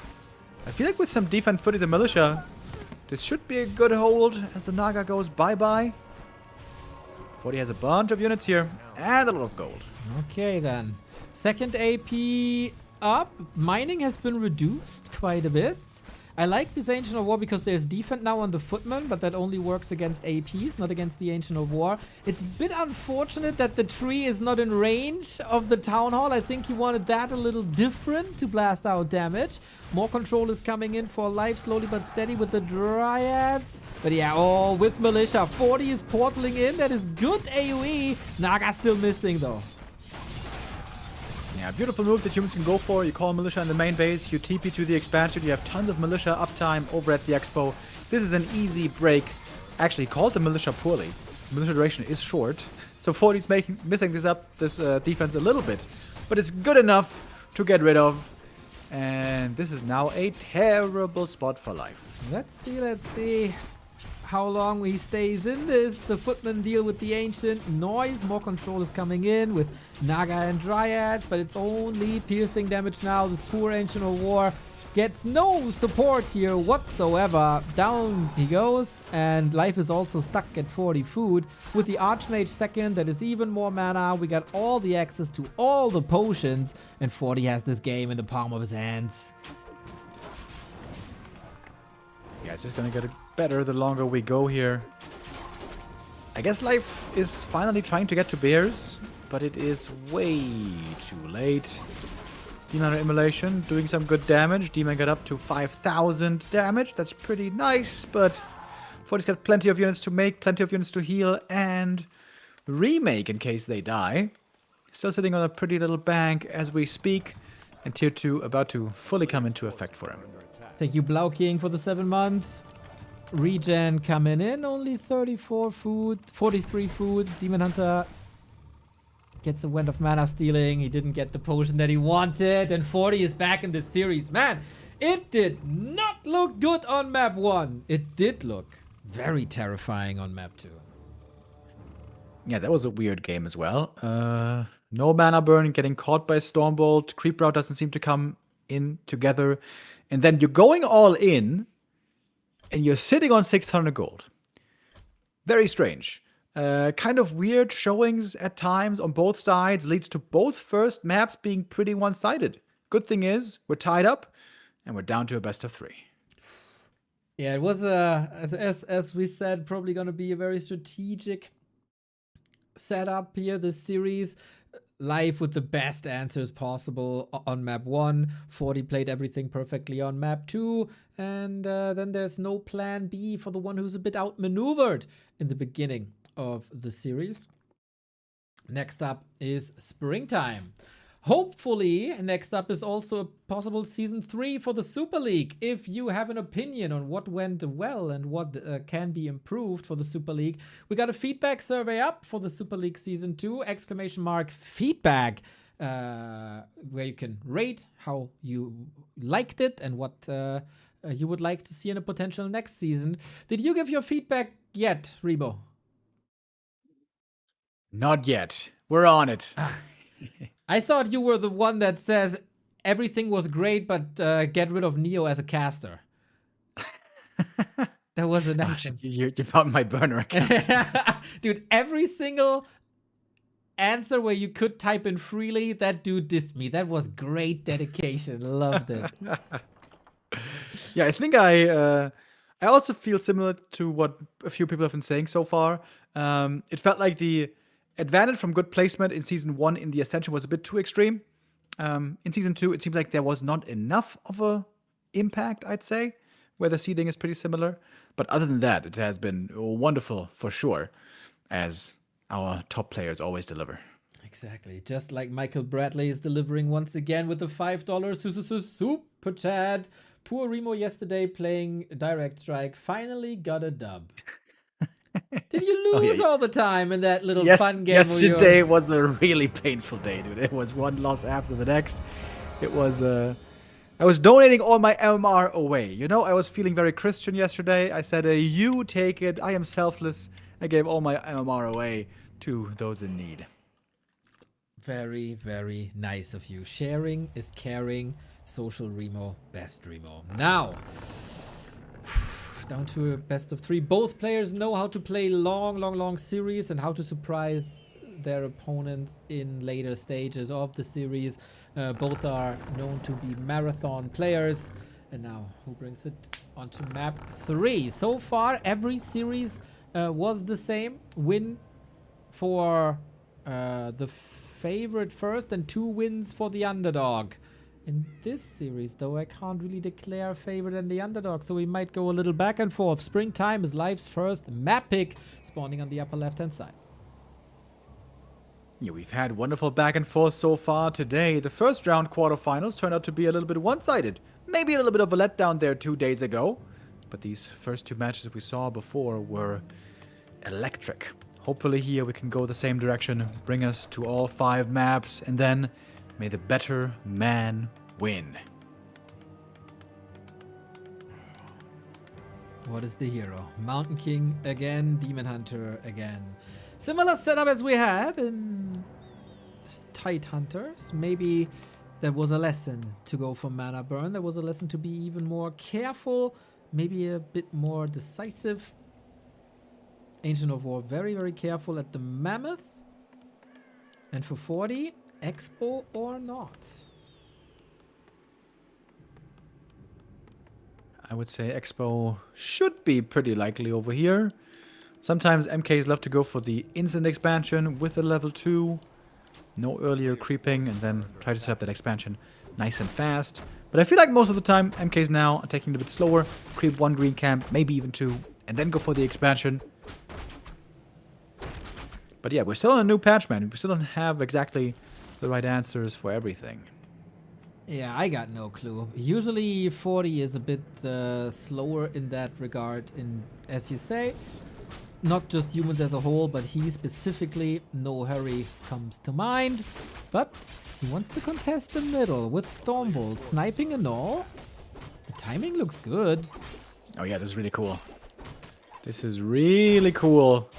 I feel like with some defense Footies and Militia, this should be a good hold as the Naga goes bye-bye. Footy has a bunch of units here and a lot of gold. Okay, then. Second AP up. Mining has been reduced quite a bit. I like this Ancient of War because there's defense now on the Footman, but that only works against APs, not against the Ancient of War. It's a bit unfortunate that the tree is not in range of the Town Hall. I think he wanted that a little different to blast out damage. More control is coming in for life, slowly but steady with the Dryads. But yeah, oh, with Militia. 40 is portaling in. That is good AoE. Naga still missing, though. Yeah, beautiful move that humans can go for. You call Militia in the main base, you TP to the expansion, you have tons of Militia uptime over at the Expo. This is an easy break. Actually, called the Militia poorly. Militia duration is short, so 40's missing this defense a little bit. But it's good enough to get rid of. And this is now a terrible spot for life. Let's see how long he stays in this. The Footman deal with the Ancient. Noise, more control is coming in with Naga and Dryads, but it's only piercing damage now. This poor Ancient of War gets no support here whatsoever. Down he goes, and life is also stuck at 40 food. With the Archmage second, that is even more mana. We got all the access to all the potions, and 40 has this game in the palm of his hands. Yeah, it's just gonna get better the longer we go here. I guess life is finally trying to get to bears, but it is way too late. Demon Immolation doing some good damage. Demon got up to 5,000 damage. That's pretty nice, but 40's got plenty of units to make, plenty of units to heal, and remake in case they die. Still sitting on a pretty little bank as we speak, and tier 2 about to fully come into effect for him. Thank you, Blau King, for the 7-month. Regen coming in, only 34 food, 43 food. Demon Hunter gets a Wind of Mana stealing. He didn't get the potion that he wanted, and 40 is back in this series. Man, it did not look good on map 1. It did look very terrifying on map 2. Yeah, that was a weird game as well. No mana burn, getting caught by Stormbolt. Creep Route doesn't seem to come in together. And then you're going all in, and you're sitting on 600 gold. Very strange. Kind of weird showings at times on both sides. Leads to both first maps being pretty one-sided. Good thing is, we're tied up, and we're down to a best of 3. Yeah, it was, as we said, probably going to be a very strategic setup here, this series. Live with the best answers possible on map 1. 40 played everything perfectly on map 2. And then there's no plan B for the one who's a bit outmaneuvered in the beginning of the series. Next up is Springtime. Hopefully, next up is also a possible Season 3 for the Super League. If you have an opinion on what went well and what can be improved for the Super League, we got a feedback survey up for the Super League Season 2, !feedback, where you can rate how you liked it and what you would like to see in a potential next season. Did you give your feedback yet, Rebo? Not yet. We're on it. I thought you were the one that says everything was great, but get rid of Neo as a caster. That was an action. You found my burner account. Dude, every single answer where you could type in freely, that dude dissed me. That was great dedication. Loved it. Yeah, I think I also feel similar to what a few people have been saying so far. It felt like the advantage from good placement in Season 1 in the Ascension was a bit too extreme. In Season 2, it seems like there was not enough of a impact, I'd say, where the seeding is pretty similar. But other than that, it has been wonderful for sure, as our top players always deliver. Exactly. Just like Michael Bradley is delivering once again with the $5 to Super Chat. Poor Remo yesterday playing Direct Strike finally got a dub. Did you lose all the time in that little fun game? Yesterday was a really painful day, dude. It was one loss after the next. It was, I was donating all my MMR away. You know, I was feeling very Christian yesterday. I said, you take it. I am selfless. I gave all my MMR away to those in need. Very, very nice of you. Sharing is caring. Social Remo, best Remo. Now, down to a best of 3. Both players know how to play long series and how to surprise their opponents in later stages of the series. Both are known to be marathon players. And now, who brings it onto map 3? So far, every series was the same. Win for the favorite first and 2 wins for the underdog. In this series, though, I can't really declare a favorite and the underdog, so we might go a little back and forth. Springtime is Live's first map pick, spawning on the upper left-hand side. Yeah, we've had wonderful back and forth so far today. The first round quarterfinals turned out to be a little bit one-sided. Maybe a little bit of a letdown there 2 days ago. But these first 2 matches we saw before were electric. Hopefully here we can go the same direction, bring us to all 5 maps, and then may the better man win. What is the hero? Mountain King again, Demon Hunter again. Similar setup as we had in Tide Hunters. Maybe there was a lesson to go for mana burn. There was a lesson to be even more careful, maybe a bit more decisive. Ancient of War, very, very careful at the Mammoth. And for 40, Expo or not? I would say Expo should be pretty likely over here. Sometimes MKs love to go for the instant expansion with a level 2. No earlier creeping, and then try to set up that expansion nice and fast. But I feel like most of the time, MKs now are taking it a bit slower. Creep 1 green camp, maybe even 2, and then go for the expansion. But yeah, we're still in a new patch, man. We still don't have exactly the right answers for everything. Yeah, I got no clue. Usually 40 is a bit slower in that regard, in, as you say, not just humans as a whole, but he specifically, no hurry comes to mind. But he wants to contest the middle with Stormbolt, sniping and all. The timing looks good. Oh yeah, this is really cool. This is really cool.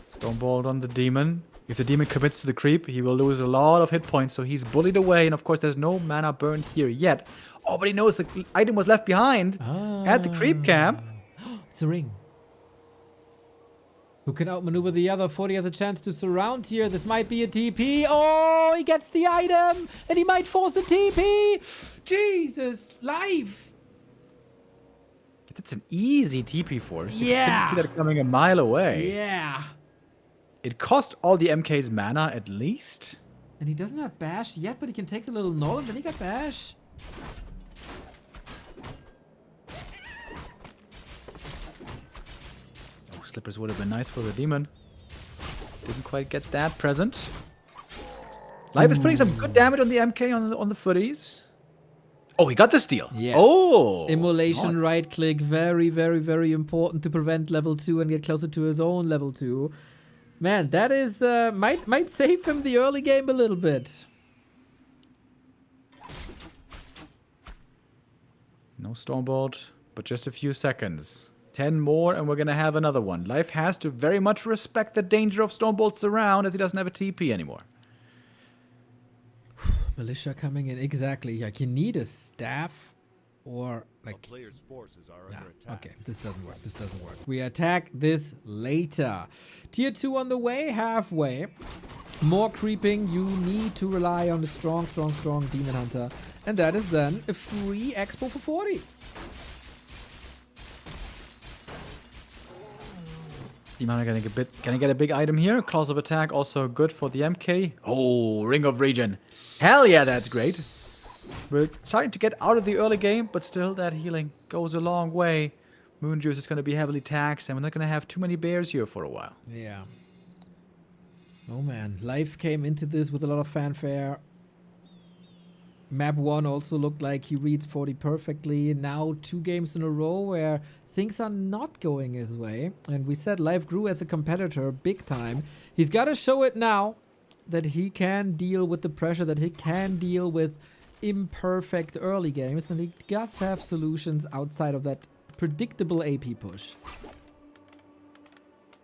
Stormbolt on the demon. If the demon commits to the creep, he will lose a lot of hit points, so he's bullied away, and of course there's no mana burn here yet. Oh, but he knows the item was left behind at the creep camp. It's a ring. Who can outmaneuver the other? 40 has a chance to surround here. This might be a TP. Oh, he gets the item, and he might force the TP. Jesus, life. That's an easy TP force. You Yeah. can see that coming a mile away. Yeah. It cost all the MK's mana at least. And he doesn't have bash yet, but he can take the little null, and then he got bash. Oh, slippers would have been nice for the demon. Didn't quite get that present. Life is putting some good damage on the MK on the footies. Oh, he got the steal. Yes. Oh. Immolation Nice. right click. Very, very, very important to prevent level 2 and get closer to his own level 2. Man, that is might save him the early game a little bit. No Stormbolt, but just a few seconds. 10 more and we're gonna have another one. Life has to very much respect the danger of Stormbolts around as he doesn't have a TP anymore. Militia coming in, exactly. Like you need a staff or A like. player's forces are Nah, under attack. okay, this doesn't work. This doesn't work. We attack this later. Tier 2 on the way, halfway. More creeping. You need to rely on the strong Demon Hunter. And that is then a free expo for 40. Demon gonna get a big item here. Claws of attack also good for the MK. Oh, Ring of Regen. Hell yeah, that's great. We're starting to get out of the early game, but still that healing goes a long way. Moon Juice is going to be heavily taxed, and we're not going to have too many bears here for a while. Yeah. Oh man, Life came into this with a lot of fanfare. Map 1 also looked like he reads 40 perfectly. Now 2 games in a row where things are not going his way. And we said Life grew as a competitor big time. He's got to show it now that he can deal with the pressure, that he can deal with imperfect early games, and he does have solutions outside of that predictable AP push.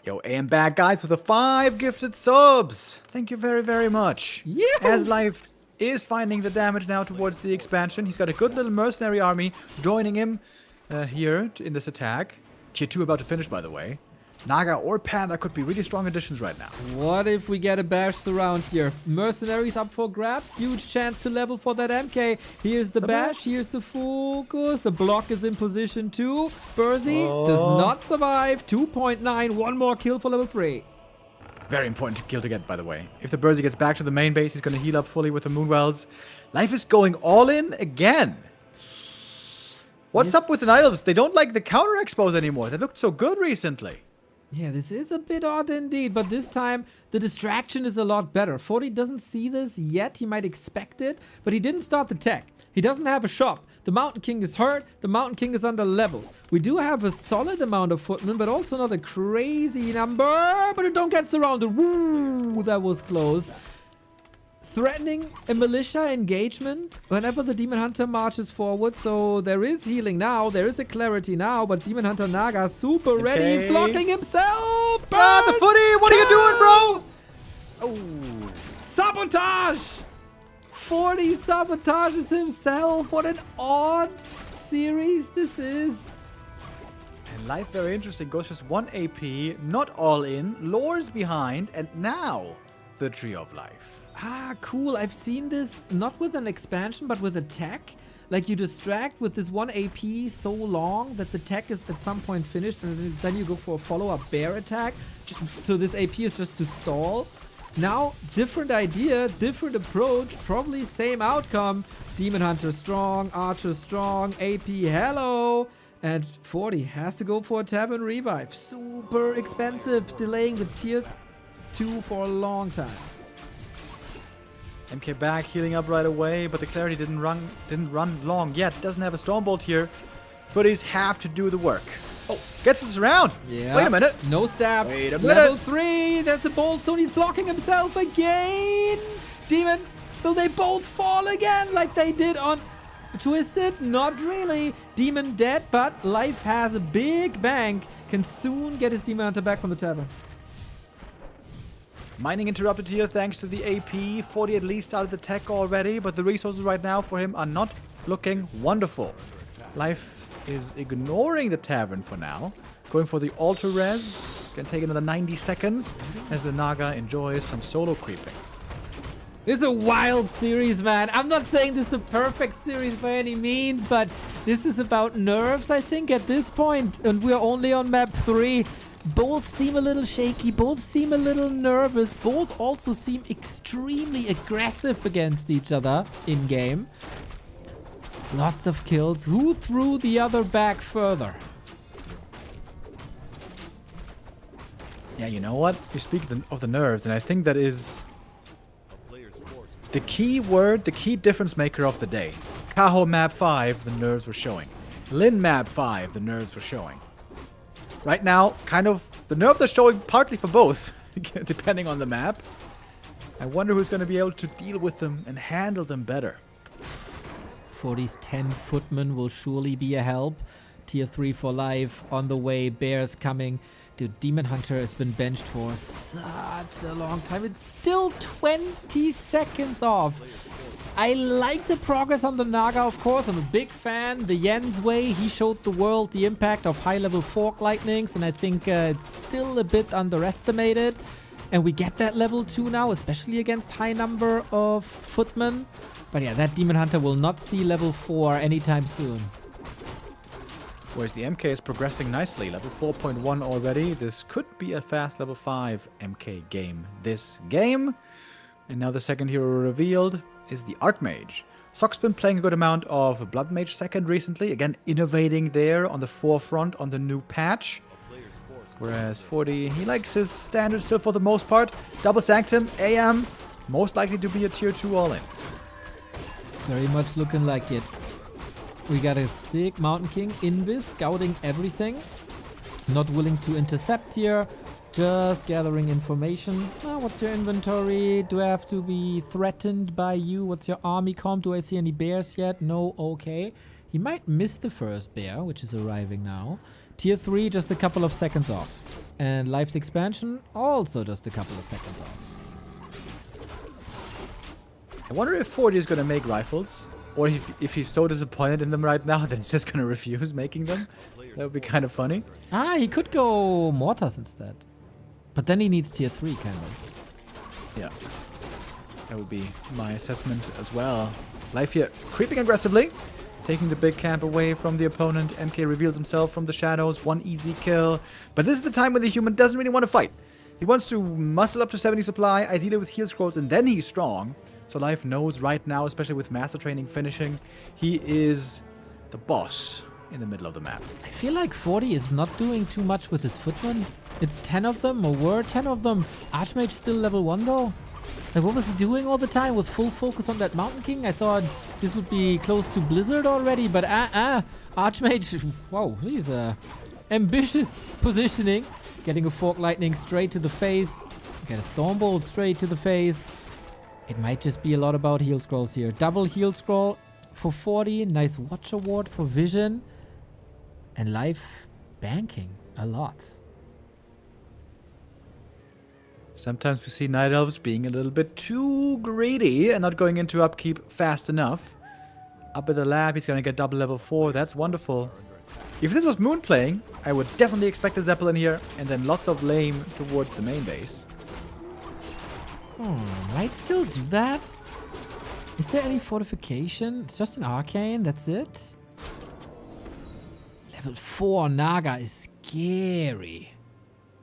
Yo, AM back, guys, with the 5 gifted subs. Thank you very, very much. Yahoo! As Life is finding the damage now towards the expansion. He's got a good little mercenary army joining him here in this attack. Tier 2 about to finish, by the way. Naga or Panda could be really strong additions right now. What if we get a bash surround here? Mercenaries up for grabs. Huge chance to level for that MK. Here's the bash. Here's the FoCuS. The block is in position 2. Burzy does not survive. 2.9. One more kill for level 3. Very important kill to get, by the way. If the Burzy gets back to the main base, he's going to heal up fully with the Moonwells. Life is going all in again. What's up with the Elves? They don't like the counter expos anymore. They looked so good recently. Yeah, this is a bit odd indeed, but this time the distraction is a lot better. 40 doesn't see this yet. He might expect it, but he didn't start the tech. He doesn't have a shop. The Mountain King is hurt. The Mountain King is under level. We do have a solid amount of footmen, but also not a crazy number. But it don't get surrounded. Woo, that was close. Threatening a militia engagement whenever the Demon Hunter marches forward. So there is healing now. There is a clarity now. But Demon Hunter Naga super ready. Blocking himself. Ah, the footy! What are you doing, bro? Oh. Sabotage! 40 sabotages himself. What an odd series this is. And Life, very interesting. Goes just 1 AP. Not all in. Lures behind. And now the Tree of Life. Ah, cool. I've seen this not with an expansion, but with a tech. Like you distract with this 1 AP so long that the tech is at some point finished, and then you go for a follow-up bear attack. So this AP is just to stall. Now, different idea, different approach, probably same outcome. Demon Hunter strong, Archer strong, AP hello. And 40 has to go for a Tavern Revive. Super expensive, delaying the tier 2 for a long time. MK back, healing up right away, but the clarity didn't run long yet. Doesn't have a Stormbolt here. Footies have to do the work. Oh, gets us around. Yeah. Wait a minute. No stab. Wait a Level minute. 3. There's a bolt zone. He's blocking himself again. Demon. Will they both fall again like they did on Twisted? Not really. Demon dead, but Life has a big bank. Can soon get his Demon Hunter back from the tavern. Mining interrupted here thanks to the AP. 40 at least started the tech already, but the resources right now for him are not looking wonderful. Life is ignoring the tavern for now. Going for the altar res. Can take another 90 seconds as the Naga enjoys some solo creeping. This is a wild series, man. I'm not saying this is a perfect series by any means, but this is about nerves, I think, at this point. And we're only on map 3. Both seem a little shaky, both seem a little nervous, both also seem extremely aggressive against each other in-game. Lots of kills. Who threw the other back further? Yeah, you know what? You speak of the nerves, and I think that is the key word, the key difference maker of the day. Kaho map 5, the nerves were showing. Lynn map 5, the nerves were showing. Right now, kind of, the nerves are showing partly for both, depending on the map. I wonder who's going to be able to deal with them and handle them better. 40's 10 footmen will surely be a help. Tier 3 for life on the way. Bears coming. Dude, Demon Hunter has been benched for such a long time. It's still 20 seconds off. I like the progress on the Naga, of course. I'm a big fan. The Yen's way, he showed the world the impact of high-level fork lightnings, and I think it's still a bit underestimated. And we get that level 2 now, especially against high number of footmen. But yeah, that Demon Hunter will not see level 4 anytime soon. Whereas the MK is progressing nicely. Level 4.1 already. This could be a fast level 5 MK game this game. And now the second hero revealed is the Archmage. Sock's been playing a good amount of Blood Mage second recently. Again, innovating there on the forefront on the new patch. Whereas 40, he likes his standard still for the most part. Double Sanctum, AM, most likely to be a tier 2 all-in. Very much looking like it. We got a sick Mountain King Invis scouting everything. Not willing to intercept here. Just gathering information. Oh, what's your inventory? Do I have to be threatened by you? What's your army comp? Do I see any bears yet? No, okay. He might miss the first bear, which is arriving now. Tier 3, just a couple of seconds off. And Life's expansion also just a couple of seconds off. I wonder if 40 is going to make rifles. Or if he's so disappointed in them right now that he's just going to refuse making them. That would be kind of funny. Ah, he could go Mortars instead. But then he needs tier 3, kind of. Yeah. That would be my assessment as well. Life here creeping aggressively. Taking the big camp away from the opponent. MK reveals himself from the shadows. One easy kill. But this is the time when the human doesn't really want to fight. He wants to muscle up to 70 supply, ideally with heal scrolls, and then he's strong. So Life knows right now, especially with Master Training finishing, he is the boss in the middle of the map. I feel like 40 is not doing too much with his footmen. It's 10 of them, or were 10 of them. Archmage still level 1 though? Like, what was he doing all the time? Was full focus on that Mountain King? I thought this would be close to Blizzard already, but Archmage, wow, he's ambitious positioning. Getting a Fork Lightning straight to the face. Get a Stormbolt straight to the face. It might just be a lot about heal scrolls here. Double heal scroll for 40. Nice watch award for vision. And Life banking a lot. Sometimes we see Night Elves being a little bit too greedy and not going into upkeep fast enough. Up at the lab, he's going to get double level 4. That's wonderful. If this was Moon playing, I would definitely expect a Zeppelin here and then lots of lame towards the main base. Might still do that. Is there any fortification? It's just an arcane, that's it. Level 4 Naga is scary.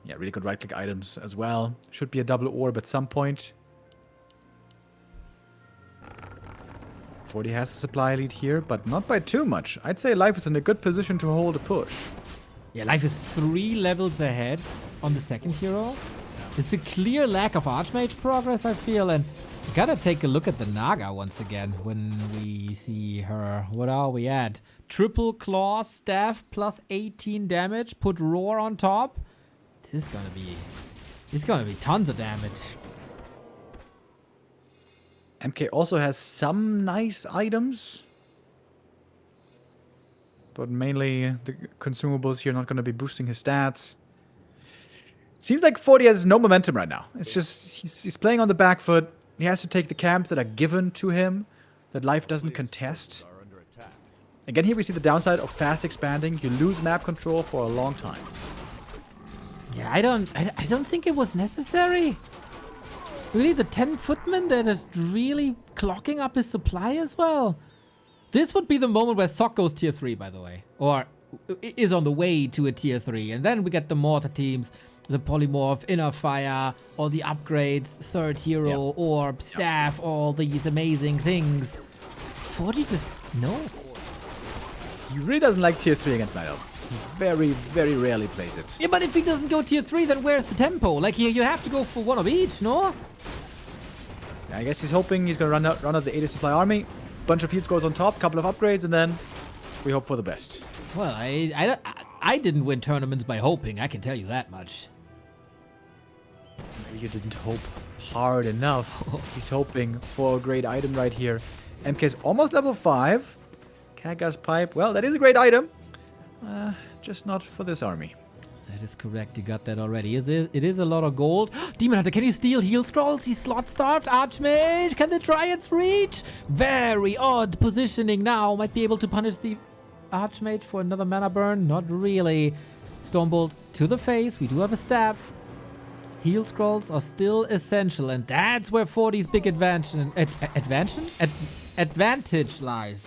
Yeah, really good right-click items as well. Should be a double orb at some point. 40 has a supply lead here, but not by too much. I'd say Life is in a good position to hold a push. Yeah, Life is 3 levels ahead on the second hero. It's a clear lack of Archmage progress, I feel, and we gotta take a look at the Naga once again when we see her. What are we at? Triple Claw Staff plus 18 damage. Put Roar on top. This is gonna be tons of damage. MK also has some nice items. But mainly the consumables here not going to be boosting his stats. Seems like 40 has no momentum right now. It's just, he's playing on the back foot. He has to take the camps that are given to him, that Life doesn't contest. Again, here we see the downside of fast expanding. You lose map control for a long time. Yeah, I don't think it was necessary. Really, the 10 footman that is really clocking up his supply as well. This would be the moment where Sok goes tier 3, by the way. Or is on the way to a tier 3. And then we get the mortar teams, the polymorph, inner fire, all the upgrades, third hero, orb, staff, all these amazing things. 40 just, no. He really doesn't like tier 3 against Night Elf. He very, very rarely plays it. Yeah, but if he doesn't go tier 3, then where's the tempo? Like, you have to go for one of each, no? Yeah, I guess he's hoping he's going to run out the 80 supply army. Bunch of heal scores on top, couple of upgrades, and then we hope for the best. Well, I didn't win tournaments by hoping, I can tell you that much. Maybe you didn't hope hard enough. He's hoping for a great item right here. MK's almost level 5. Kaga's pipe, well, that is a great item. Just not for this army. That is correct, you got that already. It is a lot of gold. Demon Hunter, can you steal heal scrolls? He's slot starved. Archmage, can the Triads reach? Very odd positioning now. Might be able to punish the Archmage for another mana burn. Not really. Stormbolt to the face. We do have a staff. Heal scrolls are still essential, and that's where 40's big advantage lies.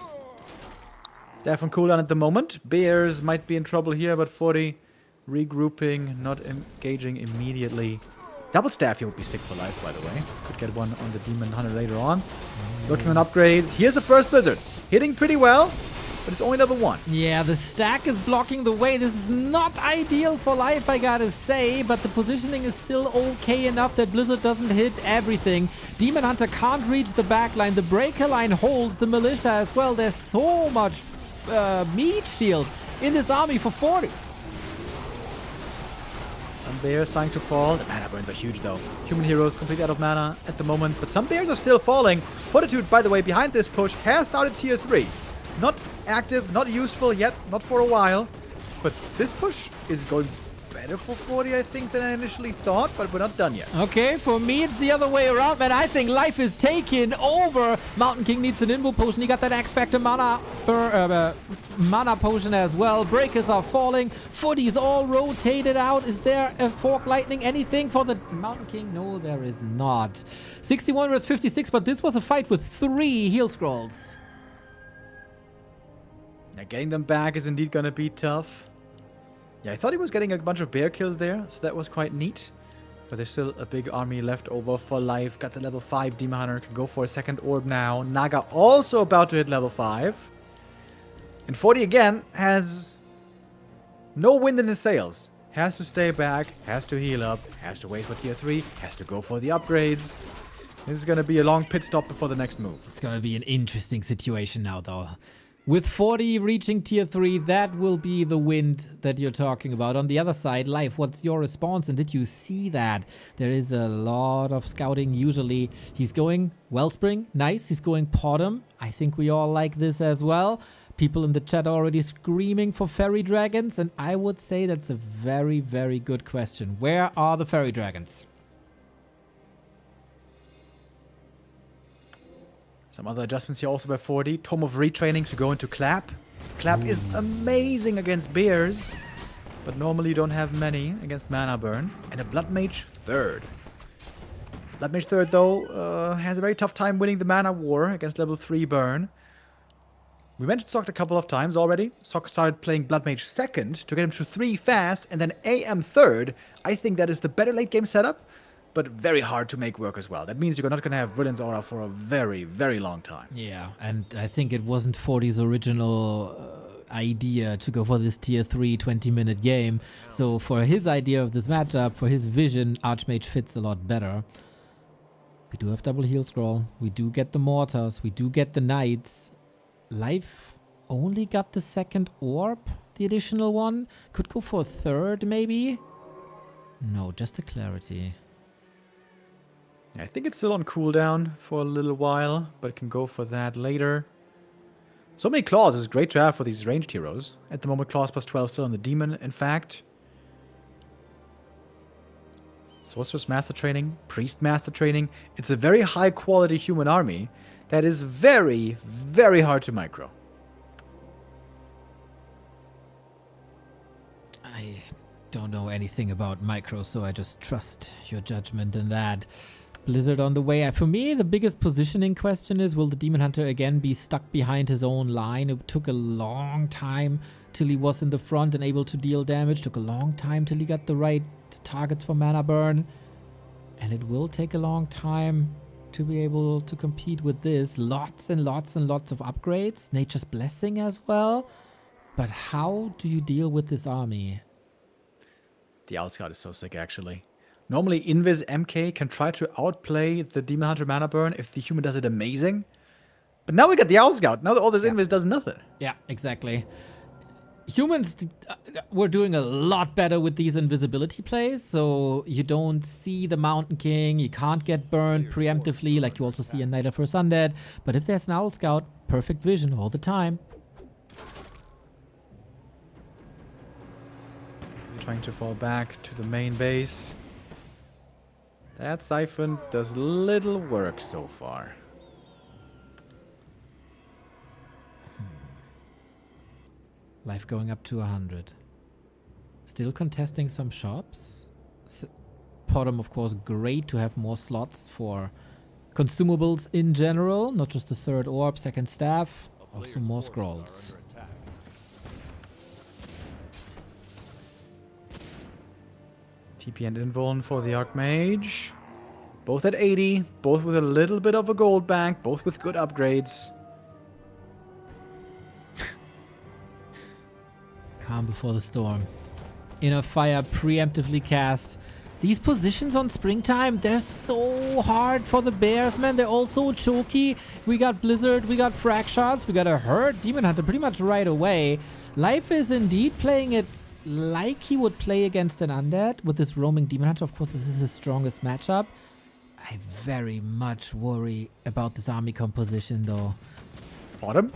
Staff on cooldown at the moment. Bears might be in trouble here, but 40 regrouping, not engaging immediately. Double staff here would be sick for Life, by the way. Could get one on the Demon Hunter later on. Looking on upgrades. Here's the first Blizzard. Hitting pretty well, but it's only level 1. Yeah, the stack is blocking the way. This is not ideal for Life, I gotta say, but the positioning is still okay enough that Blizzard doesn't hit everything. Demon Hunter can't reach the backline. The Breaker line holds the Militia as well. There's so much meat shield in this army for 40. Some bears starting to fall. The mana burns are huge though. Human heroes completely out of mana at the moment, but some bears are still falling. Fortitude, by the way, behind this push has started tier 3. Not active, not useful yet, not for a while. But this push is going better for 40, I think, than I initially thought, but we're not done yet. Okay, for me, it's the other way around, man. I think life is taken over. Mountain King needs an Invo potion. He got that X Factor mana potion as well. Breakers are falling. Footy's all rotated out. Is there a Fork Lightning? Anything for the Mountain King? No, there is not. 61 versus 56, but this was a fight with 3 heal scrolls. Now, getting them back is indeed going to be tough. Yeah, I thought he was getting a bunch of bear kills there, so that was quite neat. But there's still a big army left over for life. Got the level 5 Demon Hunter, can go for a second orb now. Naga also about to hit level 5. And 40 again has no wind in his sails. Has to stay back, has to heal up, has to wait for tier 3, has to go for the upgrades. This is going to be a long pit stop before the next move. It's going to be an interesting situation now, though. With 40 reaching tier 3, that will be the wind that you're talking about. On the other side, Life, what's your response? And did you see that? There is a lot of scouting usually. He's going Wellspring, nice. He's going Potom. I think we all like this as well. People in the chat are already screaming for fairy dragons. And I would say that's a very, very good question. Where are the fairy dragons? Some other adjustments here also by 40. Tome of Retraining to go into Clap. Clap is amazing against bears, but normally you don't have many against Mana Burn. And a Blood Mage third. Blood Mage third, though, has a very tough time winning the Mana War against level 3 Burn. We mentioned Sock a couple of times already. Sock started playing Blood Mage second to get him to 3 fast, and then AM third. I think that is the better late game setup, but very hard to make work as well. That means you're not going to have Brilliance Aura for a very, very long time. Yeah, and I think it wasn't 40's original idea to go for this tier 3 20-minute game. So for his idea of this matchup, for his vision, Archmage fits a lot better. We do have double heal scroll. We do get the Mortars. We do get the Knights. Life only got the second orb, the additional one. Could go for a third, maybe? No, just a clarity. I think it's still on cooldown for a little while, but it can go for that later. So many claws is great to have for these ranged heroes. At the moment, claws plus 12 still on the demon, in fact. Sorceress Master Training, Priest Master Training. It's a very high quality human army that is very, very hard to micro. I don't know anything about micro, so I just trust your judgment in that. Blizzard on the way. For me, the biggest positioning question is, will the Demon Hunter again be stuck behind his own line? It took a long time till he was in the front and able to deal damage. Took a long time till he got the right targets for mana burn. And it will take a long time to be able to compete with this. Lots and lots and lots of upgrades. Nature's Blessing as well. But how do you deal with this army? The Outscout is so sick, actually. Normally, Invis MK can try to outplay the Demon Hunter Mana Burn if the human does it amazing. But now we got the Outscout. Now all this Invis does nothing. Yeah, exactly. Humans were doing a lot better with these invisibility plays, so you don't see the Mountain King, you can't get burned preemptively like you also see in Night of First Undead. But if there's an Outscout, perfect vision all the time. Trying to fall back to the main base. That Siphon does little work so far. Life going up to 100. Still contesting some shops. Potom, of course, great to have more slots for consumables in general. Not just the third orb, second staff. Also more scrolls. TP and Invuln for the Archmage. Both at 80, both with a little bit of a gold bank, both with good upgrades. Calm before the storm. Inner Fire preemptively cast. These positions on Springtime, they're so hard for the bears, man. They're all so choky. We got Blizzard, we got Frag Shots, we got a hurt Demon Hunter pretty much right away. Life is indeed playing it like he would play against an undead with this roaming Demon Hunter. Of course, this is his strongest matchup. I very much worry about this army composition, though. Bottom.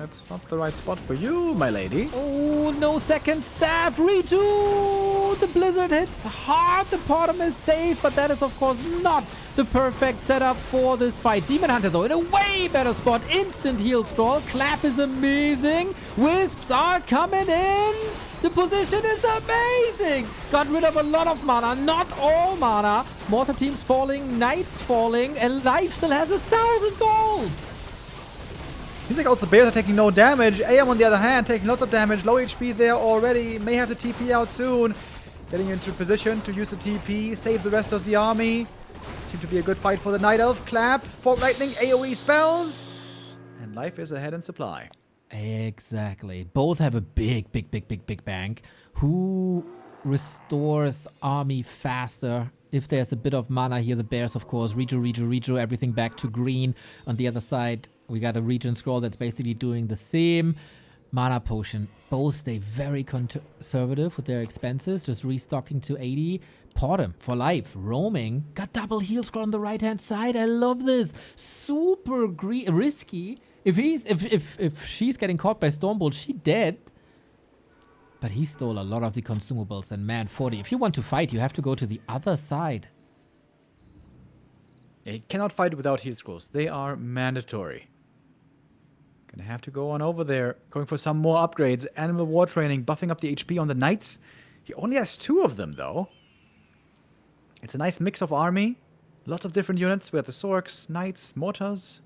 That's not the right spot for you, my lady. Oh, no second staff. Redo! The blizzard hits hard. The bottom is safe, but that is, of course, not the perfect setup for this fight. Demon Hunter, though, in a way better spot. Instant heal scroll. Clap is amazing. Wisps are coming in. The position is amazing. Got rid of a lot of mana. Not all mana. Mortar teams falling. Knights falling. And Life still has 1,000 gold. He's like, also the bears are taking no damage. AM, on the other hand, taking lots of damage. Low HP there already. May have to TP out soon. Getting into position to use the TP. Save the rest of the army. Seems to be a good fight for the Night Elf. Clap. Fork Lightning. AoE spells. And Life is ahead in supply. Exactly. Both have a big bank. Who restores army faster? If there's a bit of mana here, the bears, of course, redo everything back to green. On the other side, we got a regen scroll that's basically doing the same. Mana potion. Both stay very conservative with their expenses, just restocking to 80. Portem for life. Roaming. Got double heal scroll on the right-hand side. I love this. Super risky. If she's getting caught by Stormbolt, she dead. But he stole a lot of the consumables. And man, 40. If you want to fight, you have to go to the other side. Yeah, he cannot fight without heal scrolls. They are mandatory. Gonna have to go on over there. Going for some more upgrades. Animal War Training, buffing up the HP on the Knights. He only has 2 of them, though. It's a nice mix of army. Lots of different units. We have the Sorks, Knights, Mortars,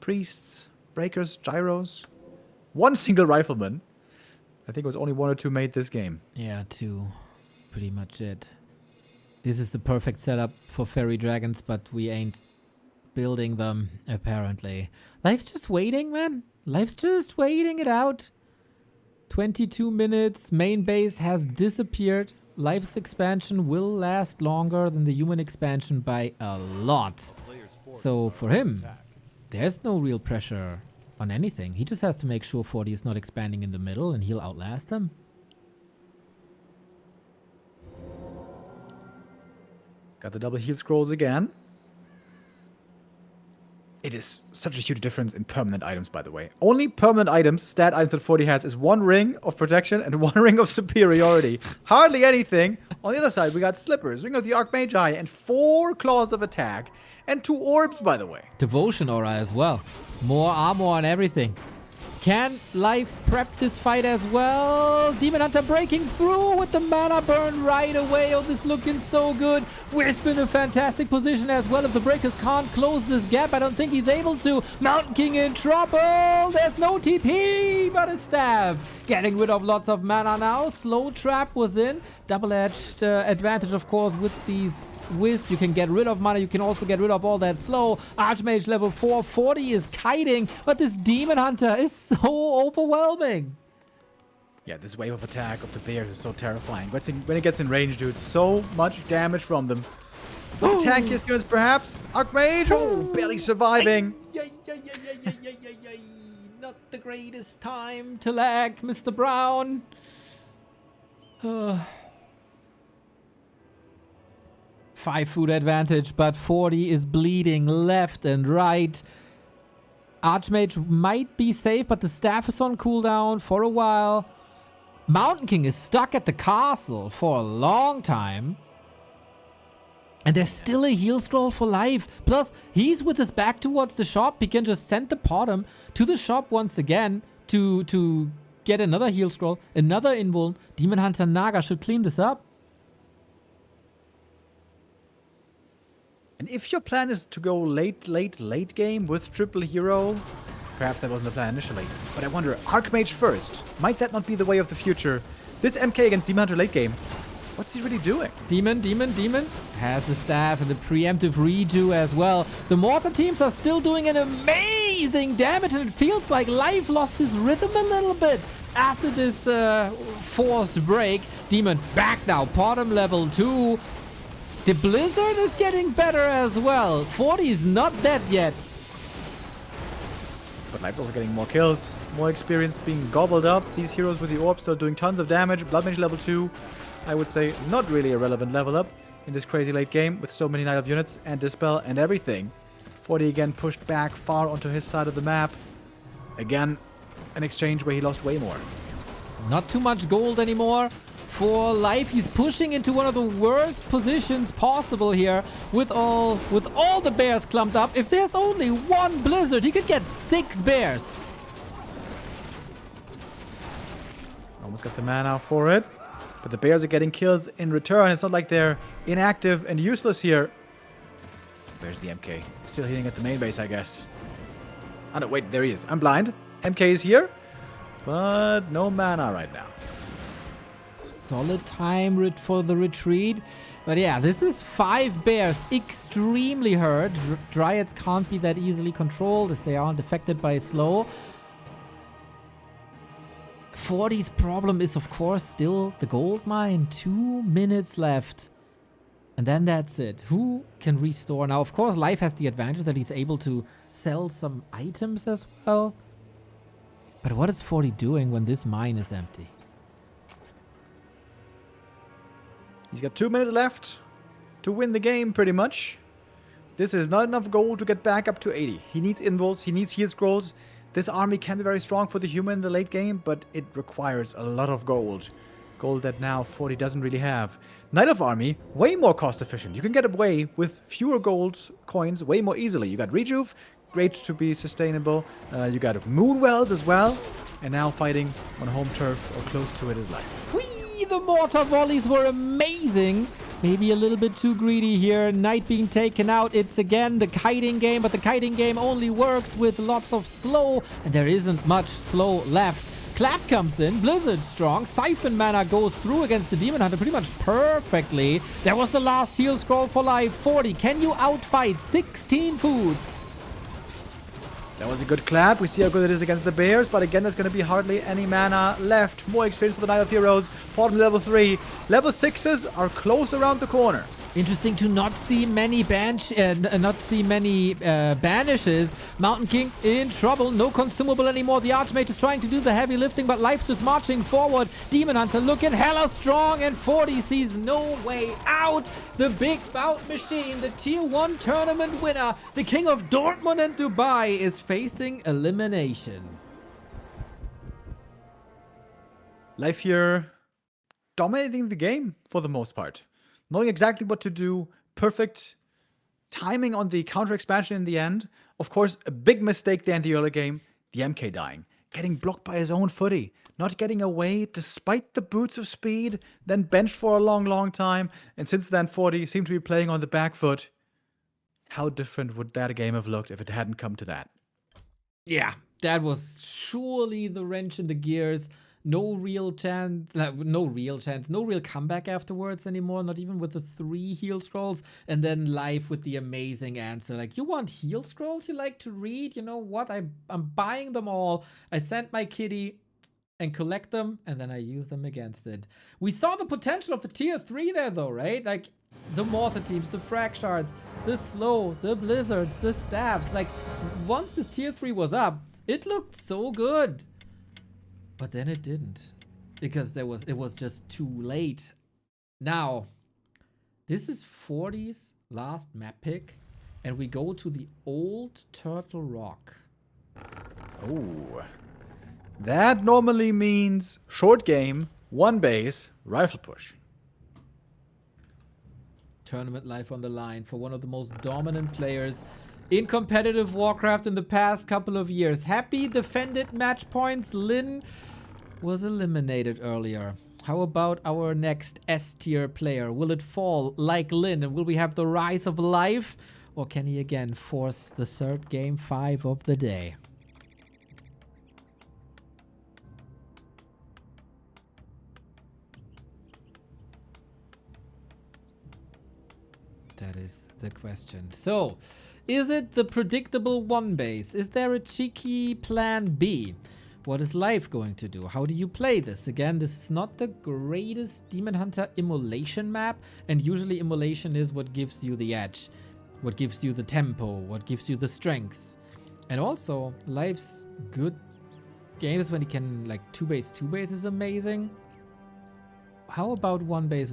Priests, Breakers, Gyros. 1 single Rifleman. I think it was only 1 or 2 made this game. Yeah, 2. Pretty much it. This is the perfect setup for fairy dragons, but we ain't building them, apparently. Life's just waiting, man. Life's just waiting it out. 22 minutes. Main base has disappeared. Life's expansion will last longer than the human expansion by a lot. So for him, there's no real pressure on anything. He just has to make sure 40 is not expanding in the middle and he'll outlast him. Got the double heal scrolls again. It is such a huge difference in permanent items, by the way. Only permanent items, stat items that 40 has, is 1 ring of protection and 1 ring of superiority. Hardly anything. On the other side, we got Slippers, Ring of the Archmagi, and 4 claws of attack. And 2 orbs, by the way. Devotion aura as well. More armor on everything. Can Life prep this fight as well? Demon Hunter breaking through with the mana burn right away. Oh, this looking so good. Wisp in a fantastic position as well. If the Breakers can't close this gap, I don't think he's able to. Mountain King in trouble. There's no TP, but a staff. Getting rid of lots of mana now. Slow Trap was in. Double-edged advantage, of course, with these Wisp. You can get rid of mana. You can also get rid of all that slow. Archmage level 4. 40 is kiting, but this Demon Hunter is so overwhelming. Yeah, this wave of attack of the bears is so terrifying. But when it gets in range, dude, so much damage from them. So the tankiest units, perhaps. Archmage, barely surviving. Not the greatest time to lag, Mr. Brown. 5 food advantage, but 40 is bleeding left and right. Archmage might be safe, but the staff is on cooldown for a while. Mountain King is stuck at the castle for a long time. And there's still a heal scroll for life. Plus, he's with his back towards the shop. He can just send the Portem to the shop once again to get another heal scroll, another invuln. Demon Hunter Naga should clean this up. And if your plan is to go late game with triple hero, perhaps that wasn't the plan initially. But I wonder, Archmage first. Might that not be the way of the future? This MK against Demon Hunter late game. What's he really doing? Demon has the staff and the preemptive redo as well. The Mortar teams are still doing an amazing damage, and it feels like Life lost his rhythm a little bit after this forced break. Demon back now, Portem level 2. The Blizzard is getting better as well. 40 is not dead yet. But Life's also getting more kills, more experience being gobbled up. These heroes with the orbs still doing tons of damage. Blood Mage level 2, I would say not really a relevant level up in this crazy late game with so many Night Elf units and Dispel and everything. 40 again pushed back far onto his side of the map. Again, an exchange where he lost way more. Not too much gold anymore for Life. He's pushing into one of the worst positions possible here with all the bears clumped up. If there's only one blizzard, he could get 6 bears. Almost got the mana for it. But the bears are getting kills in return. It's not like they're inactive and useless here. Where's the MK? Still hitting at the main base, I guess. Oh no, wait, there he is. I'm blind. MK is here, but no mana right now. Solid time for the retreat. But yeah, this is 5 bears. Extremely hurt. Dryads can't be that easily controlled as they aren't affected by slow. 40's problem is, of course, still the gold mine. 2 minutes left. And then that's it. Who can restore? Now, of course, Life has the advantage that he's able to sell some items as well. But what is 40 doing when this mine is empty? He's got 2 minutes left to win the game, pretty much. This is not enough gold to get back up to 80. He needs invols, he needs heal scrolls. This army can be very strong for the human in the late game, but it requires a lot of gold. Gold that now 40 doesn't really have. Night Elf army, way more cost efficient. You can get away with fewer gold coins way more easily. You got Rejuve, great to be sustainable. You got Moon Wells as well. And now fighting on home turf or close to it is Life. Whee! The mortar volleys were amazing. Maybe a little bit too greedy here. Knight being taken out. It's again the kiting game, but the kiting game only works with lots of slow, and there isn't much slow left. Clap comes in, Blizzard strong, Siphon mana goes through against the Demon Hunter pretty much perfectly. There was the last heal scroll for Life. 40, can you outfight 16 food? That was a good clap. We see how good it is against the Bears, but again, there's going to be hardly any mana left. More experience for the Night of Heroes. Bottom level 3. Level 6s are close around the corner. Interesting to not see many banishes. Mountain King in trouble. No consumable anymore. The Archmage is trying to do the heavy lifting, but Life's just marching forward. Demon Hunter looking hella strong, and 40 sees no way out. The big bout machine, the tier 1 tournament winner, the king of Dortmund and Dubai, is facing elimination. Life here dominating the game for the most part. Knowing exactly what to do, perfect timing on the counter expansion in the end. Of course, a big mistake there in the early game, the MK dying. Getting blocked by his own footy. Not getting away despite the boots of speed. Then benched for a long time. And since then, 40 seemed to be playing on the back foot. How different would that game have looked if it hadn't come to that? Yeah, that was surely the wrench in the gears. No real comeback afterwards anymore, not even with the 3 heal scrolls, and then Life with the amazing answer. Like, you want heal scrolls you like to read? You know what? I'm buying them all. I sent my kitty and collect them, and then I use them against it. We saw the potential of the tier 3 there, though, right? Like, the mortar teams, the frag shards, the slow, the blizzards, the staffs. Like, once this tier 3 was up, it looked so good. But then it didn't, because it was just too late. Now, this is 40's last map pick, and we go to the old Turtle Rock. Oh, that normally means short game, 1 base, rifle push. Tournament life on the line for one of the most dominant players in competitive Warcraft in the past couple of years. Happy defended match points. Lynn was eliminated earlier. How about our next S-tier player? Will it fall like Lynn, and will we have the rise of Life? Or can he again force the 3rd game 5 of the day? That is the question. So, is it the predictable 1 base? Is there a cheeky plan B? What is Life going to do? How do you play this? Again, this is not the greatest Demon Hunter immolation map, and usually immolation is what gives you the edge, what gives you the tempo, what gives you the strength. And also, Life's good games when he can, like, 2 base is amazing. How about 1 base?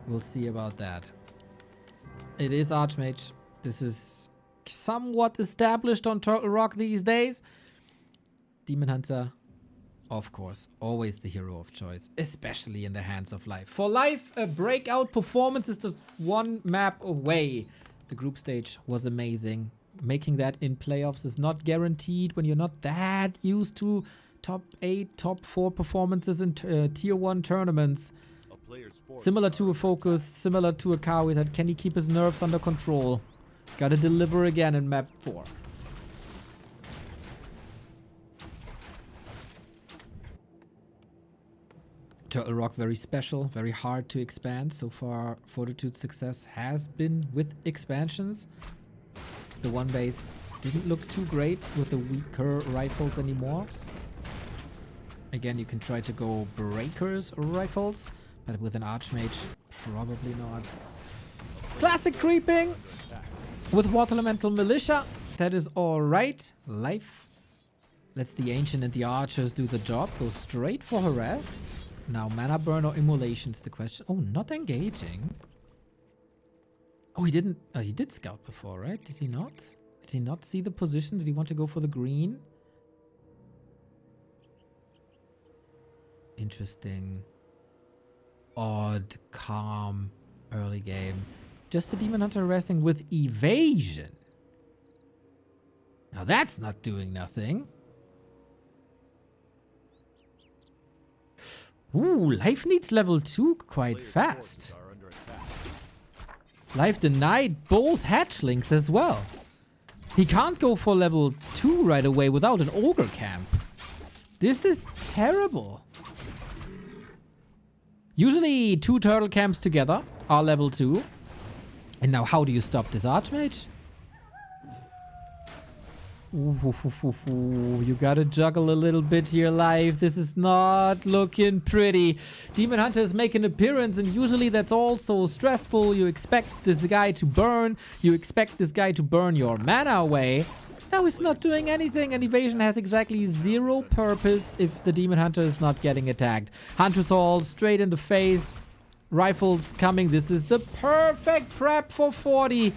We'll see about that. It is Archmage. This is somewhat established on Turtle Rock these days. Demon Hunter, of course, always the hero of choice, especially in the hands of Life. For Life, a breakout performance is just one map away. The group stage was amazing. Making that in playoffs is not guaranteed when you're not that used to top 8, top 4 performances in tier 1 tournaments. Similar to a FoCuS, similar to a Kaho that can he keep his nerves under control. Gotta deliver again in map 4. Turtle Rock, very special, very hard to expand. So far, Fortitude's success has been with expansions. The one base didn't look too great with the weaker rifles anymore. Again, you can try to go breakers rifles, but with an Archmage, probably not. Classic creeping with Water Elemental Militia. That is alright. Life lets the Ancient and the Archers do the job. Go straight for Harass. Now, Mana Burn or Immolation's the question. Oh, not engaging. Oh, he didn't... he did scout before, right? Did he not? Did he not see the position? Did he want to go for the green? Interesting. Odd, calm, early game. Just a Demon Hunter resting with Evasion. Now that's not doing nothing. Ooh, Life needs level 2 quite fast. Life denied both hatchlings as well. He can't go for level 2 right away without an ogre camp. This is terrible. Usually 2 turtle camps together are level 2. And now how do you stop this Archmage? Ooh, you gotta juggle a little bit here, Life. This is not looking pretty. Demon Hunters make an appearance, and usually that's also stressful. You expect this guy to burn. You expect this guy to burn your mana away. Now he's not doing anything, and Evasion has exactly 0 purpose if the Demon Hunter is not getting attacked. Hunter's Hall straight in the face. Rifles coming. This is the perfect prep for 40.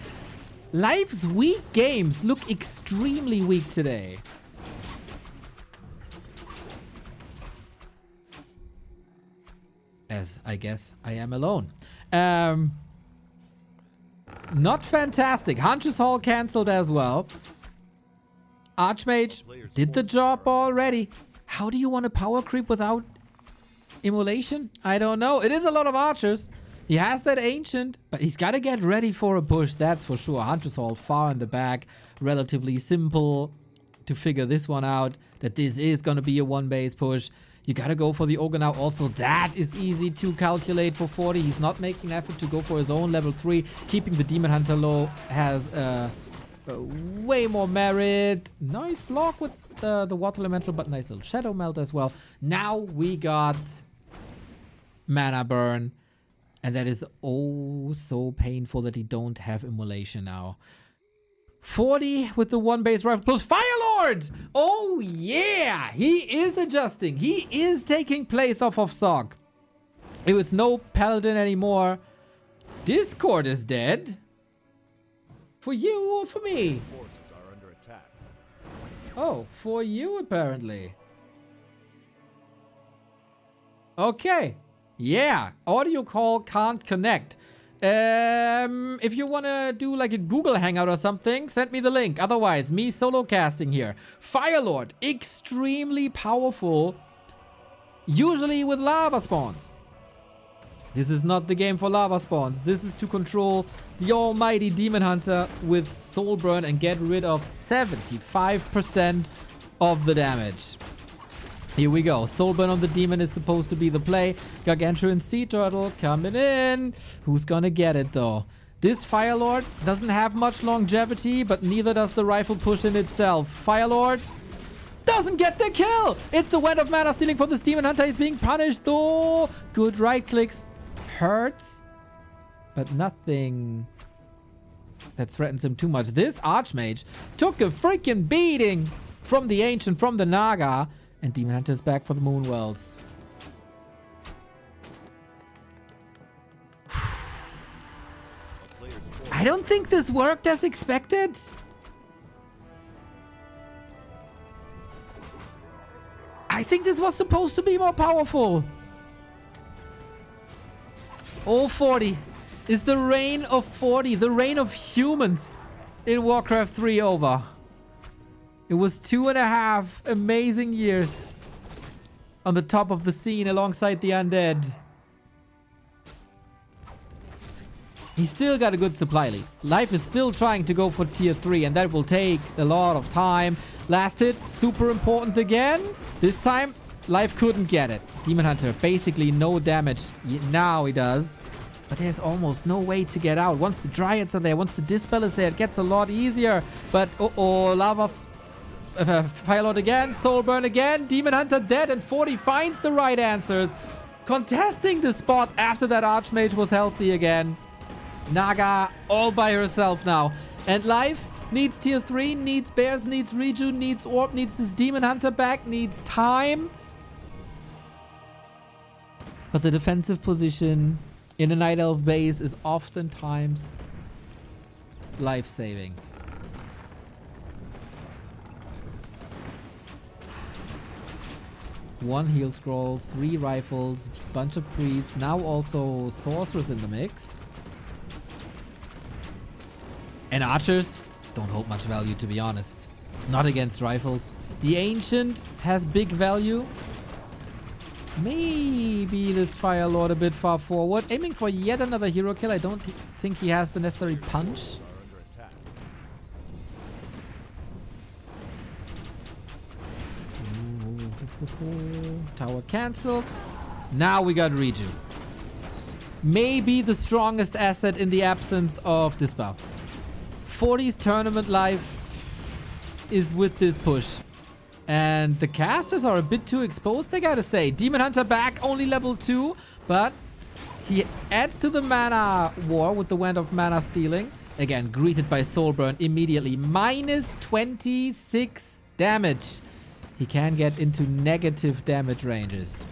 Life's weak games look extremely weak today. As I guess I am alone. Not fantastic. Hunter's Hall cancelled as well. Archmage did the job already. How do you want to power creep without Immolation? I don't know. It is a lot of archers. He has that Ancient, but he's got to get ready for a push, that's for sure. Hunter's Hall far in the back. Relatively simple to figure this one out, that this is going to be a one-base push. You got to go for the Ogre now. Also, that is easy to calculate for 40. He's not making an effort to go for his own level 3. Keeping the Demon Hunter low has way more merit. Nice block with the Water Elemental, but nice little Shadow Melt as well. Now we got Mana Burn. And that is oh so painful that he don't have Immolation now. 40 with the one base rifle plus Fire Lord! Oh yeah! He is adjusting. He is taking place off of Sog. If it's no Paladin anymore, Discord is dead. For you or for me? Forces are under attack. Oh, for you apparently. Okay. Yeah, audio call can't connect. If you want to do like a Google Hangout or something, send me the link. Otherwise, me solo casting here. Firelord, extremely powerful. Usually with lava spawns. This is not the game for lava spawns. This is to control the almighty Demon Hunter with Soul Burn and get rid of 75% of the damage. Here we go. Soul Burn on the Demon is supposed to be the play. Gargantuan Sea Turtle coming in. Who's gonna get it though? This Firelord doesn't have much longevity, but neither does the rifle push in itself. Firelord doesn't get the kill. It's the Wand of Mana stealing for this Demon Hunter. He's being punished though. Good right clicks. Hurts, but nothing that threatens him too much. This Archmage took a freaking beating from the Ancient, from the Naga. And Demon Hunter's back for the Moonwells. I don't think this worked as expected. I think this was supposed to be more powerful. Oh, 40. Is the reign of 40, the reign of humans in Warcraft 3 over? It was 2.5 amazing years on the top of the scene alongside the undead. He's still got a good supply lead. Life is still trying to go for tier 3, and that will take a lot of time. Last hit, super important again. This time, Life couldn't get it. Demon Hunter, basically no damage. Now he does. But there's almost no way to get out. Once the Dryads are there, once the Dispel is there, it gets a lot easier. But, uh-oh, Lava... Firelord again, Soulburn again, Demon Hunter dead, and 40 finds the right answers. Contesting the spot after that Archmage was healthy again. Naga all by herself now. And Life needs tier 3, needs Bears, needs Reju, needs Orb, needs this Demon Hunter back, needs time. But the defensive position in a Night Elf base is oftentimes life-saving. One heal scroll, 3 rifles, bunch of priests, now also sorcerers in the mix. And archers don't hold much value, to be honest. Not against rifles. The Ancient has big value. Maybe this Firelord a bit far forward. Aiming for yet another hero kill. I don't think he has the necessary punch. Tower cancelled. Now we got Reju. Maybe the strongest asset in the absence of this buff. 40's tournament life is with this push. And the casters are a bit too exposed, I gotta say. Demon Hunter back, only level 2. But he adds to the mana war with the Wand of Mana Stealing. Again, greeted by Soulburn immediately. Minus 26 damage. He can get into negative damage ranges.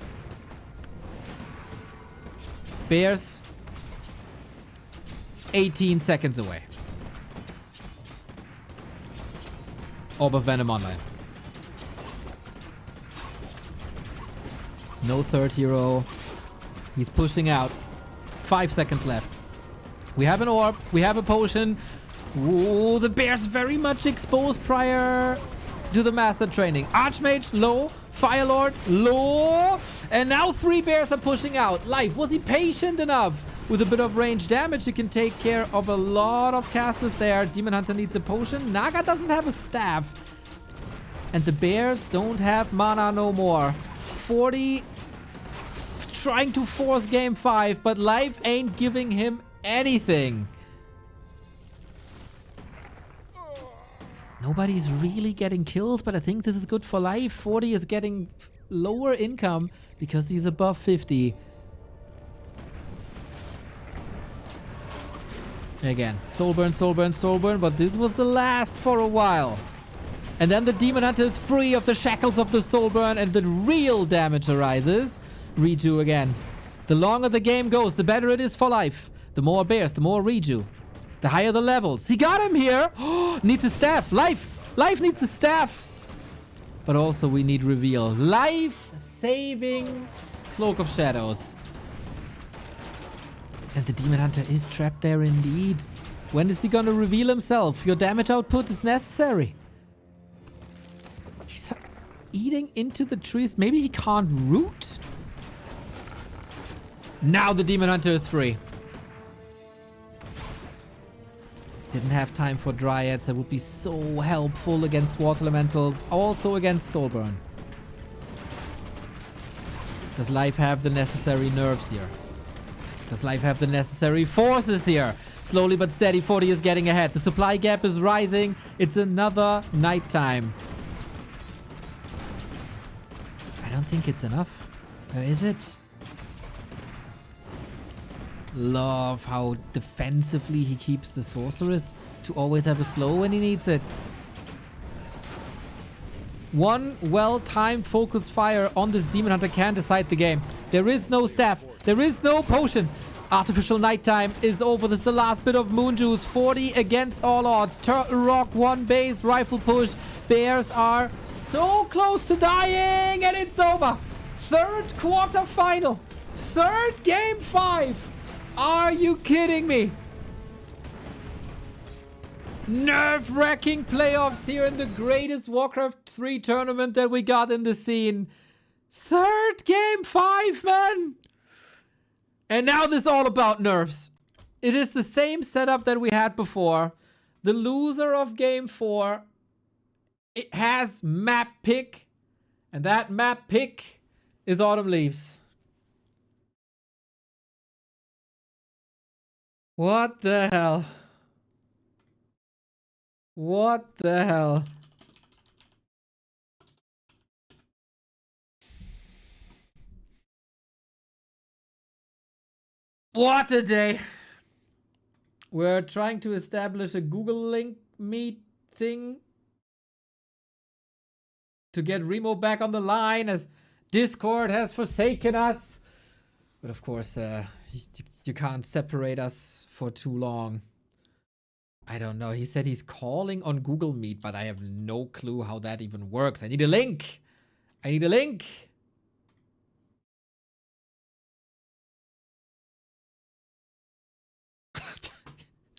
Bears, 18 seconds away. Orb of Venom online. No third hero. He's pushing out. 5 seconds left. We have an orb. We have a potion. Ooh, the Bear's very much exposed prior to the master training. Archmage, low. Firelord, low. And now 3 Bears are pushing out. Life, was he patient enough? With a bit of range damage, he can take care of a lot of casters there. Demon Hunter needs a potion. Naga doesn't have a staff. And the Bears don't have mana no more. 40 trying to force game 5, but Life ain't giving him anything. Nobody's really getting killed, but I think this is good for Life. 40 is getting lower income because he's above 50. Again, Soulburn, Soulburn, Soulburn, but this was the last for a while. And then the Demon Hunter is free of the shackles of the Soulburn, and the real damage arises. Reju again. The longer the game goes, the better it is for Life. The more Bears, the more Reju. The higher the levels. He got him here. Needs a staff. Life needs a staff. But also we need reveal. Life saving Cloak of Shadows. And the Demon Hunter is trapped there indeed. When is he gonna reveal himself? Your damage output is necessary. He's eating into the trees. Maybe he can't root? Now the Demon Hunter is free. Didn't have time for Dryads. That would be so helpful against Water Elementals. Also against Soulburn. Does Life have the necessary nerves here? Does Life have the necessary forces here? Slowly but steady, 40 is getting ahead. The supply gap is rising. It's another nighttime. I don't think it's enough. Or is it? Love how defensively he keeps the Sorceress to always have a slow when he needs it. One well-timed focus fire on this Demon Hunter can decide the game. There is no staff. There is no potion. Artificial nighttime is over. This is the last bit of moon juice. 40 against all odds. Turtle Rock, one base, rifle push. Bears are so close to dying, and it's over. Third quarter final. Third game 5. Are you kidding me? Nerve-wracking playoffs here in the greatest Warcraft 3 tournament that we got in the scene. Third game 5, man. And now this is all about nerfs. It is the same setup that we had before. The loser of game 4, it has map pick. And that map pick is Autumn Leaves. What the hell? What the hell? What a day. We're trying to establish a Google Link Meet thing to get Remo back on the line as Discord has forsaken us. But of course, you can't separate us for too long. I don't know. He said he's calling on Google Meet, but I have no clue how that even works. I need a link. I need a link.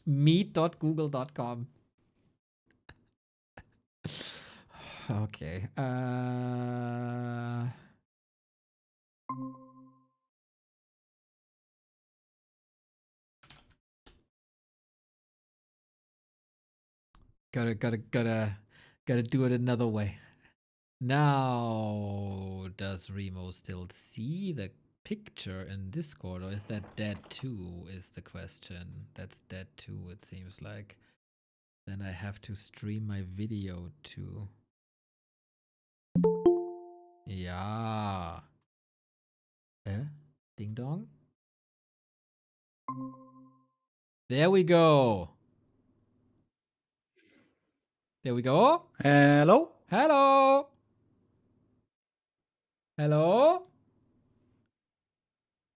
Meet.google.com. Okay. Gotta do it another way. Now, does Remo still see the picture in Discord, or is that dead too, is the question. That's dead too, it seems like. Then I have to stream my video too. Yeah. Ding dong. There we go. There we go. Hello? Hello. Hello.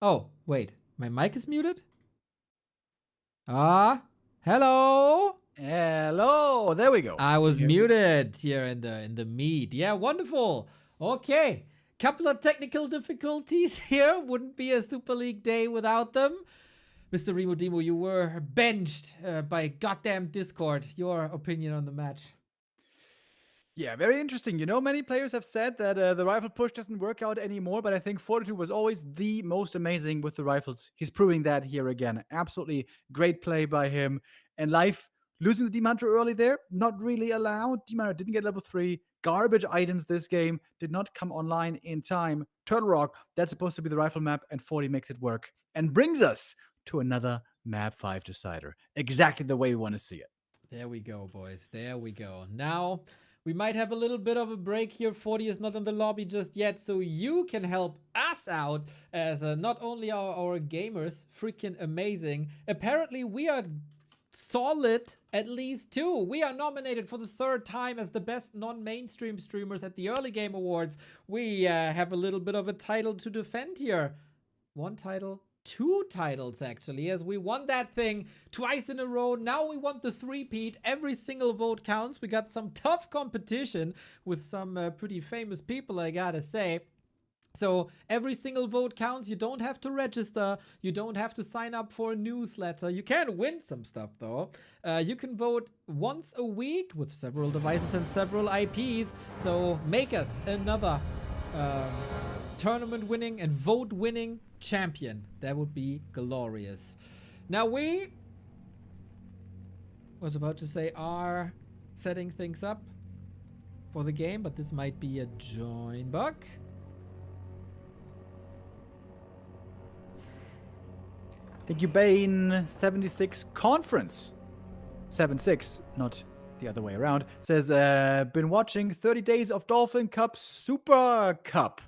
Oh, wait. My mic is muted? Hello. Hello. There we go. I was muted here in the meet. Yeah, wonderful. Okay. Couple of technical difficulties here. Wouldn't be a Super League day without them. Mr. Remo Demo, you were benched by goddamn Discord. Your opinion on the match? Yeah, very interesting. You know, many players have said that the rifle push doesn't work out anymore, but I think Fortitude was always the most amazing with the rifles. He's proving that here again. Absolutely great play by him. And Life, losing the Demon Hunter early there, not really allowed. Demon Hunter didn't get level 3. Garbage items this game did not come online in time. Turtle Rock, that's supposed to be the rifle map, and 40 makes it work. And brings us to another map 5 decider. Exactly the way we want to see it. There we go, boys. There we go. Now, we might have a little bit of a break here. 40 is not in the lobby just yet, so you can help us out as not only our gamers, freaking amazing. Apparently, we are solid at least too. We are nominated for the 3rd time as the best non-mainstream streamers at the Early Game Awards. We have a little bit of a title to defend here. 1 title. 2 titles actually, as we won that thing twice in a row. Now we want the 3-peat. Every single vote counts. We got some tough competition with some pretty famous people, I gotta say. So every single vote counts. You don't have to register. You don't have to sign up for a newsletter. You can win some stuff though. You can vote once a week with several devices and several IPs. So make us another tournament winning and vote winning champion. That would be glorious. Now we was about to say are setting things up for the game, but this might be a join bug. Thank you, Bane. 76 Conference. 76, not the other way around. Says, been watching 30 days of Dolphin Cup Super Cup.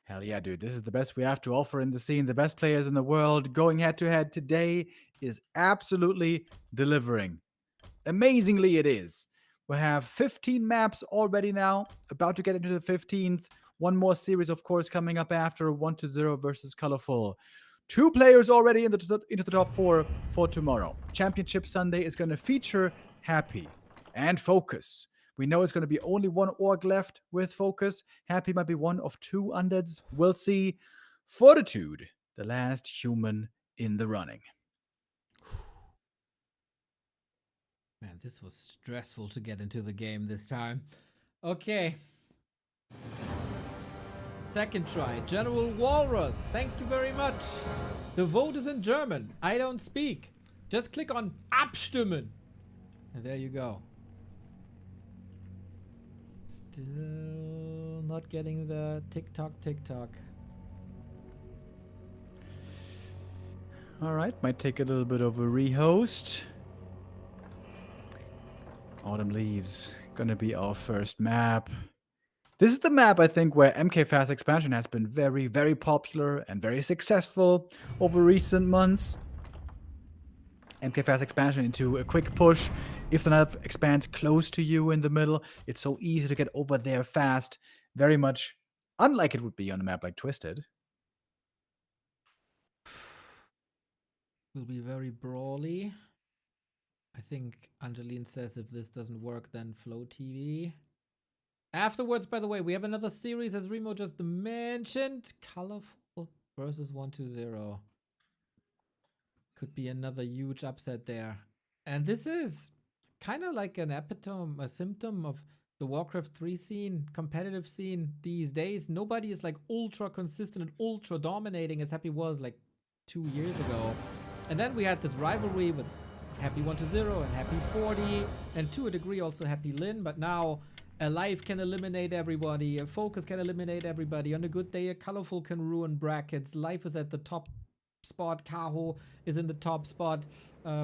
Hell yeah, dude. This is the best we have to offer in the scene. The best players in the world going head to head today is absolutely delivering. Amazingly, it is. We have 15 maps already now, about to get into the 15th. One more series, of course, coming up after 1-0 versus ColorFul. 2 players already into the top 4 for tomorrow. Championship Sunday is going to feature Happy and FoCuS. We know it's going to be only one org left with FoCuS. Happy might be one of 2 undeads. We'll see. Fortitude, the last human in the running. Man, this was stressful to get into the game this time. Okay. Second try. General Walrus, thank you very much. The vote is in German. I don't speak. Just click on Abstimmen. And there you go. Still not getting the TikTok. All right, might take a little bit of a rehost. Autumn Leaves, gonna be our first map. This is the map, I think, where MK Fast expansion has been very, very popular and very successful over recent months. MK Fast expansion into a quick push. If the knife expands close to you in the middle, it's so easy to get over there fast. Very much unlike it would be on a map like Twisted. Will be very brawly. I think Angeline says if this doesn't work, then Flow TV. Afterwards, by the way, we have another series, as Remo just mentioned. ColorFul versus 120. Could be another huge upset there. And this is kind of like an epitome, a symptom of the Warcraft 3 scene, competitive scene these days. Nobody is like ultra consistent and ultra dominating as Happy was like 2 years ago. And then we had this rivalry with Happy 120 and Happy 40, and to a degree also Happy Lynn, but now a Life can eliminate everybody, a FoCuS can eliminate everybody. On a good day, a ColorFul can ruin brackets. Life is at the top spot. Kaho is in the top spot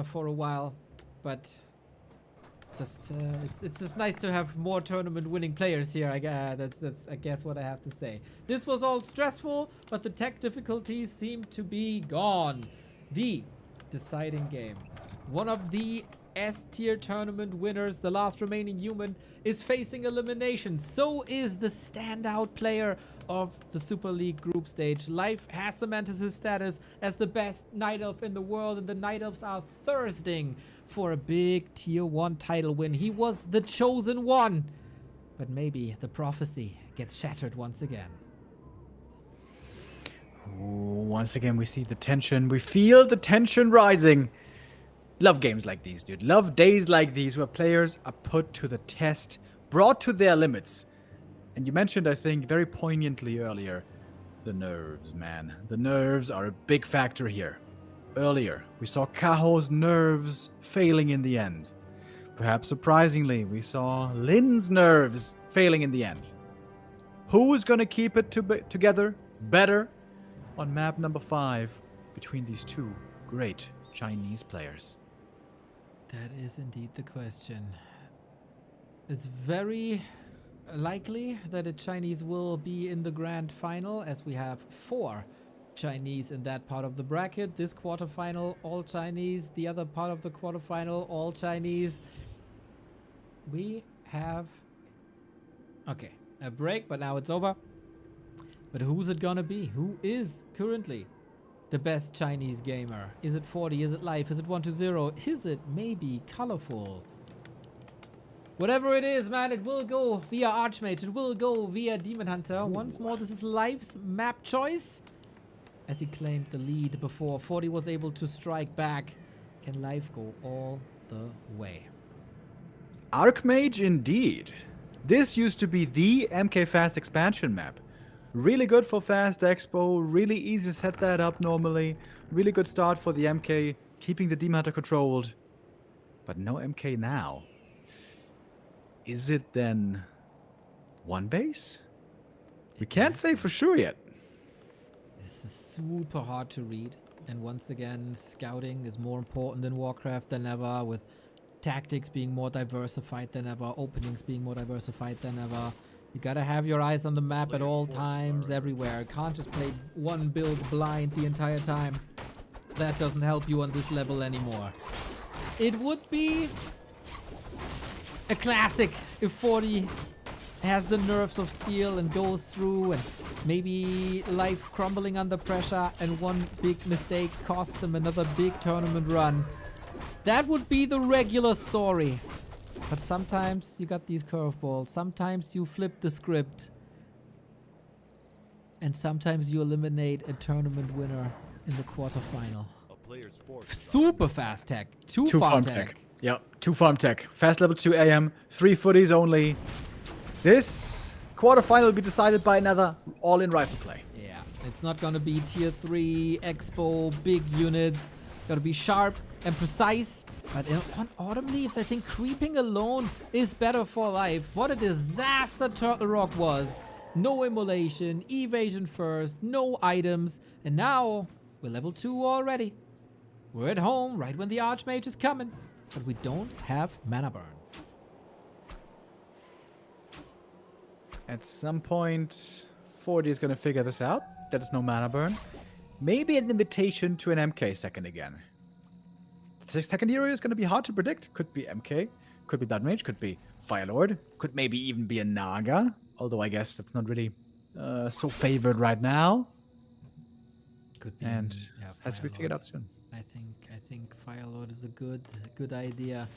for a while, but it's just nice to have more tournament winning players here. That's I guess what I have to say. This was all stressful, but the tech difficulties seem to be gone. The deciding game. One of the S-tier tournament winners, the last remaining human, is facing elimination. So is the standout player of the Super League group stage. Life has cemented his status as the best Night Elf in the world, and the Night Elves are thirsting for a big tier 1 title win. He was the chosen one, but maybe the prophecy gets shattered once again. Ooh, once again, we see the tension. We feel the tension rising. Love games like these, dude. Love days like these where players are put to the test, brought to their limits. And you mentioned, I think, very poignantly earlier, the nerves, man. The nerves are a big factor here. Earlier, we saw Kaho's nerves failing in the end. Perhaps surprisingly, we saw Lynn's nerves failing in the end. Who's going to keep it together better on map number 5 between these 2 great Chinese players? That is indeed the question. It's very likely that a Chinese will be in the grand final, as we have 4 Chinese in that part of the bracket. This quarterfinal, all Chinese. The other part of the quarterfinal, all Chinese. We have... okay, a break, but now it's over. But who's it gonna be? Who is currently the best Chinese gamer? Is it 40? Is it Life? Is it 120? Is it maybe ColorFul? Whatever it is, man, it will go via Archmage. It will go via Demon Hunter. Once more, this is Life's map choice, as he claimed the lead before 40 was able to strike back. Can Life go all the way? Archmage indeed. This used to be the MK Fast expansion map. Really good for Fast Expo, really easy to set that up normally. Really good start for the MK, keeping the Demon Hunter controlled. But no MK now. Is it then one base? We can't say for sure yet. This is super hard to read. And once again, scouting is more important in Warcraft than ever, with tactics being more diversified than ever, openings being more diversified than ever. You gotta have your eyes on the map at all times, everywhere. You can't just play one build blind the entire time. That doesn't help you on this level anymore. It would be a classic if 40 has the nerves of steel and goes through and Maybe life crumbling under pressure and one big mistake costs him another big tournament run. That would be the regular story. But sometimes you got these curveballs. Sometimes you flip the script. And sometimes you eliminate a tournament winner in the quarterfinal. A player's force is Super fast tech. Two Two farm farm tech. tech. Yep, 2 farm tech. Fast level 2 AM, 3 footies only. This quarterfinal will be decided by another all-in rifle play. Yeah, it's not gonna be tier 3, expo, big units. Gotta be sharp and precise. But on Autumn Leaves, I think creeping alone is better for life. What a disaster Turtle Rock was. No immolation, evasion first, no items. And now, we're level 2 already. We're at home right when the Archmage is coming. But we don't have mana burn. At some point, 40 is going to figure this out. That is no mana burn. Maybe an invitation to an MK second again. The second hero is going to be hard to predict. Could be MK, could be Blood Mage, could be Firelord, could maybe even be a Naga. Although I guess that's not really so favored right now. Could be. And yeah, has to be figured Firelord. out soon. I think Firelord is a good idea.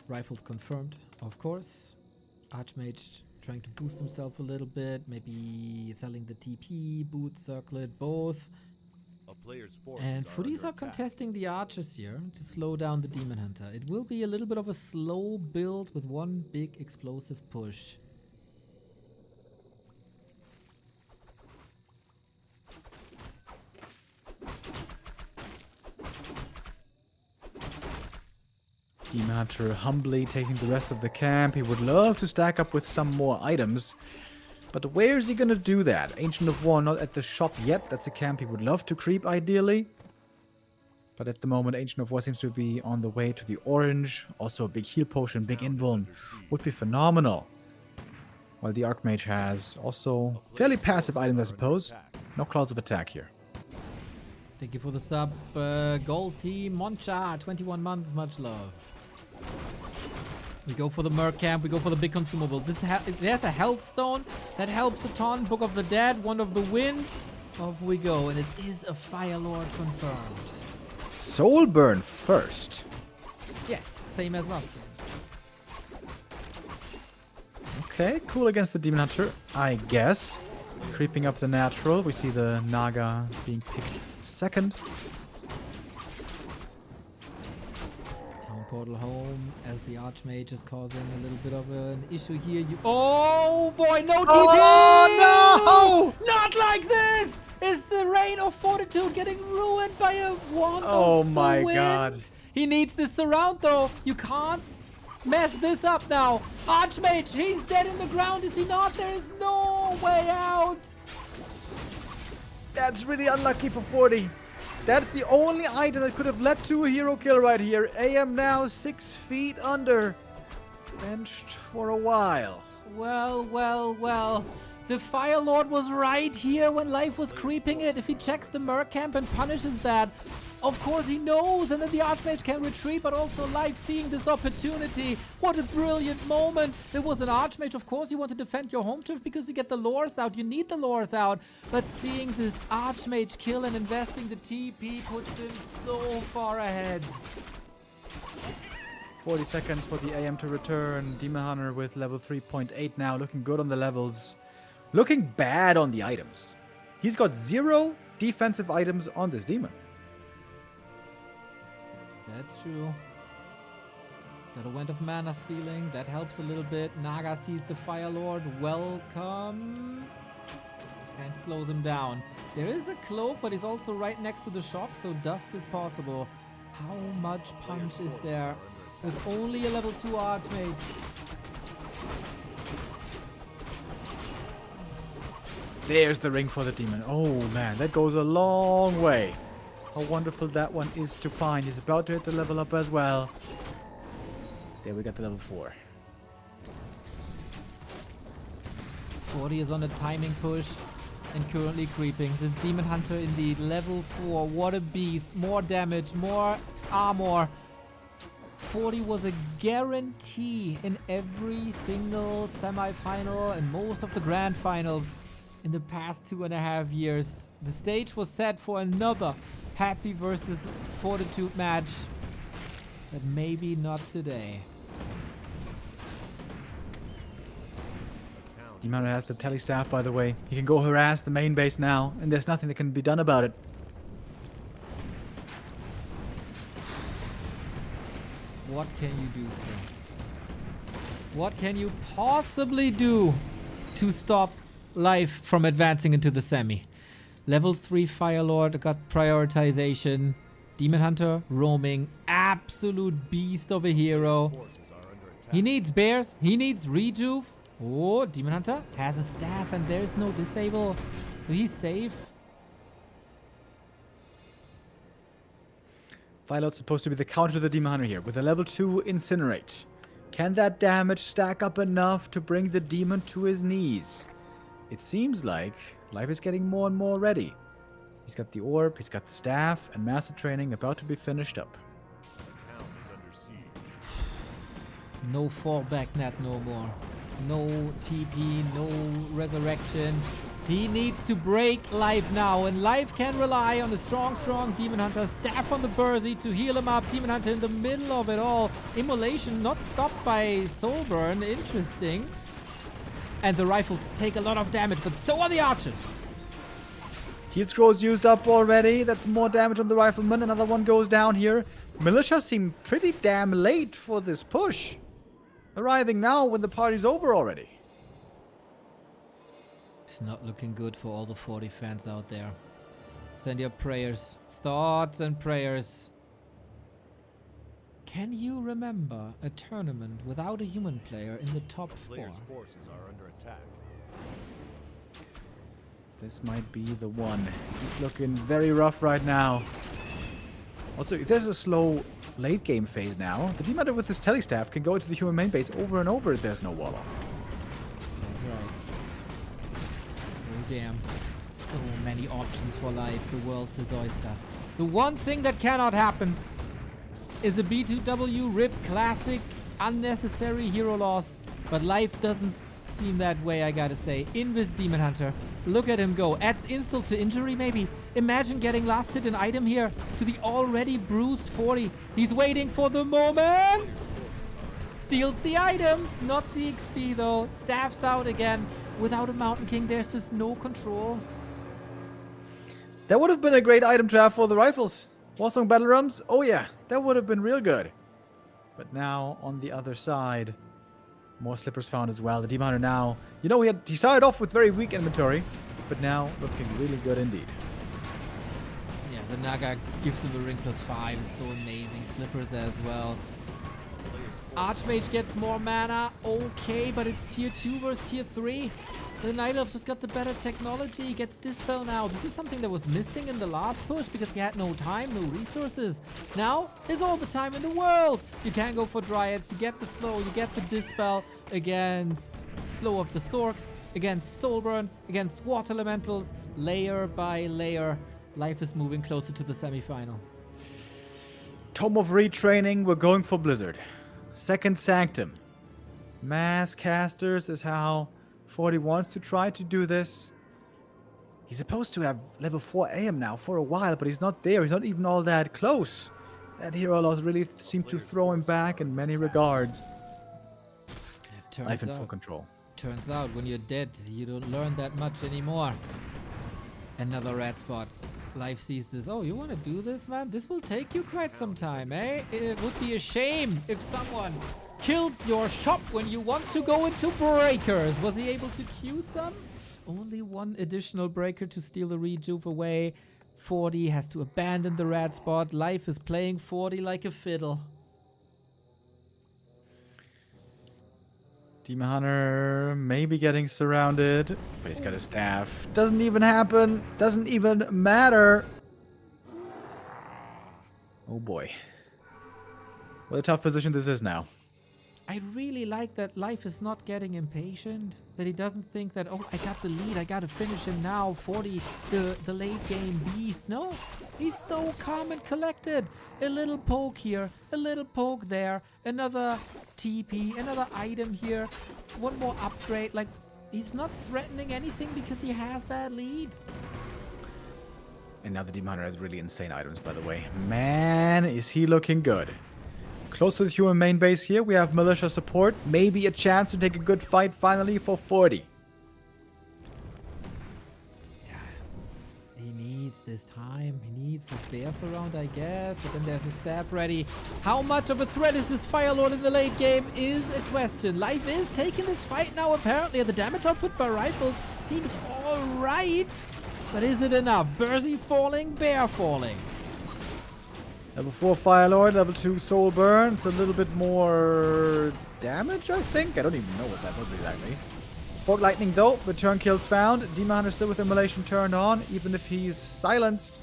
Rifles confirmed, of course. Archmage trying to boost himself a little bit. Maybe selling the TP, boot, circlet, both. A player's forces And are Footies under are attack. contesting the archers here to slow down the Demon Hunter. It will be a little bit of a slow build with one big explosive push. Demon Hunter humbly taking the rest of the camp. He would love to stack up with some more items. But where is he gonna do that? Ancient of War not at the shop yet. That's a camp he would love to creep ideally. But at the moment, Ancient of War seems to be on the way to the orange. Also a big heal potion, big invuln. Would be phenomenal. While the Archmage has also fairly passive items, I suppose. No claws of attack here. Thank you for the sub, Gold Team Moncha, 21 months, much love. We go for the Merc Camp, we go for the big consumable. There's a Health Stone that helps a ton. Book of the Dead, Wand of the Wind. Off we go, and it is a Firelord confirmed. Soul Burn first. Yes, same as last game. Okay, cool against the Demon Hunter, I guess. Creeping up the natural, we see the Naga being picked second. Town Portal home as the Archmage is causing a little bit of an issue here. Oh boy, no TP! Oh no! Not like this! Is the reign of Fortitude getting ruined by a wand Oh of the my wind? god. He needs this surround though. You can't mess this up now. Archmage, he's dead in the ground, is he not? There is no way out. That's really unlucky for 40. That's the only item that could have led to a hero kill right here. AM now 6 feet under. Benched for a while. Well, well, well. The Firelord was right here when life was creeping it. If he checks the Merc Camp and punishes that, of course he knows, and then the Archmage can retreat, but also life seeing this opportunity. What a brilliant moment. There was an Archmage, of course you want to defend your home turf because you get the lores out, you need the lores out, but seeing this Archmage kill and investing the TP puts him so far ahead. 40 seconds for the AM to return. Demon Hunter with level 3.8 now, looking good on the levels. Looking bad on the items. He's got 0 defensive items on this demon. That's true. Got a Wind of Mana stealing. That helps a little bit. Naga sees the Firelord. Welcome. And slows him down. There is a cloak, but he's also right next to the shop, so dust is possible. How much punch is there with only a level 2 Archmage? There's the ring for the demon. Oh man, that goes a long way. How wonderful that one is to find. He's about to hit the level up as well. There we got the level 4. 40 is on a timing push and currently creeping. This Demon Hunter indeed, level 4. What a beast. More damage, more armor. 40 was a guarantee in every single semi-final and most of the grand finals. in the past 2.5 years. The stage was set for another Happy versus Fortitude match, but maybe not today. eer0 has the tele staff, by the way. He can go harass the main base now, and there's nothing that can be done about it. What can you do, Sven? What can you possibly do to stop Life from advancing into the semi? Level 3 Firelord got prioritization. Demon Hunter roaming. Absolute beast of a hero. Forces are under attack. He needs bears. He needs rejuve. Oh, Demon Hunter has a staff and there's no disable. So he's safe. Firelord's supposed to be the counter to the Demon Hunter here with a level 2 Incinerate. Can that damage stack up enough to bring the demon to his knees? It seems like Life is getting more and more ready. He's got the orb, he's got the staff, and master training about to be finished up. The town is under siege. No fallback net no more. No TP, no resurrection. He needs to break Life now, and Life can rely on the strong Demon Hunter. Staff on the Bursey to heal him up. Demon Hunter in the middle of it all. Immolation not stopped by Soulburn. Interesting. And the rifles take a lot of damage, but so are the archers. Heal scrolls used up already. That's more damage on the rifleman. Another one goes down here. Militia seem pretty damn late for this push. Arriving now when the party's over already. It's not looking good for all the 40 fans out there. Send your prayers, thoughts and prayers. Can you remember a tournament without a human player in the top 4? Players' forces are under attack. This might be the one. It's looking very rough right now. Also, if there's a slow late game phase now, the Demon Hunter with his telestaff can go into the human main base over and over if there's no wall off. That's right. Oh damn. So many options for Life. The world's his oyster. The one thing that cannot happen is a B2W RIP classic unnecessary hero loss. But Life doesn't seem that way, I gotta say. Invis Demon Hunter. Look at him go. Adds insult to injury, maybe. Imagine getting last hit an item here to the already bruised 40. He's waiting for the moment. Steals the item. Not the XP, though. Staffs out again. Without a Mountain King, there's just no control. That would have been a great item to have for the rifles. Warsong Battle Rums? Oh yeah, that would have been real good. But now, on the other side, more slippers found as well. The Demon Hunter now, you know, he started off with very weak inventory, but now looking really good indeed. Yeah, the Naga gives him a ring +5. It's so amazing. Slippers as well. Archmage gets more mana. Okay, but it's tier 2 versus tier 3. The Night Elf just got the better technology. He gets Dispel now. This is something that was missing in the last push because he had no time, no resources. Now, there's all the time in the world. You can go for Dryads. You get the slow. You get the Dispel against Slow of the Sorks, against Soulburn, against Water Elementals. Layer by layer, Life is moving closer to the semi-final. Tome of Retraining, we're going for Blizzard. Second Sanctum. Mass Casters is how 40 wants to try to do this. He's supposed to have level 4 AM now for a while, but he's not there. He's not even all that close. That hero loss really seemed to throw him back in many regards. Life in full control. Turns out when you're dead, you don't learn that much anymore. Another red spot. Life sees this. Oh, you want to do this, man? This will take you quite some time, eh? It would be a shame if someone kills your shop when you want to go into breakers. Was he able to queue some? Only one additional breaker to steal the rejuve away. 40 has to abandon the red spot. Life is playing 40 like a fiddle. Demon Hunter maybe getting surrounded, but he's got a staff. Doesn't even happen. Doesn't even matter. Oh boy. What a tough position this is now. I really like that Life is not getting impatient. That he doesn't think that, oh, I got the lead, I gotta finish him now. 40, the late game beast. No, he's so calm and collected. A little poke here, a little poke there, another TP, another item here, one more upgrade. Like, he's not threatening anything because he has that lead. And now the Demon Hunter has really insane items, by the way. Man, is he looking good. Close to the human main base here, we have militia support. Maybe a chance to take a good fight finally for 40. He needs this time. He needs the bears around, I guess. But then there's a stab ready. How much of a threat is this Fire Lord in the late game is a question. Life is taking this fight now, apparently. The damage output by rifles seems alright. But is it enough? Bursey falling, bear falling. Level 4 Fire Lord, level 2 Soul Burn. It's a little bit more damage, I think. I don't even know what that was exactly. Fork Lightning though, return kills found. Demon Hunter still with Immolation turned on, even if he's silenced.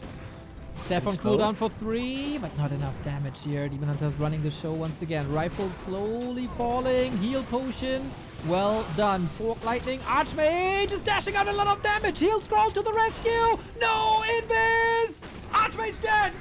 Steph on cooldown for 3, but not enough damage here. Demon Hunter's running the show once again. Rifle slowly falling. Heal potion. Well done. Fork Lightning. Archmage is dashing out a lot of damage. Heal Scroll to the rescue. No invis! Archmage dead!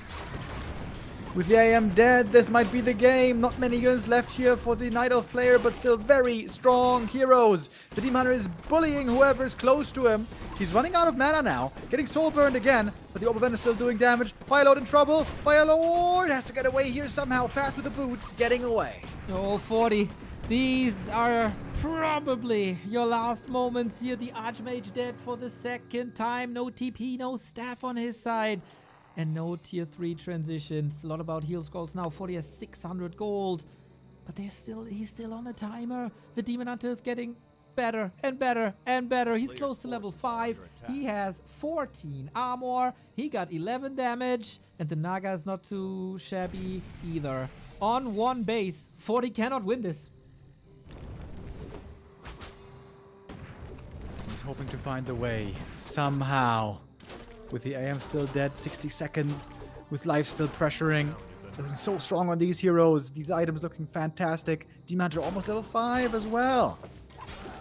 With the AM dead, this might be the game. Not many units left here for the Night Elf player, but still very strong heroes. The Demon Hunter is bullying whoever is close to him. He's running out of mana now, getting soul burned again, but the Overbend is still doing damage. Fire Lord in trouble. Fire Lord has to get away here somehow, fast with the boots, getting away. Oh, 40. These are probably your last moments here. The Archmage dead for the second time. No TP, no staff on his side. And no tier 3 transitions. It's a lot about heal scrolls now. 40 has 600 gold. But he's still on a timer. The Demon Hunter is getting better and better and better. He's close to level 5. He has 14 armor. He got 11 damage. And the Naga is not too shabby either. On one base, 40 cannot win this. He's hoping to find a way, somehow. With the AM still dead, 60 seconds. With life still pressuring. Looking so strong on these heroes. These items looking fantastic. Demon Hunter almost level 5 as well.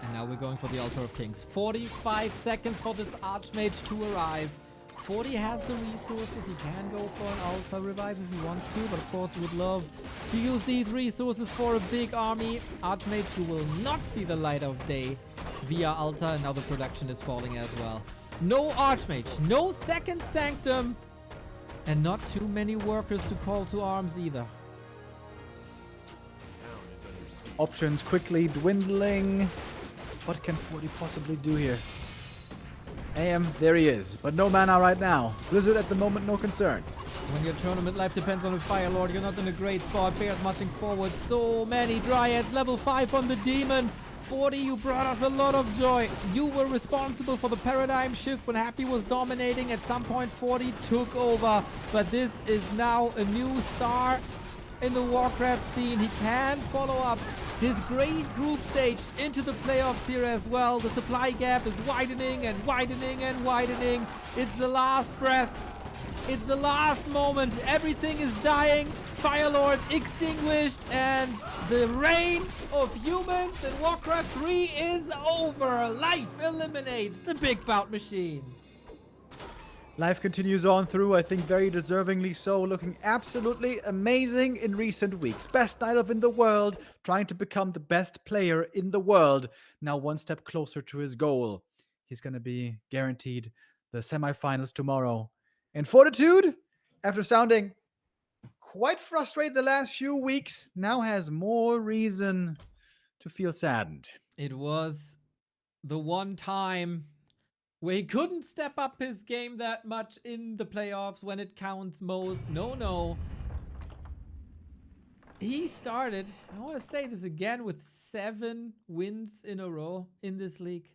And now we're going for the Altar of Kings. 45 seconds for this Archmage to arrive. 40 has the resources. He can go for an Altar revive if he wants to. But of course he would love to use these resources for a big army. Archmage, you will not see the light of day via Altar. And now the production is falling as well. No Archmage, no second Sanctum, and not too many workers to call to arms either. Options quickly dwindling. What can 40 possibly do here? AM, there he is, but no mana right now. Blizzard at the moment, no concern. When your tournament life depends on a Fire Lord, you're not in a great spot. Bears marching forward, so many Dryads, level 5 on the Demon. 40, you brought us a lot of joy. You were responsible for the paradigm shift when Happy was dominating. At some point, 40 took over. But this is now a new star in the Warcraft scene. He can follow up his great group stage into the playoffs here as well. The supply gap is widening and widening and widening. It's the last breath. It's the last moment. Everything is dying. Fire Lord extinguished, and the reign of humans in Warcraft 3 is over. Life eliminates the big bout machine. Life continues on through, I think very deservingly so, looking absolutely amazing in recent weeks. Best Night Elf in the world, trying to become the best player in the world. Now one step closer to his goal. He's going to be guaranteed the semifinals tomorrow. And Fortitude, after sounding quite frustrated the last few weeks, now has more reason to feel saddened. It was the one time where he couldn't step up his game that much in the playoffs when it counts most. No. He started, I want to say this again, with 7 wins in a row in this league.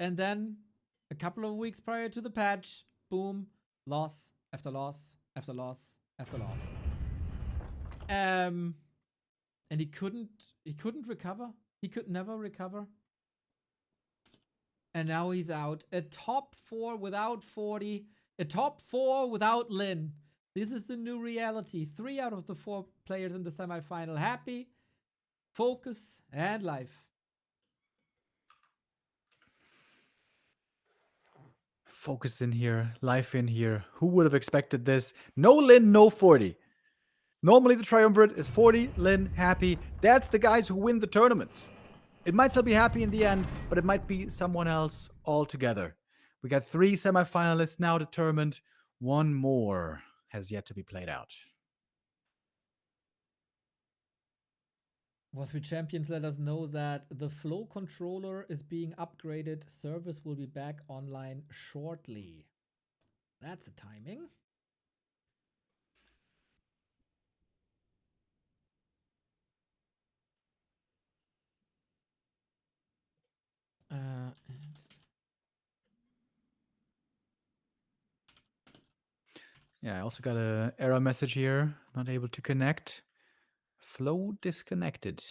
And then a couple of weeks prior to the patch, boom, loss after loss after loss after loss. And he couldn't recover. He could never recover. And now he's out. A top 4 without 40. A top 4 without Lynn. This is the new reality. 3 out of the 4 players in the semifinal happy. FoCuS and Life. FoCuS in here, Life in here. Who would have expected this? No Lynn, no 40. Normally the triumvirate is 40, Lynn, Happy. That's the guys who win the tournaments. It might still be happy in the end, but it might be someone else altogether. We got 3 semifinalists now determined. One more has yet to be played out. Warcraft Champions let us know that the Flow controller is being upgraded. Service will be back online shortly. That's a timing. Yeah, I also got an error message here. Not able to connect. Flow disconnected.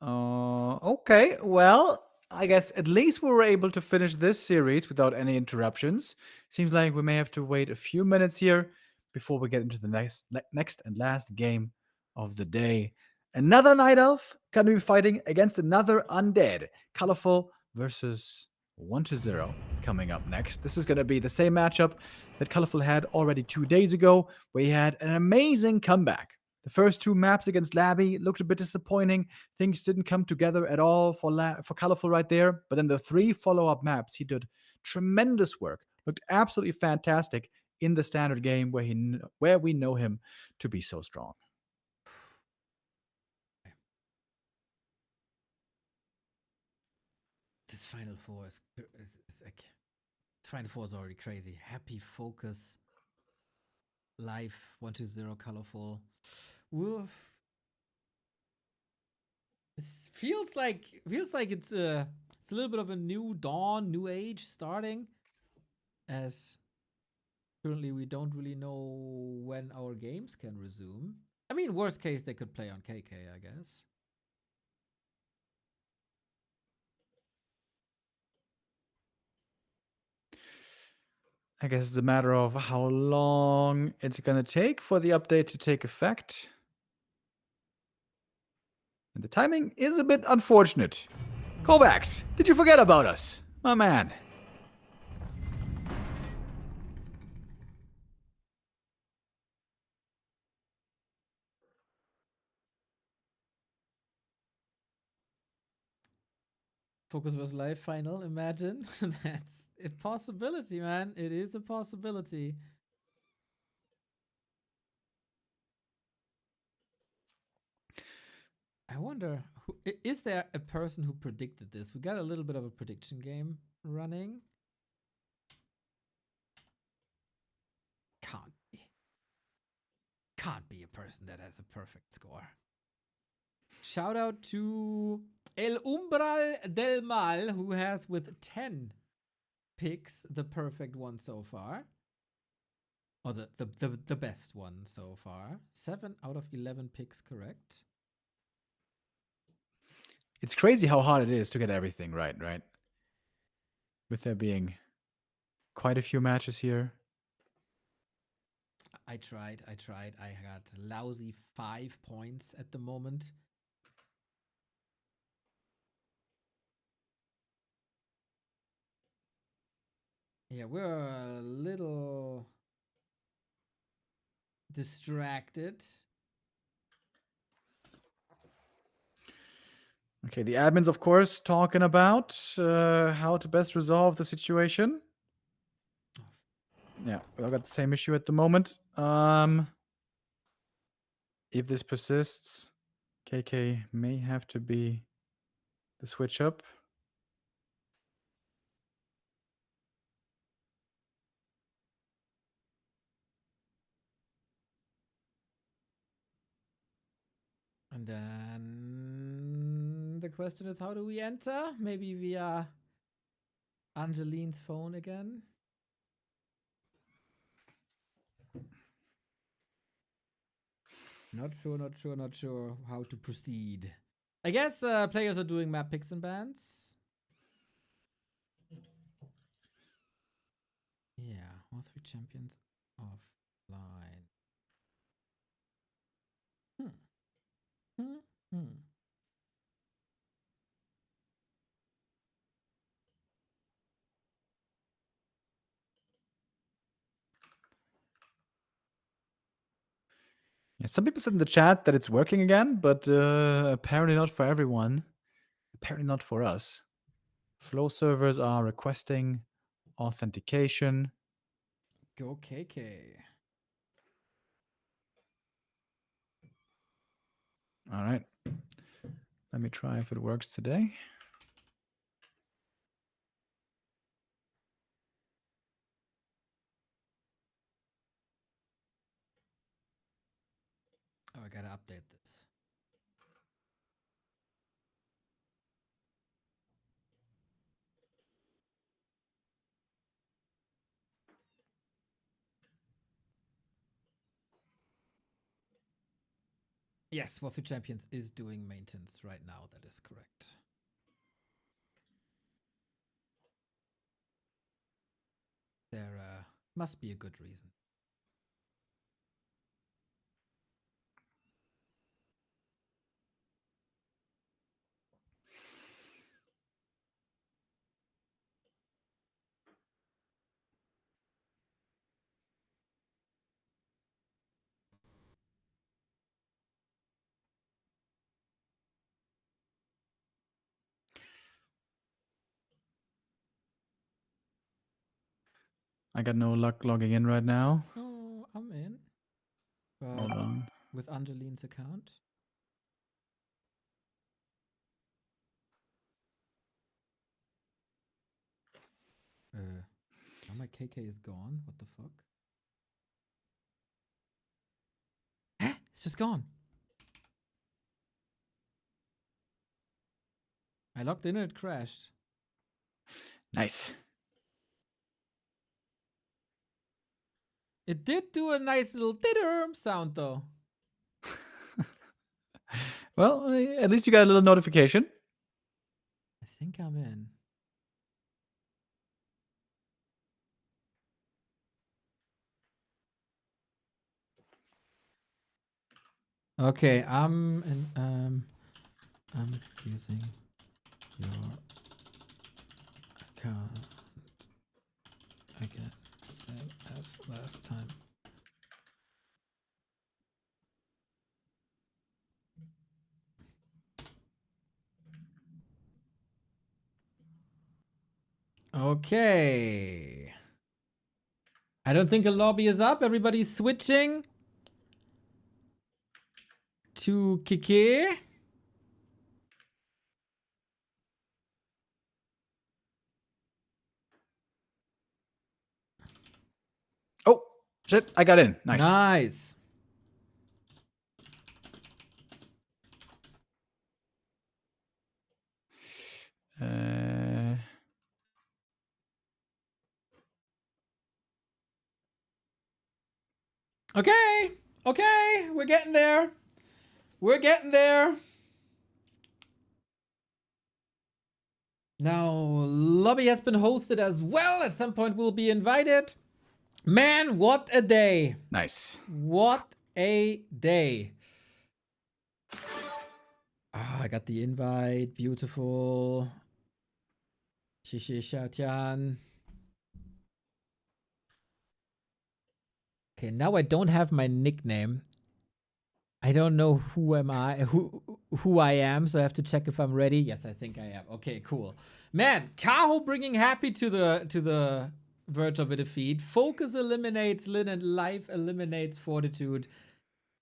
Okay, well, I guess at least we were able to finish this series without any interruptions. Seems like we may have to wait a few minutes here before we get into the next and last game of the day. Another Night Elf gonna be fighting against another Undead. ColorFul versus 1-0 coming up next. This is gonna be the same matchup that ColorFul had already 2 days ago, where he had an amazing comeback. The first 2 maps against Labby looked a bit disappointing. Things didn't come together at all for ColorFul right there. But then the 3 follow-up maps, he did tremendous work. Looked absolutely fantastic in the standard game where we know him to be so strong. This Final Four is like Final Four is already crazy. Happy, FoCuS, Life, 1-0, ColorFul. Woof. It feels like it's a little bit of a new dawn, new age starting. As currently we don't really know when our games can resume. I mean, worst case they could play on KK, I guess. I guess it's a matter of how long it's going to take for the update to take effect. And the timing is a bit unfortunate. Kovacs, did you forget about us? My man. FoCuS vs Live final, imagine. That's a possibility, man. It is a possibility. I wonder, is there a person who predicted this? We got a little bit of a prediction game running. Can't be. Can't be a person that has a perfect score. Shout out to El Umbral del Mal, who has with 10 picks the perfect one so far. Or the best one so far. 7 out of 11 picks correct. It's crazy how hard it is to get everything right? With there being quite a few matches here. I tried. I got lousy 5 points at the moment. Yeah, we're a little distracted. Okay, the admins, of course, talking about how to best resolve the situation. Yeah, we all got the same issue at the moment. If this persists, KK may have to be the switch up. And then the question is, how do we enter? Maybe via Angeline's phone again? Not sure how to proceed. I guess players are doing map picks and bans. Yeah, all 3 champions offline. Hmm. Yeah, Some people said in the chat that it's working again, but apparently not for everyone. Apparently not for us. Flow servers are requesting authentication. Go KK. All right. Let me try if it works today. Oh, I gotta update this. Yes, Warcraft Champions is doing maintenance right now. That is correct. There must be a good reason. I got no luck logging in right now. Oh, I'm in. Hold on. With Angeline's account. Now my KK is gone. What the fuck? It's just gone. I logged in and it crashed. Nice. It did do a nice little didderm sound though. Well, at least you got a little notification. I think I'm in. Okay, I'm using your account again, same as last time. Okay. I don't think a lobby is up. Everybody's switching to Kike. Oh, shit. I got in. Nice. Nice. Okay. Okay. We're getting there. We're getting there. Now, lobby has been hosted as well. At some point, we'll be invited. Man, what a day. Nice. What a day. Ah, I got the invite. Beautiful. Shishisha-chan. Okay, now I don't have my nickname. I don't know who I am, so I have to check if I'm ready. Yes, I think I am. Okay, cool. Man, Kaho bringing happy to the verge of a defeat. FoCuS eliminates Lynn and Life eliminates Fortitude.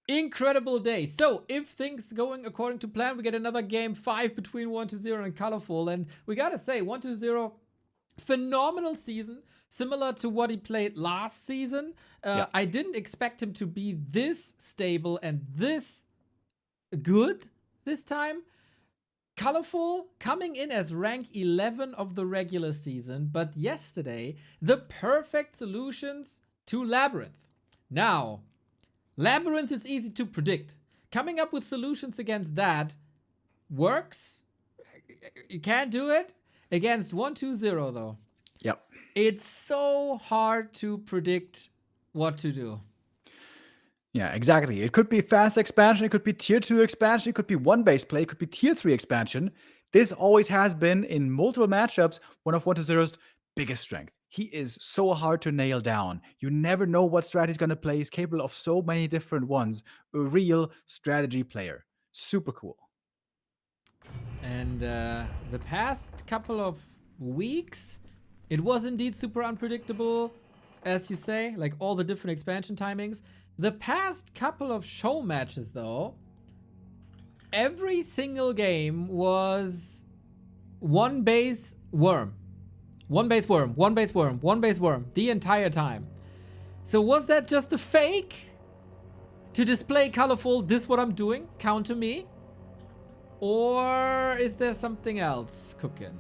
Incredible day. So, if things going according to plan, we get another game 5 between 1-0 and ColorFul. And we gotta say, 1-0, phenomenal season. Similar to what he played last season. Yeah. I didn't expect him to be this stable and this good this time. ColorFul coming in as rank 11 of the regular season, but yesterday, the perfect solutions to LabyRinth. Now, LabyRinth is easy to predict. Coming up with solutions against that works. You can't do it against 1-2-0 though. Yep. It's so hard to predict what to do. Yeah, exactly. It could be fast expansion, it could be tier 2 expansion, it could be one base play, it could be tier 3 expansion. This always has been, in multiple matchups, one of 1-2-0's biggest strength. He is so hard to nail down. You never know what strat he's going to play. He's capable of so many different ones. A real strategy player. Super cool. And the past couple of weeks, it was indeed super unpredictable, as you say, like all the different expansion timings. The past couple of show matches, though, every single game was one base worm. One base worm, one base worm, one base worm, the entire time. So was that just a fake? To display ColorFul, this what I'm doing, counter me? Or is there something else cooking?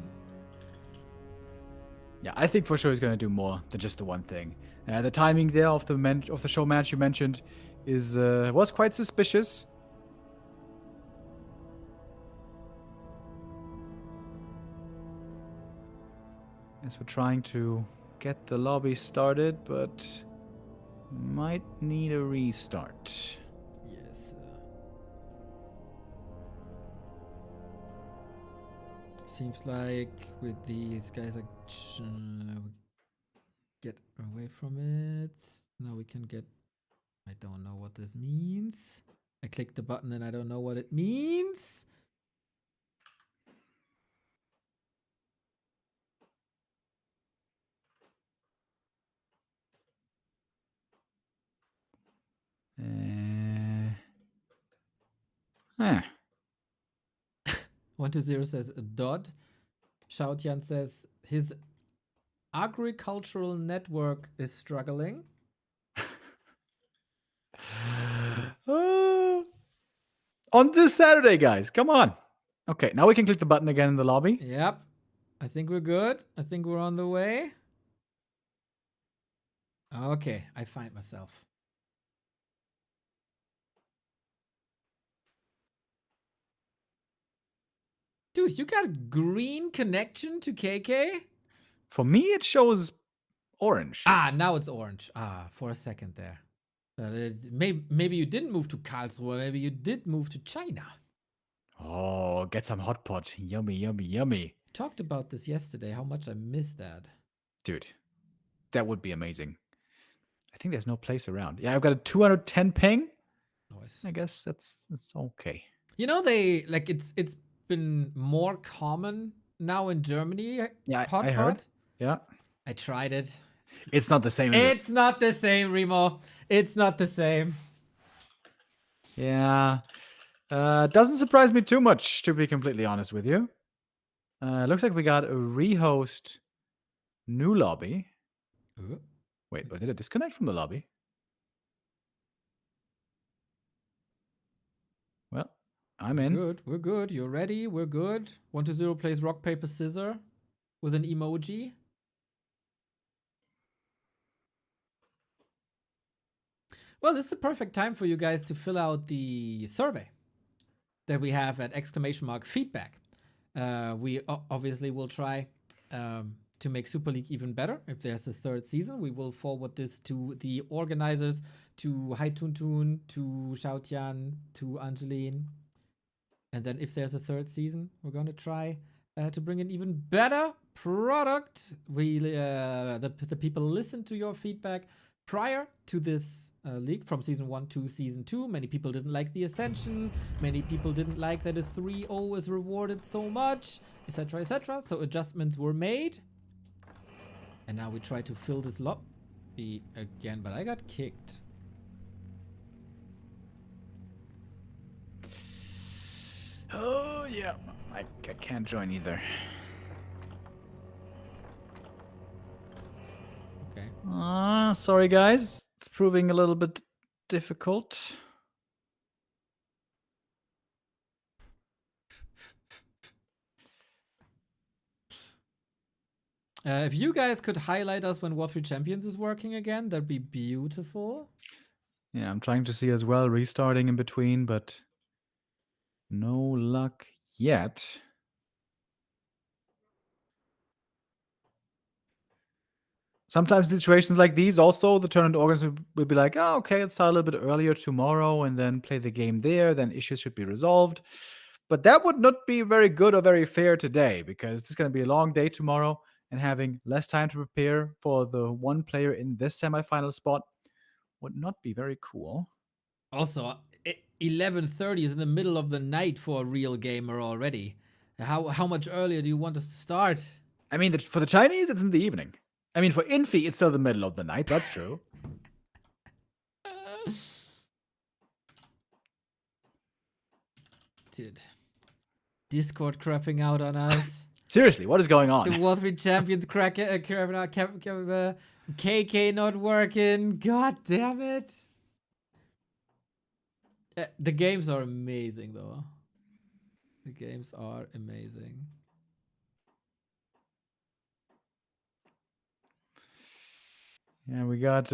Yeah, I think for sure he's going to do more than just the one thing. The timing there of the show match you mentioned was quite suspicious. As we're trying to get the lobby started, but might need a restart. Yes. Seems like with these guys, get away from it. Now we can get. I don't know what this means. I clicked the button and I don't know what it means. Huh. 120 says a dot. Shaotian says his agricultural network is struggling. On this Saturday, guys, come on. Okay, now we can click the button again in the lobby. Yep. I think we're good. I think we're on the way. Okay, I find myself. Dude, you got a green connection to KK? For me, it shows orange. Ah, now it's orange. Ah, for a second there. Maybe you didn't move to Karlsruhe. Maybe you did move to China. Oh, get some hot pot. Yummy, yummy, yummy. Talked about this yesterday, how much I miss that. Dude, that would be amazing. I think there's no place around. Yeah, I've got a 210 ping. Nice. I guess that's okay. You know, it's been more common now in Germany. Yeah, hot I heard. pot. Yeah. I tried it. It's not the same. Is it? It's not the same, Remo. It's not the same. Yeah. Doesn't surprise me too much, to be completely honest with you. Looks like we got a rehost new lobby. Wait, or did it disconnect from the lobby? Well, I'm in. Good. We're good. You're ready. We're good. 120 plays rock, paper, scissor with an emoji. Well, this is the perfect time for you guys to fill out the survey that we have at !feedback. We obviously will try to make Super League even better. If there's a third season, we will forward this to the organizers, to Hai Tuntun, to Xiaotian, to Angeline. And then if there's a third season, we're going to try to bring an even better product. The people listen to your feedback prior to this league from season 1 to season 2. Many people didn't like the Ascension. Many people didn't like that a 3-0 is rewarded so much, etc., etc. So adjustments were made. And now we try to fill this lobby again, but I got kicked. Oh, yeah. I can't join either. Okay. Sorry, guys. It's proving a little bit difficult. If you guys could highlight us when War 3 Champions is working again, that'd be beautiful. Yeah, I'm trying to see as well, restarting in between, but no luck yet. Sometimes situations like these, also, the tournament organizers will be like, oh, okay, let's start a little bit earlier tomorrow and then play the game there. Then issues should be resolved. But that would not be very good or very fair today, because it's going to be a long day tomorrow. and having less time to prepare for the one player in this semifinal spot would not be very cool. Also, 11:30 is in the middle of the night for a real gamer already. How much earlier do you want us to start? I mean, for the Chinese, it's in the evening. I mean, for Infi, it's still the middle of the night. That's true. Dude. Discord crapping out on us. Seriously, what is going on? The World 3 Champions crapping out. The KK not working. God damn it. The games are amazing, though. The games are amazing. Yeah, we got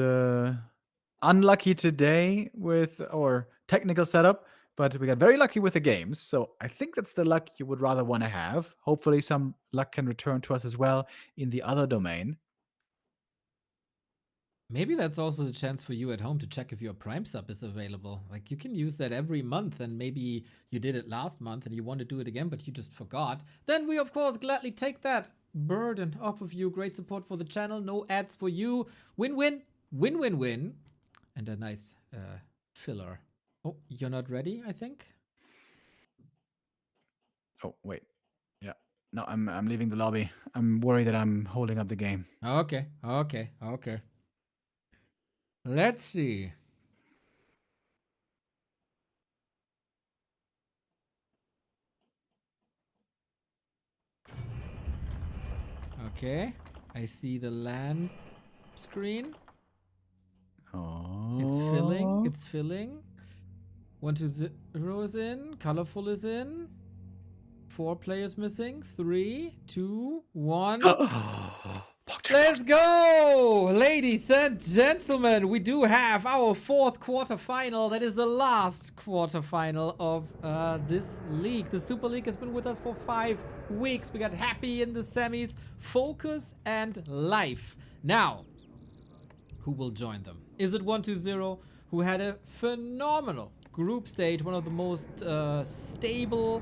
unlucky today with our technical setup, but we got very lucky with the games. So I think that's the luck you would rather want to have. Hopefully some luck can return to us as well in the other domain. Maybe that's also the chance for you at home to check if your Prime sub is available. Like, you can use that every month, and maybe you did it last month and you want to do it again, but you just forgot. Then we, of course, gladly take that burden off of you. Great support for the channel. No ads for you. Win-win. Win-win-win. And a nice filler. Oh, you're not ready, I think? Oh, wait. Yeah. No, I'm leaving the lobby. I'm worried that I'm holding up the game. Okay. Let's see. Okay, I see the LAN screen. Oh. It's filling. 120 is in. ColorFul is in. 4 players missing. 3, 2, 1. Let's go! Ladies and gentlemen, we do have our 4th quarterfinal. That is the last quarterfinal of this league. The Super League has been with us for 5 weeks. We got Happy in the semis, FoCuS and Life. Now, who will join them? Is it 120, who had a phenomenal group stage, one of the most stable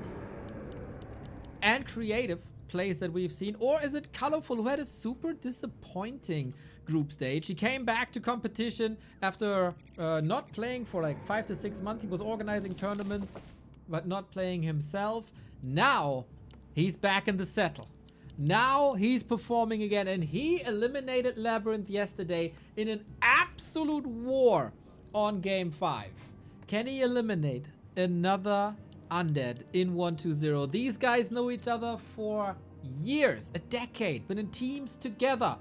and creative plays that we've seen? Or is it ColorFul, who had a super disappointing group stage? He came back to competition after not playing for like 5 to 6 months. He was organizing tournaments, but not playing himself. Now, he's back in the saddle. Now he's performing again, and he eliminated LabyRinth yesterday in an absolute war on Game 5. Can he eliminate another undead in 120? These guys know each other for years, a decade, been in teams together,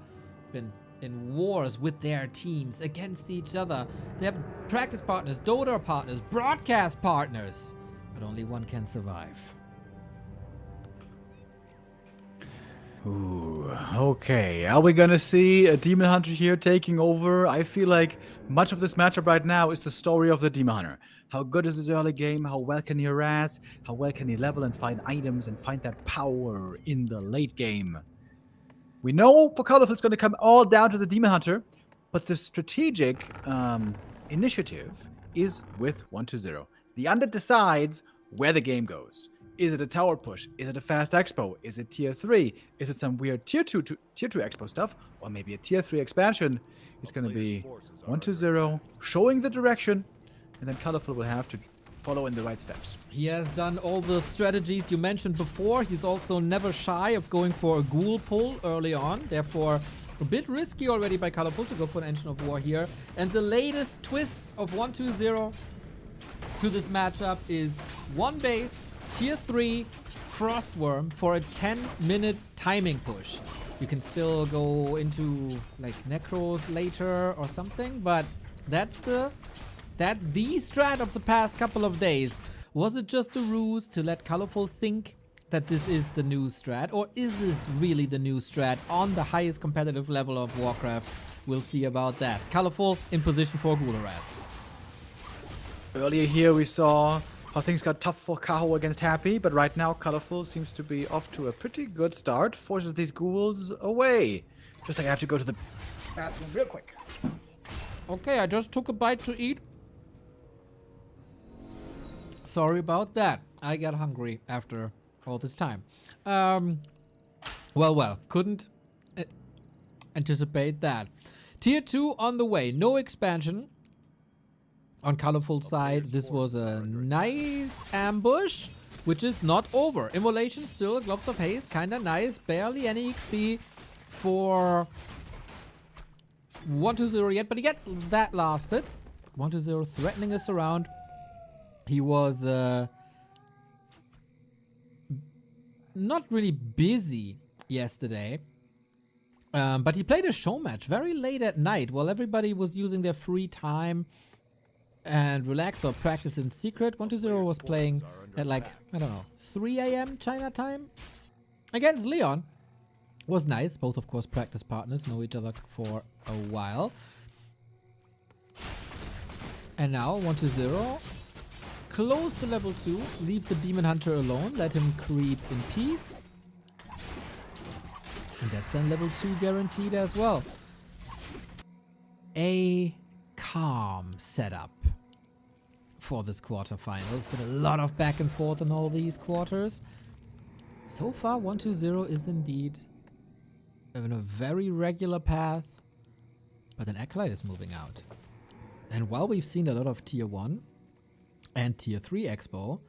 been in wars with their teams against each other. They have practice partners, Dota partners, broadcast partners, but only one can survive. Ooh, okay. Are we gonna see a Demon Hunter here taking over? I feel like much of this matchup right now is the story of the Demon Hunter. How good is his early game? How well can he harass? How well can he level and find items and find that power in the late game? We know for ColorFul it's gonna come all down to the Demon Hunter, but the strategic initiative is with 120. The Undead decides where the game goes. Is it a tower push? Is it a fast expo? Is it tier 3? Is it some weird tier 2 expo stuff? Or maybe a tier 3 expansion? It's going to be 120 showing the direction, and then ColorFul will have to follow in the right steps. He has done all the strategies you mentioned before. He's also never shy of going for a ghoul pull early on. Therefore, a bit risky already by ColorFul to go for an Engine of War here. And the latest twist of 120 to this matchup is one base, tier 3 Frostworm for a 10-minute timing push. You can still go into like Necros later or something, but that's the strat of the past couple of days. Was it just a ruse to let ColorFul think that this is the new strat, or is this really the new strat on the highest competitive level of Warcraft? We'll see about that. ColorFul in position for Ghoul Harass. Earlier here we saw how things got tough for Kaho against Happy, but right now ColorFul seems to be off to a pretty good start. Forces these ghouls away. Just like I have to go to the bathroom real quick. Okay, I just took a bite to eat. Sorry about that. I got hungry after all this time. Well, couldn't anticipate that. Tier 2 on the way. No expansion. On ColorFul side, this was a nice ambush, which is not over. Immolation still, Gloves of Haste, kinda nice. Barely any XP for 120 yet, but he gets that lasted. 120 threatening us around. He was not really busy yesterday. But he played a show match very late at night while everybody was using their free time and relax or practice in secret. 120 was playing at like, I don't know, 3 a.m. China time against Leon. Was nice. Both, of course, practice partners, know each other for a while. And now 120, close to level 2, leave the Demon Hunter alone, let him creep in peace. And that's then level 2 guaranteed as well. A calm setup for this quarterfinals. Been a lot of back and forth in all these quarters. So far, 120 is indeed in a very regular path. But an Acolyte is moving out. And while we've seen a lot of Tier 1 and Tier 3 Expo,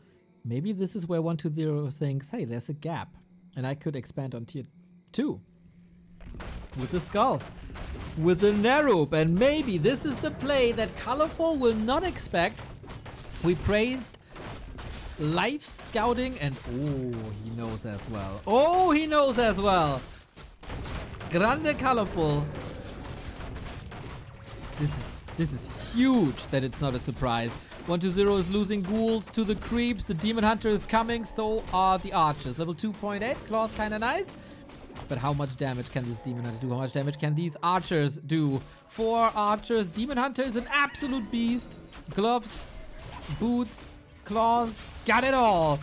maybe this is where 120 thinks, hey, there's a gap. And I could expand on Tier 2 with the skull, with the Narup, and maybe this is the play that ColorFul will not expect. We praised life scouting, and oh, he knows as well. Oh, he knows as well. Grande ColorFul. This is huge that it's not a surprise. 120 is losing ghouls to the creeps. The Demon Hunter is coming, so are the archers. Level 2.8, claws kinda nice. But how much damage can this Demon Hunter do? How much damage can these archers do? 4 archers. Demon Hunter is an absolute beast. Gloves, boots, claws, got it all.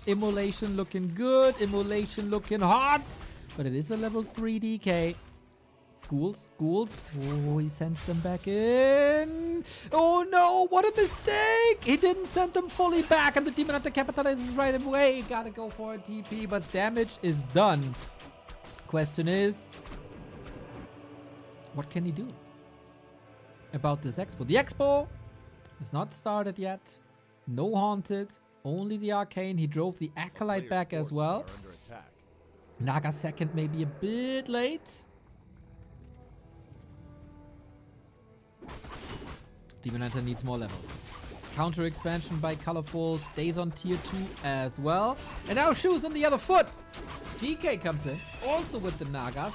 Immolation looking good. Immolation looking hot. But it is a level 3 DK. Ghouls, ghouls. Oh, he sends them back in. Oh no, what a mistake. He didn't send them fully back, and the Demon Hunter capitalizes right away. Gotta go for a TP, but damage is done. Question is, what can he do about this expo? The expo is not started yet. No haunted, only the arcane. He drove the Acolyte back as well. Naga second may be a bit late. Demon Hunter needs more levels. Counter expansion by ColorFul stays on tier 2 as well. And now Shoes on the other foot. DK comes in, also with the Naga.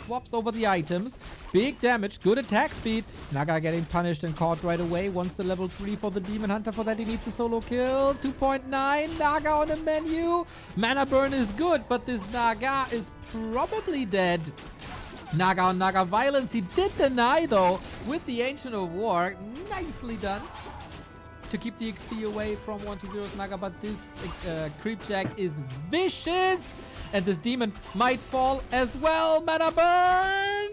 Swaps over the items. Big damage, good attack speed. Naga getting punished and caught right away. Wants the level 3 for the Demon Hunter. For that he needs a solo kill. 2.9, Naga on the menu. Mana burn is good, but this Naga is probably dead. Naga on Naga violence. He did deny though with the Ancient of War. Nicely done to keep the XP away from 120's Naga, but this Creepjack is vicious, and this demon might fall as well. Mana burn!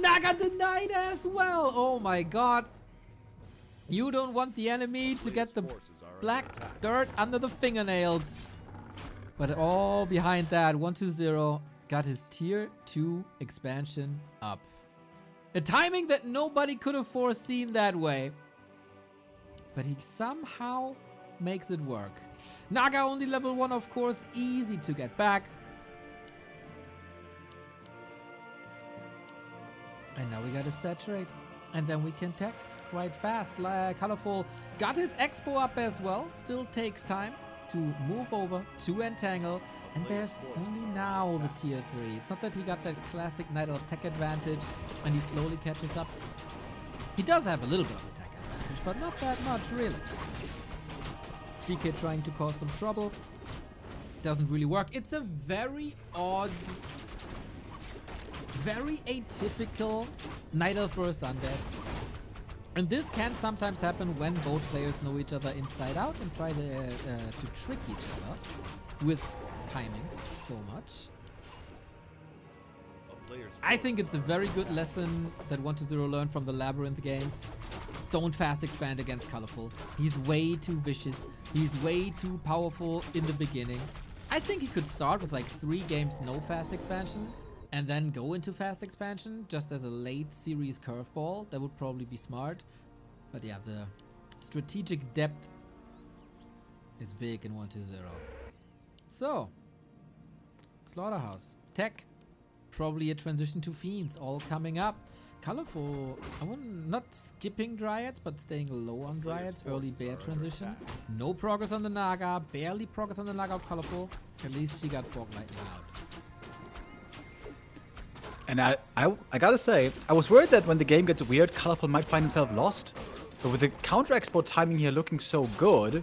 Naga denied as well. Oh my god. You don't want the enemy to get the black dirt under the fingernails. But all behind that, 120 got his tier 2 expansion up. A timing that nobody could have foreseen that way. But he somehow makes it work. Naga only level 1, of course, easy to get back. And now we gotta saturate. And then we can tech quite fast. ColorFul got his expo up as well. Still takes time to move over to entangle. And there's only now the tier 3. It's not that he got that classic Night of tech advantage and he slowly catches up. He does have a little bit of a tech advantage, but not that much really. DK trying to cause some trouble. Doesn't really work. It's a very odd, very atypical Night Elf versus Undead. And this can sometimes happen when both players know each other inside out and try to trick each other with timing so much. I think it's a very good lesson that 120 learned from the LabyRinth games. Don't fast expand against ColorFul. He's way too vicious. He's way too powerful in the beginning. I think he could start with like 3 games no fast expansion and then go into fast expansion just as a late series curveball. That would probably be smart. But yeah, the strategic depth is big in 1-2-0. So, Slaughterhouse. Tech. Probably a transition to Fiends. All coming up. ColorFul. Not skipping Dryads, but staying low on Dryads. Early Bear transition. No progress on the Naga. Barely progress on the Naga of ColorFul. At least she got Fog Lightning out. And I gotta say, I was worried that when the game gets weird, ColorFul might find himself lost. But with the counter expo timing here looking so good,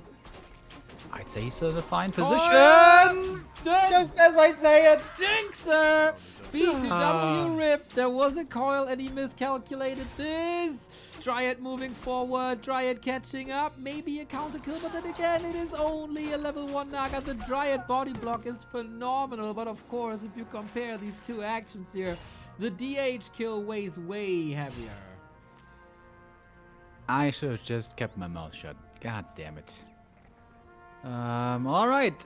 I'd say he's in a fine position. Just as I say it, Jinxer! B2W rip. There was a coil and he miscalculated this. Dryad moving forward, Dryad catching up, maybe a counter kill, but then again, it is only a level 1 Naga. The Dryad body block is phenomenal, but of course, if you compare these two actions here, the DH kill weighs way heavier. I should have just kept my mouth shut. God damn it. Alright.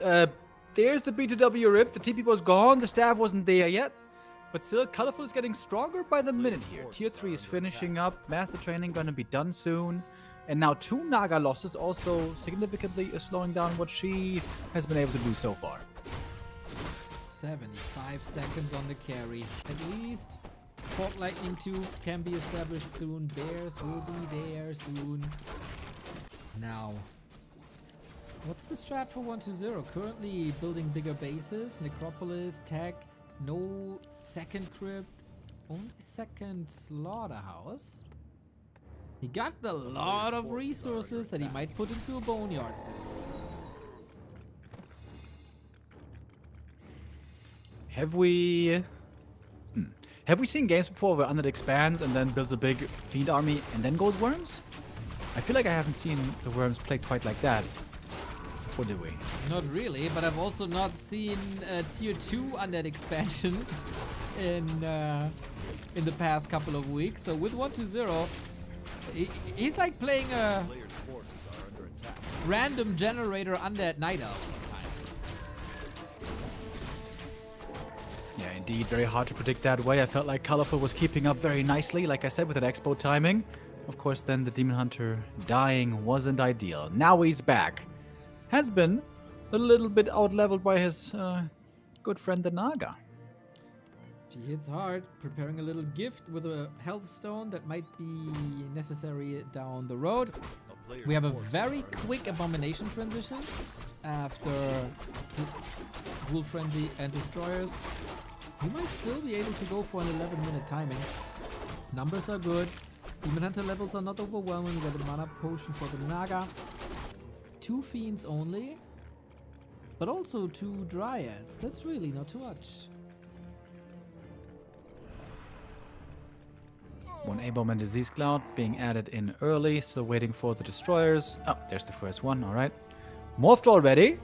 There's the B2W rip. The TP was gone. The staff wasn't there yet. But still, ColorFul is getting stronger by the minute here. Tier 3 is finishing up. Master training gonna be done soon. And now 2 Naga losses also significantly slowing down what she has been able to do so far. 75 seconds on the carry. At least Fog Lightning 2 can be established soon. Bears will be there soon. Now, what's the strat for 1-2-0? Currently building bigger bases. Necropolis, tech, no second crypt, only second slaughterhouse. He got a lot of resources that he might put into a boneyard soon. Have we seen games before where Undead expands and then builds a big Fiend army and then goes Worms? I feel like I haven't seen the Worms play quite like that. Or did we? Not really, but I've also not seen tier 2 Undead expansion in the past couple of weeks. So with 1-2-0, he's like playing a random generator Undead Night Elf sometimes. Yeah, indeed, very hard to predict that way. I felt like ColorFul was keeping up very nicely, like I said, with that expo timing. Of course, then the Demon Hunter dying wasn't ideal. Now he's back. Has been a little bit out-leveled by his good friend the Naga. She hits hard, preparing a little gift with a health stone that might be necessary down the road. We have a very quick Abomination transition after Ghoul Frenzy and Destroyers. He might still be able to go for an 11-minute timing. Numbers are good. Demon Hunter levels are not overwhelming. We got a mana potion for the Naga. 2 Fiends only, but also 2 Dryads. That's really not too much. 1 A-Bomb and Disease Cloud being added in early, still waiting for the Destroyers. Oh, there's the first one, alright. Morphed already.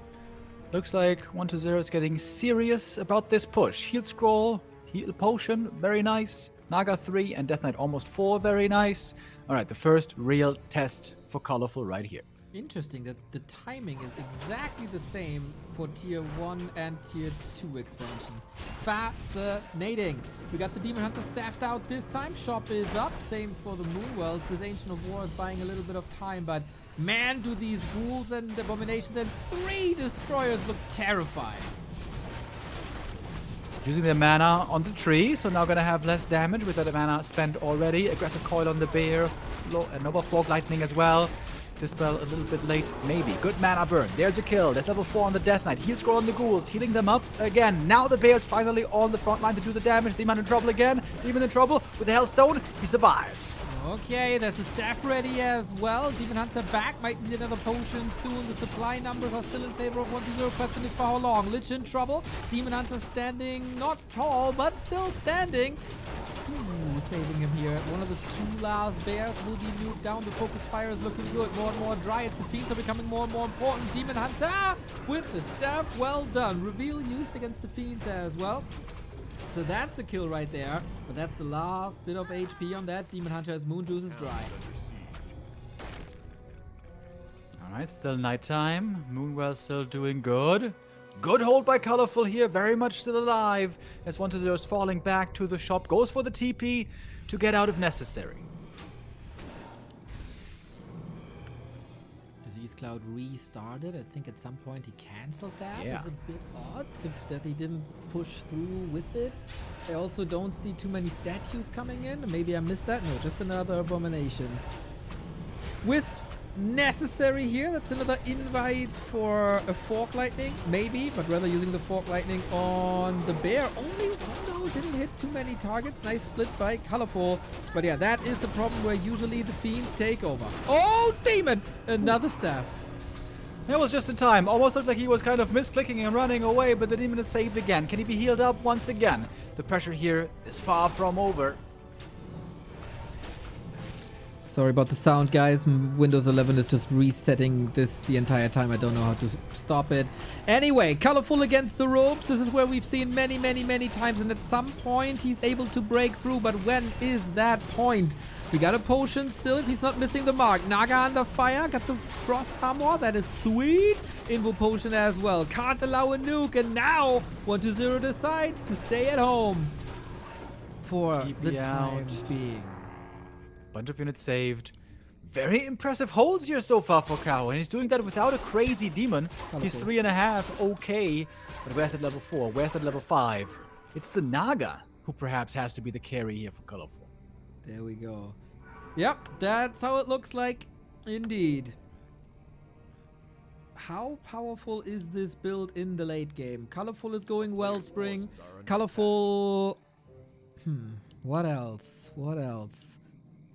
Looks like 1-2-0 is getting serious about this push. Heal Scroll, Heal Potion, very nice. Naga 3 and Death Knight almost 4, very nice. Alright, the first real test for ColorFul right here. Interesting that the timing is exactly the same for tier 1 and tier 2 expansion. Fascinating. We got the Demon Hunter staffed out this time. Shop is up. Same for the Moonwell. This Ancient of War is buying a little bit of time, but man, do these ghouls and abominations and 3 destroyers look terrifying. Using their mana on the tree, so now gonna have less damage with that mana spent already. Aggressive coil on the bear, Nova Fog Lightning as well. Dispel a little bit late, maybe. Good mana burn. There's a kill. There's level 4 on the Death Knight. Heal Scroll on the ghouls, healing them up again. Now the bear's finally on the front line to do the damage. Demon in trouble again. Demon in trouble with the Hellstone. He survives. Okay, there's the staff ready as well. Demon Hunter back. Might need another potion soon. The supply numbers are still in favor of 1-2-0. Question is for how long? Lich in trouble. Demon Hunter standing, not tall, but still standing. Ooh, saving him here. One of the 2 last bears will be nuked down. The focus fire is looking good. More and more Dryads. The Fiends are becoming more and more important. Demon Hunter with the staff. Well done. Reveal used against the Fiends as well. So that's a kill right there. But that's the last bit of HP on that. Demon Hunter as Moon Juice is dry. Alright, still nighttime. Moonwell still doing good. Good hold by ColorFul here, very much still alive. As 1-0 is falling back to the shop, goes for the TP to get out if necessary. Cloud restarted. I think at some point he cancelled that. Yeah. It's a bit odd that he didn't push through with it. I also don't see too many statues coming in. Maybe I missed that. No, just another abomination. Wisps necessary here. That's another invite for a Fork Lightning. Maybe, but rather using the Fork Lightning on the bear. Only one though, didn't hit too many targets. Nice split by ColorFul. But yeah, that is the problem where usually the fiends take over. Oh, demon! Another staff. It was just in time. Almost looked like he was kind of misclicking and running away, but the demon is saved again. Can he be healed up once again? The pressure here is far from over. Sorry about the sound, guys. Windows 11 is just resetting this the entire time. I don't know how to stop it. Anyway, ColorFul against the ropes. This is where we've seen many, many, many times. And at some point, he's able to break through. But when is that point? We got a potion still if he's not missing the mark. Naga under fire. Got the frost armor. That is sweet. Invo potion as well. Can't allow a nuke. And now 1-0 decides to stay at home for the time being. Bunch of units saved. Very impressive holds here so far for Kaho, and he's doing that without a crazy demon. He's 3.5, okay. But where's that level 4? Where's that level 5? It's the Naga who perhaps has to be the carry here for ColorFul. There we go. Yep, that's how it looks like. Indeed. How powerful is this build in the late game? ColorFul is going Wellspring. ColorFul... What else? What else?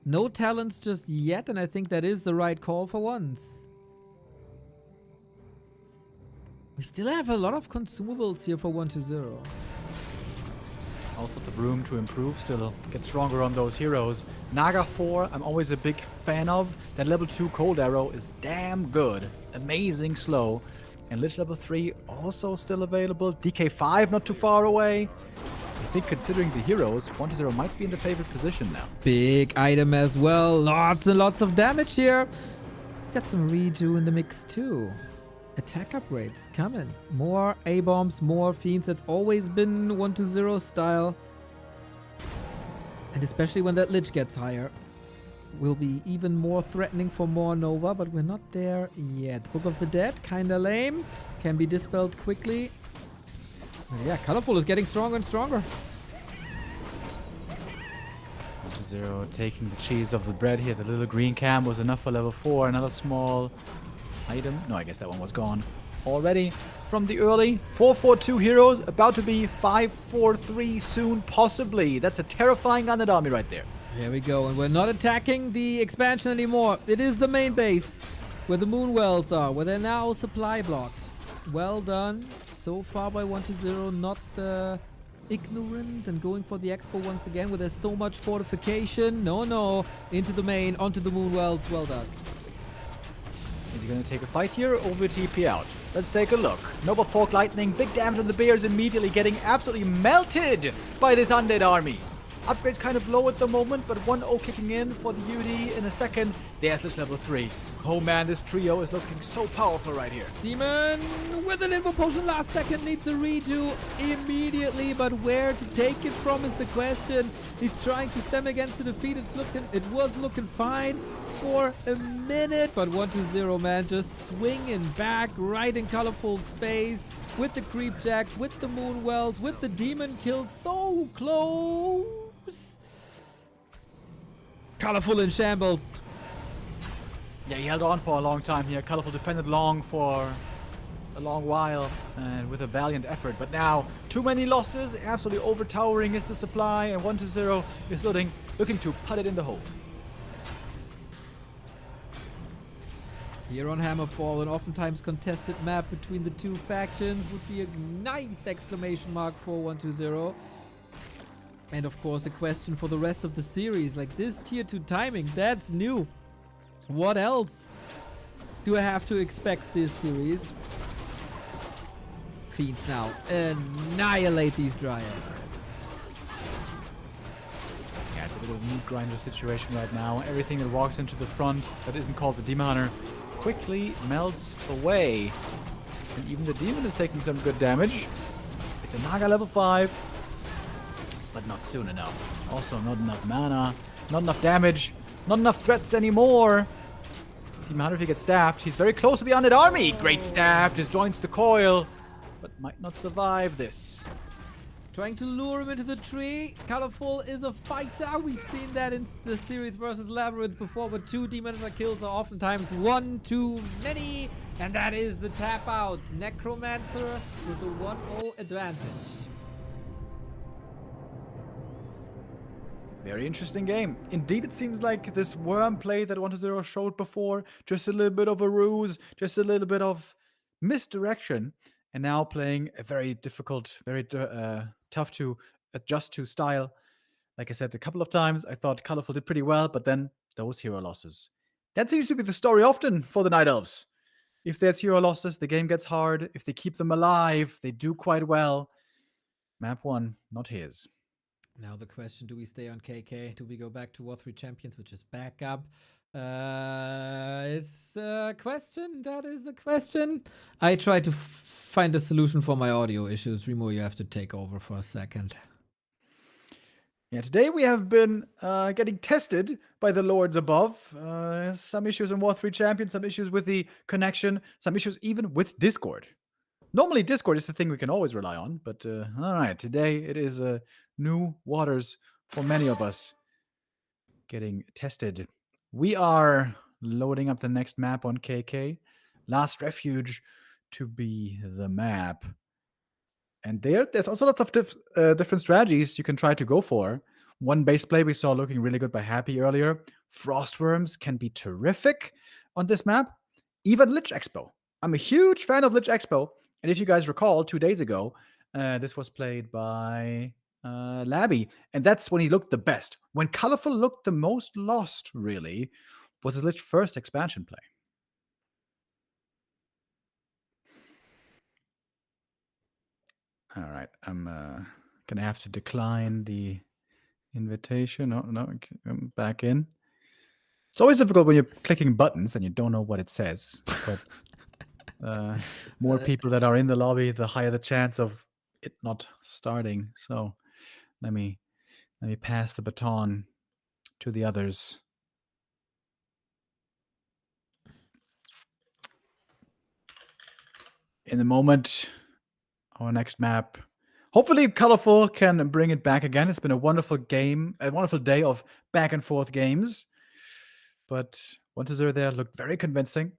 No talents just yet, and I think that is the right call for once. We still have a lot of consumables here for 1-0. All sorts of room to improve still. Get stronger on those heroes. Naga 4, I'm always a big fan of. That level 2 Cold Arrow is damn good. Amazing slow. And Lich level 3 also still available. DK5 not too far away. I think considering the heroes, 1-0 might be in the favored position now. Big item as well. Lots and lots of damage here. Got some redo in the mix too. Attack upgrades coming. More A-bombs, more fiends. That's always been 1-0 style. And especially when that Lich gets higher, will be even more threatening for more Nova, but we're not there yet. Book of the Dead, kinda lame. Can be dispelled quickly. Yeah, ColorFul is getting stronger and stronger. 1-0 taking the cheese off the bread here. The little green cam was enough for level 4. Another small item. No, I guess that one was gone already. From the early 4-4-2 heroes, about to be 5-4-3 soon, possibly. That's a terrifying undead army right there. Here we go, and we're not attacking the expansion anymore. It is the main base, where the moon wells are, where they're now supply blocked. Well done. So far by 1-0, not ignorant and going for the expo once again where there's so much fortification. No, into the main, onto the moon wells. Well done. Is he going to take a fight here or will TP out? Let's take a look. Nova Fork Lightning, big damage on the bears immediately, getting absolutely melted by this undead army. Upgrade's kind of low at the moment, but 1-0 kicking in for the UD in a second. There's this level 3. Oh man, this trio is looking so powerful right here. Demon with an info potion last second needs a redo immediately, but where to take it from is the question. He's trying to stem against the defeat. It was looking fine for a minute, but 1-0, man, just swinging back right in ColorFul space with the creep jack, with the moon wells, with the demon kill so close. ColorFul in shambles. Yeah, he held on for a long time here. ColorFul defended long for a long while and with a valiant effort. But now, too many losses. Absolutely overtowering is the supply, and 1-0 is looking to put it in the hole. Here on Hammerfall, an oftentimes contested map between the two factions would be a nice exclamation mark for 1-0. And of course, a question for the rest of the series. Like this tier 2 timing, that's new. What else do I have to expect this series? Fiends now annihilate these Dryads. Yeah, it's a bit of a meat grinder situation right now. Everything that walks into the front that isn't called the Demon Hunter quickly melts away. And even the demon is taking some good damage. It's a Naga level 5. But not soon enough. Also, not enough mana. Not enough damage. Not enough threats anymore. Team Hunter, if he gets staffed, he's very close to the undead army. Great staff, disjoints the coil, but might not survive this. Trying to lure him into the tree. ColorFul is a fighter. We've seen that in the series versus LabyRinth before, but 2 Demon Hunter kills are oftentimes 1 too many. And that is the tap out. Necromancer with a 1-0 advantage. Very interesting game. Indeed, it seems like this worm play that 1-0 showed before, just a little bit of a ruse, just a little bit of misdirection, and now playing a very difficult, very tough to adjust to style. Like I said a couple of times, I thought ColorFul did pretty well, but then those hero losses. That seems to be the story often for the Night Elves. If there's hero losses, the game gets hard. If they keep them alive, they do quite well. Map 1, not his. Now the question, do we stay on KK? Do we go back to War 3 Champions, which is back up? Is a question. That is the question. I try to find a solution for my audio issues. Remo, you have to take over for a second. Yeah, today we have been getting tested by the lords above. Some issues in War 3 Champions, some issues with the connection, some issues even with Discord. Normally, Discord is the thing we can always rely on, but all right, today it is new waters for many of us getting tested. We are loading up the next map on KK. Last Refuge to be the map. And there's also lots of different strategies you can try to go for. One base play we saw looking really good by Happy earlier. Frostworms can be terrific on this map. Even Lich Expo. I'm a huge fan of Lich Expo. And if you guys recall, 2 days ago, this was played by Labby. And that's when he looked the best. When ColorFul looked the most lost, really, was his Lich first expansion play. All right, I'm gonna have to decline the invitation. Oh, no, I'm back in. It's always difficult when you're clicking buttons and you don't know what it says. But more people that are in the lobby, the higher the chance of it not starting. So let me pass the baton to the others. In the moment, our next map. Hopefully ColorFul can bring it back again. It's been a wonderful game, a wonderful day of back and forth games. But 1-0 there looked very convincing.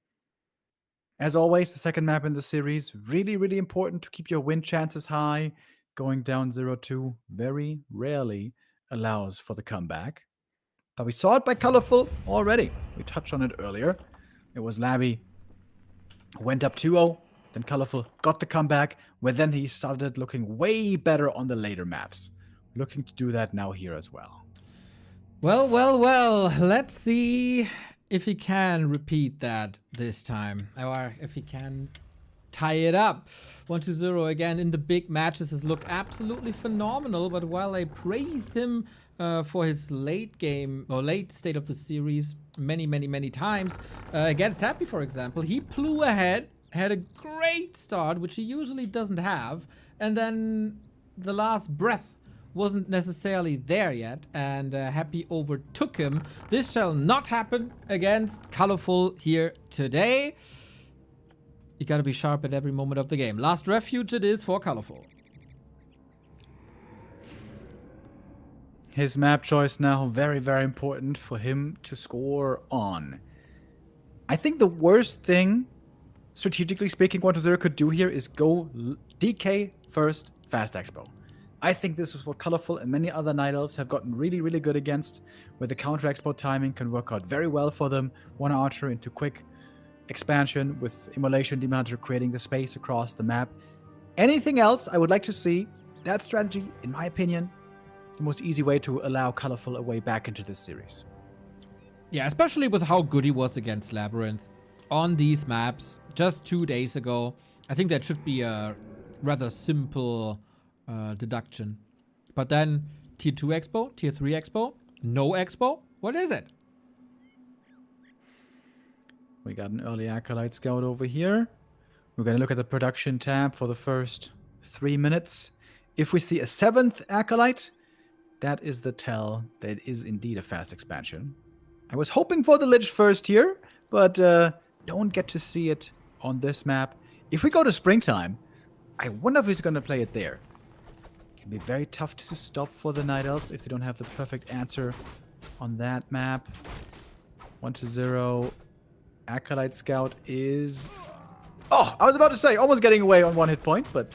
As always, the second map in the series, really, really important to keep your win chances high. Going down 0-2 very rarely allows for the comeback. But we saw it by ColorFul already. We touched on it earlier. It was Labby who went up 2-0. Then ColorFul got the comeback, where then he started looking way better on the later maps. Looking to do that now here as well. Well. Let's see if he can repeat that this time. Or if he can tie it up. 1-0 again in the big matches has looked absolutely phenomenal. But while I praised him for his late game, or late state of the series many times, against Happy, for example, he flew ahead. Had a great start, which he usually doesn't have, and then the last breath wasn't necessarily there yet, and Happy overtook him. This shall not happen against ColorFul here today. You gotta be sharp at every moment of the game. Last Refuge it is for ColorFul. His map choice now very, very important for him to score on. I think the worst thing, strategically speaking, 1-0 could do here is go DK first, fast expo. I think this is what ColorFul and many other Night Elves have gotten really, really good against, where the counter expo timing can work out very well for them. One archer into quick expansion with Immolation Demon Hunter creating the space across the map. Anything else I would like to see, that strategy, in my opinion, the most easy way to allow ColorFul a way back into this series. Yeah, especially with how good he was against LabyRinth on these maps just 2 days ago. I think that should be a rather simple deduction. But then tier 2 expo, tier 3 expo, no expo. What is it? We got an early Acolyte Scout over here. We're going to look at the production tab for the first 3 minutes. If we see a 7th Acolyte, that is the tell that it is indeed a fast expansion. I was hoping for the Lich first here, but don't get to see it on this map. If we go to springtime, I wonder if he's going to play it there. Can be very tough to stop for the Night Elves if they don't have the perfect answer on that map. 1-0. Acolyte Scout is... Oh, I was about to say, almost getting away on 1 hit point, but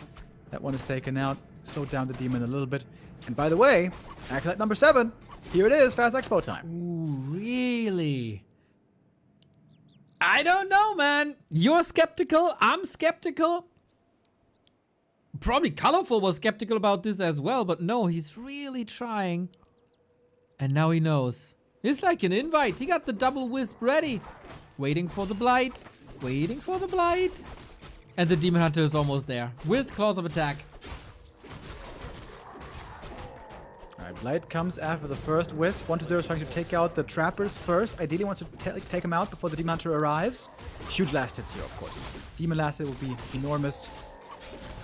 that one is taken out. Slowed down the demon a little bit. And by the way, Acolyte number 7. Here it is, fast expo time. Ooh, really? I don't know, man. You're skeptical. I'm skeptical. Probably ColorFul was skeptical about this as well, but no, he's really trying. And now he knows. It's like an invite. He got the double wisp ready. Waiting for the blight. Waiting for the blight. And the Demon Hunter is almost there with Claws of Attack. Alright, Blight comes after the first wisp. 1-0 is trying to take out the trappers first. Ideally wants to take him out before the Demon Hunter arrives. Huge last hits here, of course. Demon last hit will be enormous.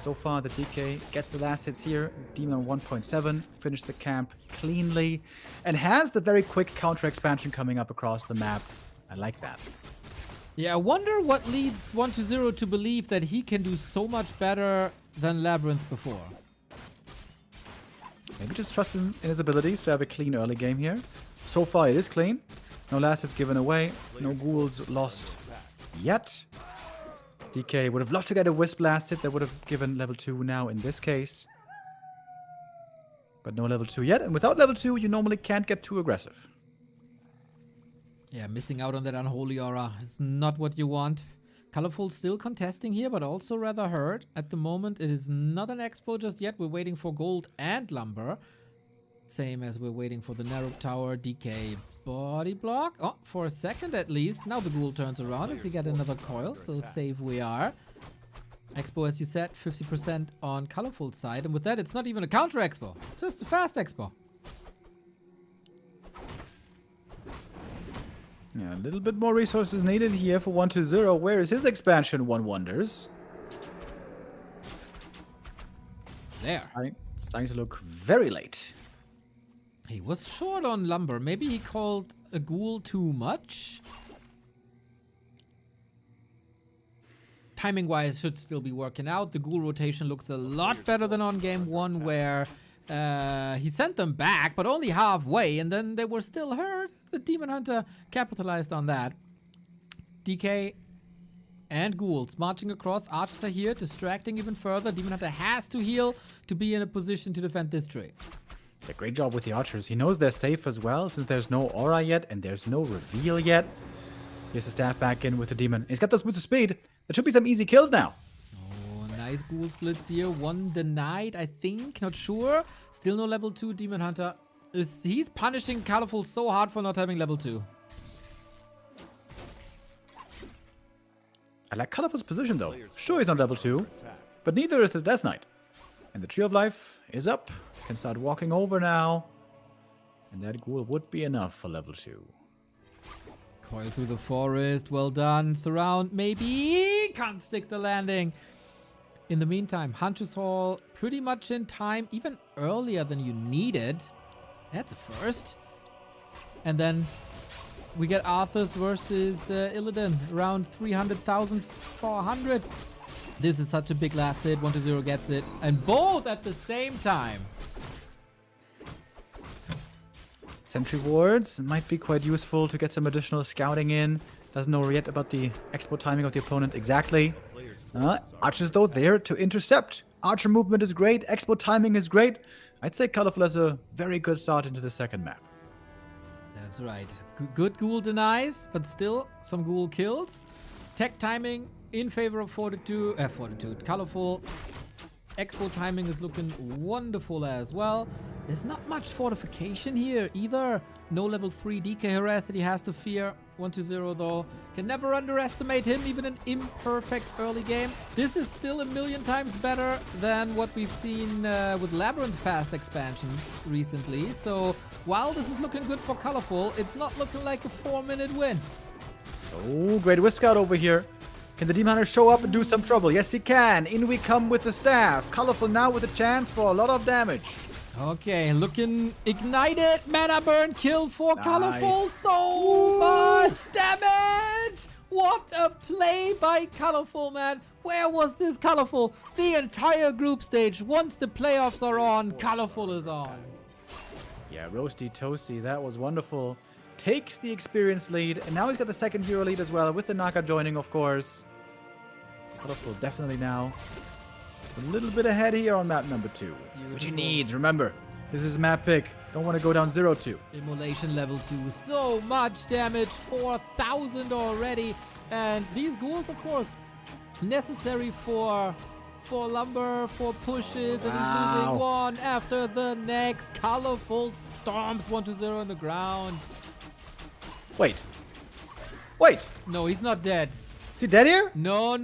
So far, the DK gets the last hits here. Demon on 1.7, finished the camp cleanly, and has the very quick counter expansion coming up across the map. I like that. Yeah, I wonder what leads 1-0 to believe that he can do so much better than LabyRinth before. Maybe just trusts in his abilities to have a clean early game here. So far, it is clean. No last hits given away. No ghouls lost yet. DK would have loved to get a wisp last hit. That would have given level 2 now in this case. But no level 2 yet. And without level 2, you normally can't get too aggressive. Yeah, missing out on that unholy aura is not what you want. ColorFul still contesting here, but also rather hurt. At the moment, it is not an expo just yet. We're waiting for gold and lumber. Same as we're waiting for the narrow tower. DK body block. Oh, for a second at least. Now the ghoul turns around as he got another coil, so safe we are. Expo, as you said, 50% on ColorFul's side. And with that, it's not even a counter expo. It's just a fast expo. Yeah, a little bit more resources needed here for 1-0. Where is his expansion, one wonders? There. Starting to look very late. He was short on lumber. Maybe he called a ghoul too much. Timing-wise, should still be working out. The ghoul rotation looks a lot better than on game 1, where he sent them back, but only halfway, and then they were still hurt. The Demon Hunter capitalized on that. DK and ghouls marching across. Archers are here, distracting even further. Demon Hunter has to heal to be in a position to defend this tree. Yeah, great job with the archers. He knows they're safe as well, since there's no aura yet and there's no reveal yet. He has to staff back in with the demon. He's got those boots of speed. There should be some easy kills now. Oh, nice ghoul splits here. One denied, I think. Not sure. Still no level 2 Demon Hunter. He's punishing ColorFul so hard for not having level 2. I like ColorFul's position though. Sure, he's on level 2, but neither is the Death Knight. And the Tree of Life is up. Can start walking over now. And that ghoul would be enough for level 2. Coil through the forest. Well done. Surround. Maybe. Can't stick the landing. In the meantime, Hunter's Hall pretty much in time. Even earlier than you needed. That's a first. And then we get Arthur's versus Illidan. Around 300,400. This is such a big last hit. 1-0 gets it. And both at the same time. Sentry wards might be quite useful to get some additional scouting in. Doesn't know yet about the expo timing of the opponent exactly. Archers though there to intercept. Archer movement is great. Expo timing is great. I'd say ColorFul has a very good start into the second map. That's right. Good ghoul denies, but still some ghoul kills. Tech timing in favor of Fortitude. ColorFul. Expo timing is looking wonderful as well. There's not much fortification here either. No level 3 DK harass that he has to fear. 1-0 though. Can never underestimate him, even an imperfect early game. This is still a million times better than what we've seen with LabyRinth fast expansions recently. So while this is looking good for ColorFul, it's not looking like a 4-minute win. Oh, great Wisp Scout over here. Can the Demon Hunter show up and do some trouble? Yes, he can. In we come with the staff. ColorFul now with a chance for a lot of damage. Okay, looking ignited. Mana burn kill for Nice. ColorFul. So much damage. What a play by ColorFul, man. Where was this ColorFul? The entire group stage. Once the playoffs are on, ColorFul is on. Yeah, Roasty Toasty, that was wonderful. Takes the experience lead, and now he's got the second hero lead as well, with the Naka joining, of course. ColorFul definitely now a little bit ahead here on map number 2. Which he needs, remember. This is map pick. Don't want to go down 0-2. Immolation level 2. So much damage. 4,000 already. And these ghouls, of course, necessary for lumber, for pushes. And he's losing one after the next. ColorFul storms 1-0 on the ground. Wait. No, he's not dead. Is he dead here? No.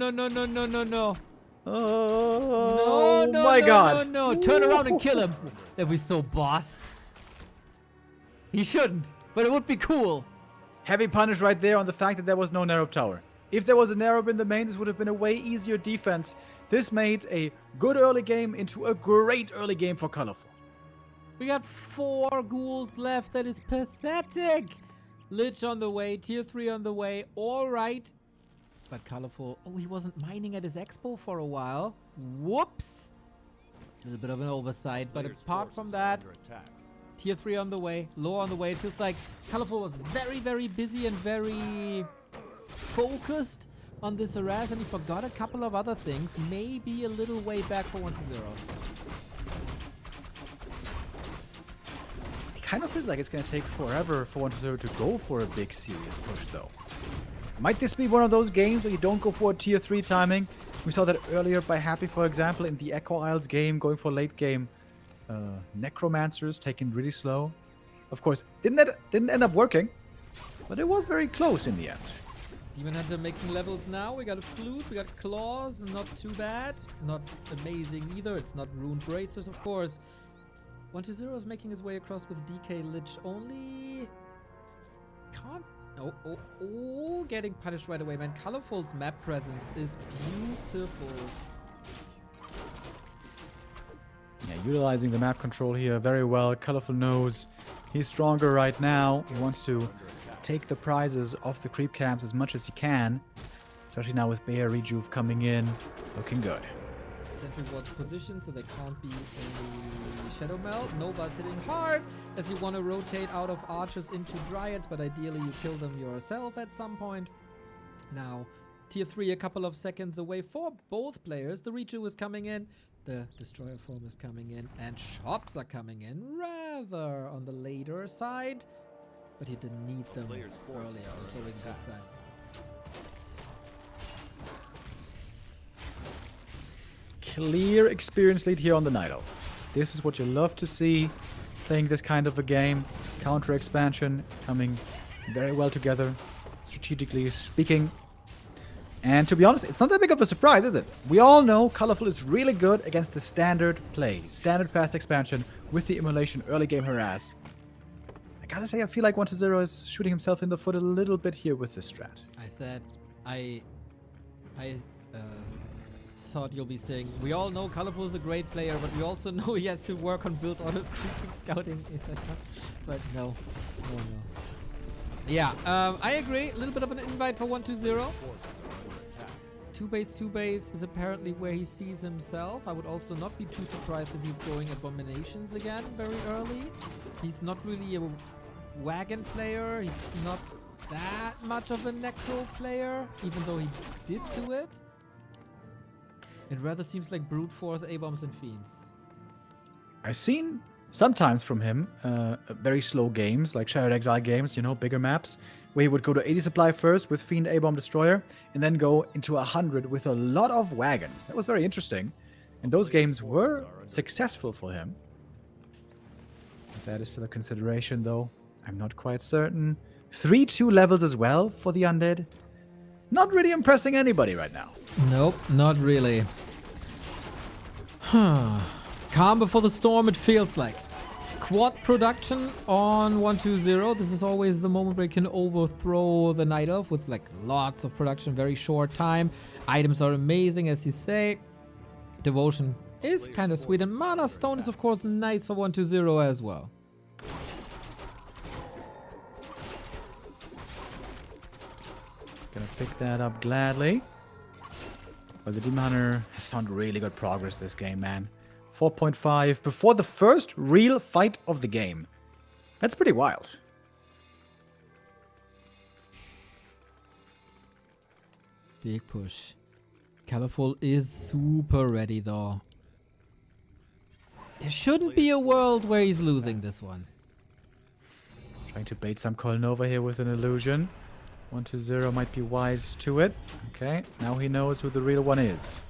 Oh, No, my God. No. Turn around and kill him. That'd be so boss. He shouldn't, but it would be cool. Heavy punish right there on the fact that there was no Narrow Tower. If there was a Narrow in the main, this would have been a way easier defense. This made a good early game into a great early game for ColorFul. We got 4 ghouls left. That is pathetic. Lich on the way, tier 3 on the way. All right. But ColorFul, oh, he wasn't mining at his expo for a while. Whoops. A little bit of an oversight, but Player's apart from forces are that, under attack. tier 3 on the way, low on the way. It feels like ColorFul was very, very busy and very focused on this harass, and he forgot a couple of other things. Maybe a little way back for 1-0. It kind of feels like it's going to take forever for 1-0 to go for a big serious push, though. Might this be one of those games where you don't go for a tier 3 timing? We saw that earlier by Happy, for example, in the Echo Isles game, going for late game. Necromancers taking really slow. Of course, didn't end up working, but it was very close in the end. Demon Hunter making levels now. We got a flute, we got claws, not too bad. Not amazing either. It's not ruined bracers, of course. 1-0 is making his way across with DK Lich only. Can't. Oh, getting punished right away, man. ColorFul's map presence is beautiful. Yeah, utilizing the map control here very well. ColorFul knows he's stronger right now. He wants to take the prizes off the creep camps as much as he can. Especially now with Bear Rejuve coming in. Looking good. Sentry wards position so there can't be any shadow melt. Nova's hitting hard as you want to rotate out of archers into dryads, but ideally you kill them yourself at some point. Now, tier 3 a couple of seconds away for both players. The Rejuve is coming in, the Destroyer form is coming in, and shops are coming in rather on the later side. But he didn't need them earlier, so it's always a good sign. Clear experience lead here on the Night Elf. This is what you love to see, playing this kind of a game. Counter expansion coming very well together, strategically speaking. And to be honest, it's not that big of a surprise, is it? We all know ColorFul is really good against the standard play, standard fast expansion with the immolation early game harass. I gotta say, I feel like 1-0 is shooting himself in the foot a little bit here with this strat. I thought you'll be saying, we all know ColorFul is a great player, but we also know he has to work on build autos, creeping, scouting, etc. But no. Yeah, I agree. A little bit of an invite for 1-0. 2 base is apparently where he sees himself. I would also not be too surprised if he's going Abominations again very early. He's not really a wagon player. He's not that much of a Necro player, even though he did do it. It rather seems like brute force, A-bombs, and fiends. I've seen sometimes from him very slow games, like Shattered Exile games, you know, bigger maps, where he would go to 80 supply first with Fiend A-bomb Destroyer, and then go into 100 with a lot of wagons. That was very interesting. And those games were successful for him. If that is still a consideration, though, I'm not quite certain. 3-2 levels as well for the Undead. Not really impressing anybody right now. Nope, not really. Calm before the storm, it feels like. quad production on 120. This is always the moment where you can overthrow the Night Elf with like lots of production, very short time. Items are amazing, as you say. Devotion is kind of sweet, and Mana Stone is of course nice for 120 as well. Gonna pick that up gladly. But the Demon Hunter has found really good progress this game, man. 4.5 before the first real fight of the game. That's pretty wild. Big push. ColorFul is super ready though. There shouldn't be a world where he's losing this one. Trying to bait some Nova here with an illusion. 120 might be wise to it. Okay, now he knows who the real one is.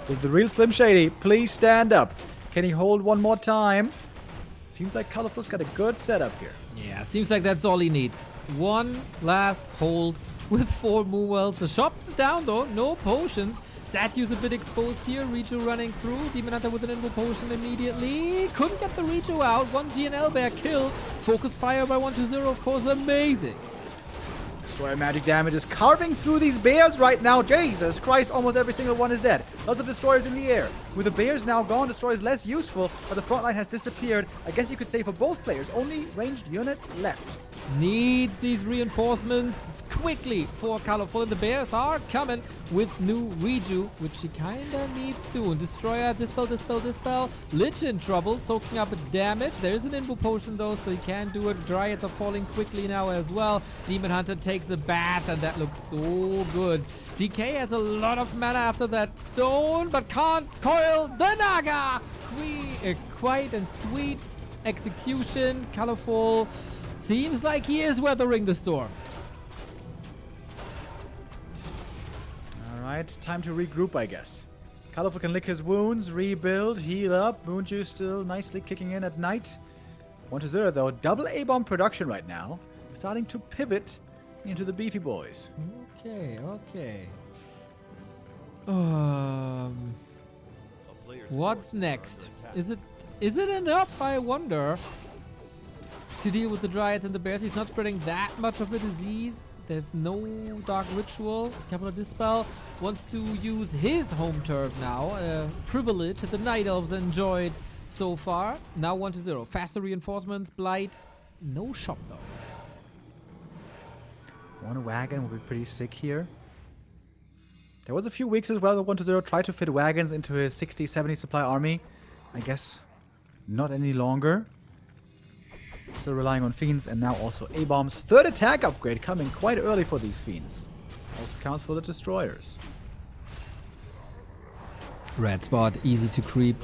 Is the real Slim Shady? Please stand up. Can he hold one more time? Seems like ColorFul's got a good setup here. Yeah, seems like that's all he needs. One last hold with 4 move wells. The shop is down though, no potions. Statue's a bit exposed here. Rijo running through. Demon Hunter with an invo potion immediately. Couldn't get the Rijo out. 1 GNL bear killed. Focus fire by 120, of course, amazing. Destroyer magic damage is carving through these bears right now. Jesus Christ, almost every single one is dead. Lots of destroyers in the air. With the bears now gone, destroyers less useful, but the front line has disappeared. I guess you could say for both players, only ranged units left. Needs these reinforcements quickly for ColorFul. The bears are coming with new Riju, which he kinda needs soon. Destroyer, dispel, dispel, dispel. Lich in trouble, soaking up damage. There's an invo potion though, so he can do it. Dryads are falling quickly now as well. Demon Hunter takes a bath, and that looks so good. DK has a lot of mana after that stone, but can't coil the Naga. Quiet and sweet execution. ColorFul seems like he is weathering the storm. Alright, time to regroup, I guess. ColorFul can lick his wounds, rebuild, heal up. Moon Juice still nicely kicking in at night. 120 though, double A-bomb production right now. Starting to pivot into the beefy boys. Okay, okay. A player's What's forces are next? under attack. Is it enough, I wonder, to deal with the Dryads and the Bears? He's not spreading that much of a disease. There's no Dark Ritual. Kepler Dispel wants to use his home turf now. Privilege that the Night Elves enjoyed so far. Now 120. Faster reinforcements, Blight. No shop though. One wagon will be pretty sick here. There was a few weeks as well where 120 tried to fit wagons into his 60-70 supply army. I guess not any longer. Still relying on Fiends, and now also A-Bomb's third attack upgrade coming quite early for these Fiends. Also counts for the Destroyers. Red spot, easy to creep.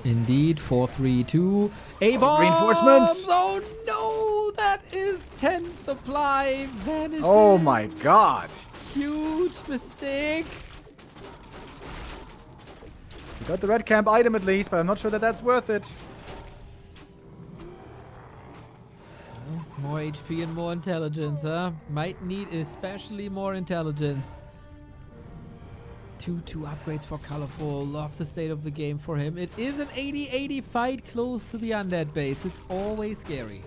Indeed, 4-3-2. A-Bombs! Reinforcements! Oh no! That is 10 supply vanishing. Oh my god! Huge mistake. We got the red camp item at least, but I'm not sure that that's worth it. More HP and more intelligence, huh? Might need especially more intelligence. 2 upgrades for ColorFul. Love the state of the game for him. It is an 80-80 fight close to the undead base. It's always scary.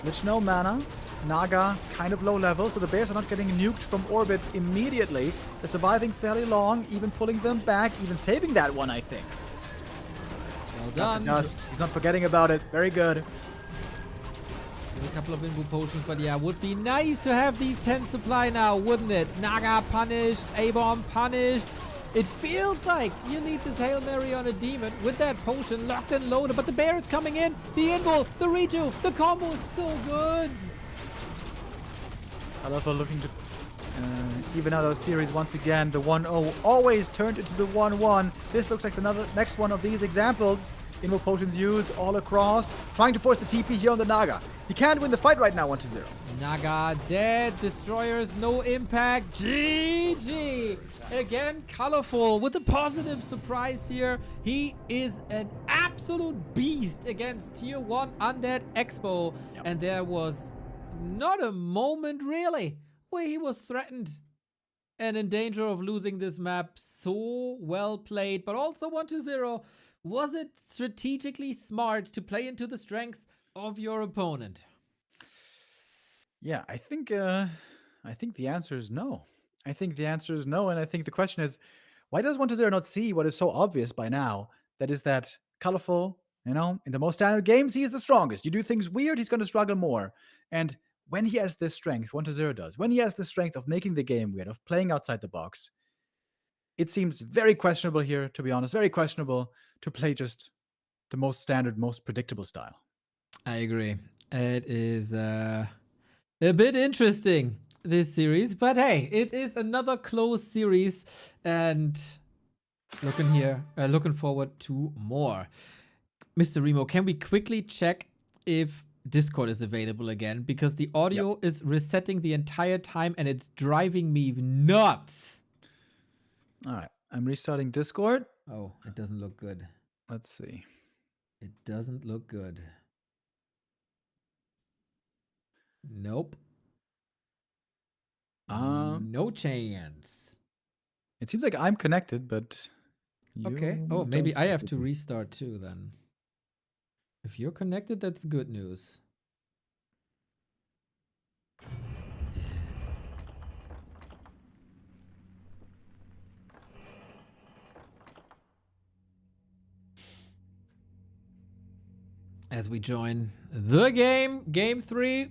Lich no mana. Naga kind of low level, so the bears are not getting nuked from orbit immediately. They're surviving fairly long, even pulling them back, even saving that one, I think. Well Got done. the dust. He's not forgetting about it. Very good. Still a couple of invo potions, but yeah, would be nice to have these 10 supply now, wouldn't it? Naga punished, A-Bomb punished. It feels like you need this Hail Mary on a demon with that potion locked and loaded, but the bear is coming in. The invo, the reju, the combo is so good. ColorFul looking to even out our series once again. The 1-0 always turned into the 1-1. This looks like the next one of these examples. Invo potions used all across. Trying to force the TP here on the Naga. He can't win the fight right now, 1-0. Naga dead. Destroyers, no impact. GG. Again, ColorFul with a positive surprise here. He is an absolute beast against Tier 1 Undead Expo. Yep. And there was not a moment really where he was threatened and in danger of losing this map. So well played, but also 1-0 Was it strategically smart to play into the strength of your opponent? Yeah, I think the answer is no. I think the answer is no, and I think the question is, why does 1-0 not see what is so obvious by now? That is that ColorFul, in the most standard games, he is the strongest. You do things weird, he's going to struggle more. And when he has this strength, 1-0 does, when he has the strength of making the game weird, of playing outside the box, it seems very questionable here, to be honest, very questionable to play just the most standard, most predictable style. I agree. It is a bit interesting, this series, but hey, it is another close series, and looking forward to more. Mr. Remo, can we quickly check if Discord is available again? Because the audio is resetting the entire time and it's driving me nuts. All right, I'm restarting Discord. Oh, it doesn't look good. Let's see. It doesn't look good. Nope. No chance. It seems like I'm connected, but Okay. you Oh, maybe don't I seem have to to be. restart too then. If you're connected, that's good news. As we join the game 3.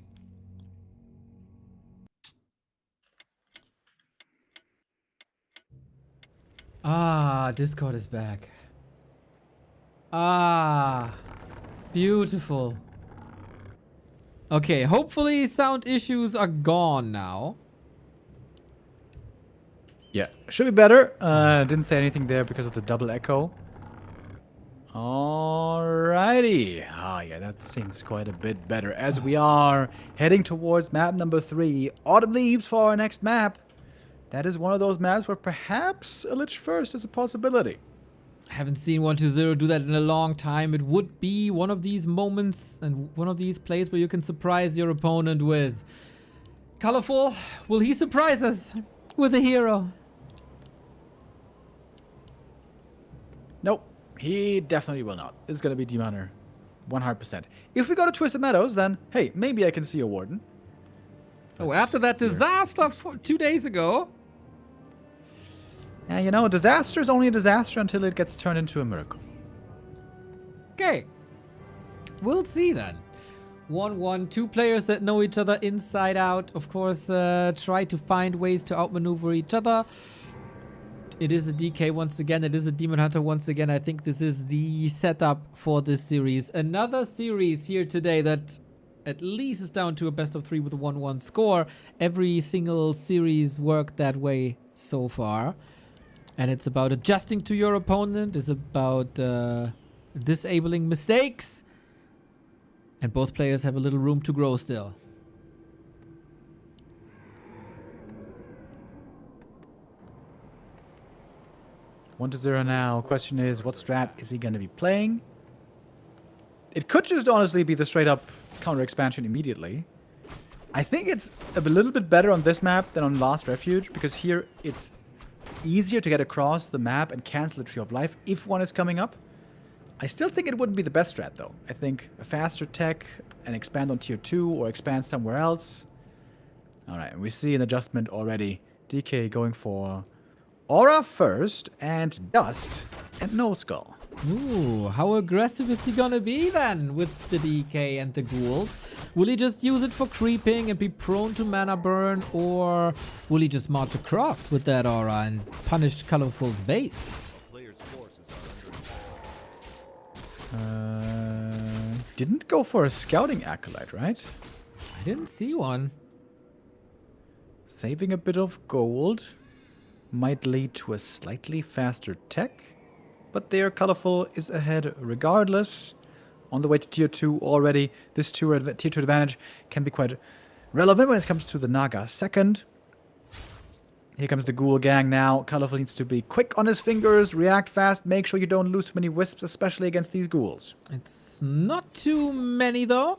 Ah, Discord is back. Ah, beautiful. Okay, hopefully sound issues are gone now. Yeah, should be better. Didn't say anything there because of the double echo. Alrighty. Ah, yeah, that seems quite a bit better. As we are heading towards map number 3, Autumn Leaves for our next map. That is one of those maps where perhaps a Lich First is a possibility. Haven't seen 1-0 do that in a long time. It would be one of these moments and one of these plays where you can surprise your opponent with. ColorFul, will he surprise us with a hero? Nope, he definitely will not. It's going to be Demoner, 100%. If we go to Twisted Meadows, then, hey, maybe I can see a Warden. Oh, after that disaster 2 days ago. Yeah, disaster is only a disaster until it gets turned into a miracle. Okay. We'll see then. 1-1, two players that know each other inside out. Of course, try to find ways to outmaneuver each other. It is a DK once again. It is a Demon Hunter once again. I think this is the setup for this series. Another series here today that at least is down to a best of 3 with a 1-1 score. Every single series worked that way so far. And it's about adjusting to your opponent. It's about disabling mistakes. And both players have a little room to grow still. One to 0 now. Question is, what strat is he going to be playing? It could just honestly be the straight up counter expansion immediately. I think it's a little bit better on this map than on Last Refuge, because here it's easier to get across the map and cancel the Tree of Life if one is coming up. I still think it wouldn't be the best strat though. I think a faster tech and expand on tier 2 or expand somewhere else. Alright, we see an adjustment already. DK going for Aura first and Dust and No Skull. Ooh, how aggressive is he gonna be then with the DK and the ghouls? Will he just use it for creeping and be prone to mana burn, or will he just march across with that aura and punish ColorFul's base? Players' forces are under attack. Didn't go for a Scouting Acolyte, right? I didn't see one. Saving a bit of gold might lead to a slightly faster tech, but there ColorFul is ahead regardless. On the way to tier 2 already. This tier 2 advantage can be quite relevant when it comes to the Naga second. Here comes the Ghoul Gang now. ColorFul needs to be quick on his fingers, react fast, make sure you don't lose too many wisps, especially against these ghouls. It's not too many though.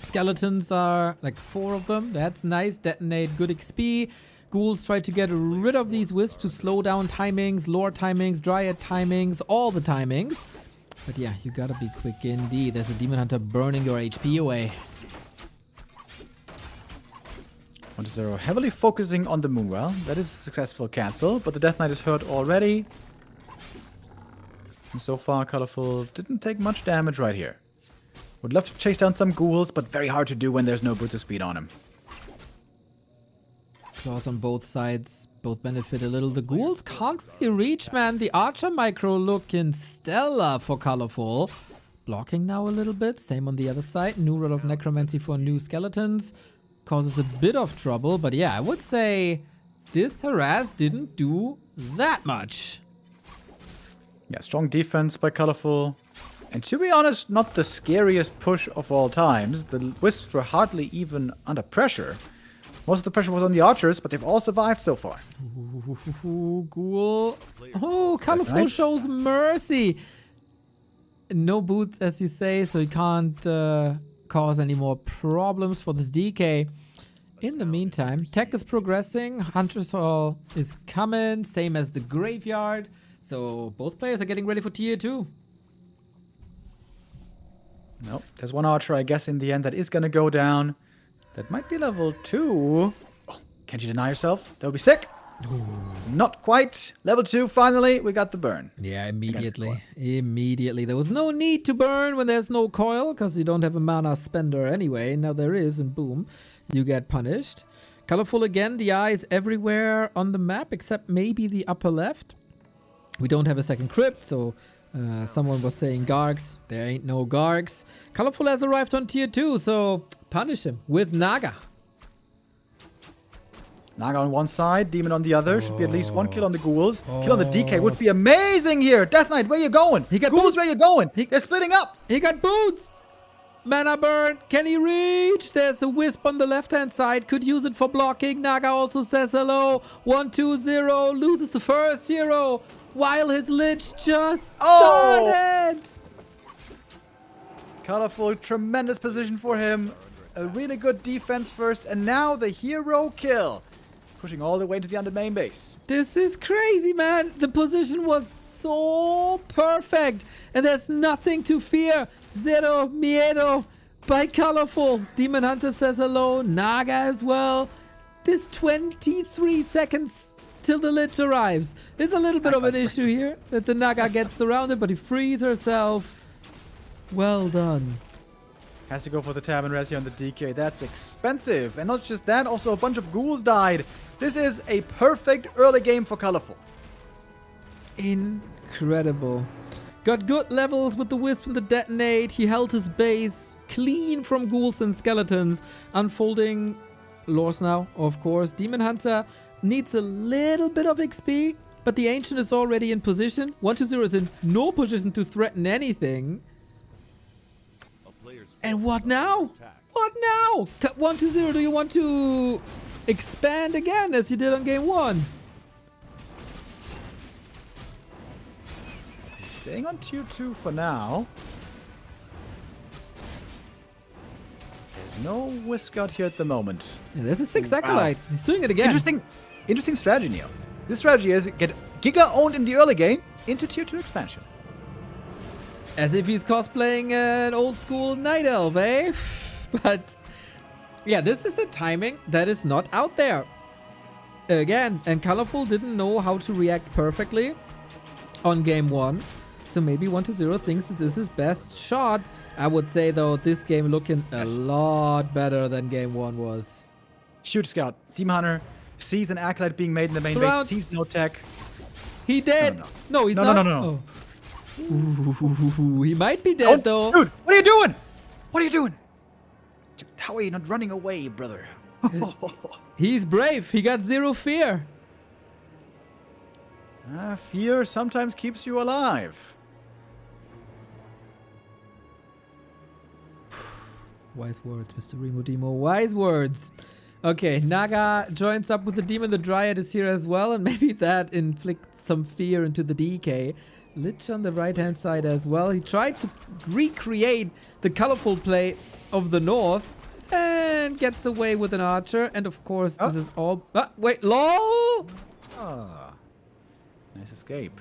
Skeletons are like 4 of them. That's nice. Detonate, good XP. Ghouls try to get rid of these wisps to slow down timings, lore timings, dryad timings, all the timings. But yeah, you gotta be quick indeed. There's a Demon Hunter burning your HP away. 1-0 heavily focusing on the Moonwell. That is a successful cancel, but the Death Knight is hurt already. And so far, ColorFul didn't take much damage right here. Would love to chase down some ghouls, but very hard to do when there's no boots of speed on him. Claws on both sides, both benefit a little. The ghouls can't really reach, man. The Archer micro looking stellar for ColorFul. Blocking now a little bit, same on the other side. New Rod of Necromancy for new skeletons. Causes a bit of trouble, but yeah, I would say this harass didn't do that much. Yeah, strong defense by ColorFul. And to be honest, not the scariest push of all times. The Wisps were hardly even under pressure. Most of the pressure was on the Archers, but they've all survived so far. Ooh, ghoul. Oh, ColorFul shows mercy. No boots, as you say, so he can't cause any more problems for this DK. In the meantime, tech is progressing. Hunter's Hall is coming, same as the Graveyard. So both players are getting ready for tier 2. Nope, there's one Archer, I guess, in the end that is going to go down. That might be level 2. Oh, can't you deny yourself? That would be sick. Ooh. Not quite. Level 2, finally, we got the burn. Yeah, immediately. Immediately. There was no need to burn when there's no coil, because you don't have a mana spender anyway. Now there is, and boom, you get punished. ColorFul again, the eye is everywhere on the map, except maybe the upper left. We don't have a second crypt, so someone was saying Gargs. There ain't no Gargs. ColorFul has arrived on tier 2, so punish him with Naga. Naga on one side, Demon on the other. Should be at least one kill on the ghouls. Kill on the DK would be amazing here. Death Knight, where you going? He got ghouls, boots. where you going? They're splitting up. He got boots. Mana burn. Can he reach? There's a wisp on the left-hand side. Could use it for blocking. Naga also says hello. 1-2-0. Loses the first hero while his Lich just started. ColorFul, tremendous position for him. A really good defense first, and now the hero kill. Pushing all the way into the under main base. This is crazy, man. The position was so perfect, and there's nothing to fear. Zero miedo by ColorFul. Demon Hunter says hello. Naga as well. This 23 seconds till the Lich arrives. There's a little bit of an issue here that the Naga gets surrounded, but he frees herself. Well done. Has to go for the Tavern Res here on the DK. That's expensive. And not just that, also a bunch of ghouls died. This is a perfect early game for ColorFul. Incredible. Got good levels with the Wisp and the Detonate. He held his base clean from ghouls and skeletons. Unfolding lores now, of course. Demon Hunter needs a little bit of XP, but the Ancient is already in position. 1-2-0 is in no position to threaten anything. And what now? What now? 1-2-0, do you want to expand again as you did on game 1? Staying on tier 2 for now. There's no Whisk out here at the moment. Yeah, there's a 6 Acolyte. He's doing it again. Interesting strategy, Neo. This strategy is get Giga owned in the early game into tier 2 expansion. As if he's cosplaying an old school Night Elf, eh? But yeah, this is a timing that is not out there. Again, and ColorFul didn't know how to react perfectly on game 1. So maybe 1-2-0 thinks this is his best shot. I would say, though, this game looking a lot better than game 1 was. Huge scout. Demon Hunter sees an Acolyte being made in the main base, sees no tech. He dead. No, he's not. No. Oh. Ooh, he might be dead, though. Dude, what are you doing? What are you doing? Dude, how are you not running away, brother? He's brave. He got 0 fear. Fear sometimes keeps you alive. Wise words, Mr. Remo Demo. Wise words. Okay, Naga joins up with the Demon. The Dryad is here as well, and maybe that inflicts some fear into the DK. Lich on the right-hand side as well. He tried to recreate the ColorFul play of the North, and and gets away with an archer. And of course, this is all... wait, lol! Ah, nice escape.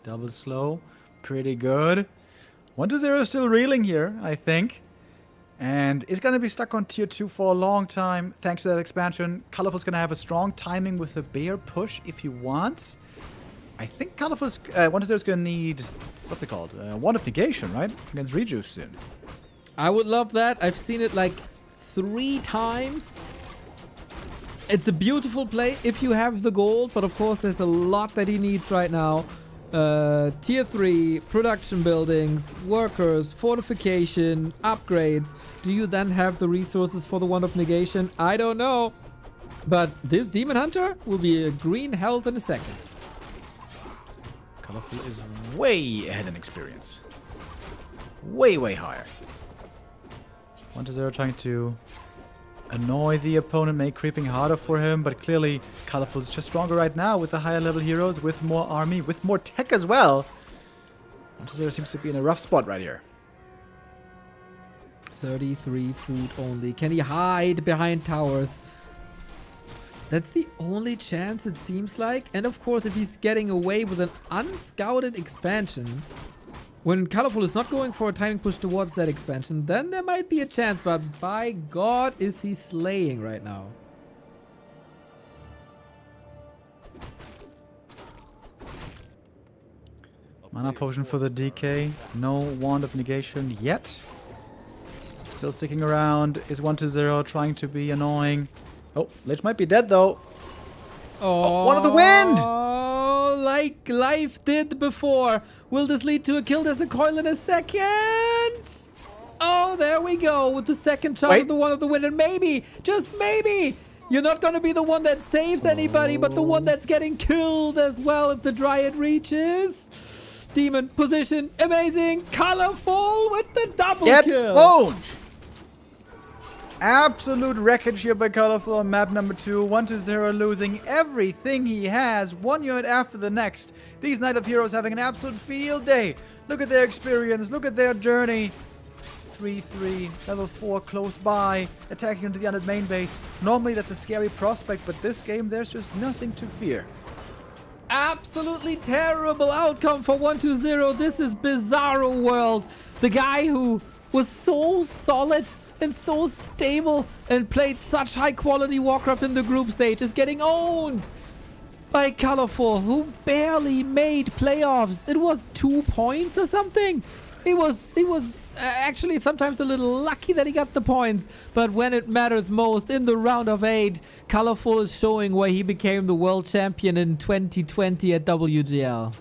Double slow. Pretty good. 1-0 is still reeling here, I think. And it's going to be stuck on tier 2 for a long time, thanks to that expansion. ColorFul's going to have a strong timing with the bear push if he wants. I think ColorFul's 1-0 is going to need, what's it called? Wand of Negation, right? Against Rejuice soon. I would love that. I've seen it like 3 times. It's a beautiful play if you have the gold, but of course there's a lot that he needs right now. Tier 3, production buildings, workers, fortification, upgrades. Do you then have the resources for the Wand of Negation? I don't know. But this Demon Hunter will be a green health in a second. ColorFul is way ahead in experience. Way higher. 1-0 trying to annoy the opponent, make creeping harder for him, but clearly ColorFul is just stronger right now with the higher level heroes, with more army, with more tech as well. 1-0 seems to be in a rough spot right here. 33 food only. Can he hide behind towers? That's the only chance it seems like. And of course, if he's getting away with an unscouted expansion, when ColorFul is not going for a timing push towards that expansion, then there might be a chance, but by God is he slaying right now. Mana potion for the DK. No Wand of Negation yet. Still sticking around. Is 1-0 trying to be annoying. Oh, Lich might be dead though. Oh, One of the wind! Like life did before. Will this lead to a kill? There's a coil in a second. Oh, there we go with the second shot of the One of the Wind. And maybe, just maybe, you're not going to be the one that saves anybody, but the one that's getting killed as well if the Dryad reaches. Demon position, amazing. ColorFul with the double kill. Owned. Absolute wreckage here by ColorFul on map number 2. 1-0 losing everything he has, one unit after the next. These Knight of Heroes having an absolute field day. Look at their experience, look at their journey. 3-3, level 4 close by, attacking into the undead main base. Normally that's a scary prospect, but this game there's just nothing to fear. Absolutely terrible outcome for 1-0. This is Bizarro World. The guy who was so solid and so stable and played such high quality Warcraft in the group stage is getting owned by ColorFul, who barely made playoffs. It was 2 points or something. He was actually sometimes a little lucky that he got the points, but when it matters most in the round of 8, ColorFul is showing why he became the world champion in 2020 at WGL.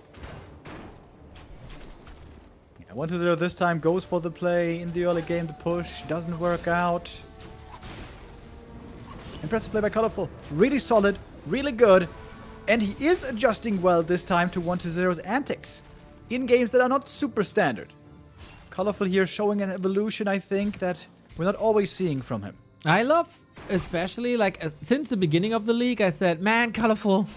1-0 this time goes for the play in the early game. The push doesn't work out. Impressive play by ColorFul. Really solid, really good. And he is adjusting well this time to 1-0's antics in games that are not super standard. ColorFul here showing an evolution, I think, that we're not always seeing from him. I love, especially, like, since the beginning of the league, I said, man, ColorFul,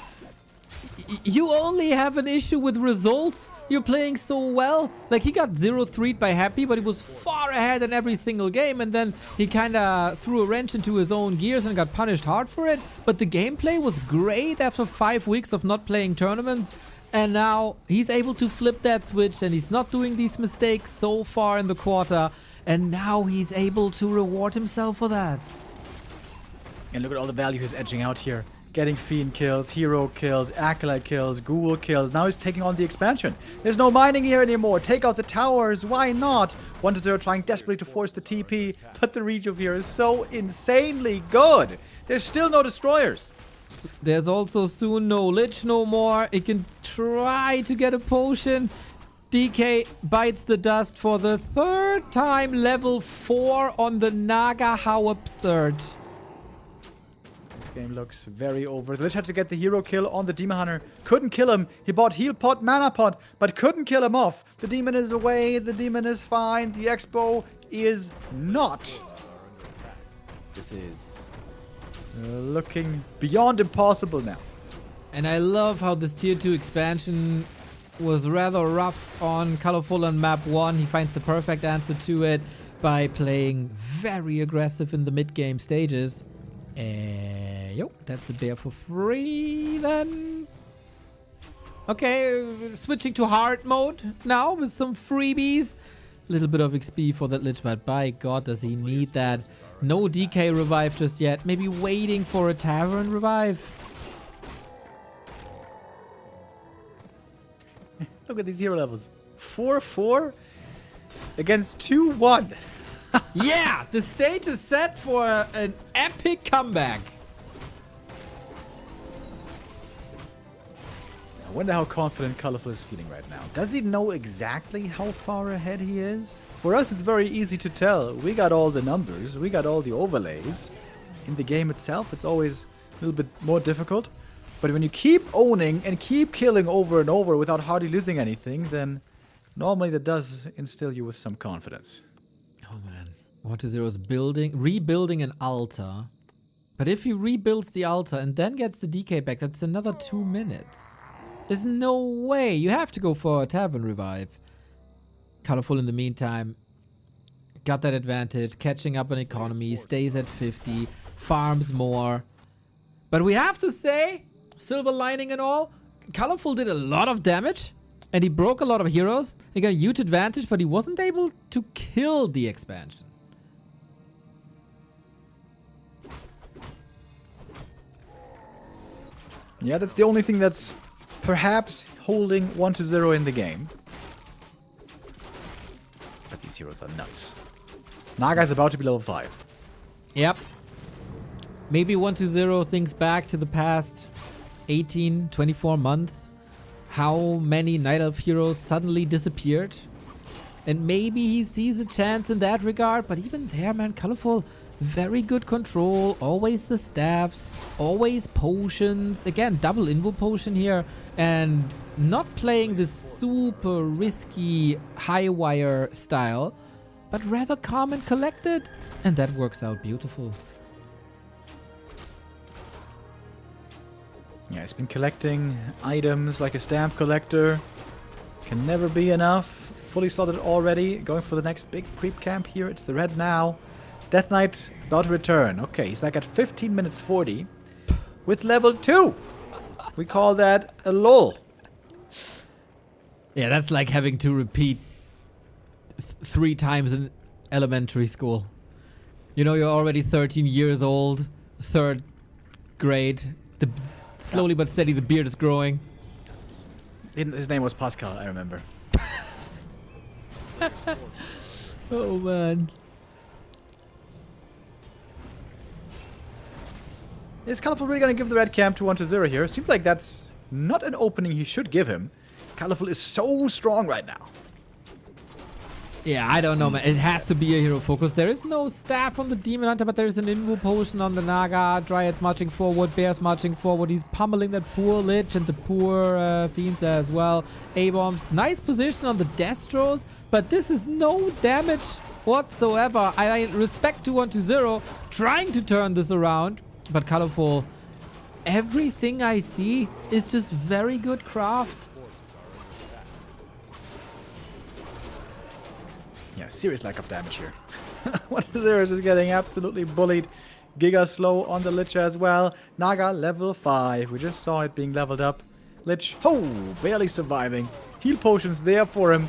you only have an issue with results. You're playing so well. Like, he got 0-3'd by Happy, but he was far ahead in every single game. And then he kind of threw a wrench into his own gears and got punished hard for it. But the gameplay was great after 5 weeks of not playing tournaments. And now he's able to flip that switch, and he's not doing these mistakes so far in the quarter. And now he's able to reward himself for that. And look at all the value he's edging out here. Getting Fiend kills, Hero kills, Acolyte kills, Ghoul kills. Now he's taking on the expansion. There's no mining here anymore. Take out the towers. Why not? 1-0 trying desperately to force the TP. But the reach of here is so insanely good. There's still no destroyers. There's also soon no Lich no more. It can try to get a potion. DK bites the dust for the 3rd time. Level 4 on the Naga. How absurd. This game looks very over. The Lich had to get the hero kill on the Demon Hunter. Couldn't kill him. He bought heal pot, mana pot, but couldn't kill him off. The demon is away. The demon is fine. The Expo is not. This is looking beyond impossible now. And I love how this tier 2 expansion was rather rough on ColorFul on map 1. He finds the perfect answer to it. by playing very aggressive in the mid-game stages. Yo, that's a bear for free then. Okay, switching to hard mode now with some freebies. Little bit of XP for that Lich, but by God, does he need that. No DK revive just yet. Maybe waiting for a Tavern revive. Look at these hero levels. 4-4 against 2-1. Yeah, the stage is set for an epic comeback. I wonder how confident ColorFul is feeling right now. Does he know exactly how far ahead he is? For us, it's very easy to tell. We got all the numbers. We got all the overlays. In the game itself, it's always a little bit more difficult. But when you keep owning and keep killing over and over without hardly losing anything, then normally that does instill you with some confidence. Oh man, 1-0 is rebuilding an altar. But if he rebuilds the altar and then gets the DK back, that's another 2 minutes. There's no way. You have to go for a Tavern revive. ColorFul in the meantime got that advantage, catching up on economy, stays at 50, farms more. But we have to say, silver lining and all, ColorFul did a lot of damage and he broke a lot of heroes. He got a huge advantage, but he wasn't able to kill the expansion. Yeah, that's the only thing that's perhaps holding 1-0 in the game. But these heroes are nuts. Naga's about to be level 5. Yep. Maybe 1-0 thinks back to the past 18, 24 months. How many Night Elf heroes suddenly disappeared. And maybe he sees a chance in that regard. But even there, man, ColorFul, very good control. Always the staffs. Always potions. Again, double invo potion here. And not playing this super risky high wire style. But rather calm and collected. And that works out beautiful. Yeah, he's been collecting items like a stamp collector. Can never be enough. Fully slotted already. Going for the next big creep camp here. It's the red now. Death Knight about to return. Okay, he's back at 15 minutes 40 with level 2. We call that a lull. Yeah, that's like having to repeat 3 times in elementary school. You know, you're already 13 years old, 3rd grade. Slowly but steady, the beard is growing. His name was Pascal, I remember. Oh, man. Is ColorFul really going to give the red camp to 1-0 here? Seems like that's not an opening he should give him. ColorFul is so strong right now. Yeah, I don't know, man. It has to be a hero focus. There is no staff on the Demon Hunter, but there is an invo potion on the Naga. Dryads marching forward, Bears marching forward. He's pummeling that poor Lich and the poor Fiends as well. A-bombs. Nice position on the Destros, but this is no damage whatsoever. I respect to 1-0 trying to turn this around, but ColorFul, everything I see is just very good craft. Yeah, serious lack of damage here. 1-0 is just getting absolutely bullied. Giga slow on the Lich as well. Naga level 5. We just saw it being leveled up. Lich, oh, barely surviving. Heal potions there for him.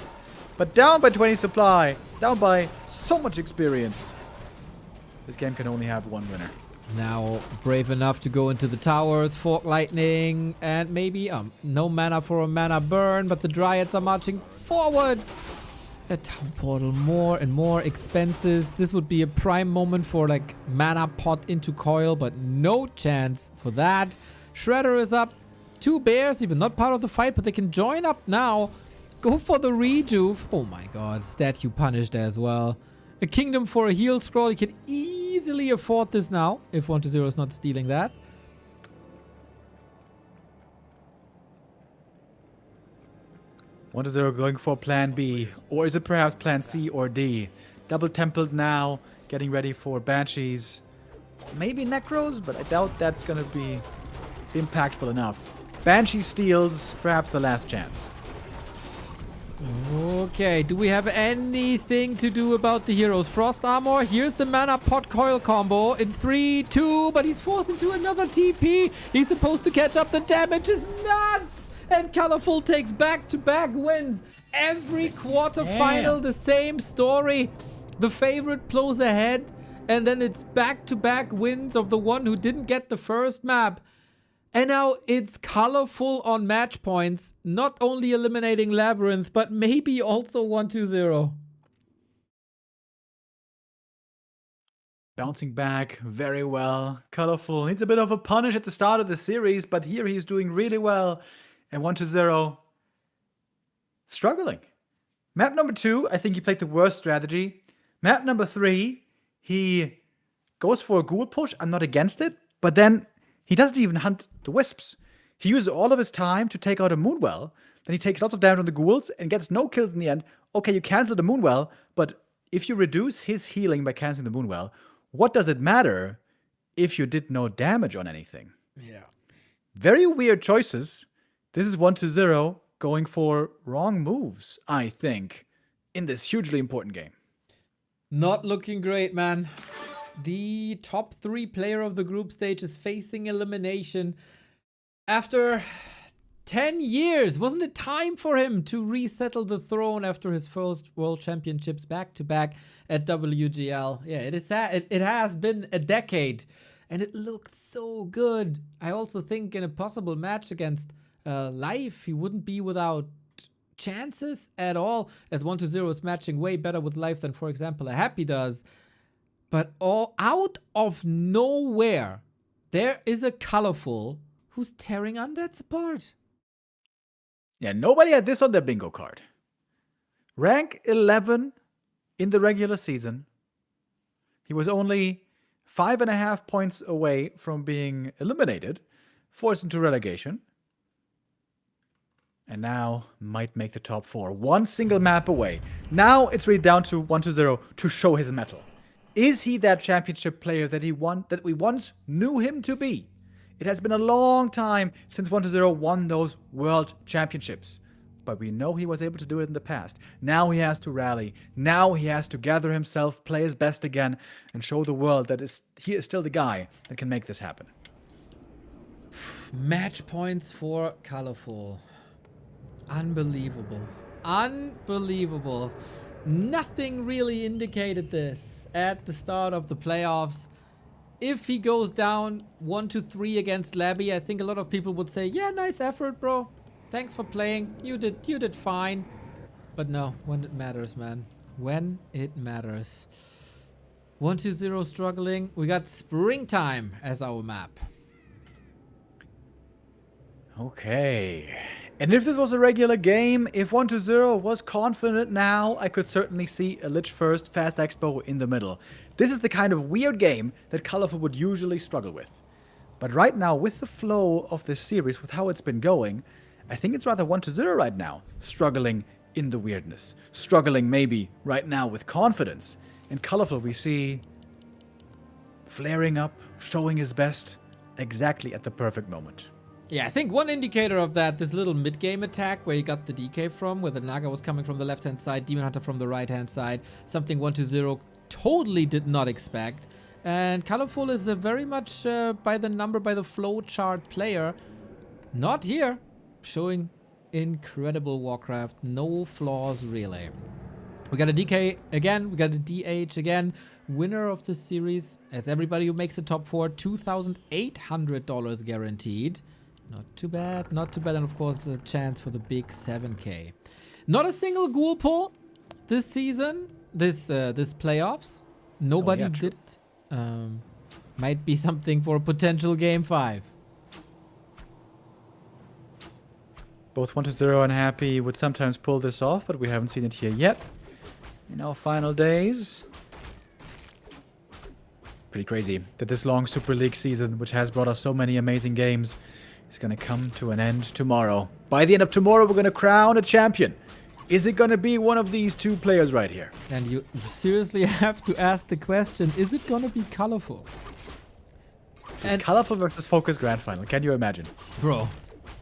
But down by 20 supply. Down by so much experience. This game can only have one winner. Now brave enough to go into the towers, Fork Lightning, and maybe no mana for a mana burn, but the Dryads are marching forward. A town portal, more and more expenses. This would be a prime moment for like mana pot into coil, but no chance for that. Shredder is up. 2 bears, even not part of the fight, but they can join up now. Go for the rejuve. Oh my god, statue punished as well. A kingdom for a heal scroll. You can easily afford this now if 1-0 is not stealing that. 1-0 going for plan B. Or is it perhaps plan C or D? Double temples now. Getting ready for banshees. Maybe necros, but I doubt that's going to be impactful enough. Banshee steals, perhaps the last chance. Okay, do we have anything to do about the heroes? Frost Armor, here's the mana pot coil combo in 3, 2, but he's forced into another TP. He's supposed to catch up. The damage is nuts! And ColorFul takes back-to-back wins. Every quarterfinal, the same story. The favorite blows ahead, and then it's back-to-back wins of the one who didn't get the first map. And now it's ColorFul on match points, not only eliminating LabyRinth, but maybe also 1-2-0. Bouncing back very well. ColorFul needs a bit of a punish at the start of the series, but here he's doing really well. And 1-0, struggling. Map number 2, I think he played the worst strategy. Map number 3, he goes for a ghoul push. I'm not against it, but then he doesn't even hunt the wisps. He uses all of his time to take out a Moonwell. Then he takes lots of damage on the ghouls and gets no kills in the end. Okay, you cancel the Moonwell, but if you reduce his healing by canceling the Moonwell, what does it matter if you did no damage on anything? Yeah. Very weird choices. This is 1-0 going for wrong moves, I think, in this hugely important game. Not looking great, man. The top 3 player of the group stage is facing elimination after 10 years. Wasn't it time for him to resettle the throne after his first World Championships back-to-back at WGL? Yeah, it has been a decade, and it looked so good. I also think in a possible match against Life, he wouldn't be without chances at all, as 1-0 is matching way better with Life than, for example, a Happy does. But all out of nowhere, there is a ColorFul who's tearing Undeads apart. Yeah, nobody had this on their bingo card. Rank 11 in the regular season. He was only 5.5 points away from being eliminated, forced into relegation. And now might make the top 4. One single map away. Now it's really down to 1-0 to show his mettle. Is he that championship player that we once knew him to be? It has been a long time since 1-0 won those world championships. But we know he was able to do it in the past. Now he has to rally. Now he has to gather himself, play his best again, and show the world that he is still the guy that can make this happen. Match points for ColorFul. Unbelievable. Unbelievable. Nothing really indicated this at the start of the playoffs. If he goes down 1-3 against Labby, I think a lot of people would say, yeah, nice effort, bro. Thanks for playing. You did fine. But no, when it matters, man. When it matters. 1-0 struggling. We got Springtime as our map. Okay. And if this was a regular game, if 1-0 was confident now, I could certainly see a Lich first, Fast Expo in the middle. This is the kind of weird game that ColorFul would usually struggle with. But right now, with the flow of this series, with how it's been going, I think it's rather 1-0 right now, struggling in the weirdness. Struggling maybe right now with confidence. And ColorFul we see flaring up, showing his best, exactly at the perfect moment. Yeah, I think one indicator of that, this little mid-game attack where you got the DK from, where the Naga was coming from the left-hand side, Demon Hunter from the right-hand side, something 1-0 totally did not expect. And ColorFul is a very much by the flow chart player. Not here. Showing incredible Warcraft. No flaws, really. We got a DK again. We got a DH again. Winner of the series, as everybody who makes the top 4, $2,800 guaranteed. Not too bad, not too bad. And of course, the chance for the big 7K. Not a single ghoul pull this season, this playoffs. Nobody did it. Might be something for a potential game 5. Both 1-0 and Happy would sometimes pull this off, but we haven't seen it here yet. In our final days. Pretty crazy that this long Super League season, which has brought us so many amazing games, is going to come to an end tomorrow. By the end of tomorrow, we're going to crown a champion. Is it going to be one of these two players right here? And you seriously have to ask the question, is it going to be ColorFul? And ColorFul versus FoCuS Grand Final. Can you imagine? Bro,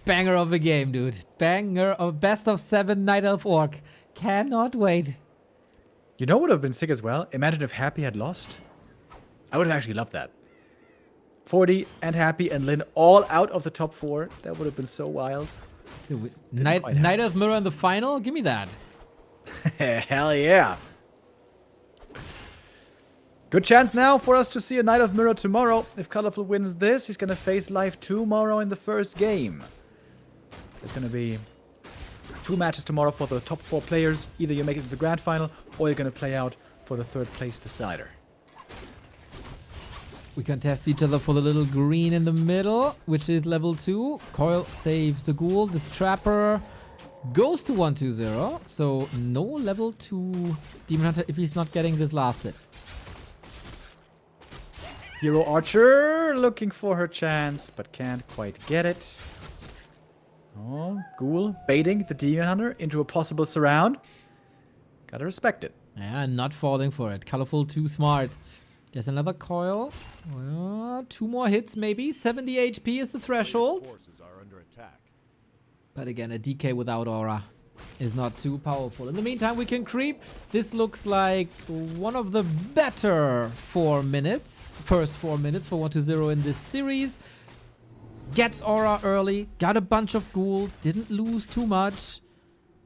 banger of a game, dude. Banger of best of 7 Night Elf Orc. Cannot wait. You know what would have been sick as well? Imagine if Happy had lost. I would have actually loved that. 40 and Happy and Lynn all out of the top 4. That would have been so wild. Dude, Night Elf Mirror in the final? Give me that. Hell yeah. Good chance now for us to see a Night of Mirror tomorrow. If ColorFul wins this, he's going to face live tomorrow in the first game. There's going to be 2 matches tomorrow for the top 4 players. Either you make it to the grand final, or you're going to play out for the 3rd place decider. We contest each other for the little green in the middle, which is level 2. Coil saves the ghoul. This trapper goes to 1-2-0. So no level 2 Demon Hunter if he's not getting this last hit. Hero Archer looking for her chance, but can't quite get it. Oh, Ghoul baiting the Demon Hunter into a possible surround. Gotta respect it. Yeah, not falling for it. ColorFul too smart. There's another coil. 2 more hits maybe. 70 HP is the threshold. Forces are under attack. But again, a DK without aura is not too powerful. In the meantime, we can creep. This looks like one of the better 4 minutes. First 4 minutes for 1-2-0 in this series. Gets aura early. Got a bunch of ghouls. Didn't lose too much.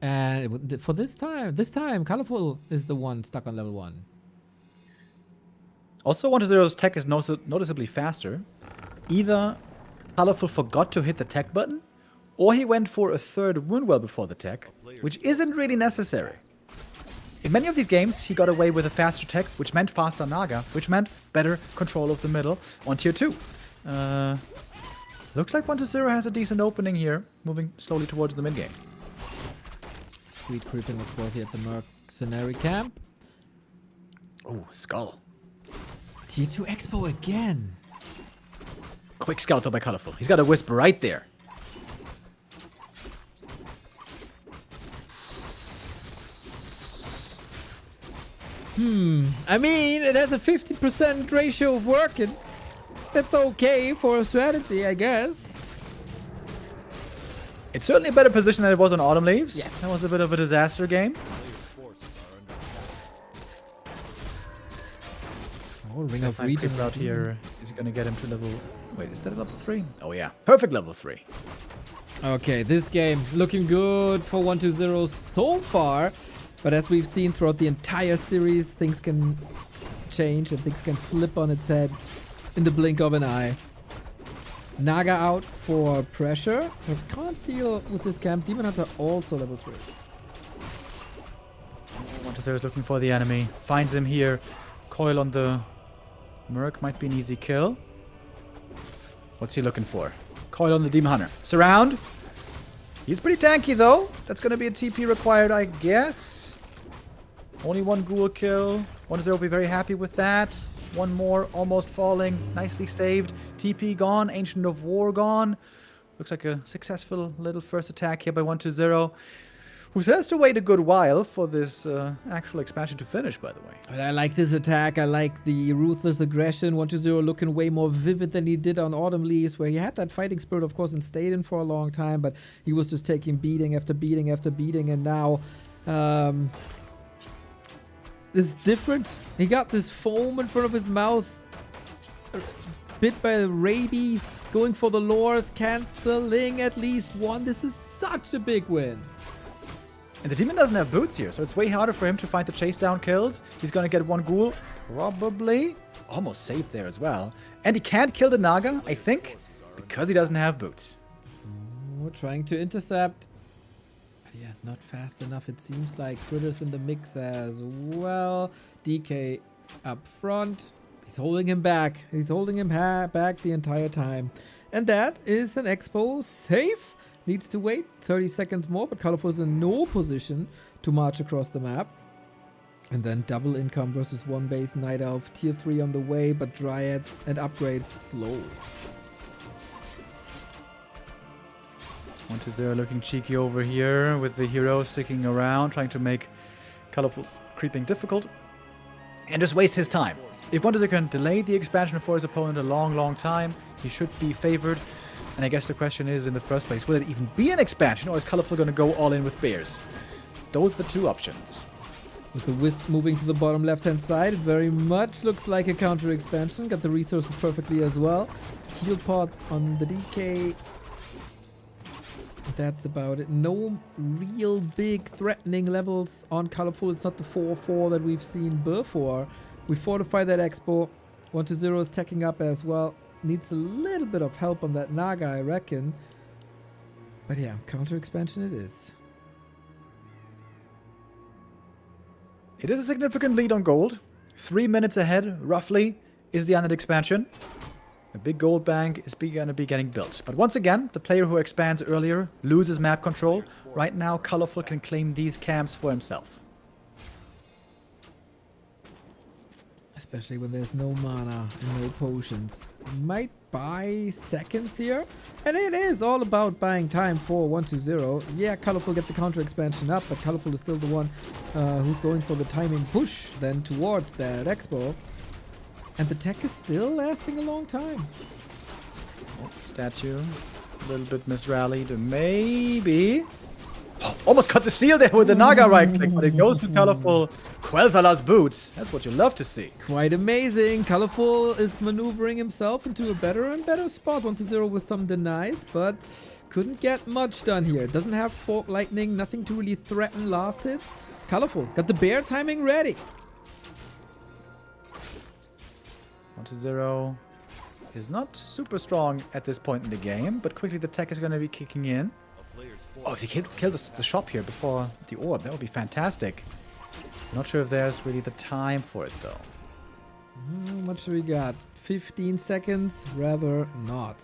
And for this time, ColorFul is the one stuck on level 1. Also, 1-2-0's tech is noticeably faster. Either ColorFul forgot to hit the tech button, or he went for a 3rd wound well before the tech, which isn't really necessary. In many of these games, he got away with a faster tech, which meant faster Naga, which meant better control of the middle on tier 2. Looks like 1-2-0 has a decent opening here, moving slowly towards the mid game. Sweet creeping, of course, at the mercenary camp. Oh, Skull. Tier 2 Expo again. Quick scout though by ColorFul. He's got a Wisp right there. I mean, it has a 50% ratio of working. That's okay for a strategy, I guess. It's certainly a better position than it was on Autumn Leaves. Yes. That was a bit of a disaster game. Players' forces are under attack. Oh, Ring of Fine Region creep out here. Is he going to get him to level... Wait, is that a level 3? Oh yeah. Perfect level 3. Okay, this game looking good for 1-2-0 so far. But as we've seen throughout the entire series, things can change and things can flip on its head in the blink of an eye. Naga out for pressure, but can't deal with this camp. Demon Hunter also level 3. 1-2-0 is looking for the enemy. Finds him here. Coil on the Merc might be an easy kill. What's he looking for? Coil on the Demon Hunter. Surround. He's pretty tanky though. That's going to be a TP required, I guess. Only 1 ghoul kill. 1-0 will be very happy with that. 1 more, almost falling. Nicely saved. TP gone. Ancient of War gone. Looks like a successful little first attack here by 1-2-0. Who has to wait a good while for this actual expansion to finish, by the way. But I like this attack. I like the ruthless aggression. 1-2-0 looking way more vivid than he did on Autumn Leaves, where he had that fighting spirit, of course, and stayed in for a long time, but he was just taking beating after beating after beating, and now this is different. He got this foam in front of his mouth, bit by the rabies, going for the lures, canceling at least 1. This is such a big win. And the demon doesn't have boots here, so it's way harder for him to find the chase down kills. He's going to get 1 ghoul, probably. Almost safe there as well. And he can't kill the Naga, I think, because he doesn't have boots. We're trying to intercept. But yeah, not fast enough. It seems like Critters in the mix as well. DK up front. He's holding him back. He's holding him back the entire time. And that is an Expo safe. Needs to wait 30 seconds more, but ColorFul is in no position to march across the map. And then double income versus 1 base Night Elf. Tier 3 on the way, but Dryads and upgrades slow. 1-2-0 looking cheeky over here with the hero sticking around, trying to make ColorFul's creeping difficult. And just waste his time. If 1-2-0 can delay the expansion for his opponent a long, long time, he should be favored. And I guess the question is, in the first place, will it even be an expansion, or is ColorFul going to go all in with bears? Those are the two options. With the Wisp moving to the bottom left-hand side, it very much looks like a counter expansion. Got the resources perfectly as well. Heal pod on the DK. That's about it. No real big threatening levels on ColorFul. It's not the 4-4 that we've seen before. We fortify that Expo. 1-0 is teching up as well. Needs a little bit of help on that Naga, I reckon. But yeah, counter expansion it is. It is a significant lead on gold. 3 minutes ahead, roughly, is the undead expansion. A big gold bank is going to be getting built. But once again, the player who expands earlier loses map control. Right now, ColorFul can claim these camps for himself. Especially when there's no mana and no potions. Might buy seconds here. And it is all about buying time for 1-2-0. Yeah, ColorFul get the counter expansion up, but ColorFul is still the one who's going for the timing push then towards that Expo. And the tech is still lasting a long time. Oh, statue. A little bit misrallied. Maybe. Oh, almost cut the seal there with the Naga right click, but it goes to ColorFul. Quel'Thala's boots. That's what you love to see. Quite amazing. ColorFul is maneuvering himself into a better and better spot. 1-0 with some denies, but couldn't get much done here. Doesn't have Fork Lightning, nothing to really threaten last hits. ColorFul got the bear timing ready. 1-0 is not super strong at this point in the game, but quickly the tech is going to be kicking in. Oh, if he kill the shop here before the orb, that would be fantastic. Not sure if there's really the time for it, though. How much do we got? 15 seconds? Rather not.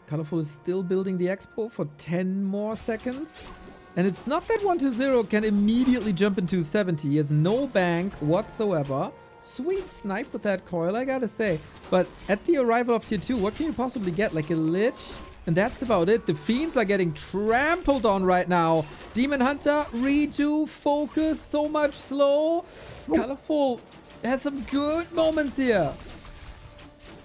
ColorFul is still building the Expo for 10 more seconds. And it's not that 1-0 can immediately jump into 70. He has no bank whatsoever. Sweet snipe with that coil, I gotta say. But at the arrival of tier 2, what can you possibly get? Like a Lich? And that's about it. The Fiends are getting trampled on right now. Demon Hunter, redo, focus, so much slow. ColorFul has some good moments here.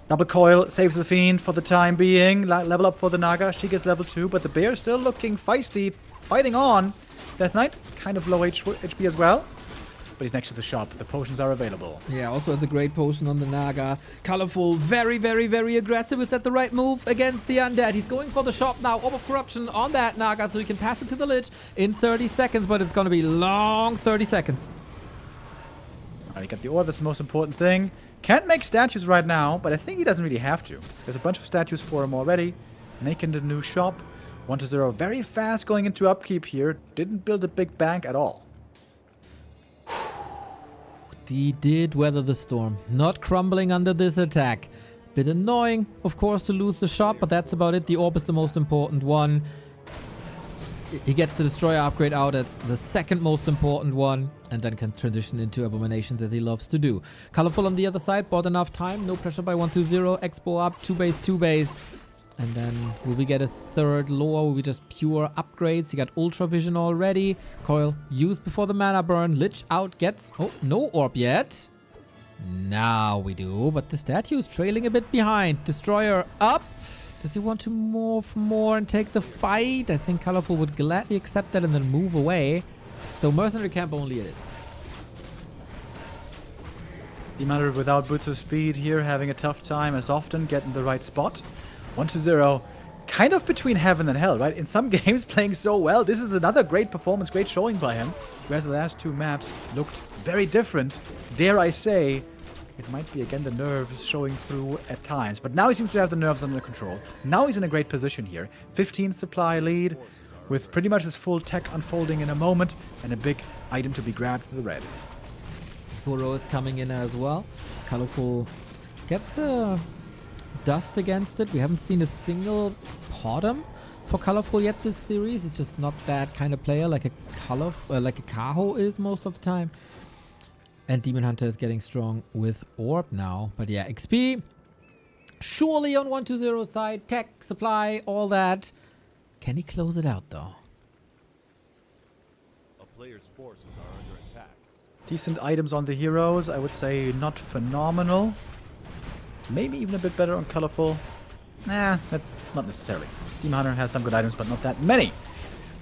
Double coil saves the Fiend for the time being. Level up for the Naga. She gets level 2, but the Bear still looking feisty. Fighting on. Death Knight, kind of low HP as well. But he's next to the shop. The potions are available. Yeah, also has a great potion on the Naga. ColorFul, very, very, very aggressive. Is that the right move against the Undead? He's going for the shop now. Orb of Corruption on that Naga, so he can pass it to the Lich in 30 seconds, but it's going to be long 30 seconds. Alright, you got the orb. That's the most important thing. Can't make statues right now, but I think he doesn't really have to. There's a bunch of statues for him already. Making the new shop. 1-0. Very fast going into upkeep here. Didn't build a big bank at all. He did weather the storm, not crumbling under this attack. Bit annoying, of course, to lose the shop, but that's about it. The orb is the most important one. He gets the Destroyer upgrade out. That's the second most important one, and then can transition into Abominations as he loves to do. ColorFul on the other side, bought enough time. No pressure by 1-2-0. Expo up, 2 base. And then will we get a third lore? Will we just pure upgrades? He got Ultra Vision already. Coil used before the mana burn. Lich out gets... Oh, no orb yet. Now we do, but the statue is trailing a bit behind. Destroyer up. Does he want to move more and take the fight? I think ColorFul would gladly accept that and then move away. So Mercenary Camp only it is. Demon without boots of speed here, having a tough time as often, getting the right spot. 1-0, kind of between heaven and hell, right? In some games playing so well. This is another great performance, great showing by him. Whereas the last 2 maps looked very different. Dare I say, it might be again the nerves showing through at times. But now he seems to have the nerves under control. Now he's in a great position here. 15 supply lead with pretty much his full tech unfolding in a moment and a big item to be grabbed for the red. Burrow is coming in as well. ColorFul gets a... dust against it. We haven't seen a single bottom for ColorFul yet this series. It's just not that kind of player like a Kaho is most of the time. And Demon Hunter is getting strong with Orb now. But yeah, XP surely on 1-2-0 side. Tech, supply, all that. Can he close it out though? A player's forces are under attack. Decent items on the heroes. I would say not phenomenal. Maybe even a bit better on ColorFul. Nah, not necessarily. Demon Hunter has some good items, but not that many.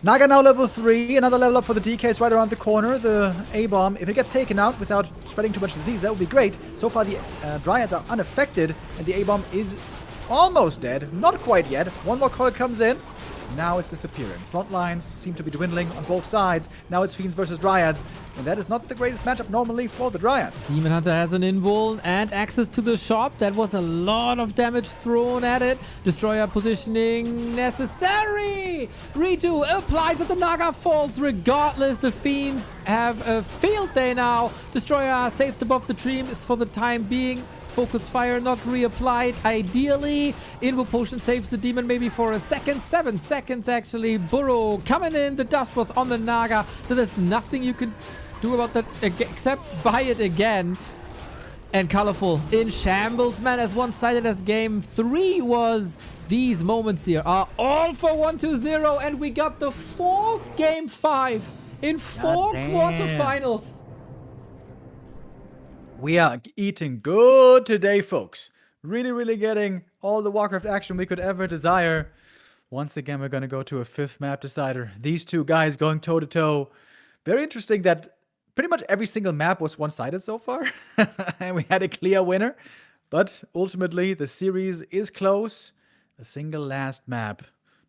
Naga now level 3, another level up for the DKs right around the corner. The A-bomb, if it gets taken out without spreading too much disease, that would be great. So far the Dryads are unaffected, and the A-bomb is almost dead. Not quite yet. One more coil comes in. Now it's disappearing. Front lines seem to be dwindling on both sides. Now it's Fiends versus Dryads, and that is not the greatest matchup normally for the Dryads. Demon Hunter has an invuln and access to the shop. That was a lot of damage thrown at it. Destroyer positioning necessary. Redo applied, but the Naga falls regardless. The Fiends have a field day now. Destroyer saved above the trees for the time being. Focus fire not reapplied. Ideally, Invo Potion saves the demon maybe for a second. 7 seconds actually. Burrow coming in. The dust was on the Naga, so there's nothing you can do about that except buy it again. And ColorFul in shambles, man. As one-sided as game 3 was, these moments here are all for 1-2-0, and we got the 4th game 5 in 4 quarterfinals. We are eating good today, folks. Really, really getting all the Warcraft action we could ever desire. Once again, we're going to go to a 5th map decider. These two guys going toe-to-toe. Very interesting that pretty much every single map was one-sided so far. And we had a clear winner. But ultimately, the series is close. A single last map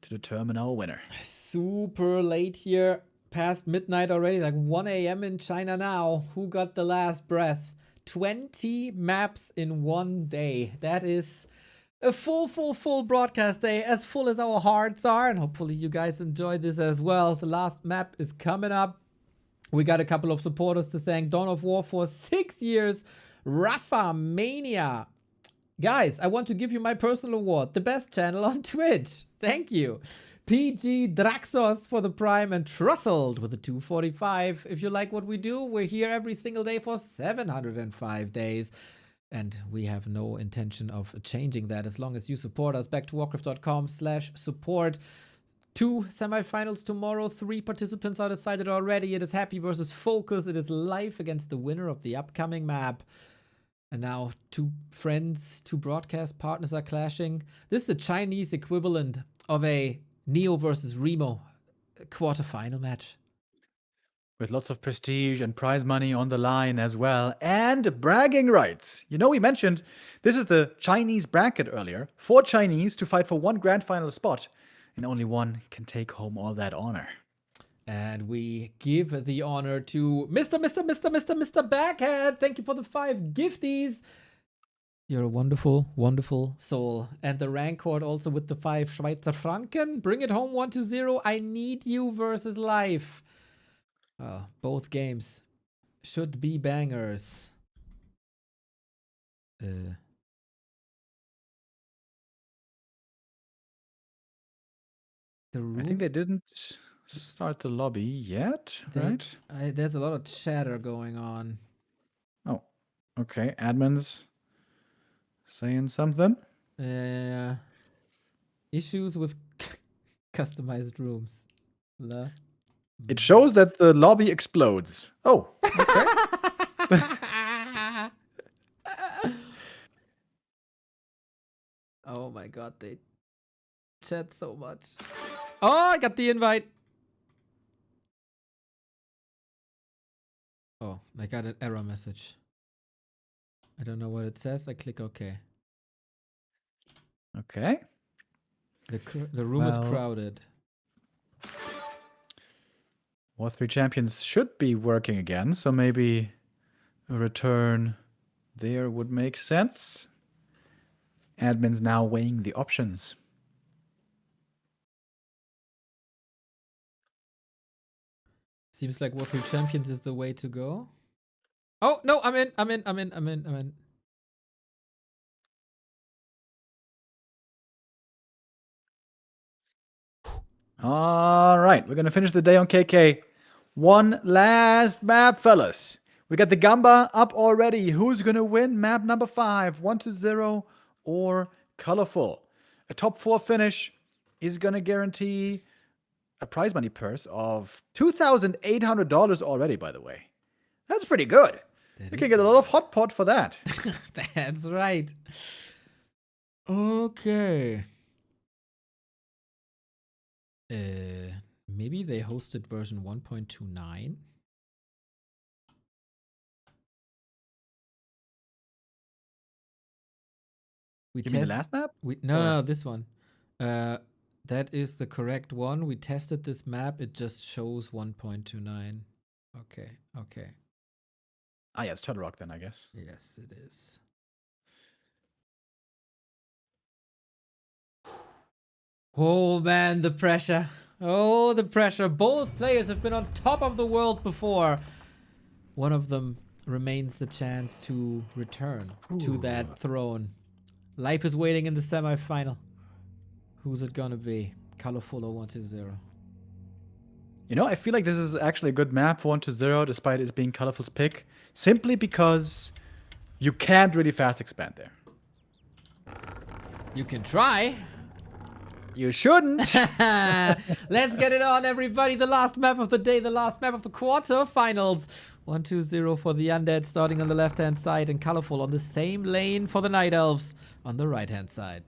to determine our winner. Super late here. Past midnight already. Like 1 a.m. in China now. Who got the last breath? 20 maps in 1 day. That is a full broadcast day, as full as our hearts are, and hopefully you guys enjoy this as well. The last map is coming up. We got a couple of supporters to thank. Dawn of War for 6 years. Rafa Mania. Guys, I want to give you my personal award, the best channel on Twitch. Thank you. PG Draxos for the Prime, and Trusselled with the 245. If you like what we do, we're here every single day for 705 days. And we have no intention of changing that as long as you support us. Back to warcraft.com/support. 2 semifinals tomorrow. 3 participants are decided already. It is Happy versus FoCuS. It is live against the winner of the upcoming map. And now 2 friends, 2 broadcast partners are clashing. This is the Chinese equivalent of a Neo versus Remo quarterfinal match. With lots of prestige and prize money on the line as well. And bragging rights. You know, we mentioned this is the Chinese bracket earlier. 4 Chinese to fight for 1 grand final spot. And only 1 can take home all that honor. And we give the honor to Mr. Backhead. Thank you for the 5 gifties. You're a wonderful soul. And the Rancor also with the 5 Schweizer Franken. Bring it home 1-0. I need you versus life. Both games should be bangers. I think they didn't start the lobby yet, right? There's a lot of chatter going on. Oh, okay. Admins saying something. Issues with customized rooms. It shows that the lobby explodes. Oh, okay. Oh my god, they chat so much. Oh, I got the invite. Oh, I got an error message. I don't know what it says. I click OK. Okay. The room is crowded. War 3 champions should be working again, so maybe a return there would make sense. Admin's now weighing the options. Seems like War 3 champions is the way to go. Oh, no, I'm in. All right, we're going to finish the day on KK. 1 last map, fellas. We got the Gamba up already. Who's going to win map number 5? 1-0 or ColorFul? A top 4 finish is going to guarantee a prize money purse of $2,800 already, by the way. That's pretty good. You can get a lot of hot pot for that. That's right. Okay. Maybe they hosted version 1.29. We You mean the last map? No, this one. That is the correct one. We tested this map. It just shows 1.29. Okay, okay. Ah, yeah, it's Turtle Rock then, I guess. Yes, it is. Oh man, the pressure. Oh, the pressure. Both players have been on top of the world before. One of them remains the chance to return to that throne. Life is waiting in the semi-final. Who's it gonna be? ColorFul or 1-0? You know, I feel like this is actually a good map for 1-0, despite it being ColorFul's pick. Simply because you can't really fast expand there. You can try. You shouldn't. Let's get it on, everybody. The last map of the day, the last map of the quarterfinals. 1-0 for the Undead starting on the left-hand side and ColorFul on the same lane for the Night Elves on the right-hand side.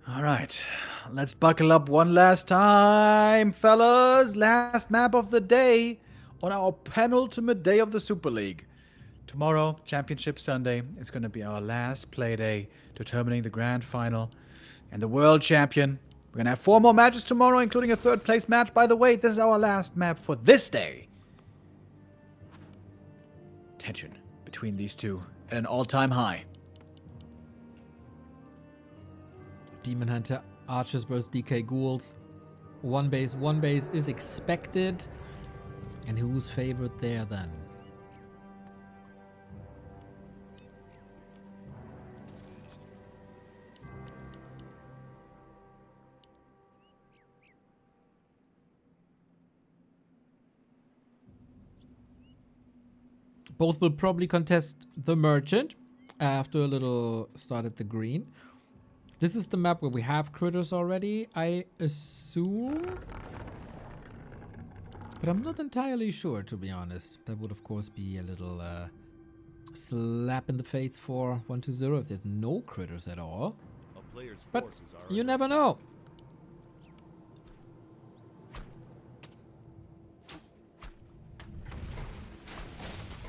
All right, let's buckle up one last time, fellas. Last map of the day on our penultimate day of the Super League. Tomorrow, Championship Sunday, is going to be our last play day, determining the grand final and the world champion. We're going to have 4 more matches tomorrow, including a 3rd place match. By the way, this is our last map for this day. Tension between these two at an all-time high. Demon Hunter Archers versus DK Ghouls. One base is expected. And who's favored there then? Both will probably contest the Merchant after a little start at the green. This is the map where we have critters already, I assume. But I'm not entirely sure, to be honest. That would, of course, be a little slap in the face for 1-0 if there's no critters at all. A player's But forces are you under never know.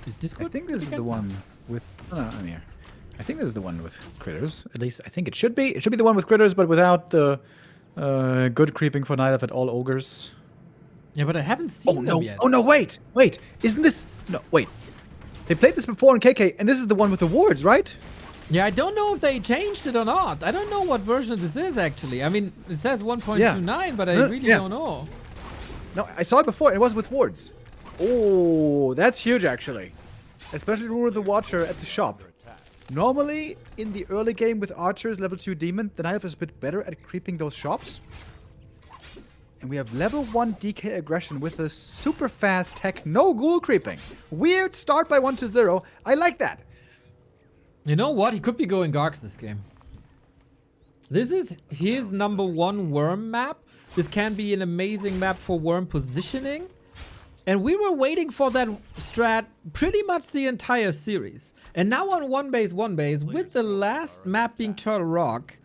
Is this I good? think this is the one with... Oh, no, I'm here. I think this is the one with critters. At least I think it should be. It should be the one with critters, but without the good creeping for Night Elf at all ogres. Yeah, but I haven't seen them yet. Oh no, wait! Isn't this... No, wait. They played this before in KK, and this is the one with the wards, right? Yeah, I don't know if they changed it or not. I don't know what version this is, actually. I mean, it says 1.29, but I really don't know. No, I saw it before. It was with wards. Oh, that's huge, actually. Especially with the Watcher at the shop. Normally, in the early game with Archers, level 2 Demon, the Night Elf is a bit better at creeping those shops. And we have level 1 DK Aggression with a super fast tech, no ghoul creeping. Weird start by 1-0. I like that. You know what? He could be going Garks this game. This is his #1 worm map. This can be an amazing map for worm positioning. And we were waiting for that strat pretty much the entire series. And now on one base, with the last map being Turtle Rock,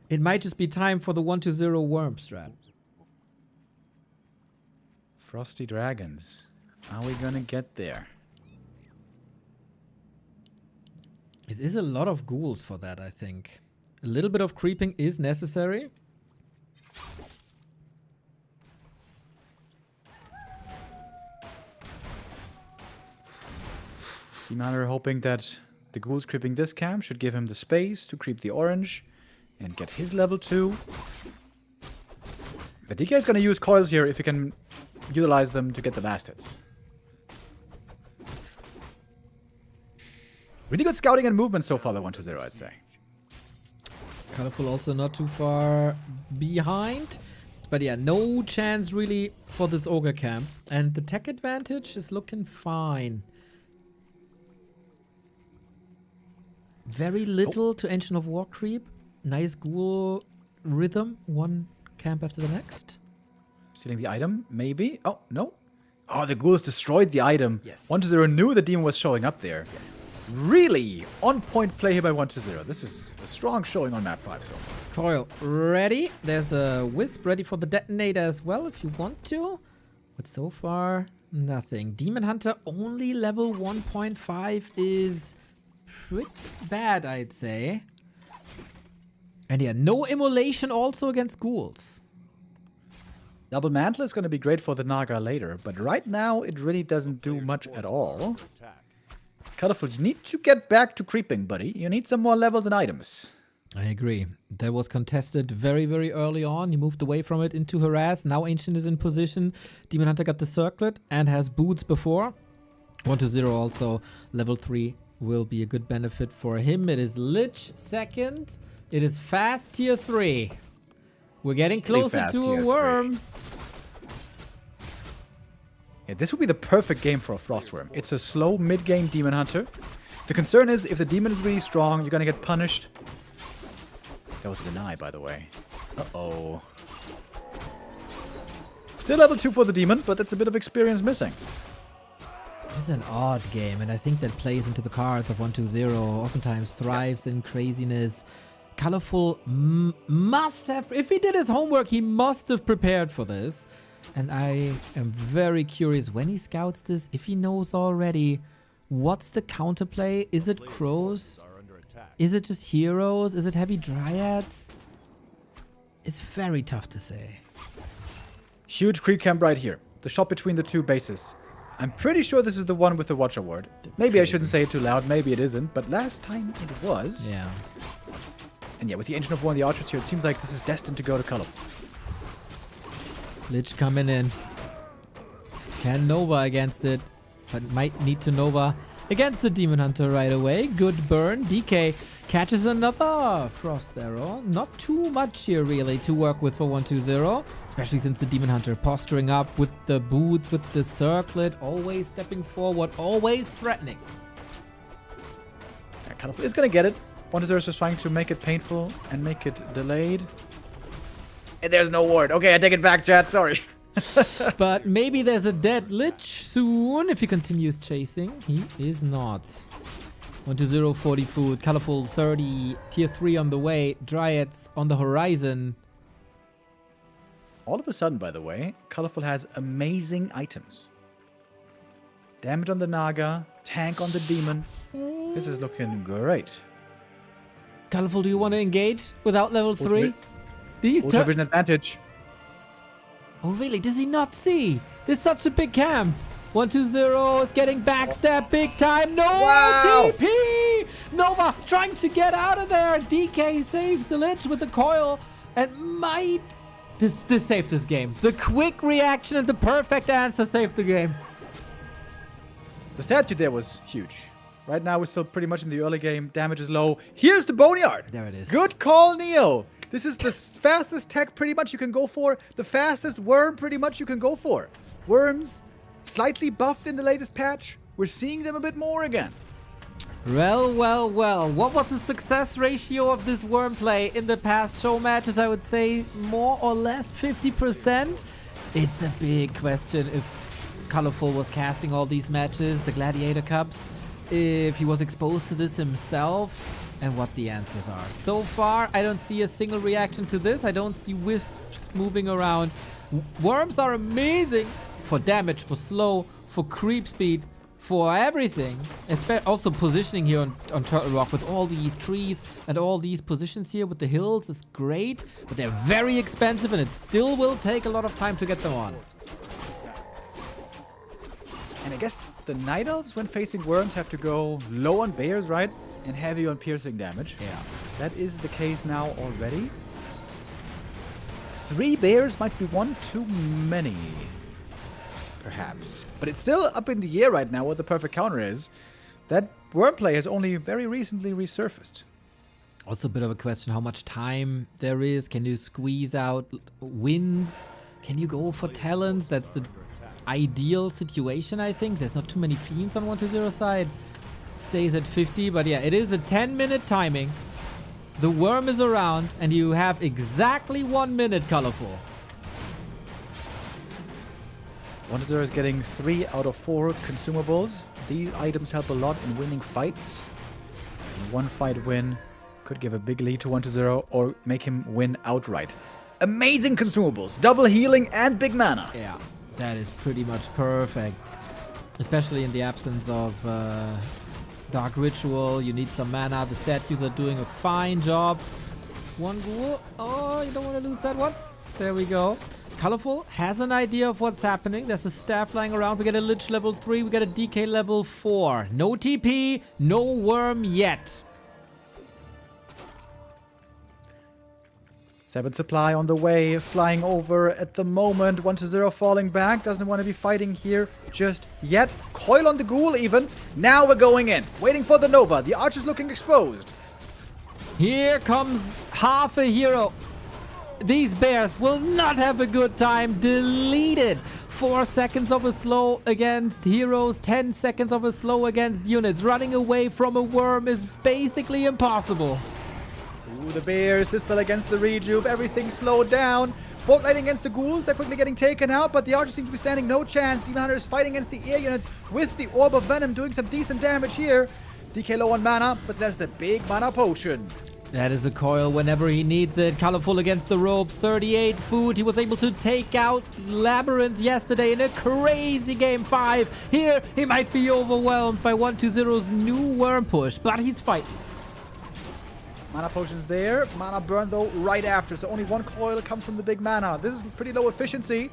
it might just be time for the 1-0 worm strat. Frosty Dragons. Are we gonna get there? It is a lot of ghouls for that, I think. A little bit of creeping is necessary. Demon hoping that the ghouls creeping this camp should give him the space to creep the orange and get his level 2. The DK is going to use coils here if he can utilize them to get the last hits. Really good scouting and movement so far, the 1-0, I'd say. ColorFul also not too far behind. But yeah, no chance really for this Ogre camp. And the tech advantage is looking fine. Very little to Ancient of War creep. Nice ghoul rhythm. One camp after the next. Stealing the item, maybe. Oh, no. Oh, the ghouls destroyed the item. Yes. 1-0 knew the demon was showing up there. Yes. Really on point play here by 1-0. This is a strong showing on map 5 so far. Coil ready. There's a Wisp ready for the detonator as well if you want to. But so far, nothing. Demon Hunter only level 1.5 is pretty bad, I'd say. And yeah, no immolation also against ghouls. Double Mantle is going to be great for the Naga later, but right now it really doesn't do much at all. ColorFul, you need to get back to creeping, buddy. You need some more levels and items. I agree. That was contested very, very early on. He moved away from it into harass. Now Ancient is in position. Demon Hunter got the circlet and has boots before. 1-0 also. Level 3 will be a good benefit for him. It is Lich second. It is fast tier 3. We're getting closer to a worm. Yeah, this would be the perfect game for a Frostworm. It's a slow mid-game Demon Hunter. The concern is if the demon is really strong, you're gonna get punished. That was a deny, by the way. Uh-oh. Still level 2 for the demon, but that's a bit of experience missing. This is an odd game, and I think that plays into the cards of 1-2-0. Oftentimes thrives in craziness. ColorFul must have, if he did his homework, he must have prepared for this. And I am very curious when he scouts this, if he knows already, what's the counterplay? Is it crows? Is it just heroes? Is it heavy dryads? It's very tough to say. Huge creep camp right here. The shot between the two bases. I'm pretty sure this is the one with the Watcher Ward. Maybe I shouldn't say it too loud, maybe it isn't, but last time it was. Yeah. And yeah, with the Ancient of War and the Archers here, it seems like this is destined to go to ColorFul. Lich coming in. Can Nova against it, but might need to Nova against the Demon Hunter right away. Good burn. DK catches another Frost Arrow. Not too much here really to work with for 1-2-0, especially since the Demon Hunter posturing up with the boots, with the circlet, always stepping forward, always threatening. Yeah, ColorFul is gonna get it. 1-0 is just trying to make it painful and make it delayed. And there's no ward. Okay, I take it back, chat. Sorry. But maybe there's a dead Lich soon if he continues chasing. He is not. 1-0, 40 food. ColorFul 30. Tier 3 on the way. Dryads on the horizon. All of a sudden, by the way, ColorFul has amazing items. Damage on the Naga. Tank on the Demon. This is looking great. ColorFul, do you want to engage without level 3? These Ultra Vision advantage. Oh, really? Does he not see? There's such a big camp. 1-2-0 is getting backstab big time. No TP! Nova trying to get out of there. DK saves the Lich with the coil and might... This saved this game. The quick reaction and the perfect answer saved the game. The statue there was huge. Right now we're still pretty much in the early game. Damage is low. Here's the Boneyard. There it is. Good call, Neo. This is the fastest tech pretty much you can go for. The fastest worm pretty much you can go for. Worms slightly buffed in the latest patch. We're seeing them a bit more again. Well. What was the success ratio of this worm play in the past show matches? I would say more or less 50%. It's a big question if ColorFul was casting all these matches, the Gladiator Cups, if he was exposed to this himself, and what the answers are. So far, I don't see a single reaction to this. I don't see wisps moving around. Worms are amazing for damage, for slow, for creep speed, for everything. Also positioning here on Turtle Rock with all these trees and all these positions here with the hills is great, but they're very expensive and it still will take a lot of time to get them on. And I guess the Night Elves, when facing worms, have to go low on bears, right? And heavy on piercing damage. Yeah. That is the case now already. 3 bears might be one too many. Perhaps. But it's still up in the air right now what the perfect counter is. That worm play has only very recently resurfaced. Also a bit of a question how much time there is. Can you squeeze out wins? Can you go for talents? That's the ideal situation, I think. There's not too many fiends on 1-2-0 side. Stays at 50, but yeah, it is a 10-minute timing. The worm is around, and you have exactly 1 minute, ColorFul. 1-0 is getting 3 out of 4 consumables. These items help a lot in winning fights. One fight win could give a big lead to 1-0 or make him win outright. Amazing consumables, double healing and big mana. Yeah, that is pretty much perfect. Especially in the absence of Dark Ritual. You need some mana. The statues are doing a fine job. One ghoul. Oh, you don't want to lose that one. There we go. ColorFul has an idea of what's happening. There's a staff lying around. We get a Lich level 3. We get a DK level 4. No TP, no worm yet. 7 supply on the way, flying over at the moment. 1-0 falling back. Doesn't want to be fighting here just yet. Coil on the ghoul even. Now we're going in. Waiting for the Nova. The archer's looking exposed. Here comes half a hero. These bears will not have a good time. Deleted. 4 seconds of a slow against heroes. 10 seconds of a slow against units. Running away from a worm is basically impossible. Ooh, the bears. Dispel against the rejuve. Everything slowed down. Fortnite against the ghouls. They're quickly getting taken out, but the archer seems to be standing no chance. Demon Hunter is fighting against the eer units with the Orb of Venom, doing some decent damage here. DK low on mana, but that's the big mana potion. That is a coil whenever he needs it. ColorFul against the ropes. 38 food. He was able to take out LabyRinth yesterday in a crazy game 5. Here, he might be overwhelmed by 1-2-0's new worm push, but he's fighting. Mana potions there. Mana burn, though, right after. So only 1 coil comes from the big mana. This is pretty low efficiency.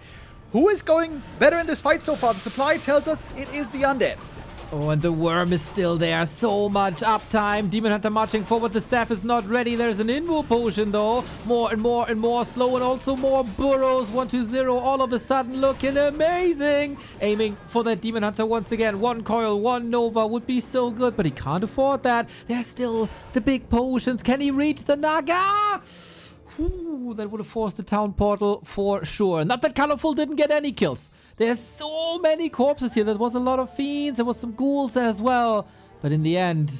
Who is going better in this fight so far? The supply tells us it is the undead. Oh, and the worm is still there. So much uptime. Demon Hunter marching forward. The staff is not ready. There's an invo potion, though. More and more and more slow, and also more burrows. 1-2-0 all of a sudden looking amazing. Aiming for that Demon Hunter once again. 1 coil, 1 Nova would be so good, but he can't afford that. There's still the big potions. Can he reach the Naga? Ooh, that would have forced the town portal for sure. Not that ColorFul didn't get any kills. There's so many corpses here. There was a lot of fiends. There was some ghouls as well. But in the end,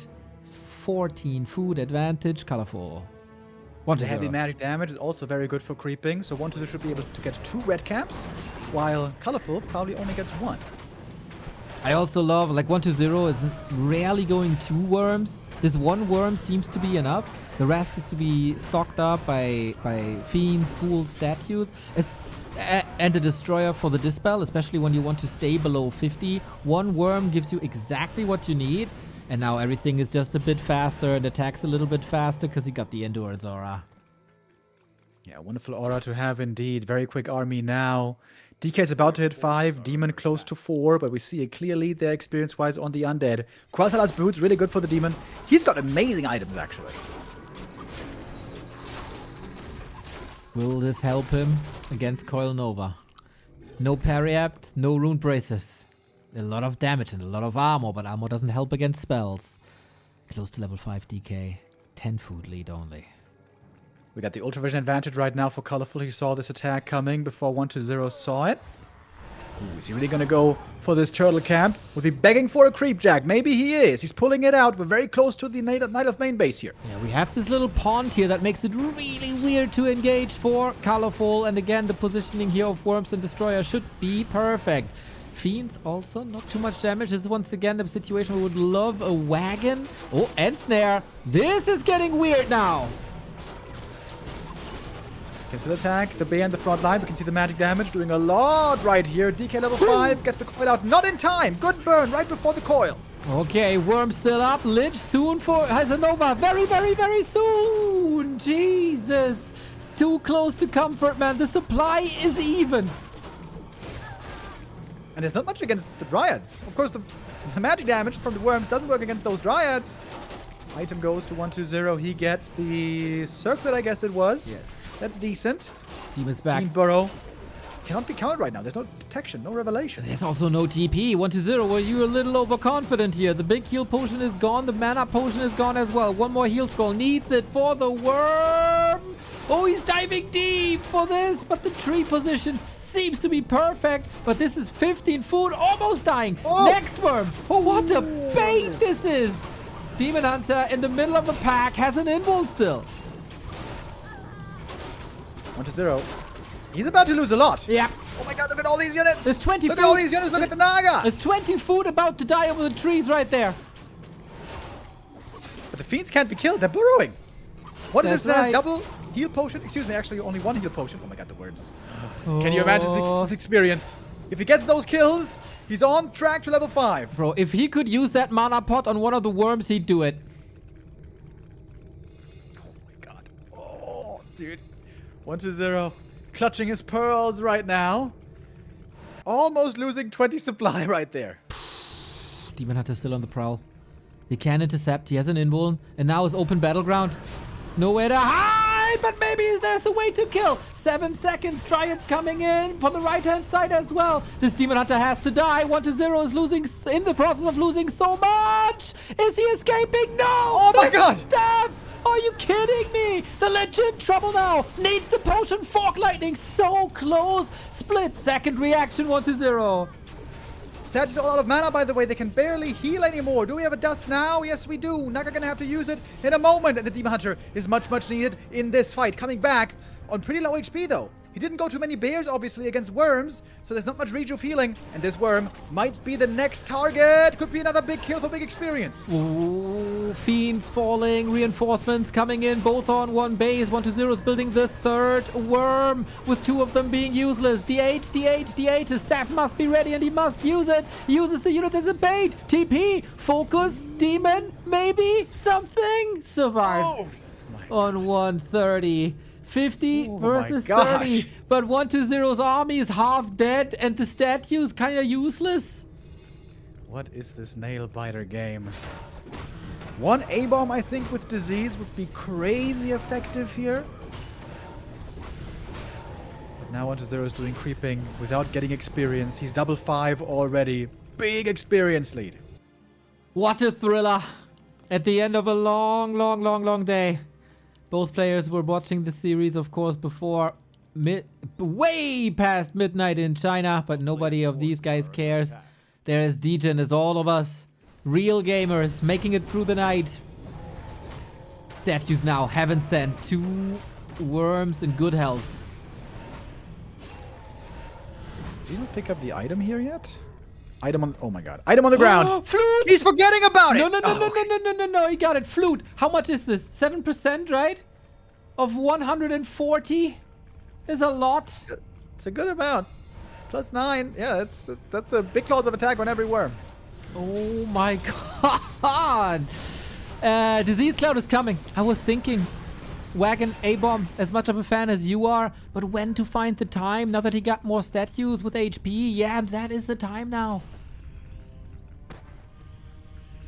14 food advantage, ColorFul. The heavy magic damage is also very good for creeping. So 1-2 should be able to get 2 red caps, while ColorFul probably only gets 1. I also love, like 1-2-0 is rarely going 2 worms. This 1 worm seems to be enough. The rest is to be stocked up by fiends, ghouls, statues. And a destroyer for the dispel, especially when you want to stay below 50. 1 worm gives you exactly what you need. And now everything is just a bit faster and attacks a little bit faster because he got the endurance aura. Yeah, wonderful aura to have indeed. Very quick army now. DK is about to hit 5, Demon close to 4, but we see a clear lead there experience-wise on the undead. Quarterfinals boots, really good for the Demon. He's got amazing items, actually. Will this help him against Coil Nova? No parry apt, no rune bracers. A lot of damage and a lot of armor, but armor doesn't help against spells. Close to level 5 DK. 10 food lead only. We got the Ultravision advantage right now for ColorFul. He saw this attack coming before 1-2-0 saw it. Ooh, is he really going to go for this turtle camp? Would be begging for a creep jack. Maybe he is. He's pulling it out. We're very close to the Knight of main base here. Yeah, we have this little pond here that makes it really weird to engage for ColorFul. And again, the positioning here of Worms and Destroyer should be perfect. Fiends also, not too much damage. This is once again the situation we would love a wagon. Oh, and snare. This is getting weird now. Gets an attack, the bear in the front line. We can see the magic damage doing a lot right here. DK level 5 gets the coil out. Not in time. Good burn right before the coil. Okay, Worm still up. Lich soon has a Nova. Very soon. Jesus. It's too close to comfort, man. The supply is even. And there's not much against the Dryads. Of course, the magic damage from the Worms doesn't work against those Dryads. Item goes to 1-2-0. He gets the circlet, I guess it was. Yes. That's decent. Demon's back. Team Burrow cannot be counted right now. There's no detection, no revelation. There's also no TP. 1-0. Well, you're a little overconfident here. The big heal potion is gone. The mana potion is gone as well. 1 more heal scroll. Needs it for the worm. Oh, he's diving deep for this, but the tree position seems to be perfect. But this is 15 food, almost dying. Oh. Next worm. Oh, what a bait this is. Demon Hunter in the middle of the pack has an invul still. 1-0. He's about to lose a lot. Yeah, Oh my god, look at all these units! There's 20 Look food. at all these units, look at the Naga! There's 20 food about to die over the trees right there. But the Fiends can't be killed, they're burrowing. What is That's this? right. Double heal potion? Excuse me, actually only one heal potion. Oh my god, the words. Can you imagine the experience? If he gets those kills, he's on track to level 5. Bro, if he could use that mana pot on one of the worms, he'd do it. Oh my god. Oh, dude. 1-0. Clutching his pearls right now. Almost losing 20 supply right there. Demon Hunter still on the prowl. He can intercept. He has an invuln. And now is open battleground. Nowhere to hide, but maybe there's a way to kill. 7 seconds. Dryads coming in from the right-hand side as well. This Demon Hunter has to die. 1-0 is losing, in the process of losing so much. Is he escaping? No! Oh my god! Staff! Are you kidding me? The legit trouble now. Needs the potion. Fork lightning so close. Split second reaction 1-0. Sag is all out of mana, by the way. They can barely heal anymore. Do we have a dust now? Yes, we do. Naga gonna have to use it in a moment. And the Demon Hunter is much, much needed in this fight. Coming back on pretty low HP, though. He didn't go too many bears, obviously, against worms. So there's not much reach of healing. And this worm might be the next target. Could be another big kill for big experience. Ooh, Fiends falling, reinforcements coming in, both on one base. 1-0 is building the third worm, with 2 of them being useless. D8, his staff must be ready and he must use it. He uses the unit as a bait. TP, FoCuS, Demon, maybe something. Survive on 130. 50 versus 30. But 1-0's army is half dead and the statue's kind of useless. What is this nail biter game? One A-bomb, I think, with disease would be crazy effective here. But now 1-0 is doing creeping without getting experience. He's double 5 already. Big experience lead. What a thriller. At the end of a long day. Both players were watching the series, of course, before way past midnight in China, but nobody of these guys cares. They're as degen as all of us. Real gamers making it through the night. Statues now, heaven sent. 2 worms in good health. Did you pick up the item here yet? Item on... Oh my god. Item on the ground. Flute! He's forgetting about it! No, he got it. Flute. How much is this? 7%, right? Of 140? Is a lot. It's a good amount. Plus 9. Yeah, that's a big claws of attack on every worm. Oh my god. Disease Cloud is coming. I was thinking, Wagon A-Bomb, as much of a fan as you are, but when to find the time now that he got more statues with HP? Yeah, that is the time now.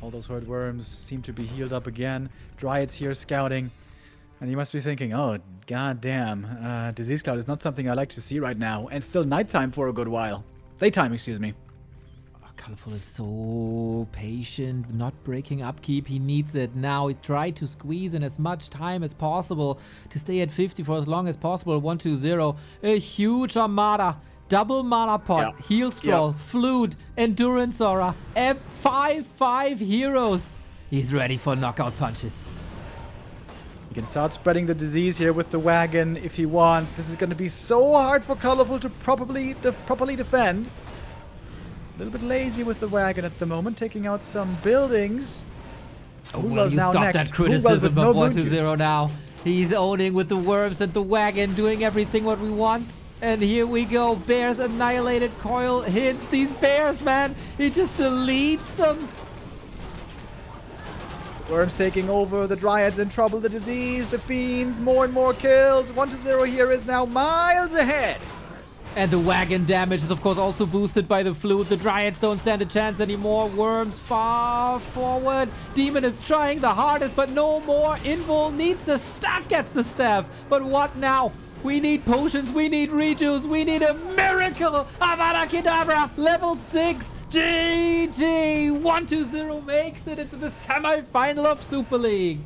All those hurt worms seem to be healed up again. Dryads here scouting. And you must be thinking, oh, goddamn. Disease Cloud is not something I like to see right now. And still nighttime for a good while. Daytime, excuse me. ColorFul is so patient, not breaking upkeep. He needs it now. He tried to squeeze in as much time as possible to stay at 50 for as long as possible. 1-2-0. A huge armada. Double mana pot. Yep. Heal scroll. Yep. Flute. Endurance aura. 5 heroes. He's ready for knockout punches. He can start spreading the disease here with the wagon if he wants. This is going to be so hard for ColorFul to properly defend. A little bit lazy with the wagon at the moment, taking out some buildings. Oh, will you stop that criticism of 1-2-0 now? He's owning with the worms and the wagon, doing everything what we want. And here we go. Bears annihilated. Coil hits these bears, man. He just deletes them. Worms taking over. The Dryads in trouble. The disease. The Fiends. More and more kills. 1-0 here is now miles ahead. And the wagon damage is, of course, also boosted by the flute. The Dryads don't stand a chance anymore. Worms far forward. Demon is trying the hardest, but no more. Invul needs the staff, gets the staff. But what now? We need potions. We need rejuice. We need a miracle. Avada Kedavra, level 6. GG. 1-2-0 makes it into the semi-final of Super League.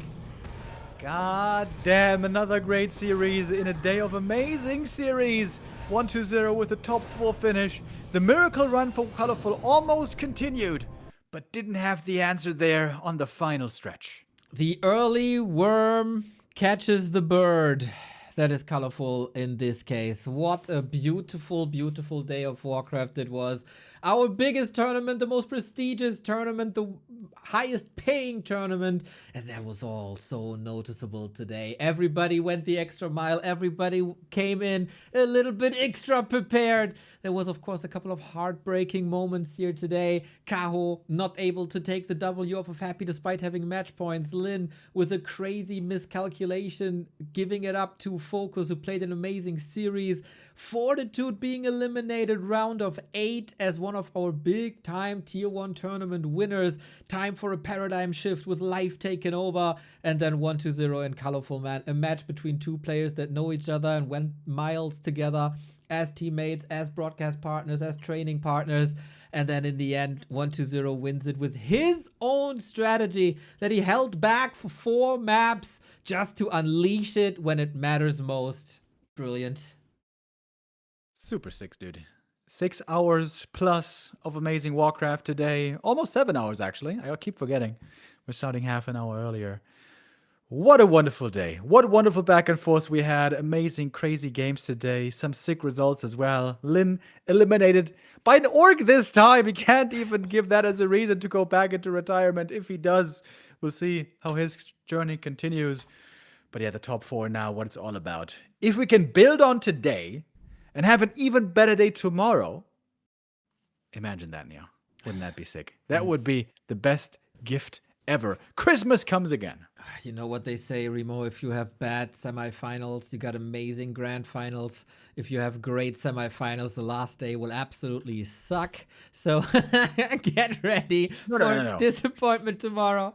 God damn, another great series in a day of amazing series. 1-2-0 with a top 4 finish. The miracle run for ColorFul almost continued, but didn't have the answer there on the final stretch. The early worm catches the bird. That is colorful in this case. What a beautiful, beautiful day of Warcraft it was. Our biggest tournament, the most prestigious tournament, the highest paying tournament. And that was all so noticeable today. Everybody went the extra mile. Everybody came in a little bit extra prepared. There was, of course, a couple of heartbreaking moments here today. Kaho not able to take the W off of Happy despite having match points. Lynn with a crazy miscalculation, giving it up to FoCuS, who played an amazing series. Fortitude being eliminated round of 8 as one of our big time tier 1 tournament winners. Time for a paradigm shift with life taken over. And then 1-0 in ColorFul, man. A match between two players that know each other and went miles together as teammates, as broadcast partners, as training partners. And then in the end, 1-0 wins it with his own strategy that he held back for 4 maps just to unleash it when it matters most. Brilliant. Super sick, dude. 6 hours plus of amazing Warcraft today. Almost 7 hours, actually. I keep forgetting. We're starting half an hour earlier. What a wonderful day. What wonderful back and forth we had. Amazing, crazy games today. Some sick results as well. Lynn eliminated by an orc this time. He can't even give that as a reason to go back into retirement. If he does, we'll see how his journey continues. But yeah, the top 4 now, what it's all about. If we can build on today and have an even better day tomorrow, imagine that, Neo. Wouldn't that be sick? That would be the best gift ever. Christmas comes again. You know what they say, Remo, if you have bad semifinals, you got amazing grand finals. If you have great semifinals, the last day will absolutely suck. So get ready for disappointment tomorrow.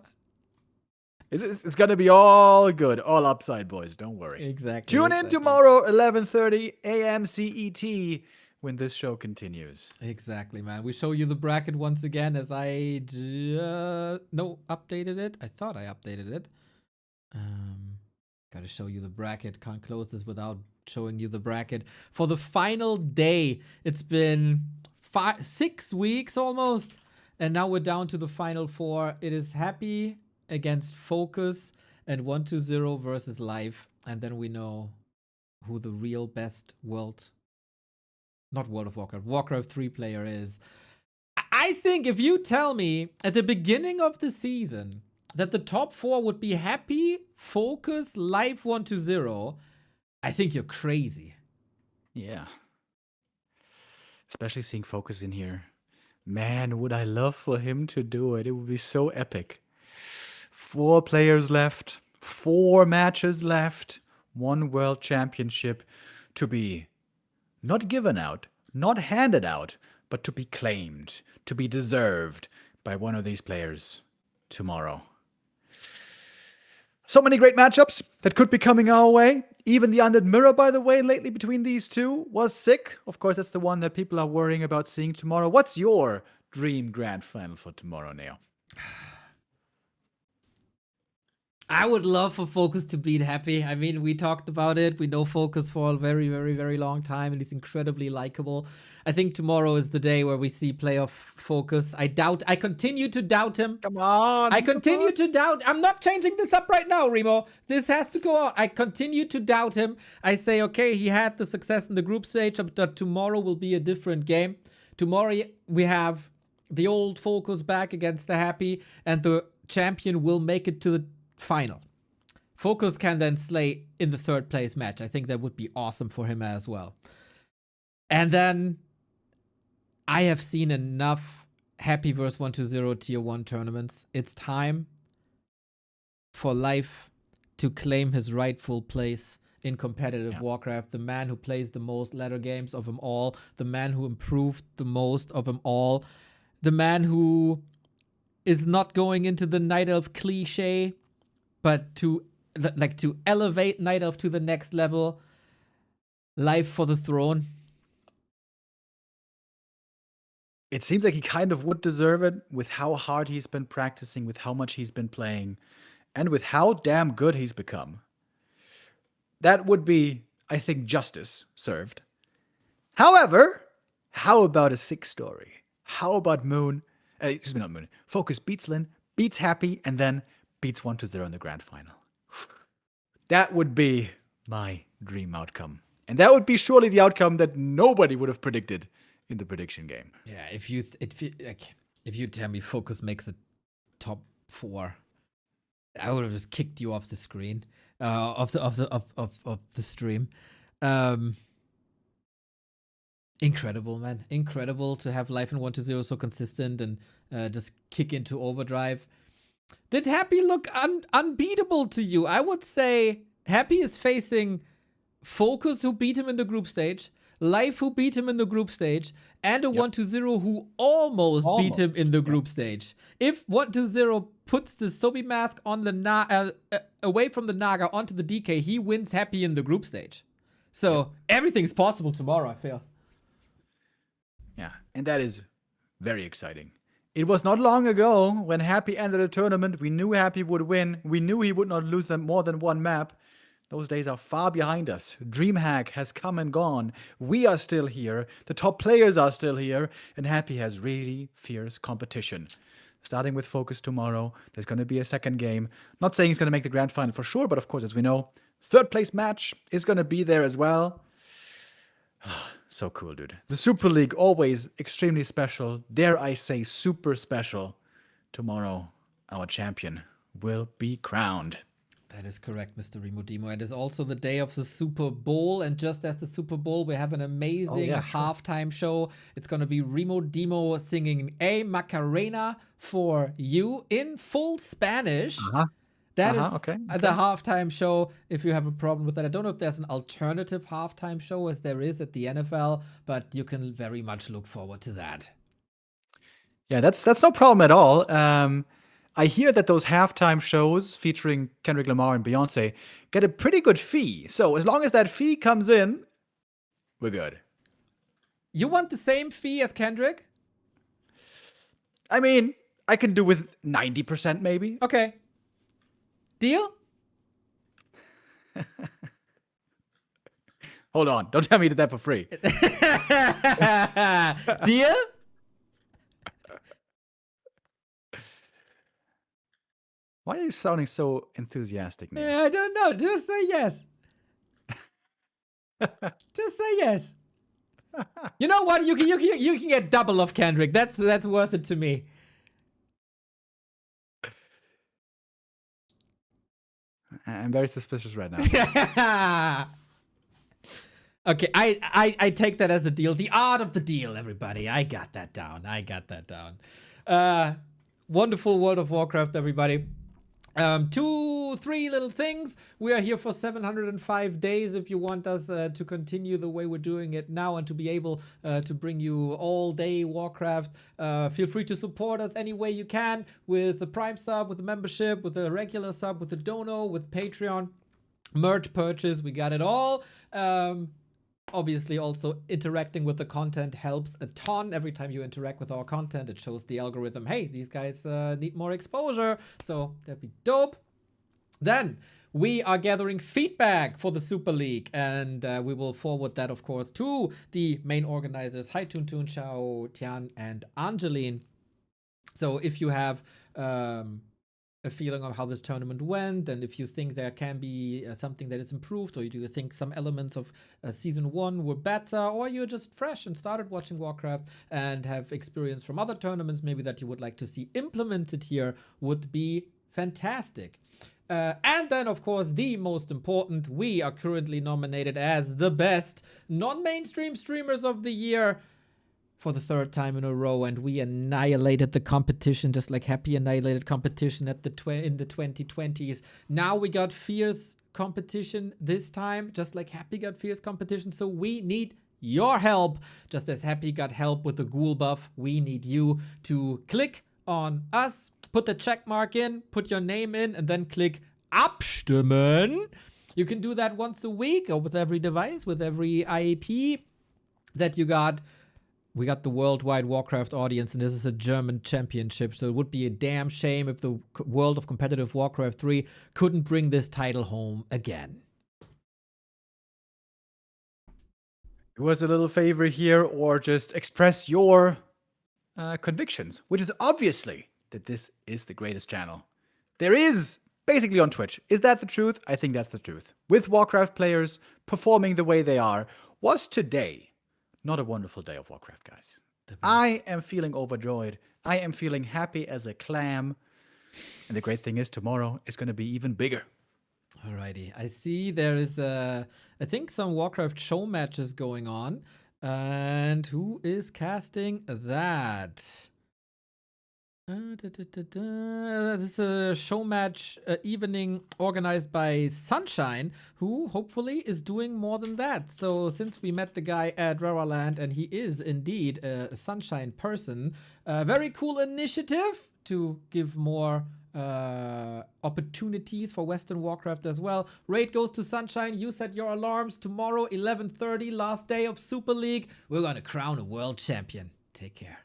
It's going to be all good. All upside, boys. Don't worry. Exactly. Tune in tomorrow, 11:30 a.m. CET, when this show continues. Exactly, man. We show you the bracket once again as I updated it. I thought I updated it. Gotta show you the bracket. Can't close this without showing you the bracket. For the final day, it's been 6 weeks almost. And now we're down to the final 4. It is Happy against FoCuS and 1-0 versus Live. And then we know who the real best not World of Warcraft, Warcraft 3 player is. I think if you tell me at the beginning of the season that the top 4 would be Happy, FoCuS, Live 1-0, I think you're crazy. Yeah. Especially seeing FoCuS in here. Man, would I love for him to do it. It would be so epic. 4 players left, 4 matches left, 1 world championship to be not given out, not handed out, but to be claimed, to be deserved by one of these players tomorrow. So many great matchups that could be coming our way. Even the Undead Mirror, by the way, lately between these two was sick. Of course, that's the one that people are worrying about seeing tomorrow. What's your dream grand final for tomorrow, Neo? I would love for FoCuS to beat Happy. I mean, we talked about it. We know FoCuS for a very, very, very long time, and he's incredibly likable. I think tomorrow is the day where we see playoff FoCuS. I continue to doubt him. Come on. I continue to doubt. I'm not changing this up right now, Remo. This has to go on. I continue to doubt him. I say, okay, he had the success in the group stage, but tomorrow will be a different game. Tomorrow we have the old FoCuS back against the Happy, and the champion will make it to the final. FoCuS can then slay in the 3rd place match. I think that would be awesome for him as well. And then I have seen enough Happy vs 1-0 tier 1 tournaments. It's time for Life to claim his rightful place in competitive Warcraft. The man who plays the most ladder games of them all. The man who improved the most of them all. The man who is not going into the Night Elf cliche, but to elevate Night Elf to the next level. Life for the throne. It seems like he kind of would deserve it with how hard he's been practicing, with how much he's been playing, and with how damn good he's become. That would be, I think, justice served. However, how about a sick story? How about FoCuS beats Lynn, beats Happy, and then beats 1-0 in the grand final. That would be my dream outcome. And that would be surely the outcome that nobody would have predicted in the prediction game. Yeah, if you tell me FoCuS makes a top 4, I would have just kicked you off the screen, of the stream. Incredible, man. Incredible to have Life in 1-0 so consistent and just kick into overdrive. Did Happy look unbeatable to you? I would say Happy is facing FoCuS, who beat him in the group stage, Life, who beat him in the group stage, and a 1-0 who almost beat him in the group stage. If 1-0 puts the Sobi mask on the away from the Naga onto the DK, he wins Happy in the group stage. So everything's possible tomorrow, I feel. Yeah, and that is very exciting. It was not long ago when Happy entered a tournament. We knew Happy would win. We knew he would not lose them more than one map. Those days are far behind us. DreamHack has come and gone. We are still here. The top players are still here. And Happy has really fierce competition. Starting with FoCuS tomorrow. There's going to be a second game. Not saying he's going to make the grand final for sure, but of course, as we know, third place match is going to be there as well. So cool, dude. The Super League, always extremely special. Dare I say super special. Tomorrow, our champion will be crowned. That is correct, Mr. Remodimo. It is also the day of the Super Bowl, and just as the Super Bowl, we have an amazing halftime show. It's going to be Remodimo singing A Macarena for you in full Spanish. That is the halftime show. If you have a problem with that, I don't know if there's an alternative halftime show as there is at the NFL, but you can very much look forward to that. Yeah, that's no problem at all. I hear that those halftime shows featuring Kendrick Lamar and Beyonce get a pretty good fee. So as long as that fee comes in, we're good. You want the same fee as Kendrick? I mean, I can do with 90% maybe. Okay. Deal? Hold on. Don't tell me you did that for free. Deal? Why are you sounding so enthusiastic now? I don't know. Just say yes. Just say yes. You know what? You can get double of Kendrick. That's worth it to me. I'm very suspicious right now. Okay, I take that as a deal. The art of the deal, everybody. I got that down. Wonderful World of Warcraft, everybody. 2, 3 little things. We are here for 705 days. If you want us to continue the way we're doing it now and to be able to bring you all day Warcraft, feel free to support us any way you can with the Prime sub, with the membership, with the regular sub, with the Dono, with Patreon, merch purchase. We got it all. Obviously, also interacting with the content helps a ton. Every time you interact with our content, it shows the algorithm, hey, these guys need more exposure. So that'd be dope. Then we are gathering feedback for the Super League, and we will forward that, of course, to the main organizers, Hi Tun Tun, Xiao Tian, and Angeline. So if you have a feeling of how this tournament went, and if you think there can be something that is improved, or you think some elements of season 1 were better, or you're just fresh and started watching Warcraft and have experience from other tournaments maybe that you would like to see implemented here, would be fantastic. And then, of course, the most important, we are currently nominated as the best non-mainstream streamers of the year for the 3rd time in a row, and we annihilated the competition just like Happy annihilated competition at in the 2020s. Now we got fierce competition this time, just like Happy got fierce competition. So we need your help, just as Happy got help with the ghoul buff. We need you to click on us, put the check mark in, put your name in, and then click Abstimmen. You can do that once a week, or with every device, with every IAP that you got. We got the worldwide Warcraft audience, and this is a German championship, so it would be a damn shame if the world of competitive Warcraft 3 couldn't bring this title home again. Do us a little favor here, or just express your convictions, which is obviously that this is the greatest channel there is basically on Twitch. Is that the truth? I think that's the truth. With Warcraft players performing the way they are, was today not a wonderful day of Warcraft, guys? I am feeling overjoyed. I am feeling happy as a clam. And the great thing is, tomorrow is going to be even bigger. Alrighty, I see there is I think some Warcraft show matches going on. And who is casting that? This is a show match evening organized by Sunshine, who hopefully is doing more than that. So since we met the guy at Raraland and he is indeed a Sunshine person, very cool initiative to give more opportunities for Western Warcraft as well. Raid goes to Sunshine. You set your alarms. Tomorrow, 11:30, last day of Super League. We're gonna crown a world champion. Take care.